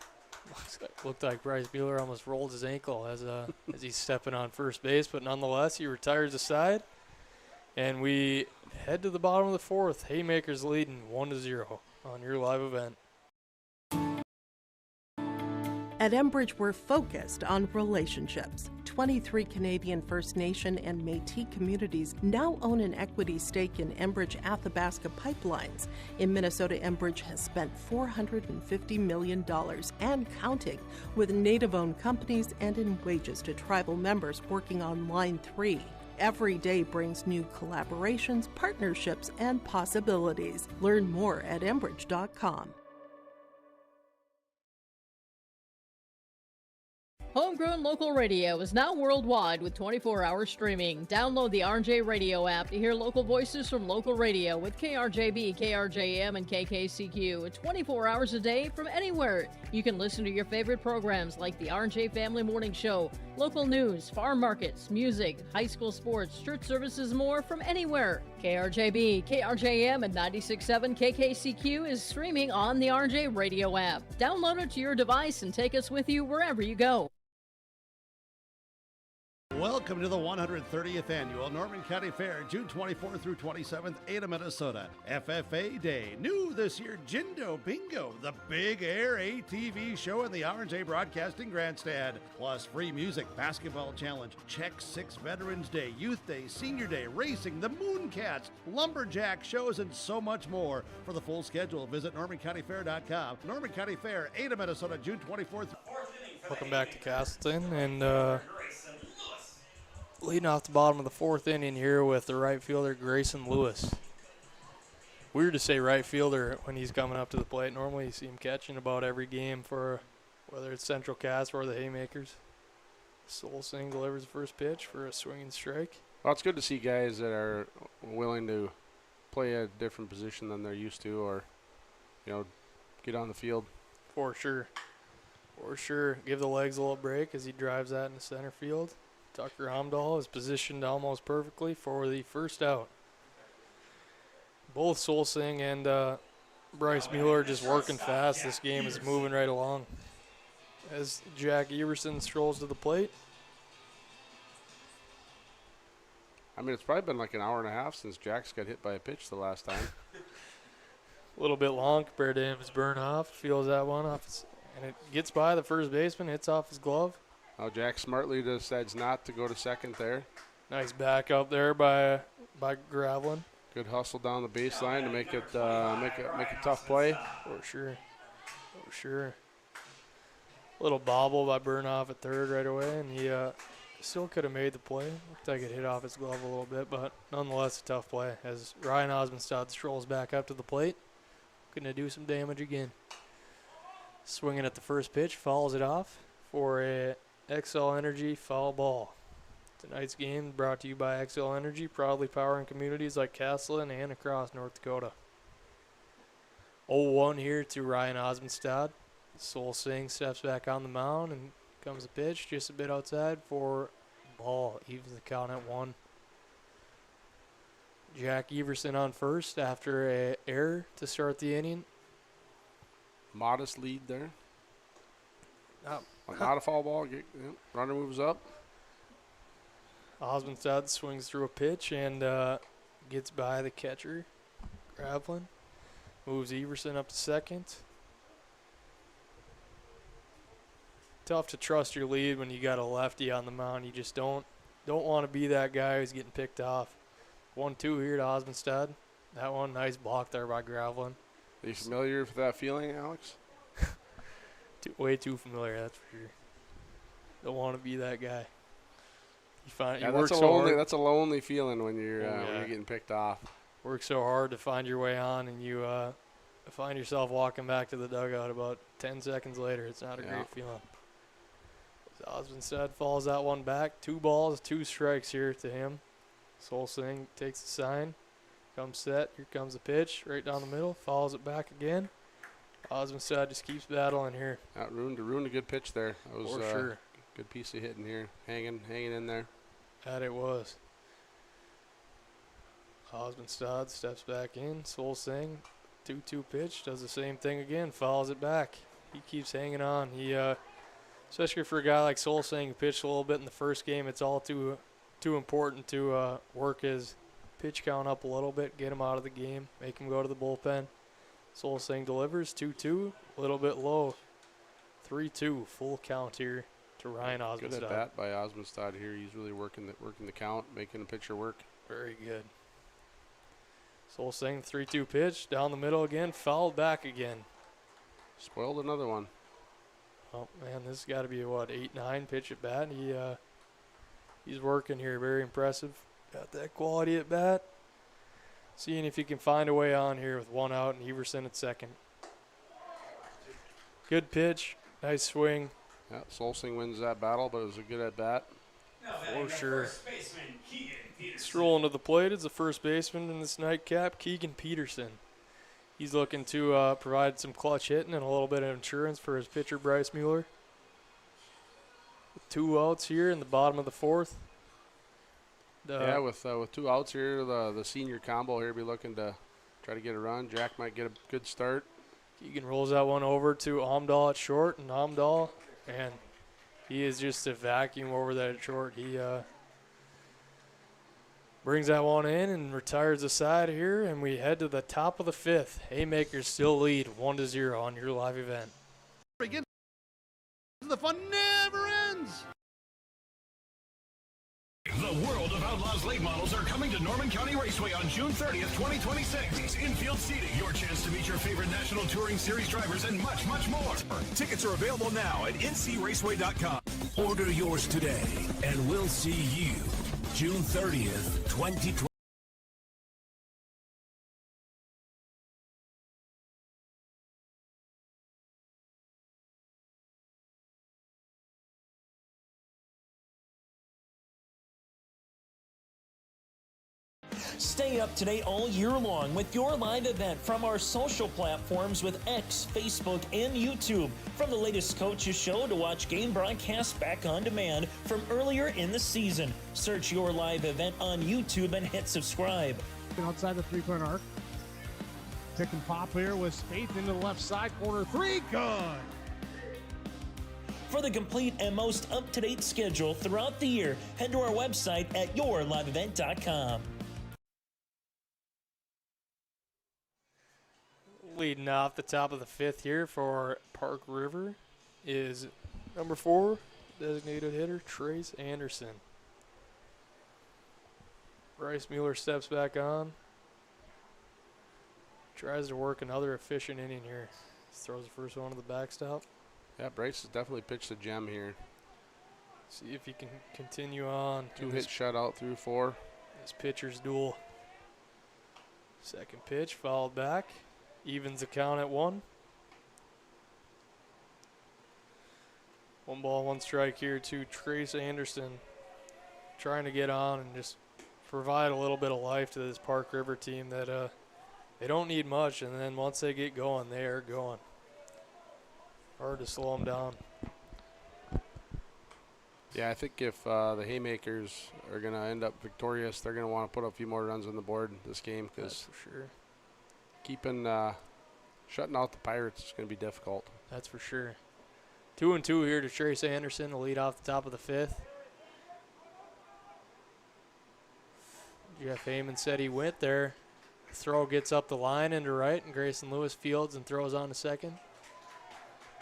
S2: Looked like Bryce Mueller almost rolled his ankle as he's stepping on first base, but nonetheless, he retires the side. And we head to the bottom of the fourth. Haymakers leading 1-0 on your live event.
S10: At Enbridge, we're focused on relationships. 23 Canadian First Nation and Métis communities now own an equity stake in Enbridge Athabasca Pipelines. In Minnesota, Enbridge has spent $450 million and counting with Native-owned companies and in wages to tribal members working on Line 3. Every day brings new collaborations, partnerships, and possibilities. Learn more at Enbridge.com.
S4: Homegrown local radio is now worldwide with 24-hour streaming. Download the RJ Radio app to hear local voices from local radio with KRJB, KRJM, and KKCQ 24 hours a day from anywhere. You can listen to your favorite programs like the RJ Family Morning Show, local news, farm markets, music, high school sports, church services, more from anywhere. KRJB, KRJM, and 96.7 KKCQ is streaming on the RJ Radio app. Download it to your device and take us with you wherever you go.
S11: Welcome to the 130th Annual Norman County Fair, June 24th through 27th, Ada, Minnesota. FFA Day. New this year, Jindo Bingo, the big air ATV show in the R&J Broadcasting Grandstand. Plus free music, basketball challenge, Check 6 Veterans Day, Youth Day, Senior Day, racing, the Mooncats, lumberjack shows, and so much more. For the full schedule, visit NormanCountyFair.com. Norman County Fair, Ada, Minnesota, June 24th.
S2: Welcome back to Casselton, and leading off the bottom of the fourth inning here with the right fielder, Grayson Lewis. Weird to say right fielder when he's coming up to the plate. Normally you see him catching about every game for whether it's Central Cass or the Haymakers. Solsing delivers the first pitch for a swinging strike.
S12: Well, it's good to see guys that are willing to play a different position than they're used to, or, get on the field.
S2: For sure. For sure. Give the legs a little break as he drives that into center field. Tucker Hamdahl is positioned almost perfectly for the first out. Both Solsing and Bryce Mueller just working fast. This game is moving right along. As Jack Everson strolls to the plate.
S12: I mean, it's probably been like an hour and a half since Jack's got hit by a pitch the last time.
S2: A little bit long compared to him. His burn off, feels that one off, and it gets by the first baseman, hits off his glove.
S12: Now Jack smartly decides not to go to second there.
S2: Nice back up there by Gravelin.
S12: Good hustle down the baseline to make it make a tough play.
S2: For sure. For sure. Little bobble by Burnoff at third right away, and he still could have made the play. Looked like it hit off his glove a little bit, but nonetheless a tough play as Ryan Osmondstad strolls back up to the plate. Going to do some damage again. Swinging at the first pitch, fouls it off for a XL Energy foul ball. Tonight's game brought to you by XL Energy, proudly powering communities like Casselton and across North Dakota. 0-1 here to Ryan Osmondstad. Solsing steps back on the mound and comes a pitch just a bit outside for ball. Evens the count at 1. Jack Everson on first after an error to start the inning.
S12: Modest lead there. Not a foul ball. Runner moves up.
S2: Osmondstad swings through a pitch and gets by the catcher, Gravelin. Moves Everson up to second. Tough to trust your lead when you got a lefty on the mound. You just don't want to be that guy who's getting picked off. 1-2 here to Osmondstad. That one, nice block there by Gravelin.
S12: Are you familiar with that feeling, Alex?
S2: Way too familiar, that's for sure. Don't want to be that guy.
S12: That's a lonely feeling when you're getting picked off.
S2: Work so hard to find your way on, and you find yourself walking back to the dugout about 10 seconds later. It's not a great feeling. Osmondstad falls that one back. 2 balls, 2 strikes here to him. Solsing takes the sign, comes set. Here comes the pitch right down the middle. Follows it back again. Osmondstad just keeps battling here.
S12: Ruined a good pitch there. That was
S2: for sure.
S12: Good piece of hitting here, hanging in there.
S2: That it was. Osmondstad steps back in. Solsing, 2-2 pitch, does the same thing again, follows it back. He keeps hanging on. He, especially for a guy like Solsing who pitched a little bit in the first game, it's all too important to work his pitch count up a little bit, get him out of the game, make him go to the bullpen. Solsing delivers 2-2, a little bit low. 3-2, full count here to Ryan Osmondstad.
S12: Good at bat by Osmondstad here. He's really working the count, making the pitcher work.
S2: Very good. Solsing, 3-2 pitch, down the middle again, fouled back again.
S12: Spoiled another one.
S2: Oh, man, this has got to be a, 8-9 pitch at bat. He's working here, very impressive. Got that quality at bat. Seeing if he can find a way on here with 1 out and Everson at second. Good pitch, nice swing.
S12: Yeah, Solsing wins that battle, but it was a good at bat.
S2: For sure. Strolling to the plate is the first baseman in this nightcap, Keegan Peterson. He's looking to provide some clutch hitting and a little bit of insurance for his pitcher, Bryce Mueller. With 2 outs here in the bottom of the 4th.
S12: With 2 outs here, the senior combo here be looking to try to get a run. Jack might get a good start.
S2: Keegan rolls that one over to Amdahl at short, and Amdahl, man, he is just a vacuum over that at short. He brings that one in and retires the side here, and we head to the top of the 5th. Haymakers still lead 1-0 on your live event.
S11: The fun never ends.
S13: The World of Outlaws late models are coming to Norman County Raceway on June 30th, 2026. Infield seating, your chance to meet your favorite National Touring Series drivers, and much, much more.
S14: Tickets are available now at ncraceway.com. Order yours today, and we'll see you June 30th, 2020.
S7: Stay up to date all year long with your live event from our social platforms with X, Facebook, and YouTube. From the latest coaches show to watch game broadcasts back on demand from earlier in the season. Search your live event on YouTube and hit subscribe.
S15: Outside the 3-point arc. Pick and pop here with Spaeth into the left side corner. 3, good.
S7: For the complete and most up-to-date schedule throughout the year, head to our website at yourliveevent.com.
S2: Leading off the top of the 5th here for Park River is number 4, designated hitter, Trace Anderson. Bryce Mueller steps back on. Tries to work another efficient inning here. Throws the first one to the backstop.
S12: Yeah, Bryce has definitely pitched a gem here.
S2: See if he can continue on.
S12: 2-hit shutout through 4.
S2: This pitcher's duel. Second pitch fouled back. Evens the count at 1. 1 ball, 1 strike here to Trace Anderson. Trying to get on and just provide a little bit of life to this Park River team that they don't need much, and then once they get going, they are going. Hard to slow them down.
S12: Yeah, I think if the Haymakers are going to end up victorious, they're going to want to put a few more runs on the board this game, because
S2: for sure.
S12: Shutting out the Pirates is going to be difficult.
S2: That's for sure. 2-2 here to Trace Anderson to lead off the top of the 5th. Jeff Heyman said he went there. Throw gets up the line into right, and Grayson Lewis fields and throws on to second.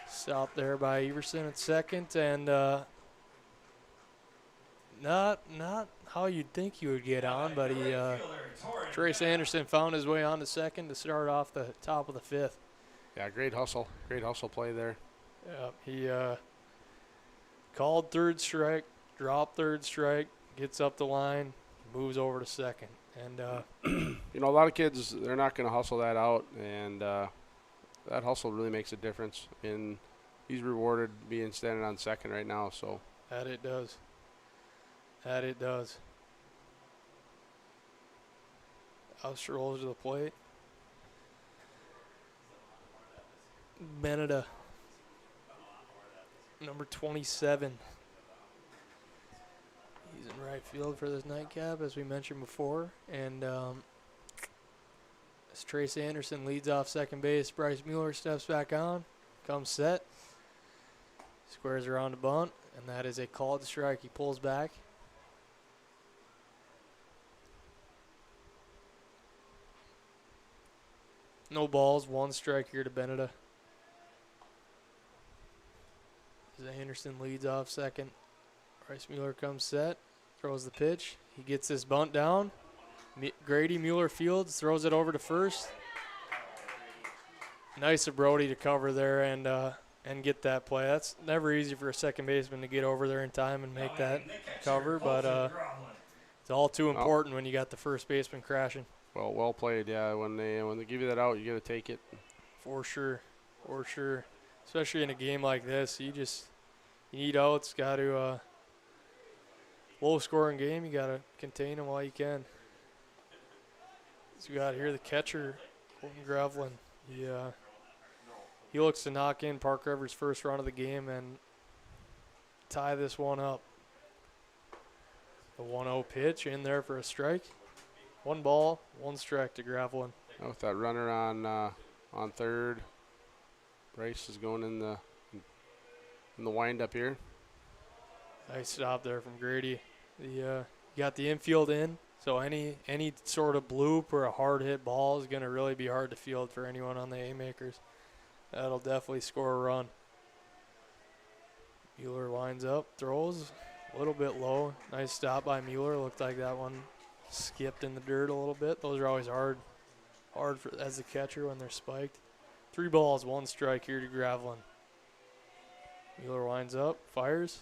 S2: Stopped there by Everson at second, and not how you'd think he would get on, but Trace Anderson found his way on to second to start off the top of the 5th.
S12: Yeah, great hustle play there.
S2: Yeah, he called third strike, dropped third strike, gets up the line, moves over to second. And
S12: a lot of kids, they're not going to hustle that out, and that hustle really makes a difference. And he's rewarded being standing on second right now. So
S2: that it does. House rolls to the plate. Beneda, number 27. He's in right field for this nightcap, as we mentioned before. And as Trace Anderson leads off second base, Bryce Mueller steps back on, comes set, squares around to bunt, and that is a called strike. He pulls back. No balls, 1 strike here to Beneda. As Anderson leads off second, Bryce Mueller comes set, throws the pitch. He gets this bunt down. Grady Mueller fields, throws it over to first. Nice of Brody to cover there and get that play. That's never easy for a second baseman to get over there in time and make that cover, but it's all too important when you got the first baseman crashing.
S12: Well played. Yeah, when they give you that out, you got to take it.
S2: For sure. Especially in a game like this, you You need outs. Got to low-scoring game. You got to contain them while you can. So we got here the catcher, Colton Gravelin. He looks to knock in Park River's first run of the game and tie this one up. The 1-0 pitch in there for a strike. 1 ball, 1 strike to Gravelin.
S12: With that runner on third, Bryce is going in the windup here.
S2: Nice stop there from Grady. You got the infield in, so any sort of bloop or a hard hit ball is going to really be hard to field for anyone on the Haymakers. That'll definitely score a run. Mueller winds up, throws a little bit low. Nice stop by Mueller. Looked like that one skipped in the dirt a little bit. Those are always hard as a catcher when they're spiked. 3 balls, 1 strike here to Gravelin. Mueller winds up, fires.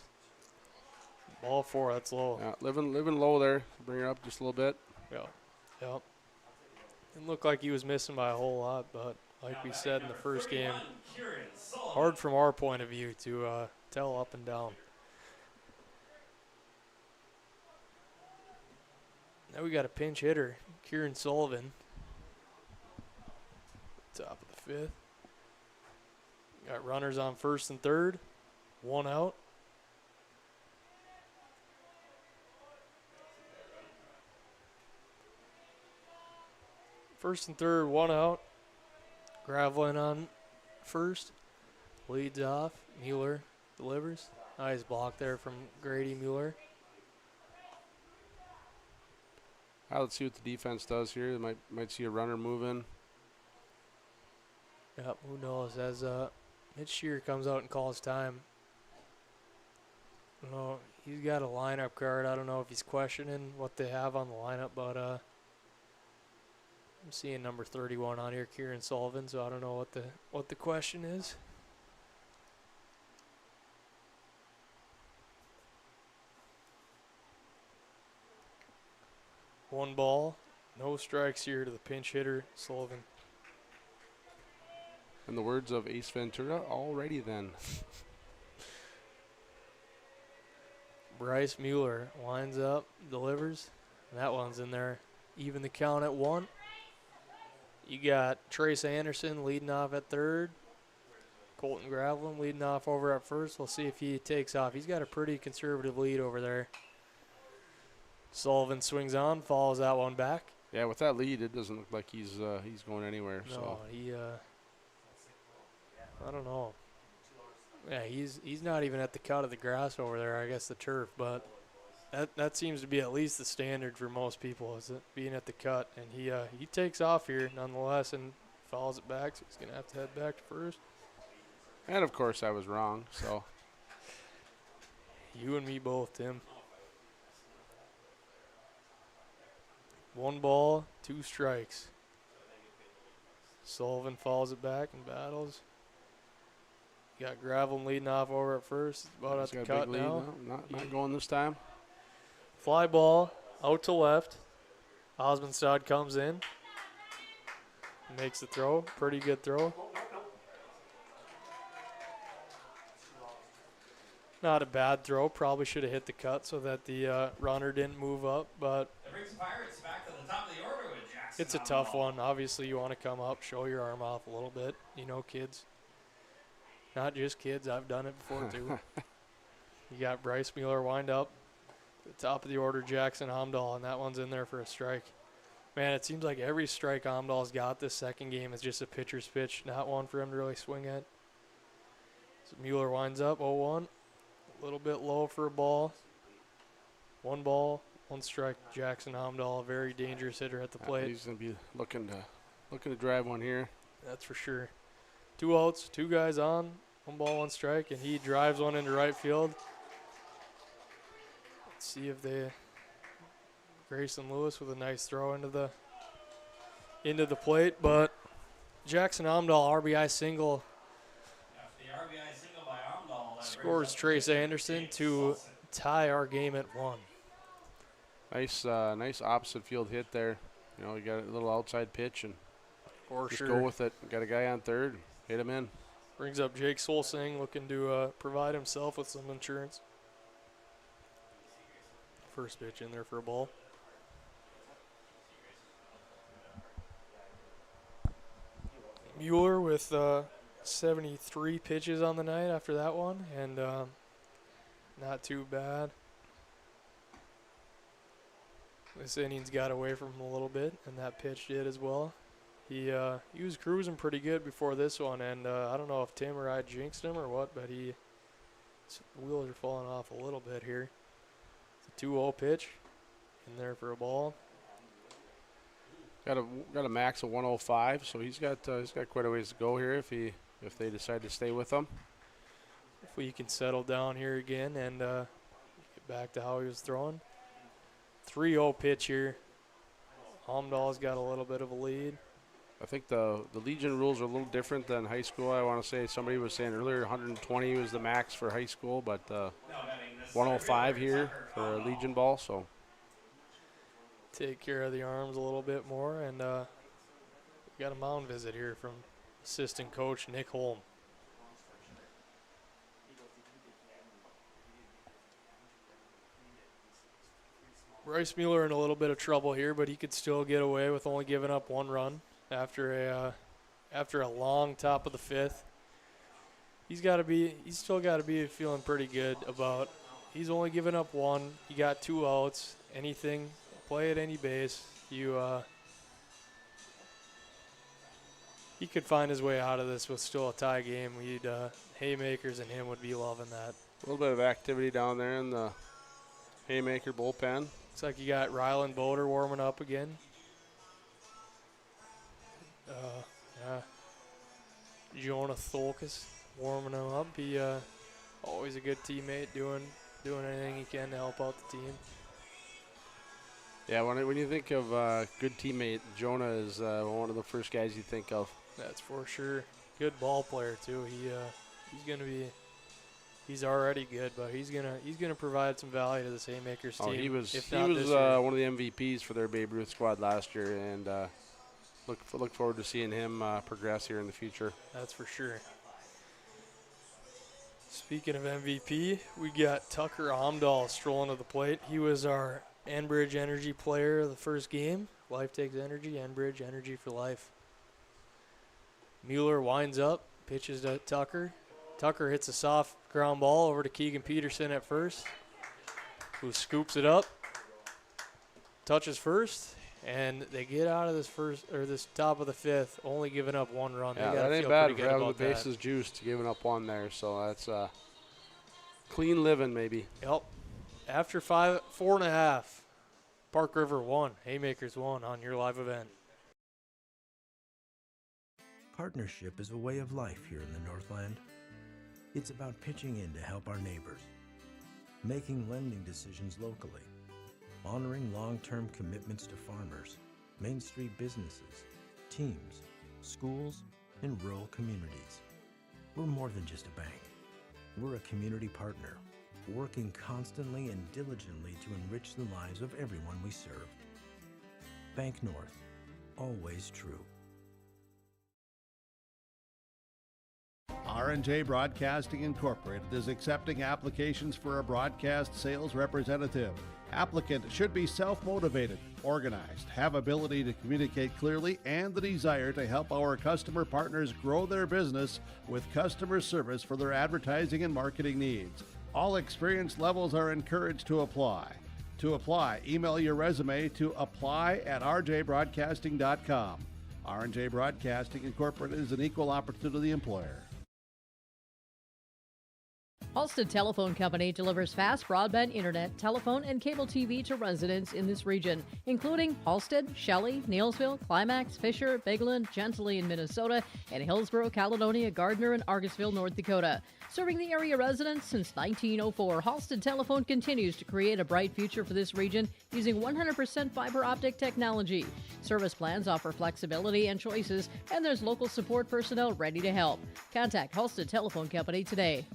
S2: Ball 4, that's low.
S12: Yeah, living low there. Bring her up just a little bit.
S2: Yeah. Didn't look like he was missing by a whole lot, but like we said in the first game, hard from our point of view to tell up and down. Now we got a pinch hitter, Kieran Sullivan. Top of the 5th. Got runners on first and third. 1 out. First and third, 1 out. Gravelin on first. Leads off. Mueller delivers. Nice block there from Grady Mueller.
S12: Let's see what the defense does here. They might see a runner move in.
S2: Yep, who knows? As Mitch Shear comes out and calls time. I don't know, he's got a lineup card. I don't know if he's questioning what they have on the lineup, but I'm seeing number 31 on here, Kieran Sullivan, so I don't know what the question is. One ball, no strikes here to the pinch hitter, Sullivan.
S12: In the words of Ace Ventura, alrighty then.
S2: Bryce Mueller winds up, delivers, and that one's in there. Even the count at 1. You got Trace Anderson leading off at third. Colton Gravelin leading off over at first. We'll see if he takes off. He's got a pretty conservative lead over there. Sullivan swings on, follows that one back.
S12: Yeah, with that lead, it doesn't look like he's going anywhere.
S2: No,
S12: so
S2: I don't know. Yeah, he's not even at the cut of the grass over there, I guess the turf, but that seems to be at least the standard for most people, is it being at the cut. And he takes off here nonetheless and follows it back, so he's going to have to head back to first.
S12: And, of course, I was wrong, so.
S2: You and me both, Tim. 1 ball, 2 strikes. Sullivan follows it back and battles. You got Gravelin leading off over at first. About at the cut now.
S12: No, not going this time.
S2: Fly ball out to left. Osmondstad comes in. Makes the throw. Pretty good throw. Not a bad throw. Probably should have hit the cut so that the runner didn't move up, but
S3: That brings the Pirates back to the top of the order with Jackson.
S2: it's a tough one. Obviously, you want to come up, show your arm off a little bit. You know, kids. Not just kids. I've done it before, too. You got Bryce Mueller wind up. The top of the order, Jackson Hamdahl, and that one's in there for a strike. Man, it seems like every strike Hamdahl's got this second game is just a pitcher's pitch, not one for him to really swing at. So Mueller winds up, 0-1. A little bit low for a ball. 1 ball, 1 strike. Jackson Hamdahl, a very dangerous hitter at the plate.
S12: He's going to be looking to drive one here.
S2: That's for sure. 2 outs, 2 guys on, 1 ball, 1 strike, and he drives one into right field. Let's see if Grayson Lewis with a nice throw into the plate, but Jackson Hamdahl RBI single.
S3: The RBI single by Amdahl.
S2: Scores Trace Anderson to tie our game at 1.
S12: Nice opposite field hit there. You know, you got a little outside pitch and
S2: For
S12: just
S2: sure.
S12: go with it. Got a guy on third. Hit him in.
S2: Brings up Jake Solsing, looking to provide himself with some insurance. First pitch in there for a ball. Mueller with 73 pitches on the night after that one, and not too bad. This innings got away from him a little bit, and that pitch did as well. He was cruising pretty good before this one, and I don't know if Tim or I jinxed him or what, but his wheels are falling off a little bit here. It's a 2-0 pitch in there for a ball.
S12: Got a max of 105, so he's got quite a ways to go here if they decide to stay with him.
S2: If we can settle down here again and get back to how he was throwing. 3-0 pitch here. Hamdahl's got a little bit of a lead.
S12: I think the Legion rules are a little different than high school. I want to say somebody was saying earlier 120 was the max for high school, but 105 here for a Legion ball. So
S2: take care of the arms a little bit more, and we got a mound visit here from assistant coach Nick Holm. Bryce Mueller in a little bit of trouble here, but he could still get away with only giving up 1 run after a long top of the 5th. He's still got to be feeling pretty good about. He's only given up 1. He got 2 outs. Anything, play at any base. He could find his way out of this with still a tie game. Haymakers and him would be loving that.
S12: A little bit of activity down there in the Haymaker bullpen.
S2: Looks like you got Rylan Boder warming up again. Jonah Tholkus warming him up. He always a good teammate, doing anything he can to help out the team.
S12: Yeah, when you think of good teammate, Jonah is one of the first guys you think of.
S2: That's for sure. Good ball player too. He's already good, but he's gonna provide some value to this Haymakers team.
S12: He was one of the MVPs for their Babe Ruth squad last year, and look forward to seeing him progress here in the future.
S2: That's for sure. Speaking of MVP, we got Tucker Hamdahl strolling to the plate. He was our Enbridge Energy player of the first game. Life takes energy, Enbridge Energy for life. Mueller winds up, pitches to Tucker. Tucker hits a soft ground ball over to Keegan Peterson at first, who scoops it up, touches first, and they get out of this top of the 5th, only giving up 1 run.
S12: Yeah, that ain't bad for having the bases juiced, giving up 1 there. So that's clean living, maybe.
S2: Yep. After 4.5, Park River won. Haymakers won on your live event.
S8: Partnership is a way of life here in the Northland. It's about pitching in to help our neighbors, making lending decisions locally, honoring long-term commitments to farmers, Main Street businesses, teams, schools, and rural communities. We're more than just a bank. We're a community partner, working constantly and diligently to enrich the lives of everyone we serve. Bank North, always true.
S11: R&J Broadcasting Incorporated is accepting applications for a broadcast sales representative. Applicant should be self-motivated, organized, have ability to communicate clearly, and the desire to help our customer partners grow their business with customer service for their advertising and marketing needs. All experience levels are encouraged to apply. To apply, email your resume to apply@rjbroadcasting.com. R&J Broadcasting Incorporated is an equal opportunity employer.
S4: Halstead Telephone Company delivers fast broadband internet, telephone, and cable TV to residents in this region, including Halstead, Shelley, Neillsville, Climax, Fisher, Bigland, Gentilly in Minnesota, and Hillsborough, Caledonia, Gardner, and Argusville, North Dakota. Serving the area residents since 1904, Halstead Telephone continues to create a bright future for this region using 100% fiber optic technology. Service plans offer flexibility and choices, and there's local support personnel ready to help. Contact Halstead Telephone Company today.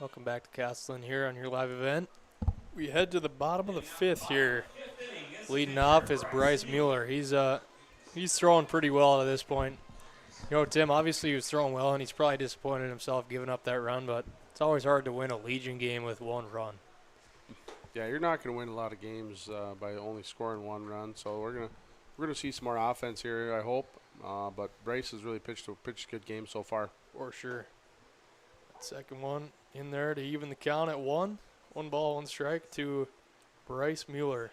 S2: Welcome back to Casselton here on your live event. We head to the bottom of the 5th here. Leading off is Bryce Mueller. He's he's throwing pretty well at this point. You know, Tim, obviously he was throwing well, and he's probably disappointed in himself giving up that run, but it's always hard to win a Legion game with one run.
S12: Yeah, you're not going to win a lot of games by only scoring one run, so we're gonna see some more offense here, I hope. But Bryce has really pitched a good game so far.
S2: For sure. Second one in there to even the count at 1. 1 ball, 1 strike to Bryce Mueller.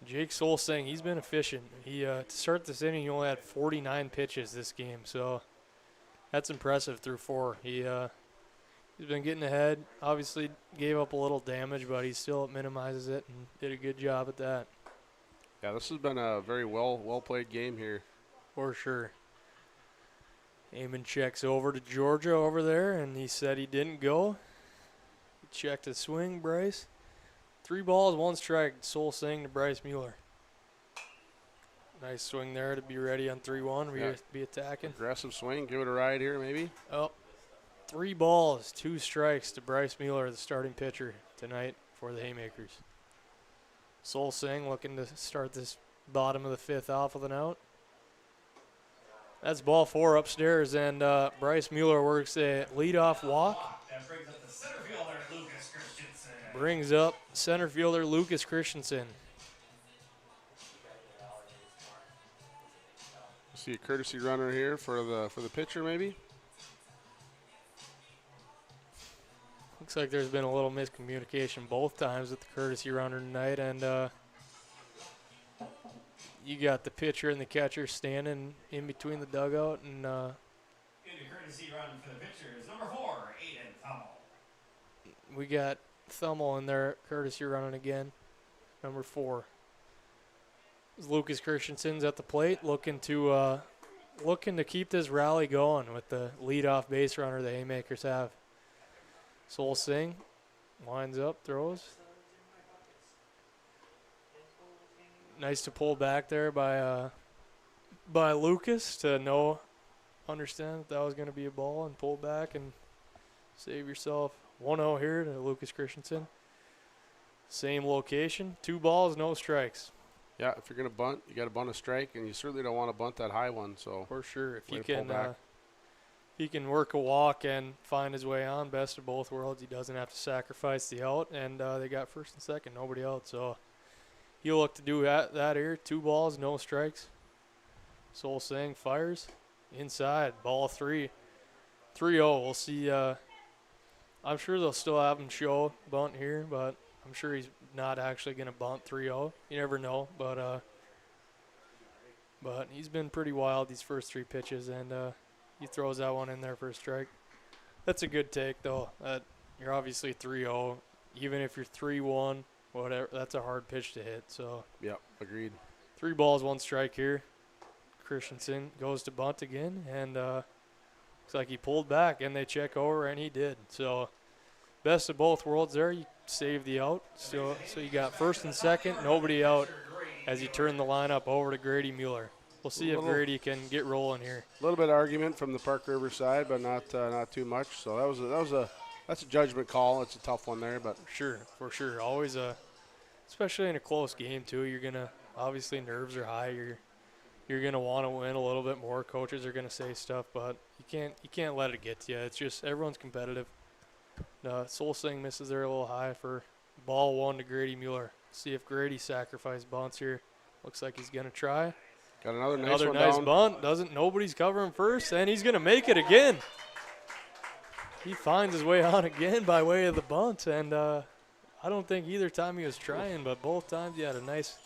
S2: Jake Solsing, he's been efficient. He to start this inning, he only had 49 pitches this game, so that's impressive through 4. He's been getting ahead. Obviously gave up a little damage, but he still minimizes it and did a good job at that.
S12: Yeah, this has been a very well played game here.
S2: For sure. Eamon checks over to Georgia over there, and he said he didn't go. He checked his swing, Bryce. 3 balls, 1 strike, Solsing to Bryce Mueller. Nice swing there to be ready on 3-1, be attacking.
S12: Aggressive swing, give it a ride here maybe.
S2: Oh, 3 balls, 2 strikes to Bryce Mueller, the starting pitcher tonight for the Haymakers. Solsing looking to start this bottom of the 5th off with an out. That's ball 4 upstairs, and Bryce Mueller works a leadoff walk.
S3: That brings up the center fielder, Lucas Christensen.
S2: Brings up center fielder Lucas Christensen.
S12: See a courtesy runner here for the pitcher maybe.
S2: Looks like there's been a little miscommunication both times with the courtesy runner tonight, and you got the pitcher and the catcher standing in between the dugout, and
S3: In a courtesy run for the pitcher is number 4, Aiden Thummel.
S2: we got Thummel in there, courtesy running again, number 4. Lucas Christensen's at the plate, looking to keep this rally going with the leadoff base runner the Haymakers have. Solsing winds up, throws. Nice to pull back there by Lucas to understand that was going to be a ball and pull back and save yourself. 1-0 here to Lucas Christensen. Same location, 2 balls, no strikes.
S12: Yeah, if you're going to bunt, you got to bunt a strike, and you certainly don't want to bunt that high one. So
S2: for sure, if he can work a walk and find his way on, best of both worlds. He doesn't have to sacrifice the out, and they got first and second, nobody out. So he'll look to do that here. 2 balls, no strikes. Solsing fires inside, ball 3. 3-0. We'll see. I'm sure they'll still have him show bunt here, but I'm sure he's not actually going to bunt 3-0. You never know, but he's been pretty wild these first 3 pitches, and he throws that one in there for a strike. That's a good take, though. You're obviously 3-0. Even if you're 3-1, whatever, that's a hard pitch to hit. So
S12: yep, agreed.
S2: 3 balls, 1 strike here. Christensen goes to bunt again, and looks like he pulled back, and they check over, and he did. So best of both worlds there. You save the out. So you got first and second, nobody out as you turn the lineup over to Grady Mueller. We'll see if Grady can get rolling here.
S12: A little bit of argument from the Park River side, but not too much. So that's a judgment call. It's a tough one there, but
S2: for sure. Always especially in a close game too. You're gonna obviously nerves are high. You're gonna want to win a little bit more. Coaches are gonna say stuff, but you can't let it get to you. It's just everyone's competitive. Solsing misses there a little high for ball 1 to Grady Mueller. See if Grady sacrifice bunts here. Looks like he's gonna try.
S12: Got another
S2: nice bunt. Nobody's covering first, and he's gonna make it again. He finds his way on again by way of the bunt, and I don't think either time he was trying, but both times he had a nice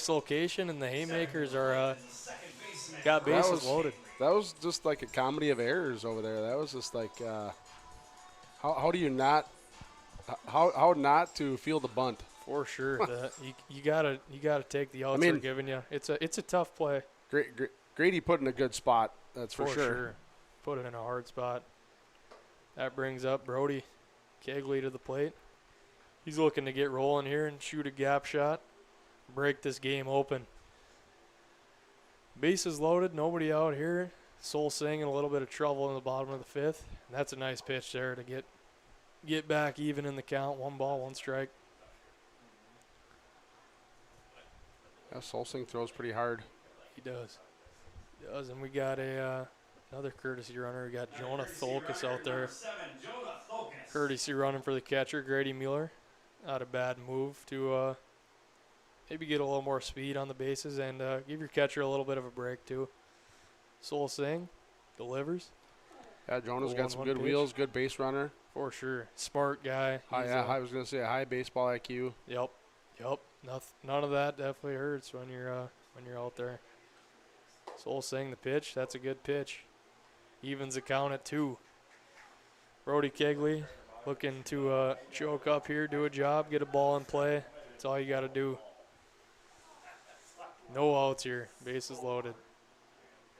S2: location, and the Haymakers are got bases loaded.
S12: That was just like a comedy of errors over there. That was just like how do you not how not to feel the bunt?
S2: For sure, you gotta take the outs they're giving you. It's a tough play.
S12: Grady put in a good spot. That's for sure.
S2: Put it in a hard spot. That brings up Brody Kegley to the plate. He's looking to get rolling here and shoot a gap shot, break this game open. Bases loaded, nobody out here. Solsing in a little bit of trouble in the bottom of the 5th. And that's a nice pitch there to get back even in the count. 1 ball, 1 strike.
S12: Yeah, Solsing throws pretty hard.
S2: He does. He does, and we got another courtesy runner. We got Jonah Tholkus out there. Courtesy running for the catcher, Grady Mueller. Not a bad move to maybe get a little more speed on the bases and give your catcher a little bit of a break too. Sol Singh delivers.
S12: Yeah, Jonah's got some good wheels, good base runner.
S2: For sure. Smart guy.
S12: I was going to say a high baseball IQ.
S2: Yep. None of that definitely hurts when you're out there. Sol Singh the pitch. That's a good pitch. Evens the count at 2. Brody Kegley looking to choke up here, do a job, get a ball in play. That's all you got to do. No outs here. Bases loaded.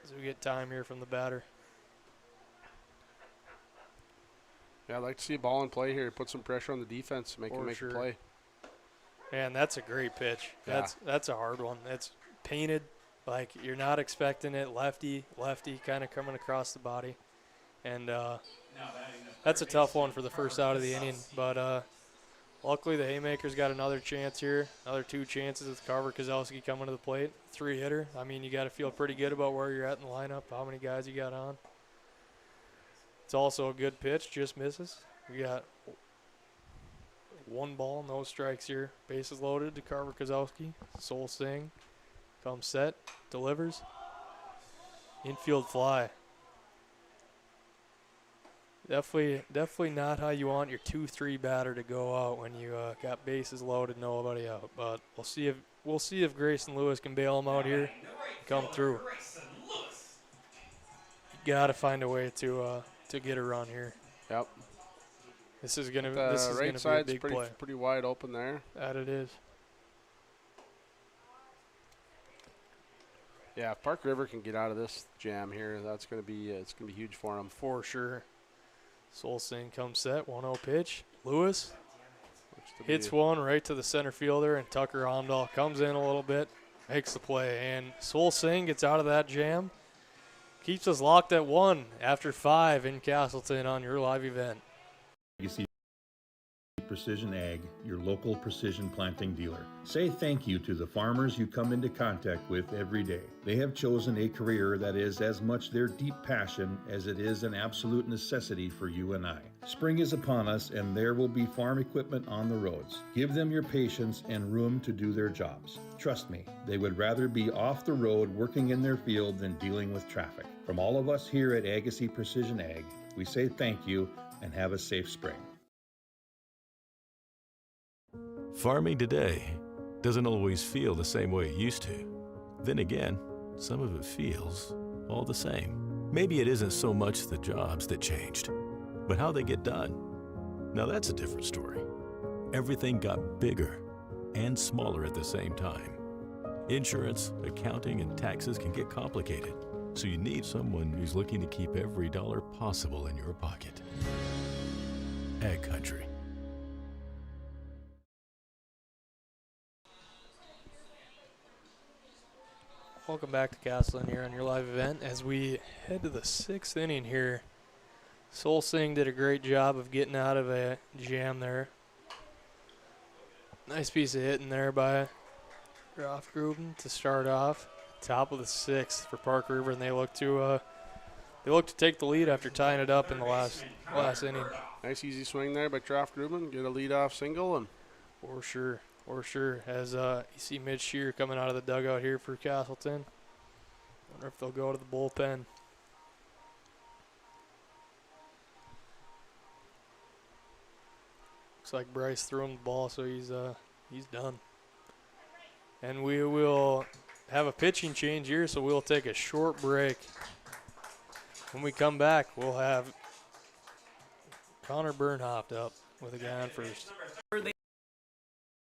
S2: As we get time here from the batter.
S12: Yeah, I'd like to see a ball in play here. Put some pressure on the defense, make a play.
S2: Man, that's a great pitch.
S12: Yeah.
S2: That's a hard one. It's painted like you're not expecting it. Lefty, kind of coming across the body. And that's a tough one for the first out of the inning. But luckily the Haymakers got another chance here. Another 2 chances with Carver Kozlowski coming to the plate. 3-hitter. I mean, you got to feel pretty good about where you're at in the lineup, how many guys you got on. It's also a good pitch, just misses. We got 1 ball, no strikes here. Bases loaded to Carver Kozlowski. Sol Singh comes set, delivers. Infield fly. Definitely not how you want your 2-3 batter to go out when you got bases loaded, nobody out. But we'll see if Grayson Lewis can bail him out here and come through. You got to find a way to get a run here.
S12: Yep.
S2: This is gonna be
S12: a
S2: big play.
S12: Pretty wide open there.
S2: That it is.
S12: Yeah, if Park River can get out of this jam here, that's gonna be it's gonna be huge for them.
S2: For sure. Sol Singh comes set, 1-0 pitch. Lewis hits one right to the center fielder, and Tucker Omdahl comes in a little bit, makes the play, and Sol Singh gets out of that jam. Keeps us locked at 1 after 5 in Casselton on your live event.
S5: Legacy Precision Ag, your local precision planting dealer. Say thank you to the farmers you come into contact with every day. They have chosen a career that is as much their deep passion as it is an absolute necessity for you and I. Spring is upon us, and there will be farm equipment on the roads. Give them your patience and room to do their jobs. Trust me, they would rather be off the road working in their field than dealing with traffic. From all of us here at Agassiz Precision Ag, we say thank you and have a safe spring.
S6: Farming today doesn't always feel the same way it used to. Then again, some of it feels all the same. Maybe it isn't so much the jobs that changed, but how they get done. Now that's a different story. Everything got bigger and smaller at the same time. Insurance, accounting, and taxes can get complicated, so you need someone who's looking to keep every dollar possible in your pocket. Ag Country.
S2: Welcome back to Casselton here on your live event as we head to the 6th inning here. Sol Singh did a great job of getting out of a jam there. Nice piece of hitting there by Grofgruben to start off. Top of the 6th for Park River, and they look to take the lead after tying it up in the last inning.
S12: Nice easy swing there by Grofgruben. Get a leadoff single, and
S2: for sure. As you see Mitch Shear coming out of the dugout here for Casselton. Wonder if they'll go to the bullpen. Looks like Bryce threw him the ball, so he's done. And we will have a pitching change here, so we'll take a short break. When we come back, we'll have Connor Bernhoft up with a guy on first.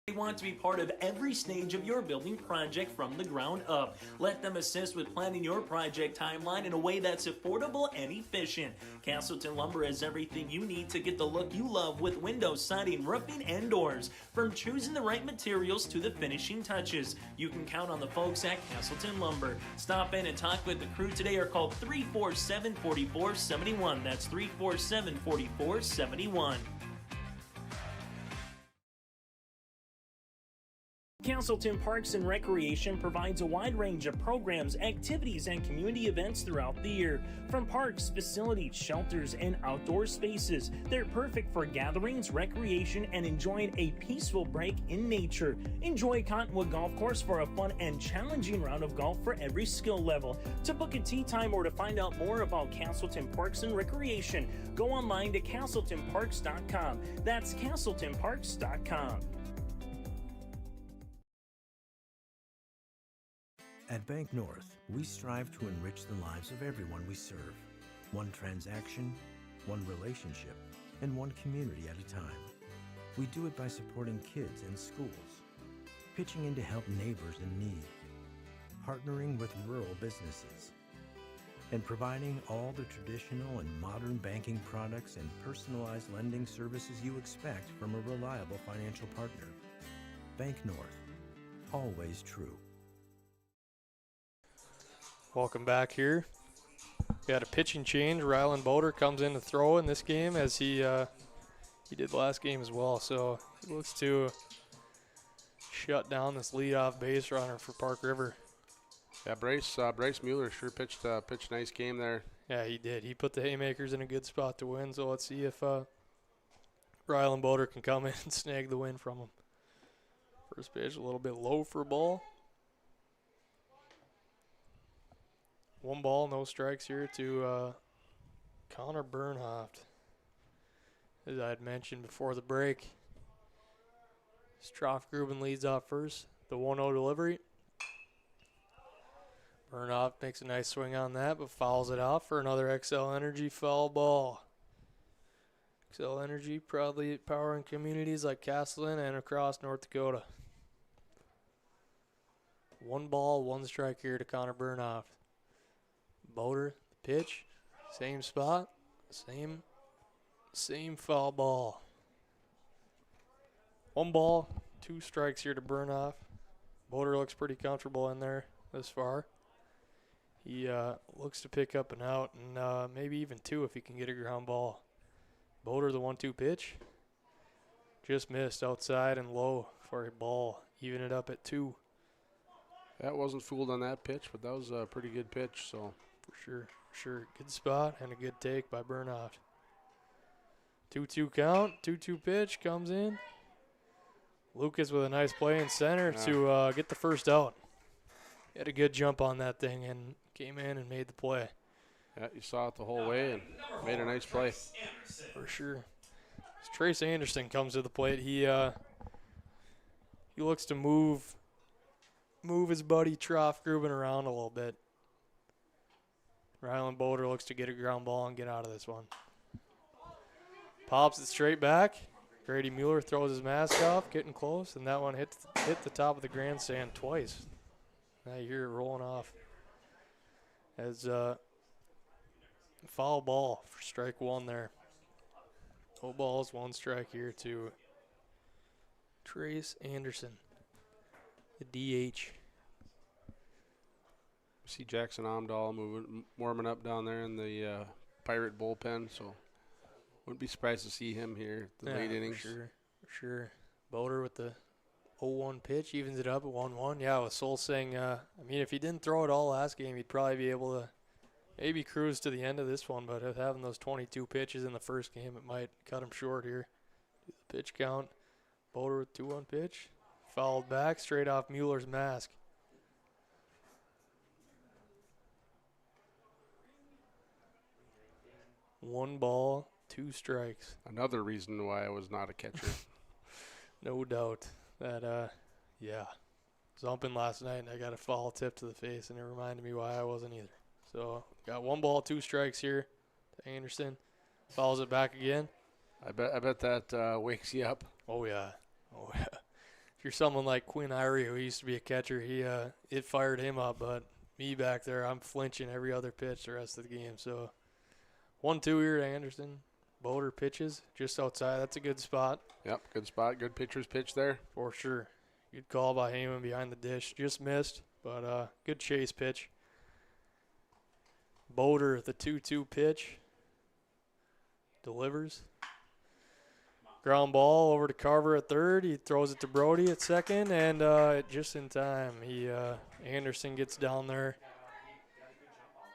S7: They want to be part of every stage of your building project from the ground up. Let them assist with planning your project timeline in a way that's affordable and efficient. Casselton Lumber has everything you need to get the look you love with windows, siding, roofing, and doors. From choosing the right materials to the finishing touches, you can count on the folks at Casselton Lumber. Stop in and talk with the crew today or call 347-4471. That's 347-4471. Casselton Parks and Recreation provides a wide range of programs, activities, and community events throughout the year. From parks, facilities, shelters, and outdoor spaces, they're perfect for gatherings, recreation, and enjoying a peaceful break in nature. Enjoy Cottonwood Golf Course for a fun and challenging round of golf for every skill level. To book a tee time or to find out more about Casselton Parks and Recreation, go online to CasseltonParks.com. That's CasseltonParks.com.
S8: At Bank North, we strive to enrich the lives of everyone we serve. One transaction, one relationship, and one community at a time. We do it by supporting kids and schools, pitching in to help neighbors in need, partnering with rural businesses, and providing all the traditional and modern banking products and personalized lending services you expect from a reliable financial partner. Bank North, always true.
S2: Welcome back here. We got a pitching change. Rylan Boder comes in to throw in this game as he did last game as well. So he looks to shut down this leadoff base runner for Park River.
S12: Yeah, Bryce Mueller sure pitched a nice game there.
S2: Yeah, he did. He put the Haymakers in a good spot to win. So let's see if Rylan Boder can come in and snag the win from him. First pitch a little bit low for a ball. 1 ball, no strikes here to Connor Bernhoft. As I had mentioned before the break, Strofgruben leads off first. The 1-0 delivery. Bernhoft makes a nice swing on that, but fouls it off for another XL Energy foul ball. XL Energy proudly powering communities like Casselton and across North Dakota. 1 ball, 1 strike here to Connor Bernhoft. Boder, the pitch, same spot, same foul ball. 1 ball, 2 strikes here to Bernhoft. Boder looks pretty comfortable in there this far. He looks to pick up an out and maybe even 2 if he can get a ground ball. Boder, the 1-2 pitch, just missed outside and low for a ball, even it up at 2.
S12: That wasn't fooled on that pitch, but that was a pretty good pitch, so.
S2: For sure. Good spot and a good take by Bernhoft. 2-2 count, 2-2 pitch comes in. Lucas with a nice play in center to get the first out. He had a good jump on that thing and came in and made the play.
S12: Yeah, you saw it the whole way and made a nice play.
S2: For sure. As Trace Anderson comes to the plate, he looks to move his buddy Strofgruben around a little bit. Rylan Boder looks to get a ground ball and get out of this one. Pops it straight back. Grady Mueller throws his mask off, getting close, and that one hit the top of the grandstand twice. Now you hear it rolling off. As foul ball for strike 1 there. 0 balls, 1 strike here to Trace Anderson, the DH.
S12: See Jackson Omdahl warming up down there in the Pirate bullpen, so wouldn't be surprised to see him here at the late innings.
S2: For sure. Boder with the 0-1 pitch evens it up at 1-1. Yeah, with Solsing, if he didn't throw it all last game, he'd probably be able to maybe cruise to the end of this one, but with having those 22 pitches in the first game, it might cut him short here. Do the pitch count. Boder with 2-1 pitch. Fouled back straight off Mueller's mask. 1 ball, 2 strikes.
S12: Another reason why I was not a catcher.
S2: No doubt. That, Zumping last night, and I got a foul tip to the face, and it reminded me why I wasn't either. So, got 1 ball, 2 strikes here to Anderson. Fouls it back again.
S12: I bet that wakes you up.
S2: Oh, yeah. If you're someone like Quinn Irie, who used to be a catcher, it fired him up, but me back there, I'm flinching every other pitch the rest of the game, so 1-2 here to Anderson. Boder pitches just outside. That's a good spot.
S12: Yep, good spot. Good pitcher's pitch there.
S2: For sure. Good call by Heyman behind the dish. Just missed, but good chase pitch. Boder, the 2-2 pitch. Delivers. Ground ball over to Carver at third. He throws it to Brody at second, and just in time, Anderson gets down there.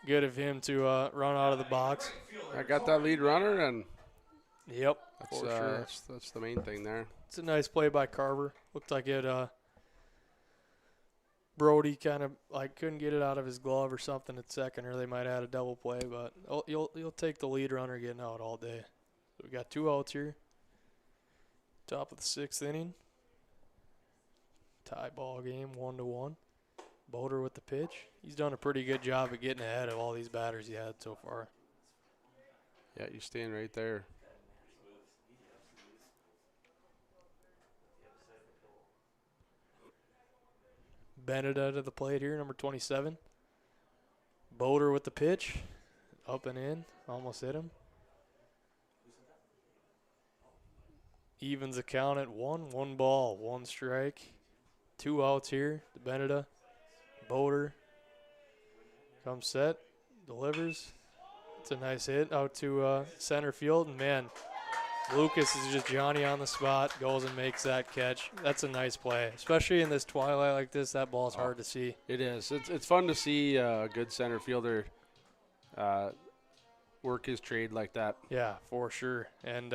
S2: Good of him to run out of the box.
S12: I got that lead runner, and
S2: yep, for sure.
S12: That's the main thing there.
S2: It's a nice play by Carver. Looked like it. Brody kind of couldn't get it out of his glove or something at second, or they might add a double play. But you'll take the lead runner getting out all day. So we got 2 outs here. Top of the 6th inning. Tie ball game, 1-1. Boder with the pitch. He's done a pretty good job of getting ahead of all these batters he had so far.
S12: Yeah, you're staying right there.
S2: Beneda to the plate here, number 27. Boder with the pitch. Up and in. Almost hit him. Evens the count at 1. 1 ball, 1 strike. 2 outs here to Beneda. Boder comes set, delivers. It's a nice hit out to center field. And, man, Lucas is just Johnny on the spot, goes and makes that catch. That's a nice play, especially in this twilight like this. That ball is hard to see.
S12: It is. It's fun to see a good center fielder work his trade like that.
S2: Yeah, for sure. And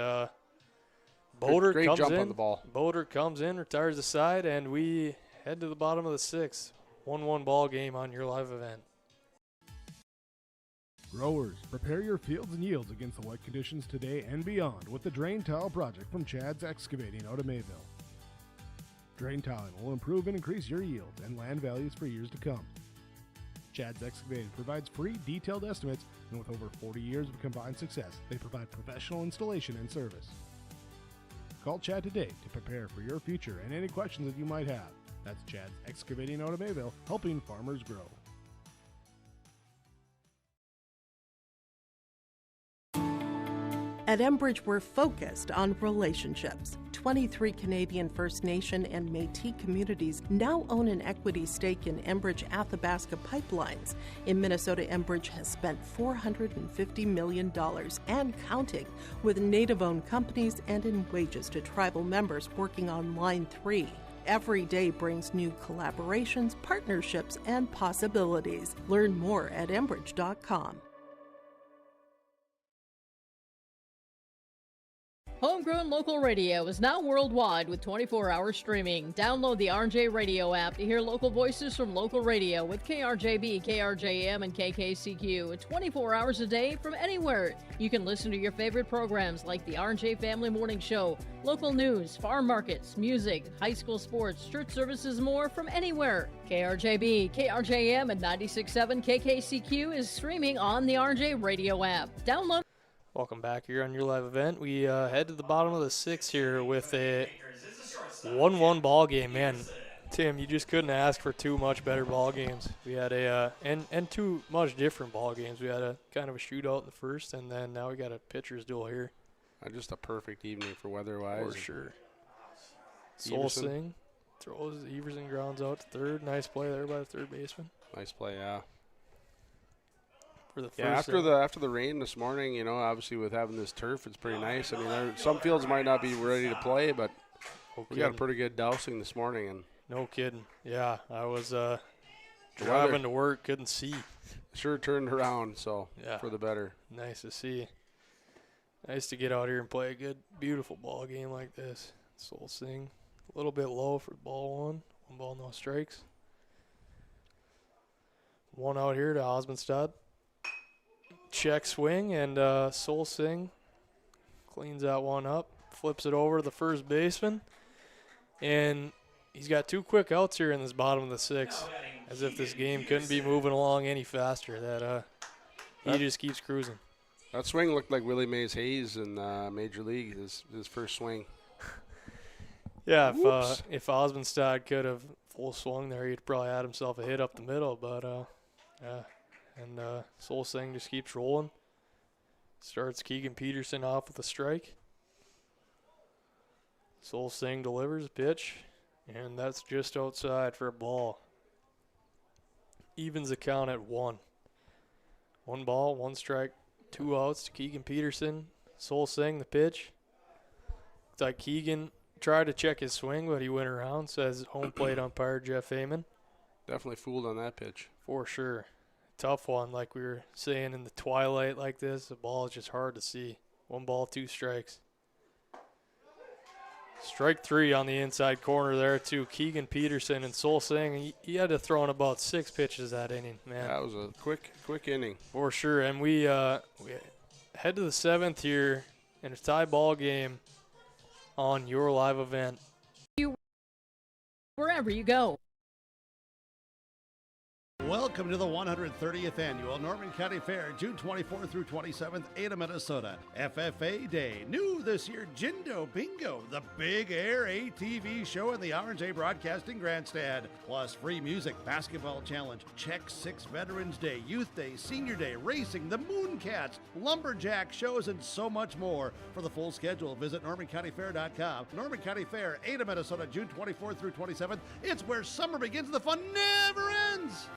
S2: Boder
S12: great
S2: comes
S12: jump
S2: in.
S12: on the ball.
S2: Boder comes in, retires the side, and we head to the bottom of the 6th. 1-1 ball game on your live event.
S9: Growers, prepare your fields and yields against the wet conditions today and beyond with the Drain Tile Project from Chad's Excavating out of Mayville. Drain tiling will improve and increase your yields and land values for years to come. Chad's Excavating provides free detailed estimates, and with over 40 years of combined success, they provide professional installation and service. Call Chad today to prepare for your future and any questions that you might have. That's Chad's Excavating out of Mayville, helping farmers grow.
S10: At Enbridge, we're focused on relationships. 23 Canadian First Nation and Métis communities now own an equity stake in Enbridge Athabasca Pipelines. In Minnesota, Enbridge has spent $450 million and counting, with Native-owned companies and in wages to tribal members working on Line 3. Every day brings new collaborations, partnerships, and possibilities. Learn more at Enbridge.com.
S4: Homegrown local radio is now worldwide with 24-hour streaming. Download the RJ Radio app to hear local voices from local radio with KRJB, KRJM, and KKCQ 24 hours a day from anywhere. You can listen to your favorite programs like the RJ Family Morning Show, local news, farm markets, music, high school sports, church services, more from anywhere. KRJB, KRJM, and 96.7 KKCQ is streaming on the RJ Radio app. Download.
S2: Welcome back here on your live event. We head to the bottom of the 6th here with a 1-1 ball game. Man, Tim, you just couldn't ask for 2 much better ball games. We had and 2 much different ball games. We had a kind of a shootout in the first, and then now we got a pitcher's duel here.
S12: Just a perfect evening for weather-wise.
S2: For sure. Soul Singh throws, Everson grounds out to third. Nice play there by the third baseman.
S12: Nice play, yeah.
S2: For the first
S12: after the rain this morning, you know, obviously with having this turf, it's pretty nice. I mean, some fields might not be ready to play, but we got a pretty good dousing this morning. And
S2: no kidding. Yeah, I was driving to work, couldn't see.
S12: Sure turned around, so
S2: yeah,
S12: for the better.
S2: Nice to see. Nice to get out here and play a good, beautiful ball game like this. Soul Singh, a little bit low for ball 1. 1 ball, no strikes. 1 out here to Osmondstad. Check swing, and Soul Singh cleans that one up, flips it over to the first baseman, and he's got 2 quick outs here in this bottom of the 6th, as if this game couldn't be moving along any faster. That he just keeps cruising.
S12: That swing looked like Willie Mays Hayes in Major League, his first swing.
S2: Yeah, if Osmondstad could have full swung there, he'd probably had himself a hit up the middle, but yeah. And Soul Singh just keeps rolling. Starts Keegan Peterson off with a strike. Soul Singh delivers a pitch, and that's just outside for a ball. Evens the count at 1. 1 ball, 1 strike, 2 outs to Keegan Peterson. Soul Singh the pitch. Looked like Keegan tried to check his swing, but he went around, says home plate umpire Jeff Heyman.
S12: Definitely fooled on that pitch.
S2: For sure. Tough one, like we were saying, in the twilight like this, the ball is just hard to see. 1 ball, 2 strikes. Strike 3 on the inside corner there to Keegan Peterson, and Sol Singh, he had to throw in about 6 pitches that inning, man.
S12: That was a quick inning.
S2: For sure, and we head to the 7th here in a tie ball game on your live event.
S4: Wherever you go.
S11: Welcome to the 130th Annual Norman County Fair, June 24th through 27th, Ada, Minnesota. FFA Day. New this year, Jindo Bingo, the big air ATV show in the R&J Broadcasting Grandstand. Plus free music, basketball challenge, Check 6 Veterans Day, Youth Day, Senior Day, racing, the Mooncats, lumberjack shows, and so much more. For the full schedule, visit NormanCountyFair.com. Norman County Fair, Ada, Minnesota, June 24th through 27th. It's where summer begins and the fun never ends.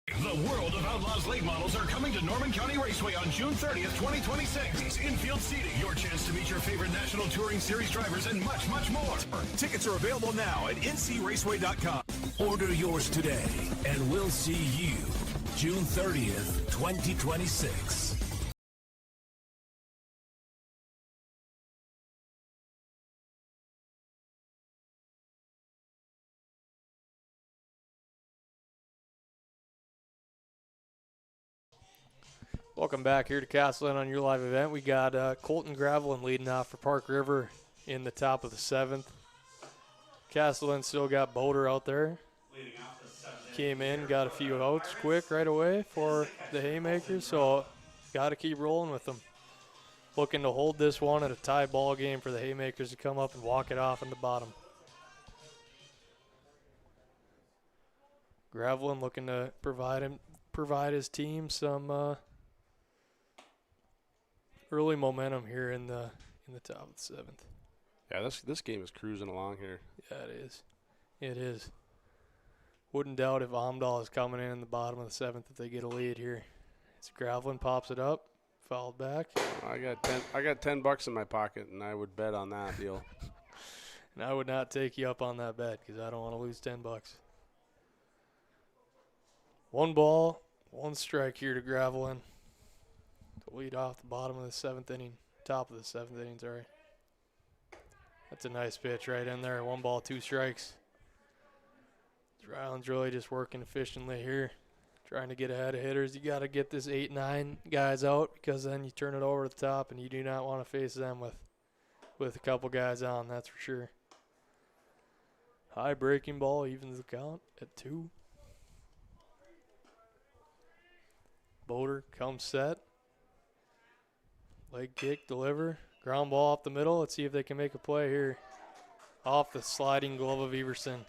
S13: The World of Outlaws late models are coming to Norman County Raceway on June 30th, 2026. Infield seating, your chance to meet your favorite National Touring Series drivers, and much, much more.
S14: Tickets are available now at ncraceway.com. Order yours today, and we'll see you June 30th, 2026.
S2: Welcome back here to Casselton on your live event. We got Colton Gravelin leading off for Park River in the top of the 7th. Casselton still got Boulder out there. Came in, got a few outs quick right away for the Haymakers, so got to keep rolling with them. Looking to hold this one at a tie ball game for the Haymakers to come up and walk it off in the bottom. Gravelin looking to provide his team some early momentum here in the top of the 7th.
S12: Yeah, this game is cruising along here.
S2: Yeah, it is. It is. Wouldn't doubt if Amdahl is coming in the bottom of the 7th if they get a lead here. It's Gravelin pops it up, fouled back.
S12: I got $10 in my pocket, and I would bet on that deal.
S2: And I would not take you up on that bet because I don't want to lose $10. 1 ball, 1 strike here to Gravelin. To lead off the bottom of the 7th inning, top of the 7th inning, sorry. That's a nice pitch right in there. 1 ball, 2 strikes. Ryland's really just working efficiently here, trying to get ahead of hitters. You got to get this 8-9 guys out because then you turn it over the top and you do not want to face them with a couple guys on, that's for sure. High breaking ball evens the count at 2. Boulder comes set. Leg kick, deliver. Ground ball up the middle. Let's see if they can make a play here. Off the sliding glove of Everson.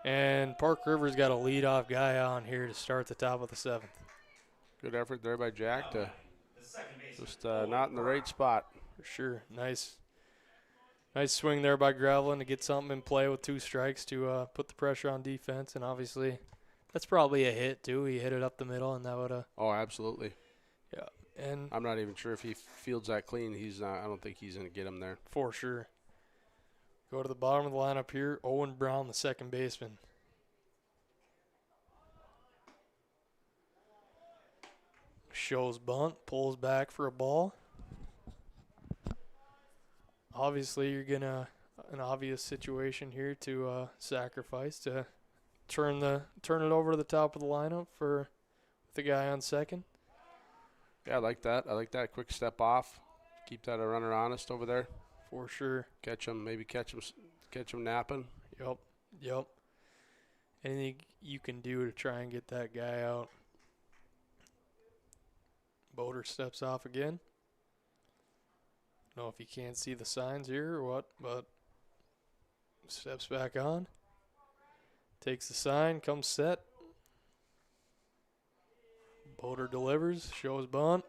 S2: And Park River's got a leadoff guy on here to start the top of the 7th.
S12: Good effort there by Jack to just not in the right spot.
S2: For sure. Nice swing there by Gravelin to get something in play with 2 strikes to put the pressure on defense. And obviously that's probably a hit too. He hit it up the middle and that would have.
S12: Oh, absolutely.
S2: Yeah. And
S12: I'm not even sure if he fields that clean. I don't think he's going to get him there.
S2: For sure. Go to the bottom of the lineup here. Owen Brown, the second baseman. Shows bunt, pulls back for a ball. Obviously, you're going to an obvious situation here to sacrifice to turn it over to the top of the lineup for the guy on second.
S12: Yeah, I like that. I like that quick step off. Keep that a runner honest over there.
S2: For sure.
S12: Catch him napping.
S2: Yep. Anything you can do to try and get that guy out. Boulder steps off again. Don't know if you can't see the signs here or what, but steps back on. Takes the sign, comes set. Boulder delivers, shows bunt.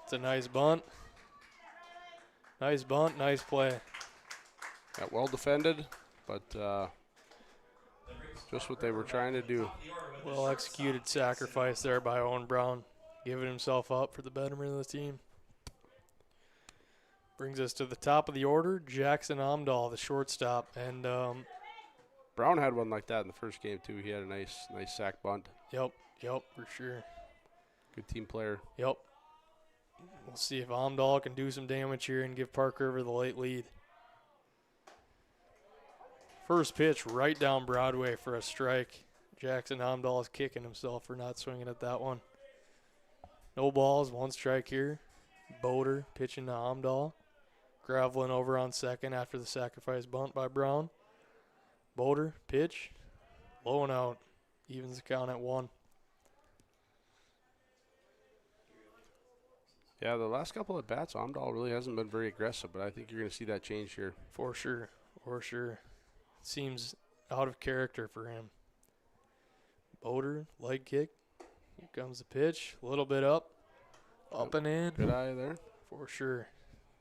S2: It's a nice bunt. Nice bunt, nice play.
S12: Yeah, well defended, but just what they were trying to do.
S2: Well executed sacrifice there by Owen Brown, giving himself up for the betterment of the team. Brings us to the top of the order, Jackson Amdahl, the shortstop. And
S12: Brown had one like that in the first game, too. He had a nice sack bunt.
S2: Yep, for sure.
S12: Good team player.
S2: Yep. We'll see if Amdahl can do some damage here and give Park River the late lead. First pitch right down Broadway for a strike. Jackson Amdahl is kicking himself for not swinging at that one. No balls, 1 strike here. Boder pitching to Amdahl. Graveling over on second after the sacrifice bunt by Brown. Boder, pitch, low and out. Evens the count at 1.
S12: Yeah, the last couple of bats, Amdahl really hasn't been very aggressive, but I think you're going to see that change here.
S2: For sure. Seems out of character for him. Boder, leg kick. Here comes the pitch. A little bit up and in.
S12: Good eye there.
S2: For sure.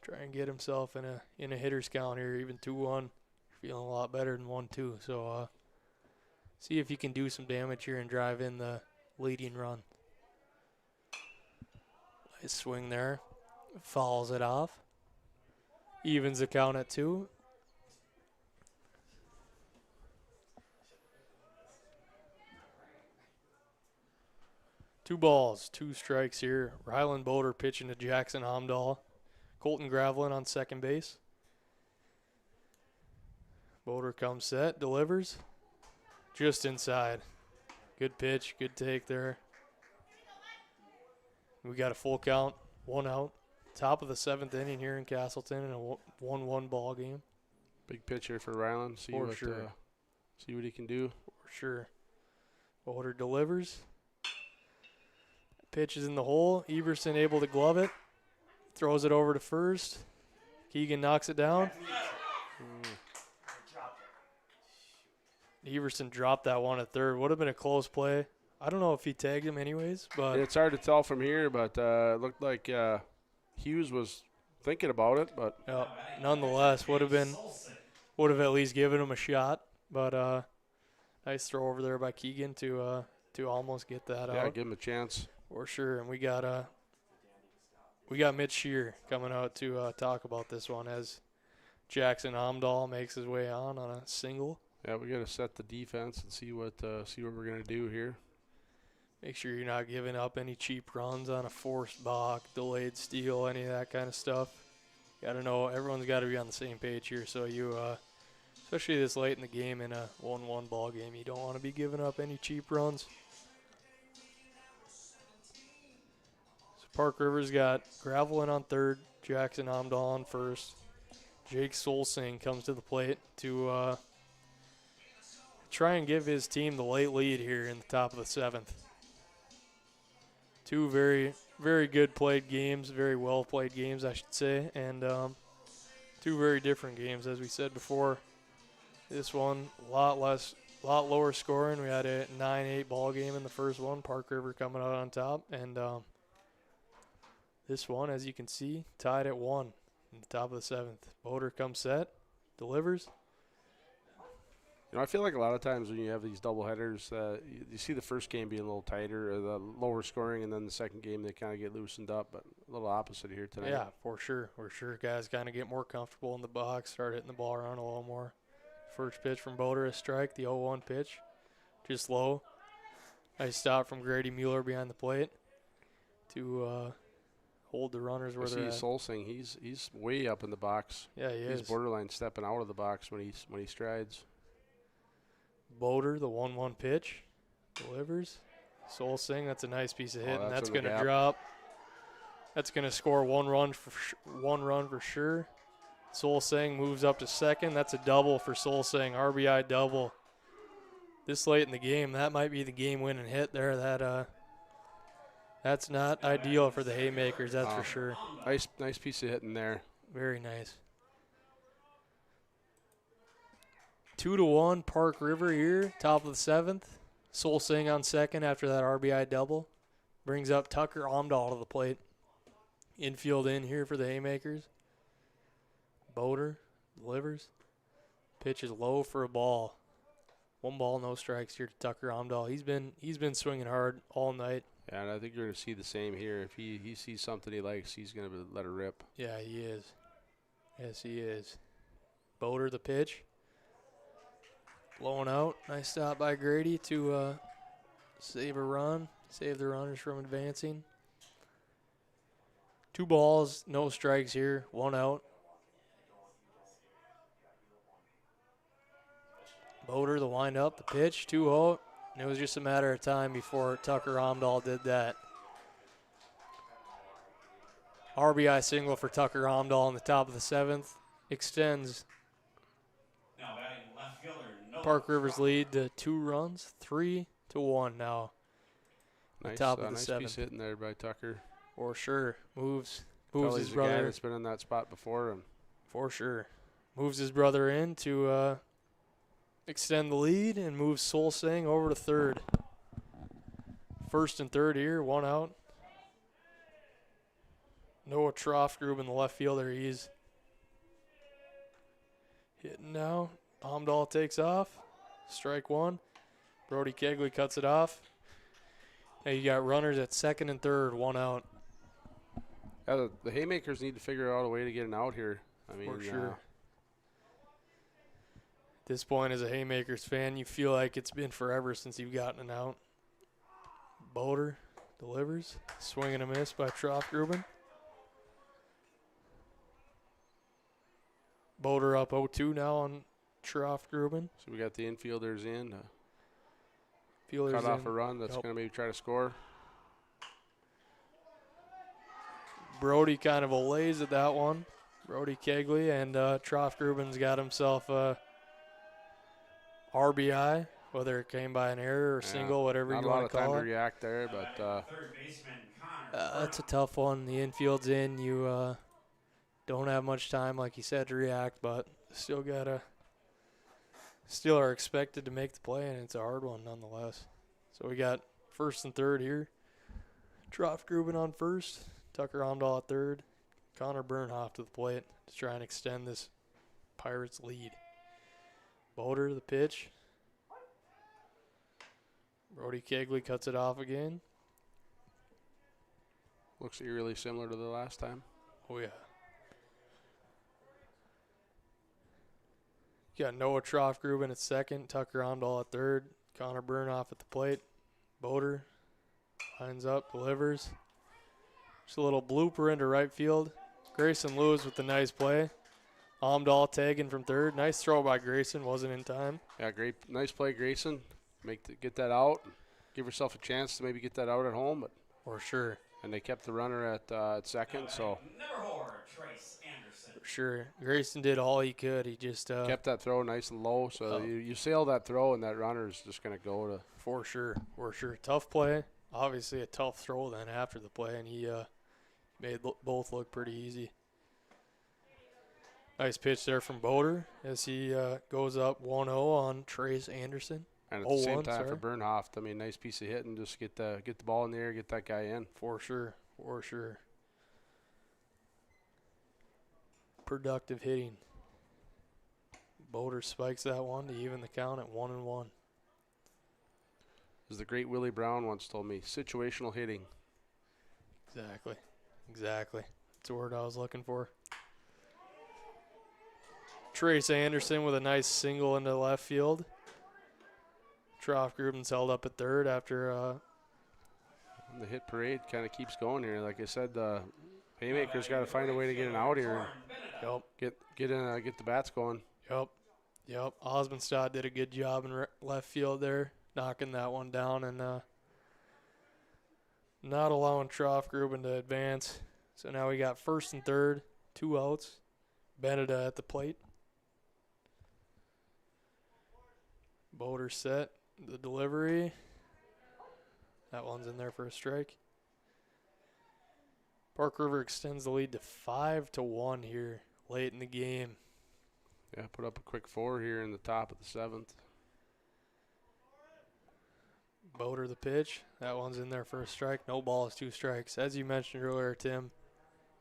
S2: Try and get himself in a hitter's count here, even 2-1. Feeling a lot better than 1-2. So see if you can do some damage here and drive in the leading run. Nice swing there. Fouls it off. Evens the count at 2. Two balls, 2 strikes here. Rylan Boder pitching to Jackson Amdahl. Colton Gravelin on second base. Boder comes set, delivers. Just inside. Good pitch, good take there. We got a full count, 1 out. Top of the 7th inning here in Casselton in a 1-1 ball game.
S12: Big pitch here for Rylan. See what he can do.
S2: For sure. Boder delivers. Pitch is in the hole. Everson able to glove it. Throws it over to first. Keegan knocks it down. Everson dropped that one at third. Would have been a close play. I don't know if he tagged him anyways, but
S12: it's hard to tell from here, but it looked like Hughes was thinking about it, but
S2: nonetheless would have at least given him a shot. But nice throw over there by Keegan to almost get that out.
S12: Yeah, give him a chance.
S2: For sure, and we got Mitch Shear coming out to talk about this one as Jackson Amdahl makes his way on a single.
S12: Yeah, we got to set the defense and see what we're gonna do here.
S2: Make sure you're not giving up any cheap runs on a forced balk, delayed steal, any of that kind of stuff. Got to know everyone's got to be on the same page here. So you, especially this late in the game in a 1-1 ball game, you don't want to be giving up any cheap runs. Park River's got Gravelin on third, Jackson Amdahl on first. Jake Solsing comes to the plate to try and give his team the late lead here in the top of the 7th. 2 very, very good played games, very well played games, I should say, and 2 very different games, as we said before. This one, a lot lower scoring. We had a 9-8 ball game in the first one, Park River coming out on top, and this one, as you can see, tied at 1 in the top of the 7th. Boder comes set, delivers.
S12: You know, I feel like a lot of times when you have these doubleheaders, you see the first game being a little tighter, or the lower scoring, and then the second game they kind of get loosened up. But a little opposite here tonight.
S2: Yeah, for sure. Guys kind of get more comfortable in the box, start hitting the ball around a little more. First pitch from Boder, a strike. The 0-1 pitch, just low. Nice stop from Grady Mueller behind the plate to hold the runners where they're at.
S12: Solsing, he's way up in the box.
S2: Yeah, he is.
S12: He's borderline stepping out of the box when he strides.
S2: Boder, the 1-1 pitch, delivers. Solsing, that's a nice piece of hit, and that's going to
S12: gap.
S2: drop. That's going to score one run for sure. Solsing moves up to second. That's a double for Solsing, RBI double. This late in the game, that might be the game-winning hit there. That's not ideal for the Haymakers, that's for sure.
S12: Nice piece of hitting there.
S2: Very nice. 2-1 Park River here, top of the 7th. Solsing on second after that RBI double. Brings up Tucker Amdahl to the plate. Infield in here for the Haymakers. Boder delivers. Pitch is low for a ball. 1 ball, no strikes here to Tucker Amdahl. He's been swinging hard all night.
S12: Yeah, and I think you're going to see the same here. If he sees something he likes, he's going to let it rip.
S2: Yeah, he is. Yes, he is. Boder the pitch. Blowing out. Nice stop by Grady to save a run. Save the runners from advancing. 2 balls, no strikes here. 1 out. Boder the windup, the pitch, 2-0. And it was just a matter of time before Tucker Omdahl did that. RBI single for Tucker Omdahl in the top of the 7th. Extends
S3: Now batting left fielder, no.
S2: Park Rivers lead to 2 runs, 3-1 now.
S12: Nice,
S2: The top of the
S12: nice
S2: 7th.
S12: piece hitting there by Tucker.
S2: For sure. Moves
S12: Probably
S2: his
S12: the guy
S2: brother.
S12: that's been in that spot before. And
S2: For sure. Moves his brother in to extend the lead and moves Solsing over to third. First and third here, 1 out. Noah Troftgruben, the left fielder, he's hitting now. Omdahl takes off. Strike 1. Brody Kegley cuts it off. Now you got runners at second and third, 1 out.
S12: yeah, the Haymakers need to figure out a way to get an out here. I mean,
S2: For sure. At this point, as a Haymakers fan, you feel like it's been forever since you've gotten an out. Boder delivers. Swing and a miss by Troftgruben. Boder up 0-2 now on Troftgruben.
S12: So we got the infielders in.
S2: Fielders
S12: Cut off
S2: in.
S12: a run that's
S2: Yep.
S12: going to maybe try to score.
S2: Brody kind of allays at that one. Brody Kegley, and Troftgruben's got himself a RBI, whether it came by an error or single, whatever
S12: Not
S2: you
S12: a lot
S2: want
S12: of
S2: to
S12: time
S2: call
S12: to
S2: it.
S12: react there, but
S3: Third baseman Connor.
S2: That's a tough one. The infield's in. You don't have much time, like you said, to react, but still are expected to make the play, and it's a hard one nonetheless. So we got first and third here. Troftgruben on first, Tucker Omdahl at third, Connor Bernhoff to the plate to try and extend this Pirates lead. Boder the pitch. Brody Kegley cuts it off again.
S12: looks eerily similar to the last time.
S2: Oh, yeah. You got Noah Troftgruben at second, Tucker Omdahl at third, Connor Bernhoff at the plate. Boder lines up, delivers. Just a little blooper into right field. Grayson Lewis with the nice play. Omdahl tagging from third. Nice throw by Grayson, wasn't in time.
S12: Yeah, great, nice play, Grayson. Get that out. Give yourself a chance to maybe get that out at home, but
S2: for sure.
S12: And they kept the runner at second, so
S3: Number 4, Trace Anderson.
S2: For sure. Grayson did all he could. He just
S12: kept that throw nice and low, so you sail that throw, and that runner is just going to go to.
S2: For sure. Tough play. Obviously a tough throw then after the play, and he made both look pretty easy. Nice pitch there from Boder as he goes up 1-0 on Trace Anderson.
S12: And at the same time for Bernhoff, I mean, nice piece of hitting. Just get the ball in the air, get that guy in.
S2: For sure. Productive hitting. Boder spikes that one to even the count at 1-1.
S12: As the great Willie Brown once told me, situational hitting.
S2: Exactly. That's the word I was looking for. Trace Anderson with a nice single into left field. Troftgruben's held up at third after
S12: the hit parade kind of keeps going here. Like I said, the Haymakers got to find a way to get an out here.
S2: Yep.
S12: Get the bats going.
S2: Yep. Osmondstad did a good job in left field there, knocking that one down and not allowing Troftgruben to advance. So now we got first and third, 2 outs. Beneda at the plate. Boder set. The delivery. That one's in there for a strike. Park River extends the lead to 5-1 here late in the game.
S12: Yeah, put up a quick 4 here in the top of the 7th.
S2: Boder the pitch. That one's in there for a strike. No balls, 2 strikes. As you mentioned earlier, Tim,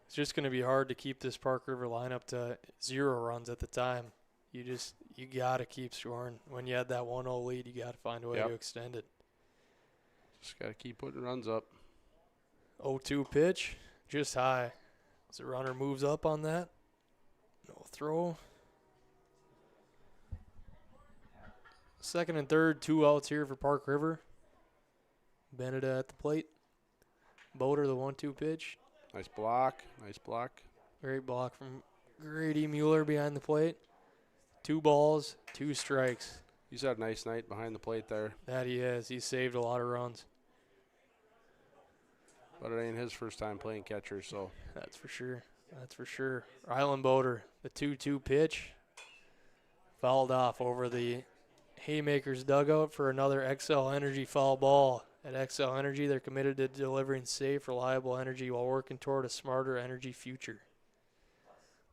S2: it's just going to be hard to keep this Park River lineup to 0 runs at the time. You got to keep scoring. When you had that 1-0 lead, you got to find a way to extend it.
S12: Just got to keep putting runs up.
S2: 0-2 pitch, just high. As the runner moves up on that. No throw. Second and third, 2 outs here for Park River. Bennett at the plate. Boder, the 1-2 pitch.
S12: Nice block. Nice block.
S2: Great block from Grady Mueller behind the plate. 2 balls, 2 strikes.
S12: He's had a nice night behind the plate there.
S2: That he is. He's saved a lot of runs.
S12: But it ain't his first time playing catcher, so.
S2: That's for sure. That's for sure. Rylan Boder, the 2-2 pitch. Fouled off over the Haymakers dugout for another XL Energy foul ball. At XL Energy, they're committed to delivering safe, reliable energy while working toward a smarter energy future.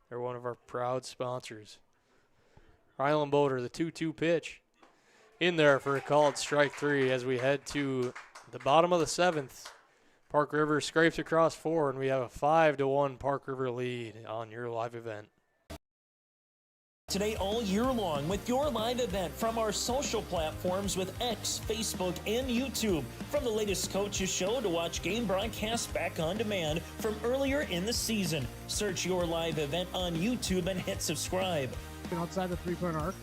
S2: They're one of our proud sponsors. Rylan Boder, the 2-2 pitch. In there for a called strike 3 as we head to the bottom of the 7th. Park River scrapes across 4, and we have a 5-1 Park River lead on your live event.
S7: Today all year long with your live event from our social platforms with X, Facebook, and YouTube. From the latest coaches show to watch game broadcasts back on demand from earlier in the season. Search your live event on YouTube and hit subscribe.
S15: Outside the three-point arc.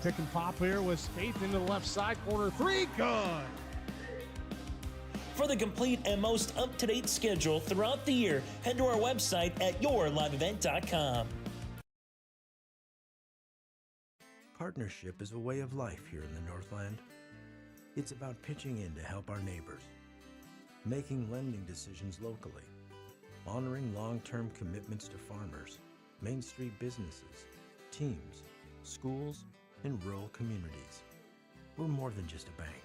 S15: Pick and pop here with Spaeth into the left side corner. 3, good.
S7: For the complete and most up-to-date schedule throughout the year, head to our website at yourliveevent.com.
S8: Partnership is a way of life here in the Northland. It's about pitching in to help our neighbors, making lending decisions locally, honoring long-term commitments to farmers, Main Street businesses, teams, schools, and rural communities. We're more than just a bank.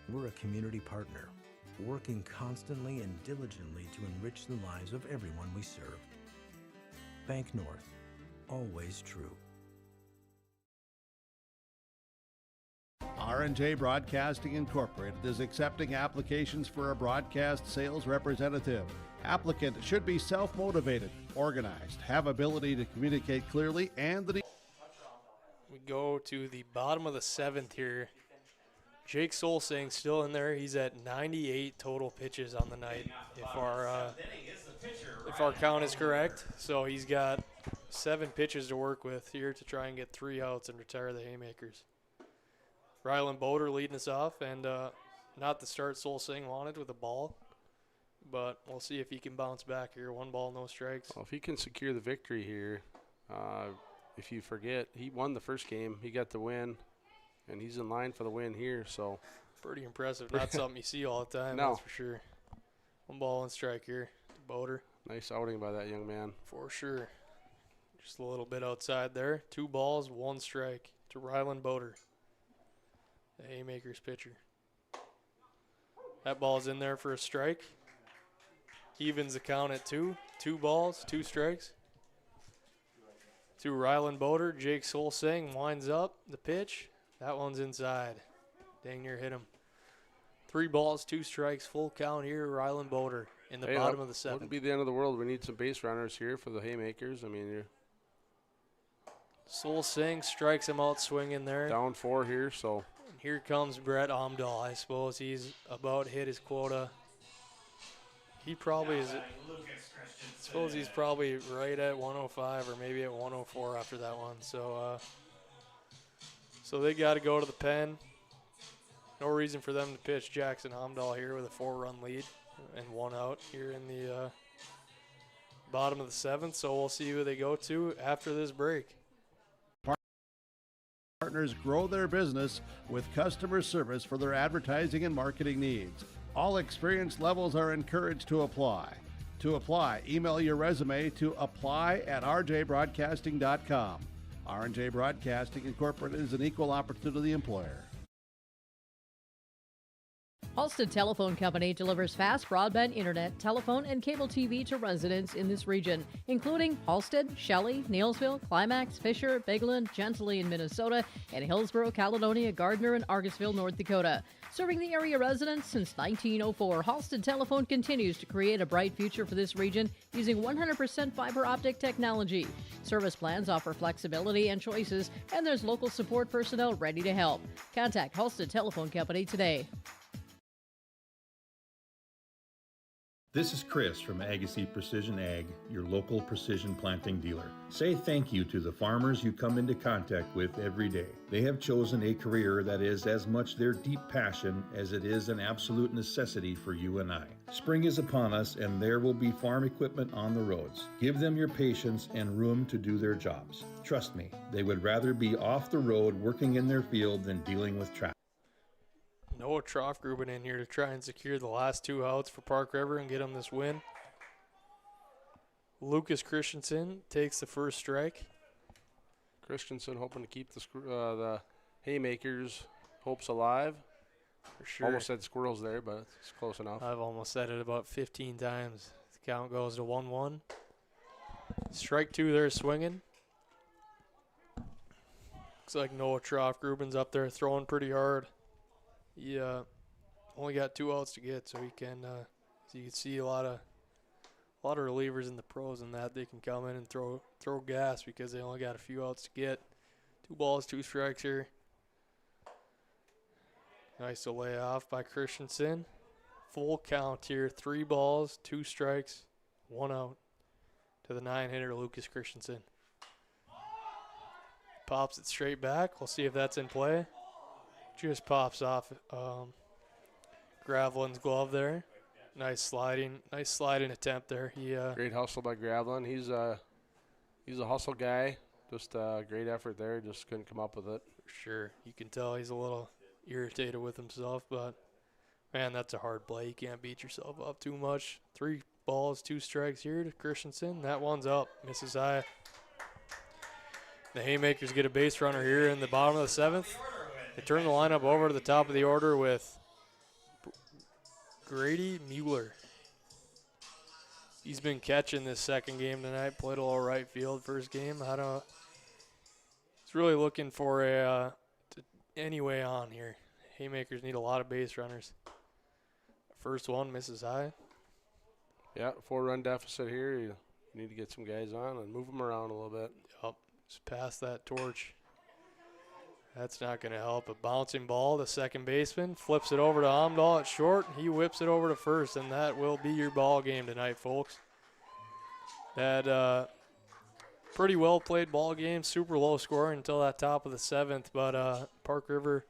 S8: We're a community partner, working constantly and diligently to enrich the lives of everyone we serve. Bank North, always true.
S11: R&J Broadcasting Incorporated is accepting applications for a broadcast sales representative. Applicant should be self-motivated, organized, have ability to communicate clearly, and the
S2: We go to the bottom of the 7th here. Jake Solsing still in there. He's at 98 total pitches on the night, if our count is correct. So he's got 7 pitches to work with here to try and get 3 outs and retire the Haymakers. Rylan Boder leading us off, and not the start Solsing wanted with a ball, but we'll see if he can bounce back here. 1 ball, no strikes.
S12: Well, if he can secure the victory here, if you forget, he won the first game. He got the win, and he's in line for the win here. So
S2: pretty impressive. Not something you see all the time,
S12: no.
S2: That's for sure. 1 ball, 1 strike here to Boder.
S12: Nice outing by that young man.
S2: For sure. Just a little bit outside there. 2 balls, 1 strike to Rylan Boder, the Haymakers pitcher. That ball's in there for a strike. Evens the count at 2. 2 balls, 2 strikes. To Rylan Boder. Jake Solsing winds up the pitch. That one's inside. Dang near hit him. 3 balls, 2 strikes, full count here. Rylan Boder in the bottom of the 7th.
S12: Wouldn't be the end of the world. We need some base runners here for the Haymakers. I mean, you're
S2: Solsing strikes him out swinging there.
S12: down 4 here, so.
S2: And here comes Brett Omdahl. I suppose he's about hit his quota. He probably is. I suppose he's probably right at 105 or maybe at 104 after that one. So they got to go to the pen. No reason for them to pitch Jackson Omdahl here with a 4-run lead and 1 out here in the bottom of the 7th. So we'll see who they go to after this break.
S11: partners grow their business with customer service for their advertising and marketing needs. All experience levels are encouraged to apply. To apply, email your resume to apply@rjbroadcasting.com. R&J Broadcasting Incorporated is an equal opportunity employer.
S4: Halstead Telephone Company delivers fast broadband internet, telephone, and cable TV to residents in this region, including Halstead, Shelley, Neilsville, Climax, Fisher, Bigland, Gentilly in Minnesota, and Hillsborough, Caledonia, Gardner, and Argosville, North Dakota. Serving the area residents since 1904, Halstead Telephone continues to create a bright future for this region using 100% fiber optic technology. Service plans offer flexibility and choices, and there's local support personnel ready to help. Contact Halstead Telephone Company today.
S5: This is Chris from Agassiz Precision Ag, your local precision planting dealer. Say thank you to the farmers you come into contact with every day. They have chosen a career that is as much their deep passion as it is an absolute necessity for you and I. Spring is upon us and there will be farm equipment on the roads. Give them your patience and room to do their jobs. Trust me, they would rather be off the road working in their field than dealing with traffic.
S2: Noah Troffgruben in here to try and secure the last 2 outs for Park River and get them this win. Lucas Christensen takes the first strike.
S12: Christensen hoping to keep the Haymakers' hopes alive.
S2: For sure.
S12: Almost said squirrels there, but it's close enough.
S2: I've almost said it about 15 times. The count goes to 1-1. Strike 2 there swinging. Looks like Noah Troffgruben's up there throwing pretty hard. He only got 2 outs to get, so he can. So you can see a lot of relievers in the pros in that they can come in and throw gas because they only got a few outs to get. 2 balls, 2 strikes here. Nice to lay off by Christensen. Full count here: 3 balls, 2 strikes, 1 out to the 9-hitter Lucas Christensen. Pops it straight back. We'll see if that's in play. Just pops off Gravelin's glove there. Nice sliding attempt there.
S12: Great hustle by Gravelin. He's a hustle guy. Just a great effort there. Just couldn't come up with it.
S2: For sure. You can tell he's a little irritated with himself, but man, that's a hard play. You can't beat yourself up too much. 3 balls, 2 strikes here to Christensen. That one's up. Misses high. The Haymakers get a base runner here in the bottom of the 7th. They turn the lineup over to the top of the order with Grady Mueller. He's been catching this second game tonight. Played a little right field first game. He's really looking for any way on here. Haymakers need a lot of base runners. First one misses high.
S12: Yeah, 4-run deficit here. You need to get some guys on and move them around a little bit.
S2: Yep, just pass that torch. That's not going to help. A bouncing ball, the second baseman flips it over to Amdahl at short. He whips it over to first, and that will be your ball game tonight, folks. That pretty well played ball game, super low scoring until that top of the 7th, but Park River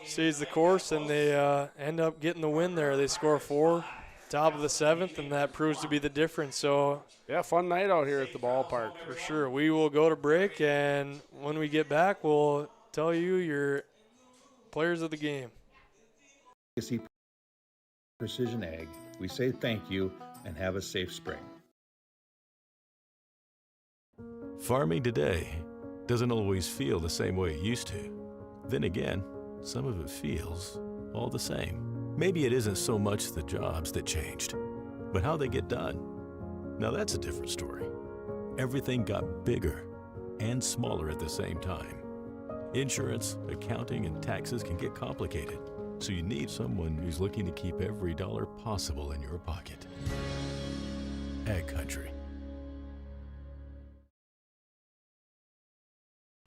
S2: stays the course, and they end up getting the win there. They score 4, top of the 7th, and that proves to be the difference. So
S12: yeah, fun night out here at the ballpark.
S2: For sure. We will go to break, and when we get back, we'll tell you your players of the game.
S5: Agassiz Precision Ag, we say thank you and have a safe spring.
S6: Farming today doesn't always feel the same way it used to. Then again, some of it feels all the same. Maybe it isn't so much the jobs that changed, but how they get done. Now that's a different story. Everything got bigger and smaller at the same time. Insurance, accounting, and taxes can get complicated, so you need someone who's looking to keep every dollar possible in your pocket. Ag Country.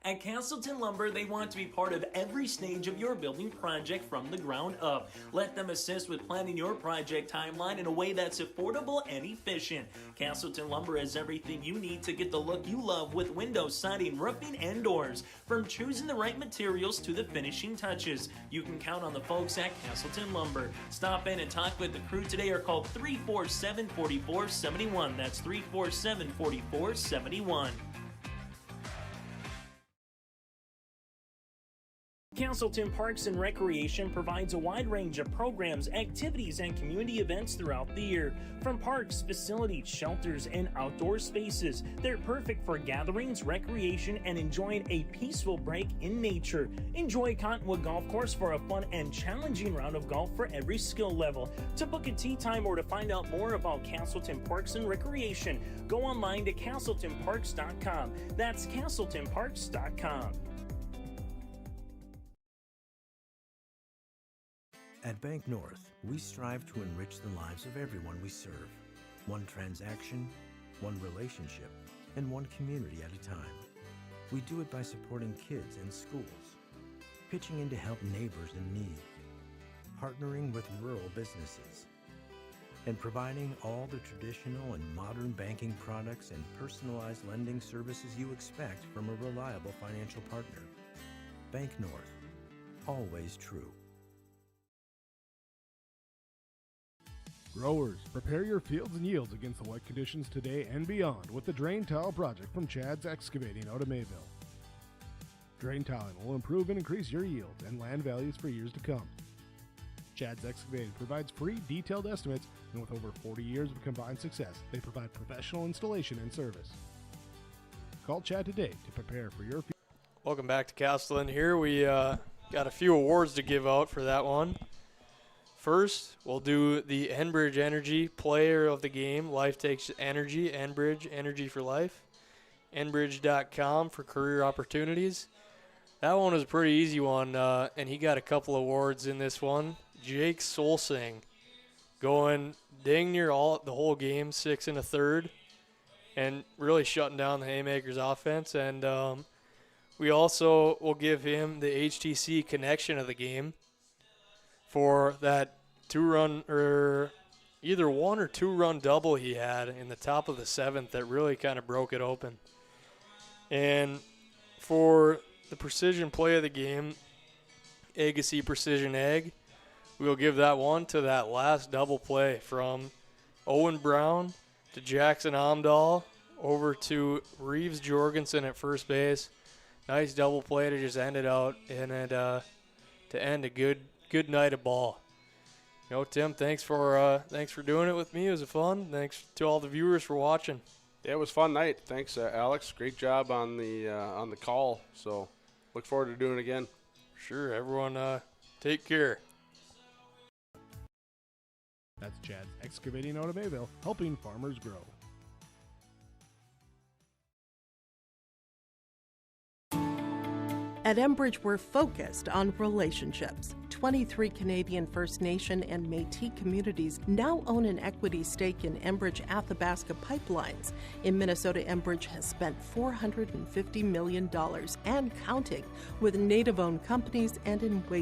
S7: At Casselton Lumber, they want to be part of every stage of your building project from the ground up. Let them assist with planning your project timeline in a way that's affordable and efficient. Casselton Lumber has everything you need to get the look you love with windows, siding, roofing, and doors. From choosing the right materials to the finishing touches, you can count on the folks at Casselton Lumber. Stop in and talk with the crew today or call 347-4471. That's 347-4471. Casselton Parks and Recreation provides a wide range of programs, activities, and community events throughout the year. From parks, facilities, shelters, and outdoor spaces, they're perfect for gatherings, recreation, and enjoying a peaceful break in nature. Enjoy Cottonwood Golf Course for a fun and challenging round of golf for every skill level. To book a tee time or to find out more about Casselton Parks and Recreation, go online to CasseltonParks.com. That's CasseltonParks.com.
S8: At Bank North, we strive to enrich the lives of everyone we serve. One transaction, one relationship, and one community at a time. We do it by supporting kids and schools, pitching in to help neighbors in need, partnering with rural businesses, and providing all the traditional and modern banking products and personalized lending services you expect from a reliable financial partner. Bank North. Always true.
S9: Growers, prepare your fields and yields against the wet conditions today and beyond with the Drain Tile Project from Chad's Excavating out of Mayville. Drain tiling will improve and increase your yields and land values for years to come. Chad's Excavating provides free detailed estimates, and with over 40 years of combined success, they provide professional installation and service. Call Chad today to prepare for your field.
S2: Welcome back to Casselton here. We got a few awards to give out for that one. First, we'll do the Enbridge Energy Player of the Game. Life Takes Energy, Enbridge, Energy for Life. Enbridge.com for career opportunities. That one was a pretty easy one, and he got a couple awards in this one. Jake Solsing going dang near the whole game, 6 1/3, and really shutting down the Haymakers offense. And we also will give him the HTC connection of the game for that 2-run or either 1 or 2-run double he had in the top of the 7th that really kind of broke it open. And for the precision play of the game, Agassi Precision Ag, we'll give that one to that last double play from Owen Brown to Jackson Amdahl over to Reeves Jorgensen at first base. Nice double play to just end it out and to end a good night of ball. You know, Tim, thanks for doing it with me. It was fun. Thanks to all the viewers for watching.
S12: Yeah, it was a fun night. Thanks, Alex. Great job on the call. So, look forward to doing it again.
S2: Sure. Everyone, take care.
S9: That's Chad's Excavating out of Mayville, helping farmers grow.
S10: At Enbridge, we're focused on relationships. 23 Canadian First Nation and Métis communities now own an equity stake in Enbridge Athabasca Pipelines. In Minnesota, Enbridge has spent $450 million and counting with Native-owned companies and in wage